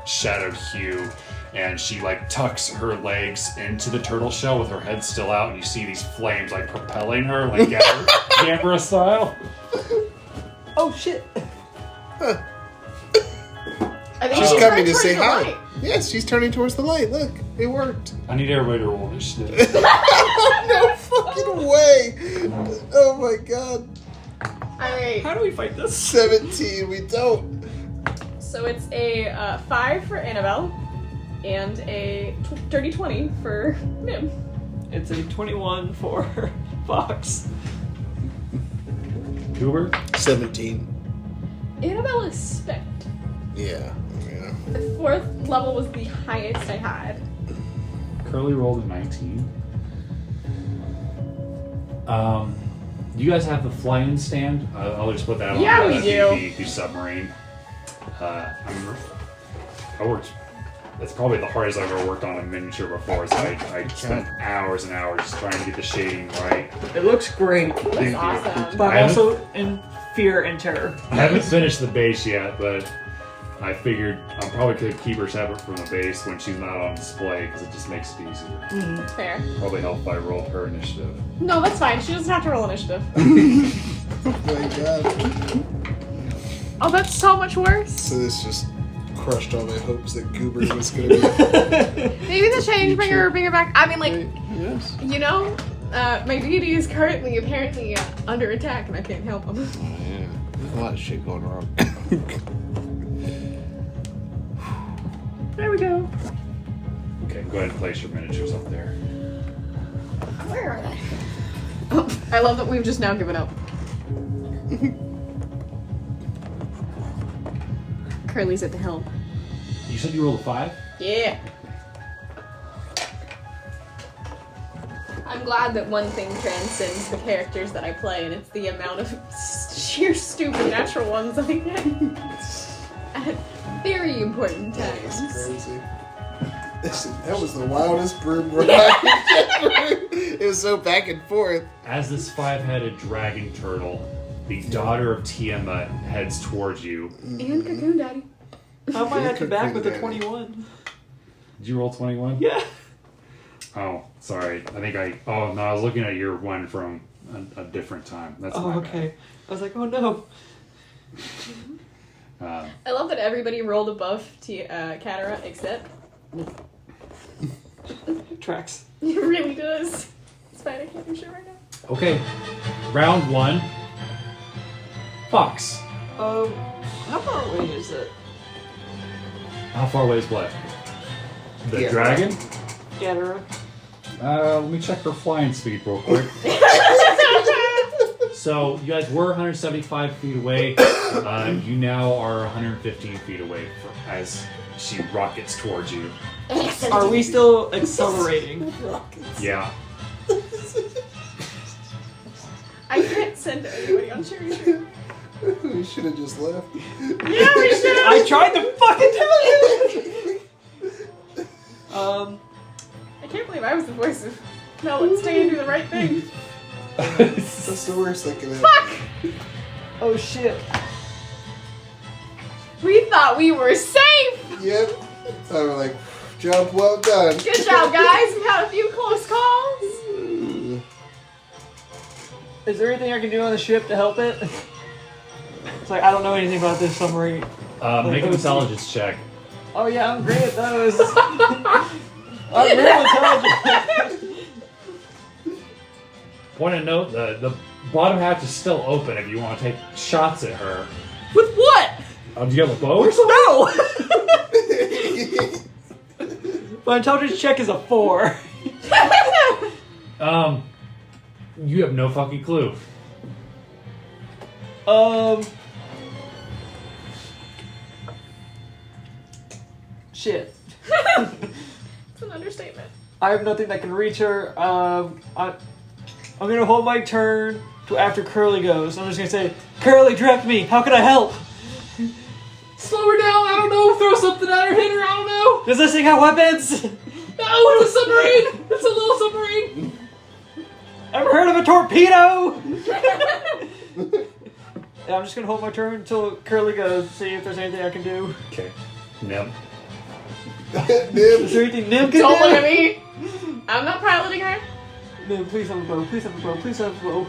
shadowed hue, and she tucks her legs into the turtle shell with her head still out, and you see these flames propelling her Gambra style. Oh shit. I think She's coming to turned say the hi. light. Yes, she's turning towards the light. Look, it worked. I need everybody to roll initiative. No fucking way. Oh my god. Alright, How do we fight this? 17, we don't. so it's a 5 for Annabelle and a dirty 20 for Nim. It's a 21 for Fox. Hoover? 17. Annabelle is spent. Yeah. The 4th level was the highest I had. Curly rolled a 19. You guys have the fly-in stand. I'll just put that on. Yeah, we do. The submarine. I worked. That's probably the hardest I've ever worked on a miniature before. So I spent hours and hours just trying to get the shading right. It looks great. Thank you. Awesome. But I I'm also in fear and terror. I haven't finished the base yet, but I figured I probably could keep her separate from the base when she's not on display because it just makes it easier. Fair. Probably help if I rolled her initiative. No, that's fine. She doesn't have to roll initiative. Oh my god. Oh, that's so much worse. So this just crushed all my hopes that Goober was gonna be. Maybe the change bring her back. I mean, Yes. my deity is currently apparently under attack and I can't help him. Oh yeah. There's a lot of shit going wrong. There we go. Okay, go ahead and place your miniatures up there. Where are they? Oh, I love that we've just now given up. Curly's at the helm. You said you rolled a 5? Yeah. I'm glad that one thing transcends the characters that I play, and it's the amount of sheer stupid natural ones I get at very important That's times. crazy. That was the wildest broom ride ever. It was so back and forth. As this 5-headed dragon turtle, the daughter of Tiamat, heads towards you. And Cocoon Daddy. How am I at the back with a Daddy. 21? Did you roll 21? Yeah. Oh, sorry. Oh, no, I was looking at your one from a different time. That's Oh, my okay. I was like, oh no. bad. I love that everybody rolled above Catara except Tracks. it really does. It's fine, I can't do shit right now. Okay, round 1. Fox. How far away is it? How far away is what? The Yeah. dragon? Gattera. Let me check her flying speed real quick. So, you guys were 175 feet away. You now are 115 feet away as she rockets towards you. Are we still accelerating? Yeah. I can't send anybody on Cherry Tree. We should have just left. Yeah, we should. I tried to fucking tell you! I can't believe believe I was the voice of no, let's stay and do the right thing. That's the worst that can happen. Fuck! Oh shit. We thought we were safe! Yep. I was like, job well done. Good job, guys. We had a few close calls. Is there anything I can do on the ship to help it? It's like, I don't know anything about this submarine. Make an intelligence check. Oh yeah, I'm great at those. I'm real intelligent. Point of note, the bottom hatch is still open if you want to take shots at her. With what? Do you have a bow or something? No! My intelligence check is a 4. You have no fucking clue. Shit. It's an understatement. I have nothing that can reach her. I'm gonna hold my turn to after Curly goes. I'm just gonna say, Curly, direct me. How can I help? Slow her down, I don't know, throw something at her, hit her, I don't know. Does this thing have weapons? No, it's a submarine! It's a little submarine! Ever heard of a torpedo? Yeah, I'm just gonna hold my turn until Curly goes, see if there's anything I can do. Okay. Nim. Is there anything Nim can Don't do? look at me. I'm not piloting her. Nim, please have a bow, please have a bow, please have a bow.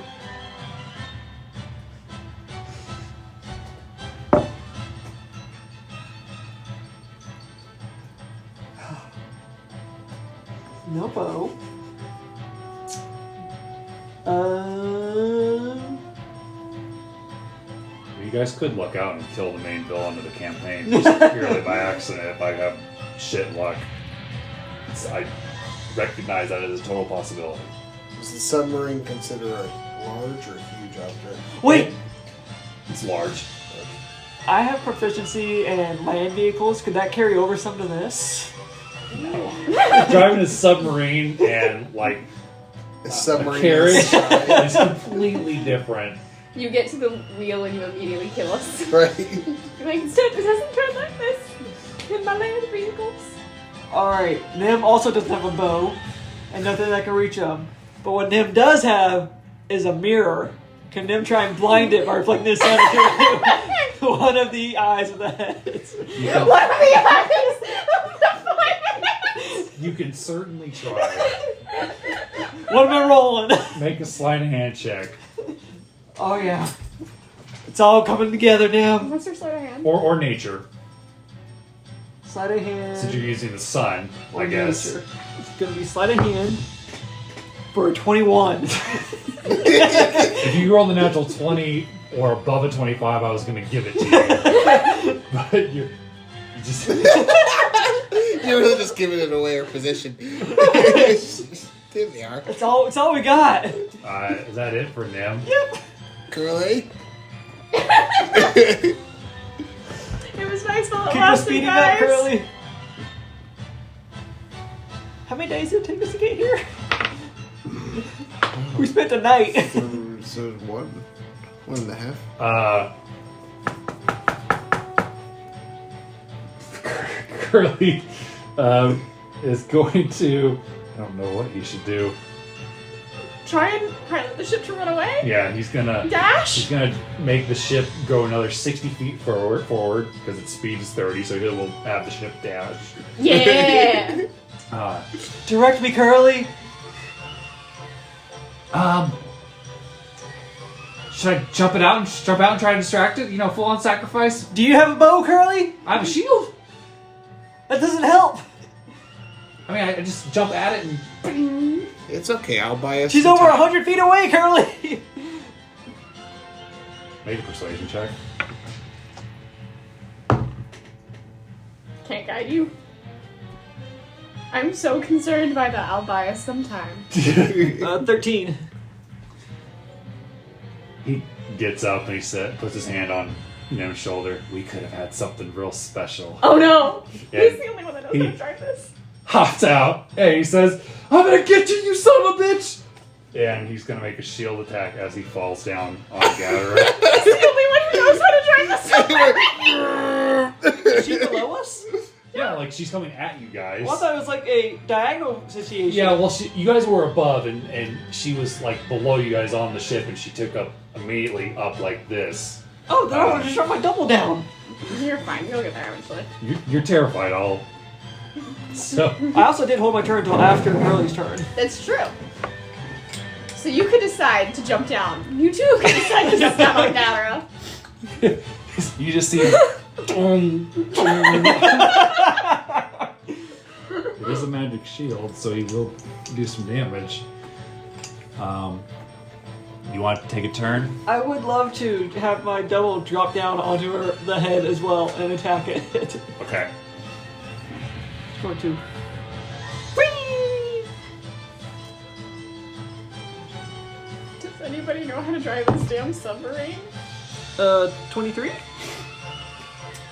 No bow. You guys could luck out and kill the main villain of the campaign just purely by accident if I have shit luck. I recognize that as a total possibility. Is the submarine considered a large or huge object? Wait, It's large. I have proficiency in land vehicles. Could that carry over some to this? No. Driving a submarine and like A a submarine carriage is size. is completely different. You get to the wheel and you immediately kill us. Right. You're like, instead, this hasn't turned like this in my land vehicles. Alright, Nim also doesn't have a bow, and nothing that can reach him. But what Nim does have is a mirror. Can Nim try and blind it by reflecting his sun into one of the eyes of the heads? You can, What are the eyes of the fire? you can certainly try. What am I rolling? Make a sleight of hand check. Oh yeah. It's all coming together, Nim. What's your sleight of hand? Or nature. Sleight of hand. Since you're using the sun, or I guess. nature. It's gonna be sleight of hand for a 21. If you roll the natural 20 or above a 25, I was going to give it to you. But you just... You're really just giving it away, her position. There they are. It's all we got. is that it for Nim? Yep. Curly? It was nice while it Keep us lasted, speeding guys. up, Curly. How many days did it take us to get here? We spent a night. So 1.5. Curly is going to... I don't know what he should do. Try and pilot the ship to run away? Yeah, he's gonna Dash? make the ship go another 60 feet forward because its speed is 30, so he will have the ship dash. Yeah! Direct me, Curly. Should I jump out and try to distract it? You know, full on sacrifice? Do you have a bow, Curly? I have a shield. That doesn't help. I mean, I just jump at it and... It's okay, I'll buy us She's some over time. 100 feet away, Curly. Make a persuasion check. Can't guide you. I'm so concerned by that. I'll buy us some time. 13. He gets up and puts his hand on Nim's shoulder. We could have had something real special. Oh no! Yeah. He's the only one that knows how He- to drive this. Hops out and he says, "I'm gonna get you, you son of a bitch!" And he's gonna make a shield attack as he falls down on Gatherer. He's the only one who knows how to drive this. Is she below us? Yeah, like she's coming at you guys. Well, I thought it was like a diagonal situation. Yeah, well, you guys were above, and she was like below you guys on the ship, and she took up immediately up like this. Oh, then I would have just shot my double down. You're fine. You'll get there eventually. You're terrified, So I also did hold my turn until after Curly's turn. That's true. So you could decide to jump down. You too could decide to jump down on Galera. you just see. It is a magic shield, so he will do some damage. You want to take a turn? I would love to have my double drop down onto the head as well and attack it. Okay. Go to. Does anybody know how to drive this damn submarine? 23?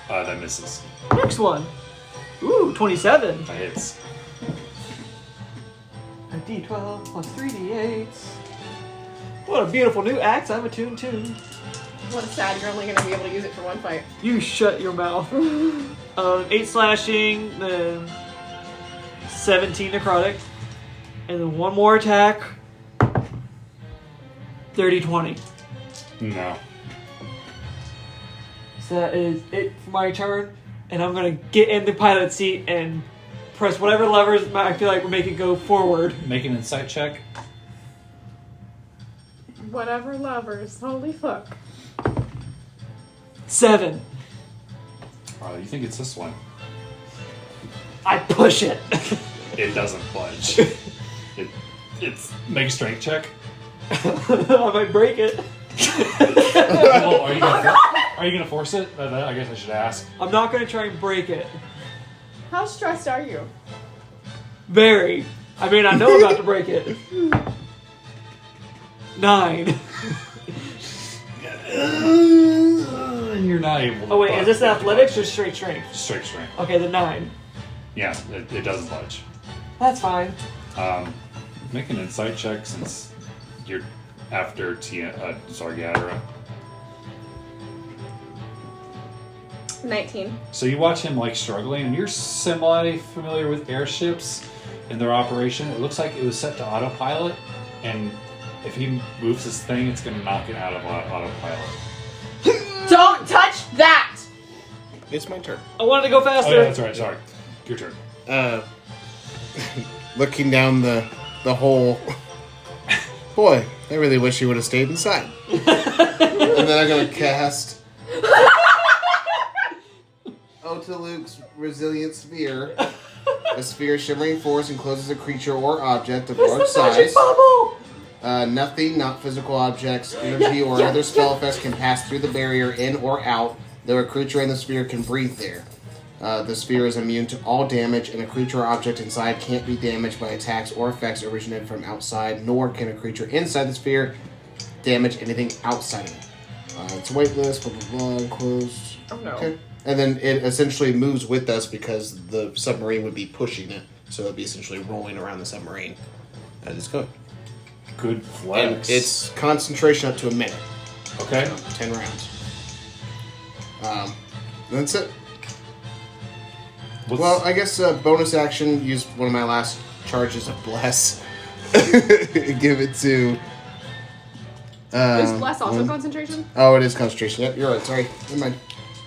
That misses. Next one. Ooh, 27. That hits. A D12 plus 3D8s. What a beautiful new axe I'm attuned to. What a sad, you're only going to be able to use it for one fight. You shut your mouth. 8 slashing, then 17 necrotic, and then one more attack. 30-20. No. So that is it for my turn, and I'm gonna get in the pilot seat and press whatever levers I feel like will make it go forward. Make an insight check. Whatever levers. Holy fuck. 7. You think it's this one? I push it. It doesn't budge. It's make a strength check. I might break it. Well, are you gonna force it? I guess I should ask. I'm not gonna try and break it. How stressed are you? Very. I mean, I know I'm about to break it. 9. And you're not able to Oh wait, budge. is this athletics or straight strength? Straight strength. Okay, the 9. Yeah, it doesn't budge. That's fine. Make an insight check since you're after Yadira. 19. So you watch him like struggling, and you're semi-familiar with airships and their operation. It looks like it was set to autopilot, and if he moves this thing, it's going to knock it out of autopilot. Don't touch that! It's my turn. I wanted to go faster. Oh yeah, that's right. Sorry, your turn. Looking down the hole. Boy, I really wish you would have stayed inside. And then I'm gonna cast Otaluke's Resilient Sphere. A sphere shimmering force encloses a creature or object of large size. Bubble! Nothing, not physical objects, energy, or other spell effects can pass through the barrier in or out, though a creature in the sphere can breathe there. The sphere is immune to all damage, and a creature or object inside can't be damaged by attacks or effects originated from outside, nor can a creature inside the sphere damage anything outside of it. It's weightless, blah blah blah, enclosed. Oh no. Okay. And then it essentially moves with us because the submarine would be pushing it, so it would be essentially rolling around the submarine as it's going. Good And flex. it's concentration up to a minute. okay. So, 10 rounds. That's it. Well, I guess bonus action, use one of my last charges of Bless. Give it to... Is Bless also concentration? Oh, it is concentration. Yep, you're right. Sorry. Never mind.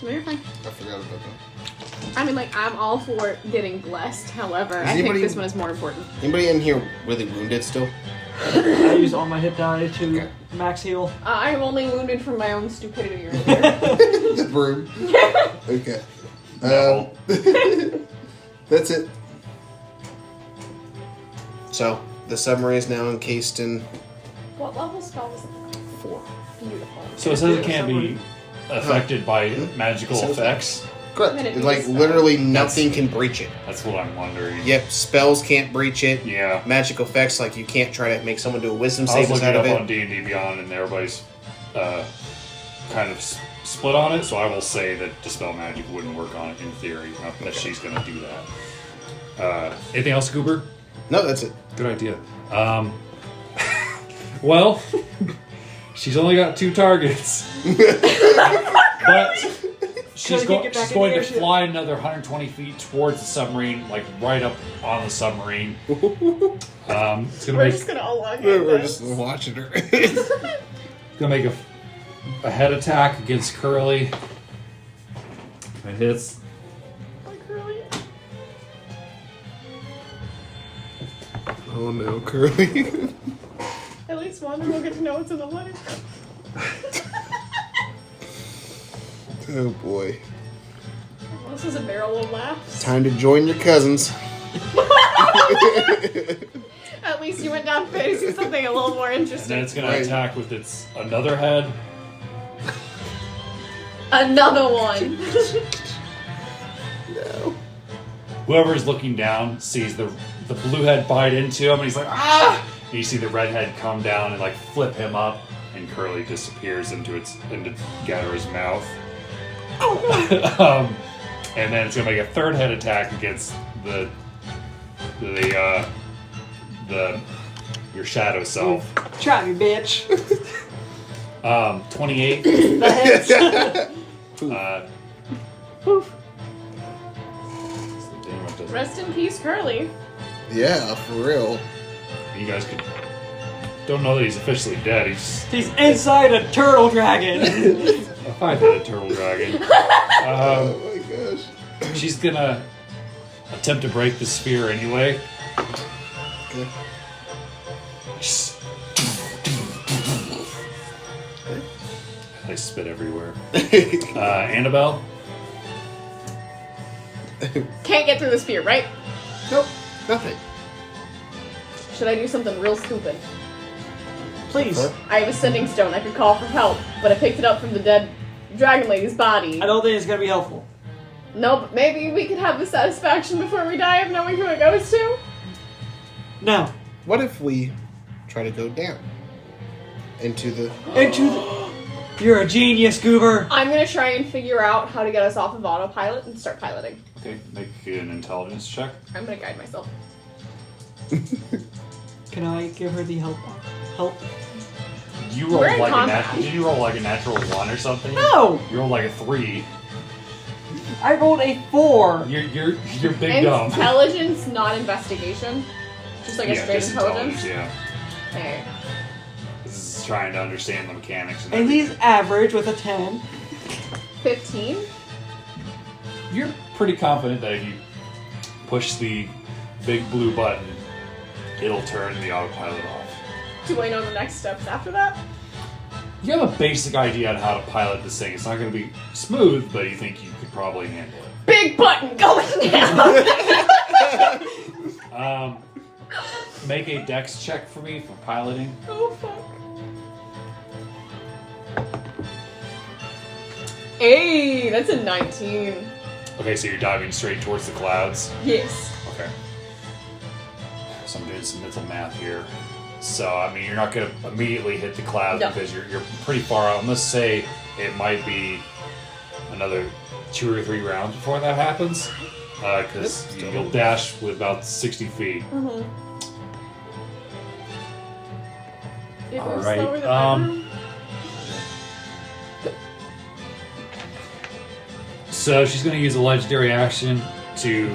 No, you're fine. I forgot about that. I mean, like, I'm all for getting blessed. However, I think anybody- this one is more important. Anybody in here really wounded still? I used all my hit die to max heal. I'm only wounded from my own stupidity earlier. The broom. Okay. No. That's it. So, the submarine is now encased in What level spell was it? 4. Beautiful. So it says it can't be affected by magical So- effects. Correct. Then it Like, means- literally nothing can breach it. That's what I'm wondering. Yep, spells can't breach it. Yeah. Magical effects, like you can't try to make someone do a wisdom I was save looking inside up of on it. D&D Beyond, and everybody's kind of split on it. So I will say that Dispel Magic wouldn't work on it in theory. Not that she's going to do that. Anything else, Goober? No, that's it. Good idea. Well, she's only got 2 targets, but She's can't get back she's in going the to airship. fly another 120 feet towards the submarine, like right up on the submarine. It's gonna We're make just gonna all log in. We're just watching her. gonna make a head attack against Curly. It hits. Like, really? Oh no, Curly. At least one will get to know what's in the letter. Oh boy. This is a barrel of laughs. Time to join your cousins. At least you went down fantasy something a little more And then interesting. it's gonna Right. attack with its another head. Another one. No. Whoever's looking down sees the blue head bite into him, and he's like, ah! And you see the red head come down and like flip him up, and Curly disappears into Gatherer's mouth. And then it's gonna make a third head attack against your shadow self. Try me, bitch. 28. That hits. Poof. Rest in peace, Curly. Yeah, for real. You guys don't know that he's officially dead. He's inside a turtle dragon. A 5-headed turtle dragon. Oh my gosh. She's gonna attempt to break the sphere anyway. Okay. I spit everywhere. Annabelle? Can't get through the sphere, right? Nope, nothing. Should I do something real stupid? Please. Huh? I have a sending stone. I could call for help, but I picked it up from the dead dragon lady's body. I don't think it's gonna be helpful. No, but maybe we could have the satisfaction before we die of knowing who it goes to. No. What if we try to go down into the? You're a genius, Goober. I'm gonna try and figure out how to get us off of autopilot and start piloting. Okay, make an intelligence check. I'm gonna guide myself. Can I give her the help? Help? You We're rolled in like combat. did you roll like a natural 1 or something? No. You rolled like a 3. I rolled a 4. You're big dumb. Intelligence, not investigation. Just like a Yeah, straight just intelligence. Yeah. Okay. This is trying to understand the mechanics. And And he's average with a 10. 15. You're pretty confident that if you push the big blue button, it'll turn the autopilot off. Do I know the next steps after that? You have a basic idea on how to pilot this thing. It's not going to be smooth, but you think you could probably handle it. Big button going down! Make a dex check for me for piloting. Oh, fuck. Hey, that's a 19. Okay, so you're diving straight towards the clouds. Yes. Okay. So I'm doing some mental math here. So, I mean, you're not going to immediately hit the clouds No. because you're pretty far out. I'm going to say it might be another 2 or 3 rounds before that happens. Because you'll dash with about 60 feet. Mm-hmm. It All moves right, slower than bedroom. So she's going to use a legendary action to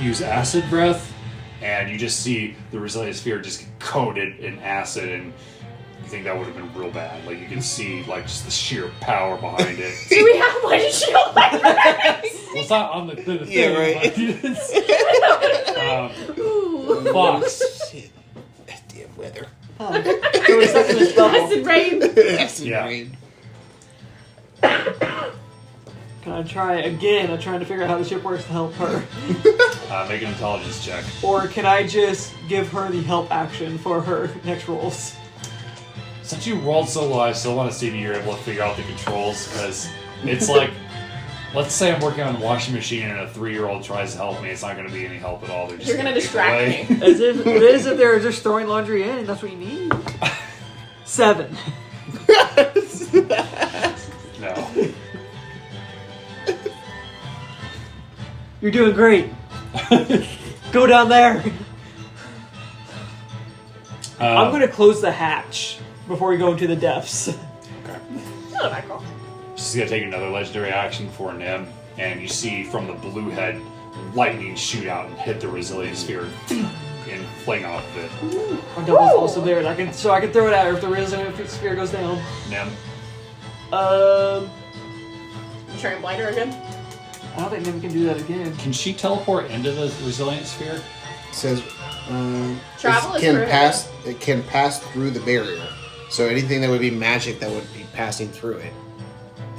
use acid breath, and you just see the resilient sphere just get coated in acid, and you think that would have been real bad. Like, you can see like just the sheer power behind it. Do we have one shield like that? Well, it's not on the thing. Yeah, right. But Ooh. Fox. Shit. Damn weather. It was stuck in this bubble. Acid rain. Acid Yeah. rain. Can I try again? I'm trying to figure out how the ship works to help her. Make an intelligence check. Or can I just give her the help action for her next rolls? Since you rolled so low, I still want to see if you're able to figure out the controls, because it's like, let's say I'm working on a washing machine and a 3-year-old tries to help me. It's not going to be any help at all. They're just You're gonna kick distract away. me. As if they're just throwing laundry in, and that's what you need. 7. No. You're doing great. Go down there. I'm gonna close the hatch before we go into the depths. Okay. Not a bad call. She's gonna take another legendary action for Nim, and you see from the blue head lightning shoot out and hit the resilient sphere and fling off of it. My double's also there, and I can throw it at her if the resilient sphere goes down. Nim. You try and blind her again? I don't think Nim can do that again. Can she teleport into the resilient sphere? It says Travel is can prohibited. pass. It can pass through the barrier. So anything that would be magic that would be passing through it.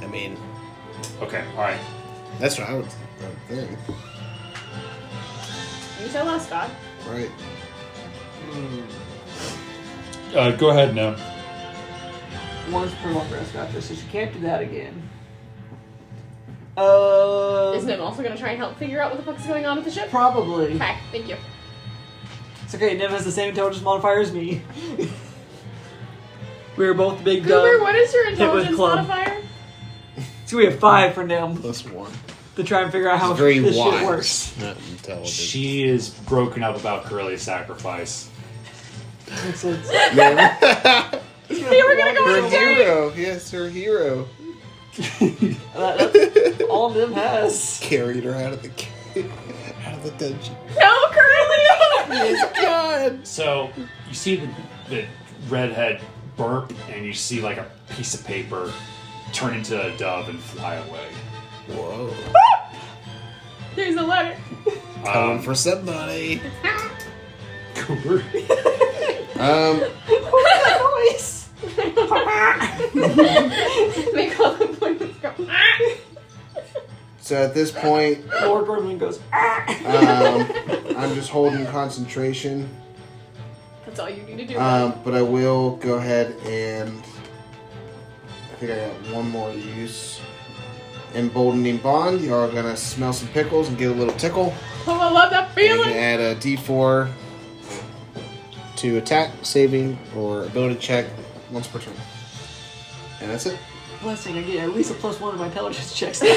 I mean, Okay, alright. that's what I would think. You tell us, God. Right. Go ahead, Nim. Once per long rest, gotcha. So she can't do that again. Is Nim also going to try and help figure out what the fuck is going on with the ship? Probably. Okay, thank you. It's okay, Nim has the same intelligence modifier as me. We were both big Goober, dumb. what is your with intelligence club. modifier? So we have 5 for Nim +1. to try and figure out how It's very this wise. shit works. Not intelligent. She is broken up about Curly's sacrifice. Makes sense. See, we're going to go Her on a date! hero. Yes, her hero. That's all Nim has. Carried her out of the dungeon. No, Curly! Yes, God. So, you see the redhead burp, and you see like a piece of paper turn into a dove and fly away. Whoa. Here's a letter. Coming for somebody. Cooper. What's that voice? Make all the appointments go. So at this point, Lord Gordon goes, I'm just holding concentration. That's all you need to do. But I will go ahead and I think I got one more use. Emboldening Bond. You are gonna smell some pickles and get a little tickle. Oh, I love that You can feeling! add a D4 to attack, saving, or ability check once per turn. And that's it. blessing, I get at least a +1 in my intelligence checks now.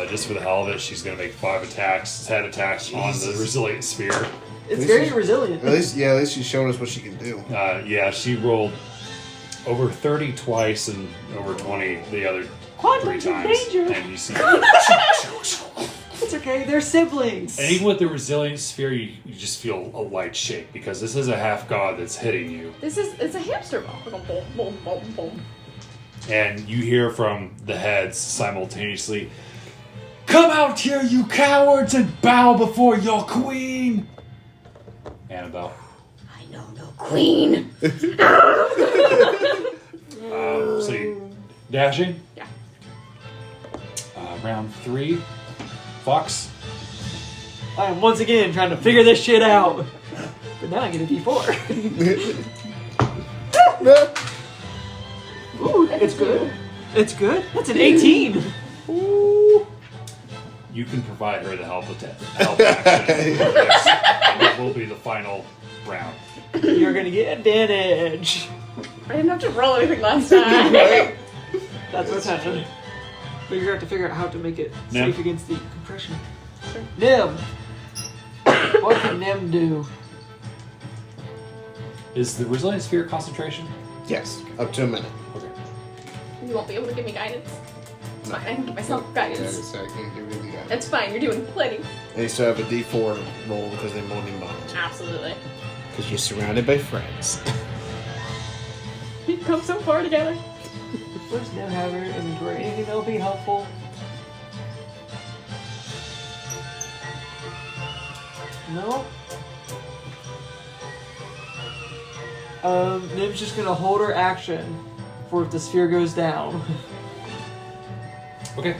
Just for the hell of it, she's going to make 5 attacks, 10 attacks on the resilient sphere. It's very resilient. At least she showed us what she can do. Yeah, she rolled over 30 twice and over 20 the other 3 Quantum times. danger. And you see, It's okay, they're siblings. and even with the resilient sphere, you just feel a light shake because this is a half god that's hitting you. It's a hamster ball. Boom, boom, boom, boom. And you hear from the heads simultaneously, "Come out here, you cowards, and bow before your queen!" Annabelle. I know no queen. So you dashing? Yeah. Round 3. Fox. I am once again trying to figure this shit out. But now I get a D4. Ooh, it's good. It's good. That's an 18. You can provide her the help action. Yes. And that will be the final round. You're gonna get advantage. I didn't have to roll anything last time. That's what's happening. But you're gonna have to figure out how to make it Nim. safe against the compression. Nim! What can Nim do? Is the resilient sphere concentration? Yes, up to a minute. Okay. You won't be able to give me guidance. It's fine. I can give myself Yeah, guidance. so I can't give you the guy. That's fine. You're doing plenty. And you still have a D4 roll because they're molding bonds. Absolutely. Because you're surrounded by friends. We've come so far together. What does Nim have in her inventory? Anything that'll be helpful? No? Nim's just gonna hold her action for if the sphere goes down. Okay.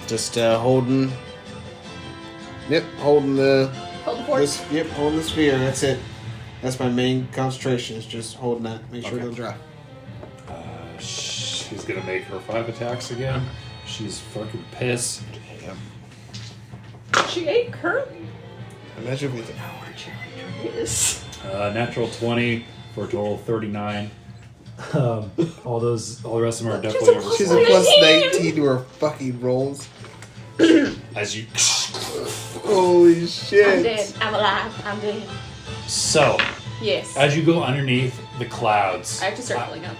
Just holding. Yep, holding the. Hold the fort. Yep, holding the sphere. That's it. That's my main concentration. Is just holding that. Make sure Okay. it don't dry. She's gonna make her 5 attacks again. She's fucking pissed. She ate Curly. Imagine if we did. Yes. Natural 20 for a total of 39. All the rest of them are definitely over. She's a plus 19 to her fucking rolls. As you. Holy I'm shit. dead. I'm alive. I'm dead. So, Yes. As you go underneath the clouds. I have to start filling up.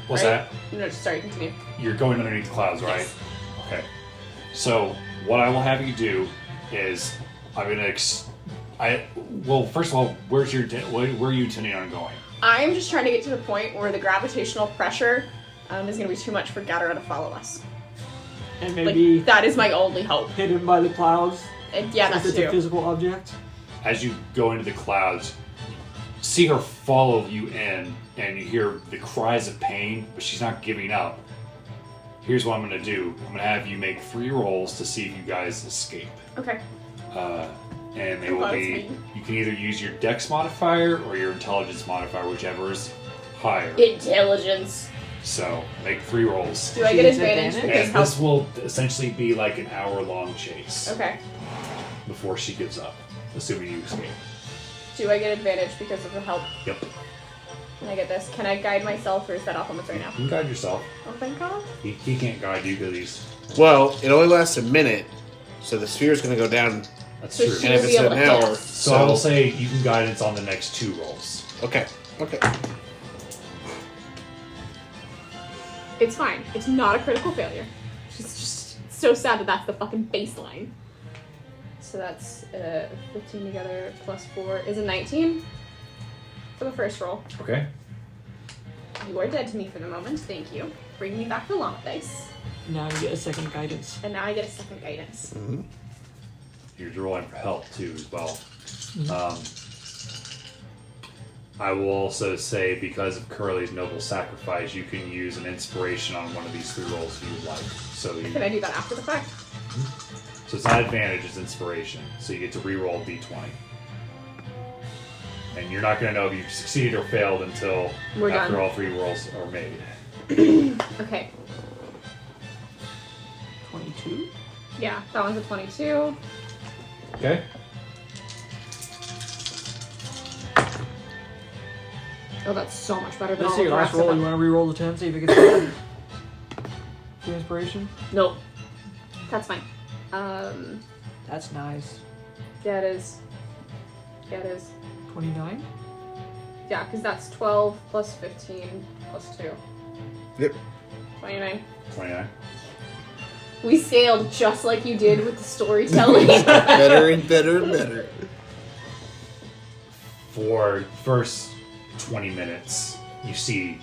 What's right? that? No, sorry, continue. You're going underneath the clouds, right? Yes. Okay. So what I will have you do is I'm gonna. Well, first of all, where are you intending on going? I am just trying to get to the point where the gravitational pressure is going to be too much for Gatara to follow us. And maybe Like, that is my only hope. hidden by the clouds. And yeah, Since that's it's a true. physical object. As you go into the clouds, see her follow you in, and you hear the cries of pain, but she's not giving up. Here's what I'm going to do. I'm going to have you make 3 rolls to see if you guys escape. Okay. And they will be, you can either use your dex modifier or your intelligence modifier, whichever is higher. Intelligence. So, make 3 rolls. Do I get Choose advantage advantage? because And how... this will essentially be like an hour-long chase Okay. before she gives up, assuming you escape. Do I get advantage because of the help? Yep. Can I get this? Can I guide myself or is that off limits right now? You can guide yourself. Oh, thank God. He can't guide you because he's... Well, it only lasts a minute, so the sphere's going to go down. That's So true. she- And if will it's be able an to hit hour, us. So I will say you can guidance on the next 2 rolls. Okay. Okay. It's fine. It's not a critical failure. It's just so sad that that's the fucking baseline. So that's 15 together plus 4 is a 19 for the first roll. Okay. You are dead to me for the moment. Thank you. Bring me back the long dice. Now you get a second guidance. And now I get a second guidance. You're rolling for help too as well. I will also say, because of Curly's noble sacrifice, you can use an inspiration on one of these 3 rolls if you would like. So Can I do that after the fact? so it's not advantage, it's inspiration. So you get to re-roll d20. And you're not going to know if you succeeded or failed until We're after done. all 3 rolls are made. Okay. 22? Yeah, that one's a 22. Okay? Oh, that's so much better than Let's all see the your last rest of roll. You them. want to re-roll the 10, see if it gets better? The inspiration? Nope. That's fine. That's nice. Yeah, it is. Yeah, it is. 29? Yeah, because that's 12 plus 15 plus 2. Yep. 29. 29. We sailed just like you did with the storytelling. Better and better and better. For first 20 minutes, you see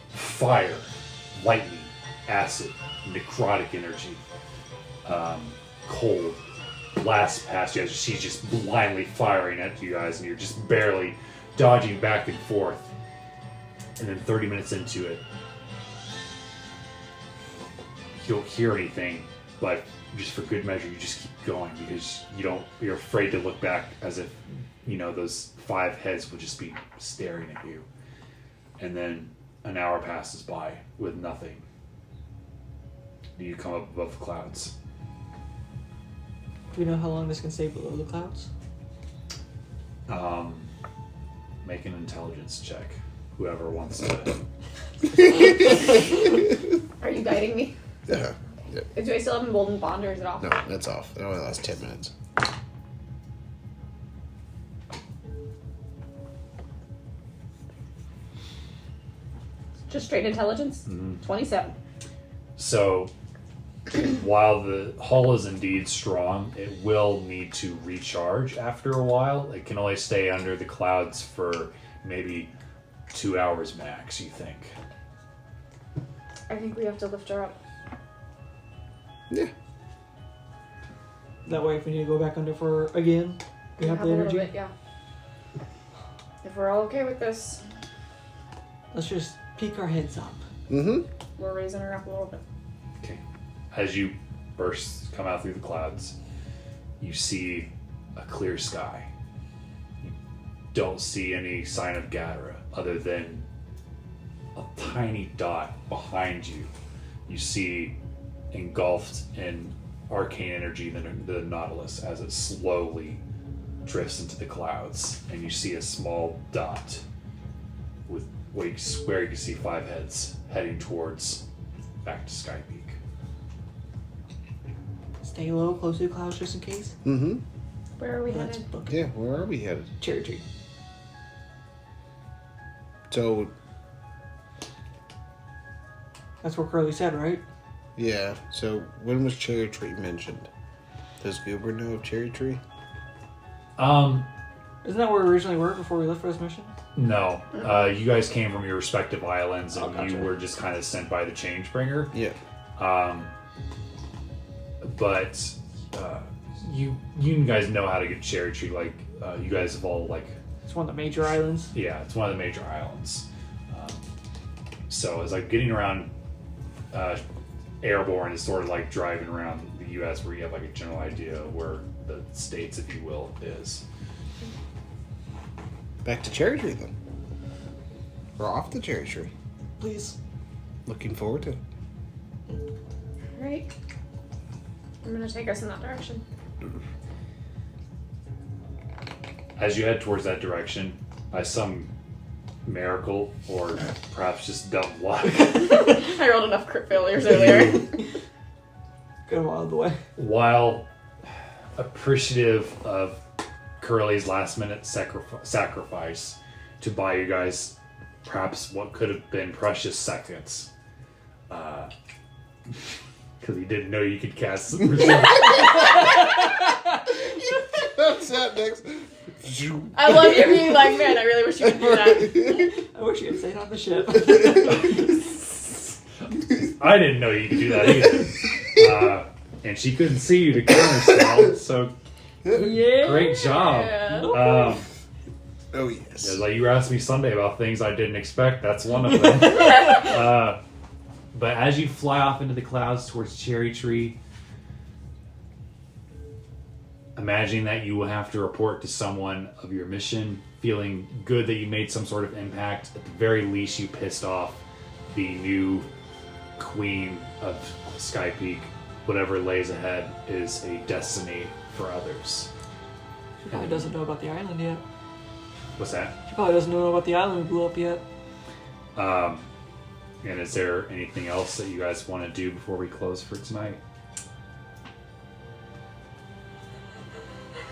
fire, lightning, acid, necrotic energy, cold, blast past you as she's just blindly firing at you guys, and you're just barely dodging back and forth. And then 30 minutes into it, you don't hear anything, but just for good measure, you just keep going because you're afraid to look back as if, those 5 heads would just be staring at you. And then an hour passes by with nothing. You come up above the clouds. Do we know how long this can stay below the clouds? Make an intelligence check. Whoever wants to. Are you guiding me? Yeah. Do I still have Emboldened Bond or is it off? No, that's off. It only lasts 10 minutes. Just straight intelligence? 27. So, while the hull is indeed strong, it will need to recharge after a while. It can only stay under the clouds for maybe 2 hours max, you think. I think we have to lift her up. Yeah. That way, if we need to go back under for again, we have the a little energy. bit, yeah. If we're all okay with this, Let's just peek our heads up. Mm-hmm. we're raising her up a little bit. Okay. As you come out through the clouds, you see a clear sky. You don't see any sign of Gatara other than a tiny dot behind you. You see engulfed in arcane energy the Nautilus as it slowly drifts into the clouds, and you see a small dot with where you can see 5 heads heading towards back to Sky Peak. Stay low, close to the clouds just in case. Mm-hmm. Where are we Let's headed? book it. Yeah, where are we headed? Cherry tree. So, That's what Curly said, right? yeah. So, when was Cherry Tree mentioned? Does Goober know of Cherry Tree? Isn't that where we originally were before we left for this mission? No. You guys came from your respective islands, and gotcha. you were just kind of sent by the Changebringer. Yeah. But you guys know how to get Cherry Tree. Like, you guys have all, like... It's one of the major islands. Yeah, it's one of the major islands. So it's like getting around Aeireborne is sort of like driving around the U.S. where you have like a general idea of where the states, if you will, is. Back to Cherry Tree then. We're off the Cherry Tree. Please. Looking forward to it. Alright. I'm gonna take us in that direction. As you head towards that direction, by some miracle or perhaps just dumb luck, I rolled enough crit failures earlier. Get him out of the way. while appreciative of Curly's last-minute sacrifice to buy you guys perhaps what could have been precious seconds, because he didn't know you could cast What's that next? I love you being like, man, I really wish you could do that. I wish you had stayed on the ship. I didn't know you could do that either. And she couldn't see you to counterspell, so Yeah. great job. Oh yes. It's like you asked me Sunday about things I didn't expect. That's one of them. But as you fly off into the clouds towards Cherry Tree, imagining that you will have to report to someone of your mission, feeling good that you made some sort of impact. At the very least, you pissed off the new queen of Sky Peak. Whatever lays ahead is a destiny for others. She probably doesn't know about the island yet. What's that? She probably doesn't know about the island we blew up yet. And is there anything else that you guys want to do before we close for tonight?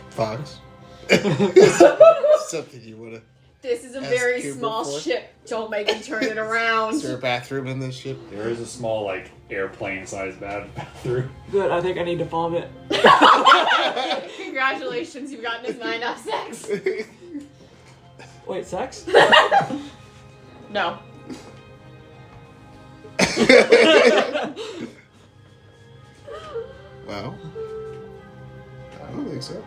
Fox. Something you wanna? This is a Ask very Cooper small for? ship. Don't make me turn it around. Is there a bathroom in this ship? There is a small, like, airplane-sized bathroom. Good, I think I need to vomit. Congratulations, you've gotten his mind off sex. Wait, sex? No. Well, I don't think so.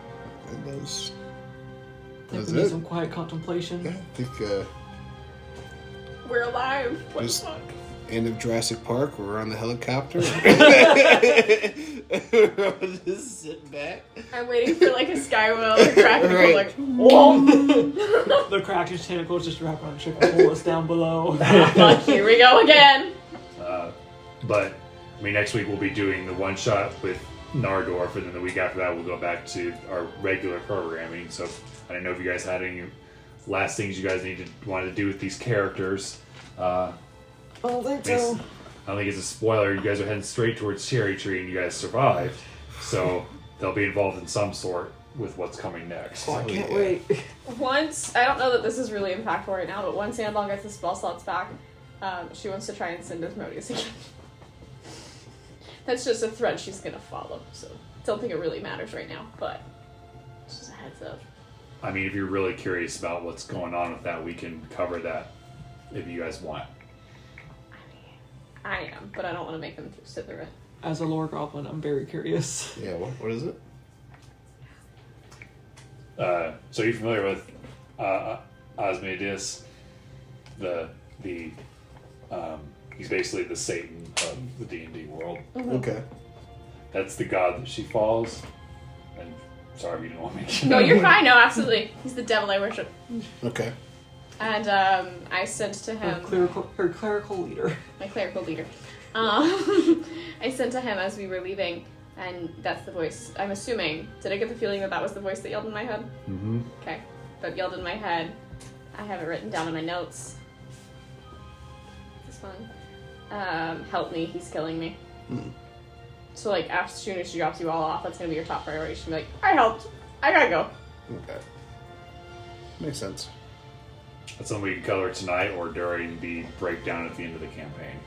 And those. I think That's we need it. some quiet contemplation. Yeah, I think We're alive. What the Just- fuck? end of Jurassic Park. We're on the helicopter. Just sitting back. I'm waiting for like a sky whale to crack and Right. go like, whoa. The cracked tentacles just wrap around the ship and pull us down below. Fuck, here we go again. But, I mean, next week we'll be doing the one-shot with Nardorf, and then the week after that we'll go back to our regular programming. So, I don't know if you guys had any last things you guys wanted to do with these characters. I don't think so. I don't think it's a spoiler. You guys are heading straight towards Cherry Tree, and you guys survived. So they'll be involved in some sort with what's coming next. Oh, I can't yeah. wait. Once, I don't know that this is really impactful right now, but once Annabelle gets the spell slots back, she wants to try and send Asmodeus again. That's just a thread she's gonna follow, so don't think it really matters right now, but just a heads up. I mean, if you're really curious about what's going on with that, we can cover that if you guys want. I am, but I don't want to make them sit through it. As a lore goblin, I'm very curious. Yeah, what is it? So you're familiar with Asmodeus? He's basically the Satan of the D&D world. Okay. That's the god that she follows. And sorry if you didn't want me to. No, you're fine. No, absolutely. He's the devil I worship. Okay. And I sent to Her him clerical leader. my clerical leader. I sent to him as we were leaving, and that's the voice. I'm assuming. Did I get the feeling that that was the voice that yelled in my head? Mm-hmm. Okay, that yelled in my head. I have it written down in my notes. This one. Help me. He's killing me. So like, as soon as she drops you all off, that's gonna be your top priority. She'll be like, I helped. I gotta go. Okay. Makes sense. That's something we can color tonight or during the breakdown at the end of the campaign.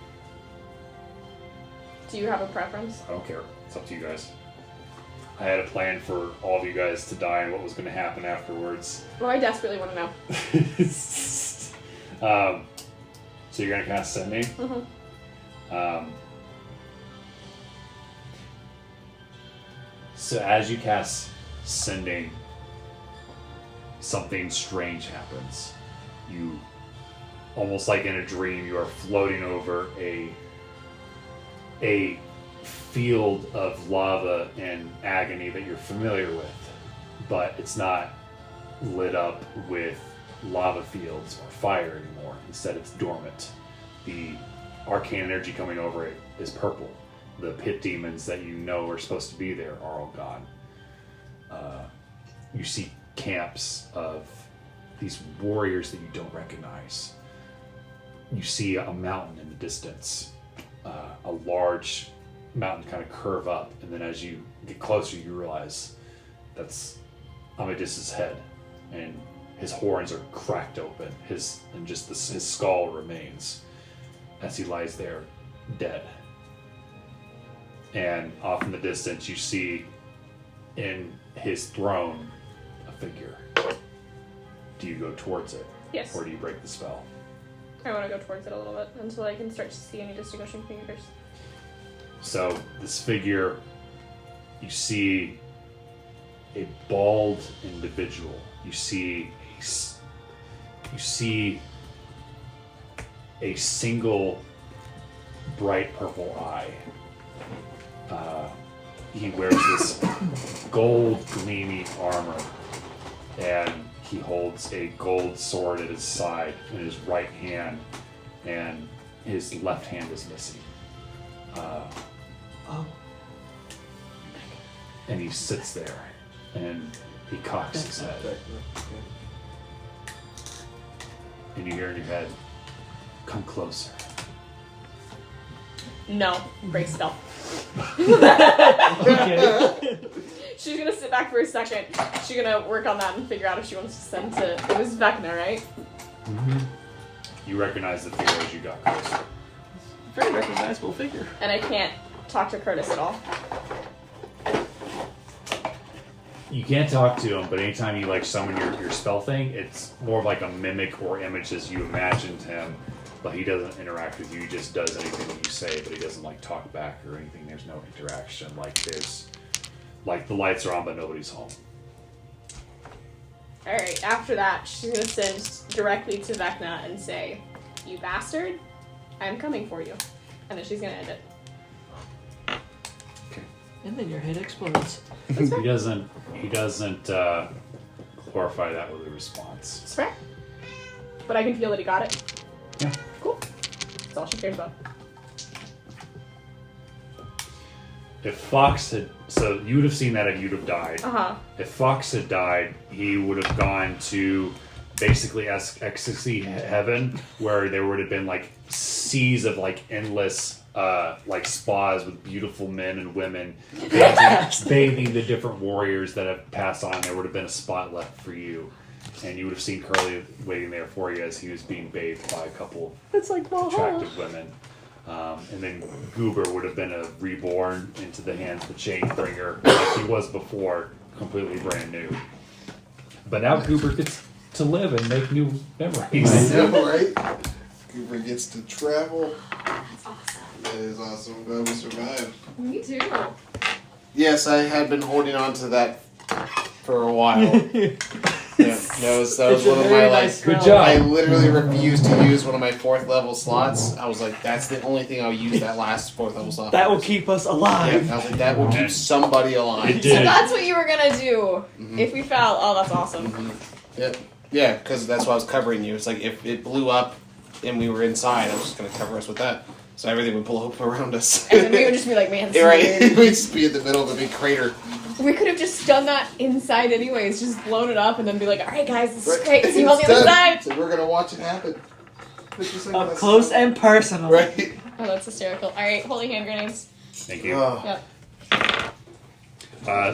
Do you have a preference? I don't care. It's up to you guys. I had a plan for all of you guys to die and what was going to happen afterwards. Well, I desperately want to know. So you're going to cast Sending? Mm-hmm. So as you cast Sending, something strange happens. You, almost like in a dream, you are floating over a field of lava and agony that you're familiar with, but it's not lit up with lava fields or fire anymore. Instead, it's dormant. The arcane energy coming over it is purple. The pit demons that you know are supposed to be there are all gone. You see camps of these warriors that you don't recognize. You see a mountain in the distance, a large mountain kind of curve up, and then as you get closer, you realize that's Amadis's head, and his horns are cracked open. His skull remains as he lies there, dead. And off in the distance, you see in his throne a figure. Do you go towards it? Yes. Or do you break the spell? I want to go towards it a little bit until I can start to see any distinguishing fingers. So this figure, you see a bald individual. You see a single bright purple eye. He wears this gold gleaming armor, and he holds a gold sword at his side in his right hand, and his left hand is missing. And he sits there, and he cocks his head. And you hear in your head, "Come closer." No, break spell. Okay. She's gonna sit back for a second. She's gonna work on that and figure out if she wants to send to. It was Vecna, right? Mm-hmm. You recognize the figure as you got closer. Very recognizable figure. And I can't talk to Curtis at all. You can't talk to him, but anytime you summon your spell thing, it's more of like a mimic or image as you imagined him, but he doesn't interact with you. He just does anything that you say, but he doesn't talk back or anything. There's no interaction. The lights are on, but nobody's home. Alright, after that, she's gonna send directly to Vecna and say, "You bastard, I'm coming for you." And then she's gonna end it. Okay. And then your head explodes. He doesn't glorify that with a response. It's fair. But I can feel that he got it. Yeah. Cool. That's all she cares about. If Fox had... So you would have seen that if you'd have died. Uh-huh. If Fox had died, he would have gone to basically ecstasy heaven, where there would have been seas of endless spas with beautiful men and women bathing the different warriors that have passed on. There would have been a spot left for you, and you would have seen Curly waiting there for you as he was being bathed by a couple It's like Valhalla. attractive women. And then Goober would have been a reborn into the hands of the Chainbringer, like he was before, completely brand new. But now Goober gets to live and make new memories. I know, right? Cooper gets to travel. That's awesome. That is awesome. I'm glad we survived. Me too. Yes, I had been holding on to that for a while. Yeah, that was one of my Good job. I literally refused to use one of my 4th level slots. I was like, that's the only thing I'll use that last 4th level slot. That for. will keep us alive. Yeah, I was like, that will keep somebody alive. It So did. that's what you were gonna do if we fell. Oh, that's awesome. Yep. Yeah, because that's why I was covering you. It's like if it blew up and we were inside, I was just going to cover us with that. So everything would blow up around us. And then we would just be like, man, this is right? weird. We'd just be in the middle of a big crater. We could have just done that inside anyways, just blown it up and then be like, alright guys, this is Right. great, see you on the It's other done. side. So we're going to watch it happen. Up close and personal. Right? Oh, that's hysterical. Alright, holy hand grenades. Thank you. Oh. Yep.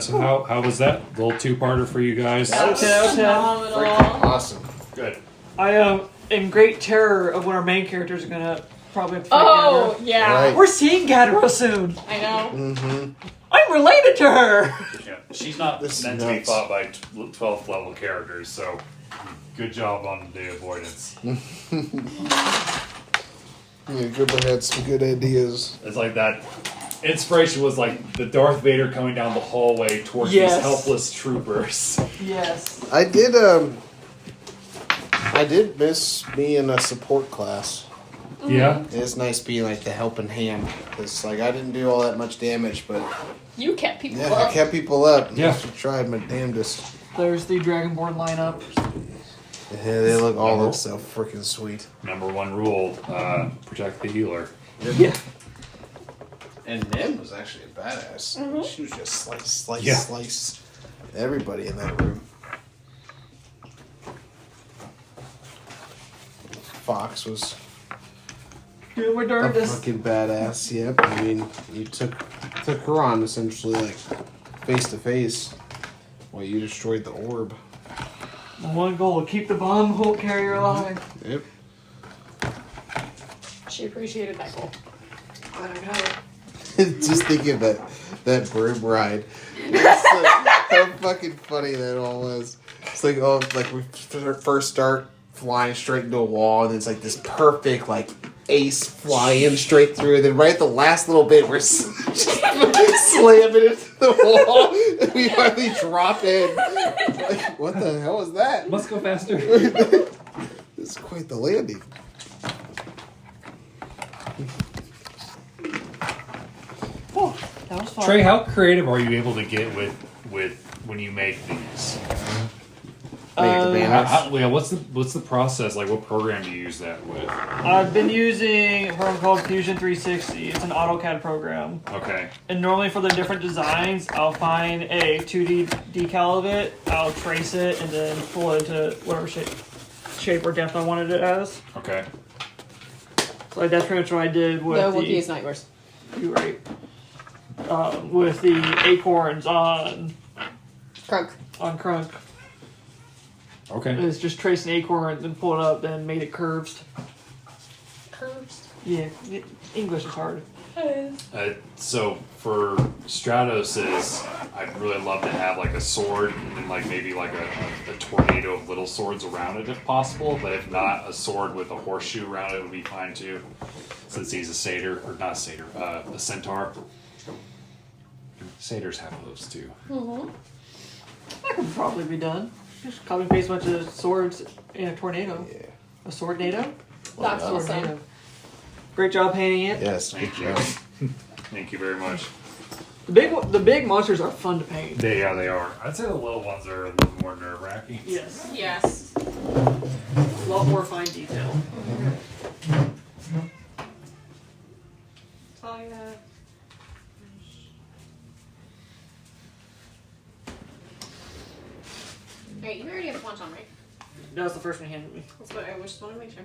So how was that? A little two-parter for you guys? That was phenomenal. Freaking awesome. Good. I am in great terror of when our main characters are gonna probably have to fight Oh, Gadara. yeah. Right. We're seeing Gadara soon. I know. Mm-hmm. I'm related to her. Yeah, she's not This is meant to be nuts. fought by 12th level characters, so good job on the avoidance. Yeah, Grimmer had some good ideas. It's like that inspiration was like the Darth Vader coming down the hallway towards Yes. these helpless troopers. Yes. I did miss being a support class. Yeah? It's nice being like the helping hand. It's like I didn't do all that much damage, but You kept people yeah, up. I kept people up. Yeah. I tried my damnedest. There's the Dragonborn lineup. Yeah, they all look so freaking sweet. Number one rule, protect the healer. Yeah. And Nim was actually a badass. She was just slice, Yeah. slice everybody in that room. Fox was Doing my a darndest. fucking badass. Yep. I mean, you took her on essentially like face to face while you destroyed the orb. My one goal: keep the bomb Hulk carrier alive. Yep. She appreciated that goal. I don't know. Just thinking of that broom ride. It's like, how fucking funny that all was. It's like, oh, like we first start flying straight into a wall, and it's like this perfect, like, ace flying straight through, and then right at the last little bit, we're just slamming into the wall, and we finally drop in. Like, what the hell was that? Must go faster. It's quite the landing. Oh, that was fun. Trey, how creative are you able to get with when you make these? Make the banners. Yeah, what's the process? Like, what program do you use that with? I've been using a program called Fusion 360. It's an AutoCAD program. Okay. And normally for the different designs, I'll find a 2D decal of it, I'll trace it, and then pull it into whatever shape or depth I wanted it as. Okay. So like that's pretty much what I did with The the... Wookiee is not yours. You're right. With the acorns on Crunk. Crunk. Okay. It's just trace an acorn, then pull it up, then made it curved. Curves. Yeah, English is hard. So for Stratos's, I'd really love to have like a sword and then like maybe like a tornado of little swords around it if possible. But if not, a sword with a horseshoe around it would be fine too. Since he's a satyr, or not a satyr, a centaur. Satyrs have those too. That could probably be done. Just copy and paste a bunch of swords in a tornado. Yeah. A sword-nado? That's Sword awesome. NATO. Great job painting it. Yes, good job. Thank you very much. The big monsters are fun to paint. They are. I'd say the little ones are a little more nerve-wracking. Yes. Yes. A lot more fine detail. That's all I got. Wait, you already have a Quantum, right? That was the first one he handed me. That's what I just want to make sure.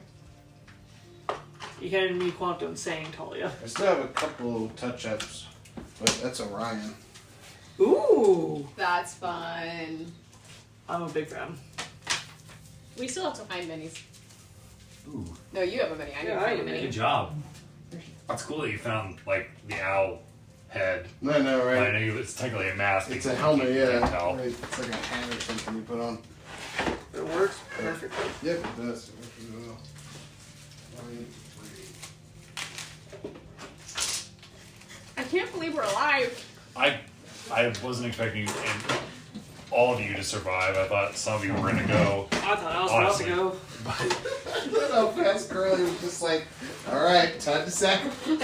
He handed me Quantum saying Talia. I still have a couple touch-ups, but that's Orion. Ooh! That's fun. I'm a big fan. We still have to find minis. Ooh, No, you have a mini. I need Yeah, to I find a have a mini. good job. That's cool that you found like the owl head. No, right. I know it's technically a mask. It's you a can't- helmet, you yeah. can't tell. Right. It's like a hat or something you put on. It works perfectly. Yep, it does. I can't believe we're alive. I wasn't expecting you and all of you to survive. I thought some of you were gonna go. I thought I was about Honestly. to go. I love how fast Curly was just like, alright, time to sacrifice.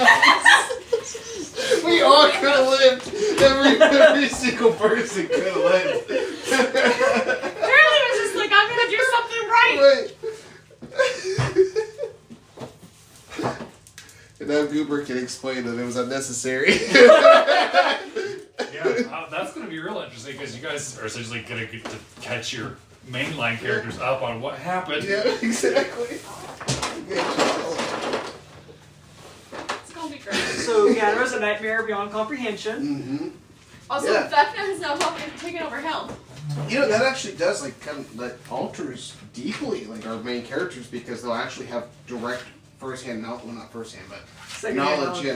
We all could have lived. Every single person could have lived. Apparently, I was just like, I'm gonna do something right. Right. And now Goober can explain that it was unnecessary. Yeah, that's gonna be real interesting because you guys are essentially gonna get to catch your mainline characters up on what happened. Yeah, exactly. It's gonna be great. So, yeah, there's a nightmare beyond comprehension. Mm-hmm. Also, Yeah. Vecna has now helped me take it over hell. You know, that actually does like kind of that alters deeply like our main characters because they'll actually have direct first-hand knowledge, well not first-hand, but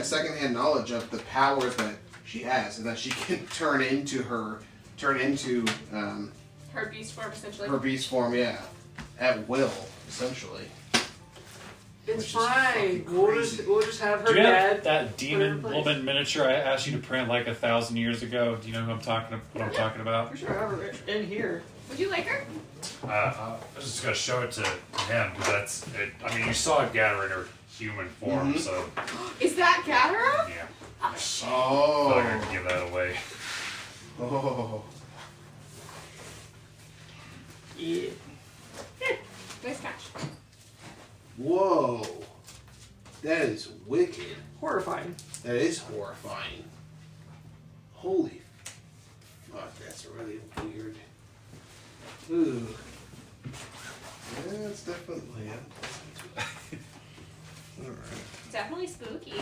second-hand knowledge of the powers that she has, and that she can turn into her beast form essentially. her beast form, yeah, at will, essentially. It's Which is fine. fucking We'll just have her Do you have dad. that demon Put her in woman miniature I asked you to print like 1,000 years ago? Do you know who I'm talking what I'm talking about? For sure, I have her in here. Would you like her? I was just gonna show it to him because that's it. I mean, you saw Gather in her human form, so Is that Gatara? yeah. Oh shit. I thought I could give that away. Oh. Yeah. Nice catch. Whoa. That is wicked. Horrifying. That is horrifying. Holy fuck, that's really weird. Ooh. Yeah, it's definitely. Alright. Definitely spooky.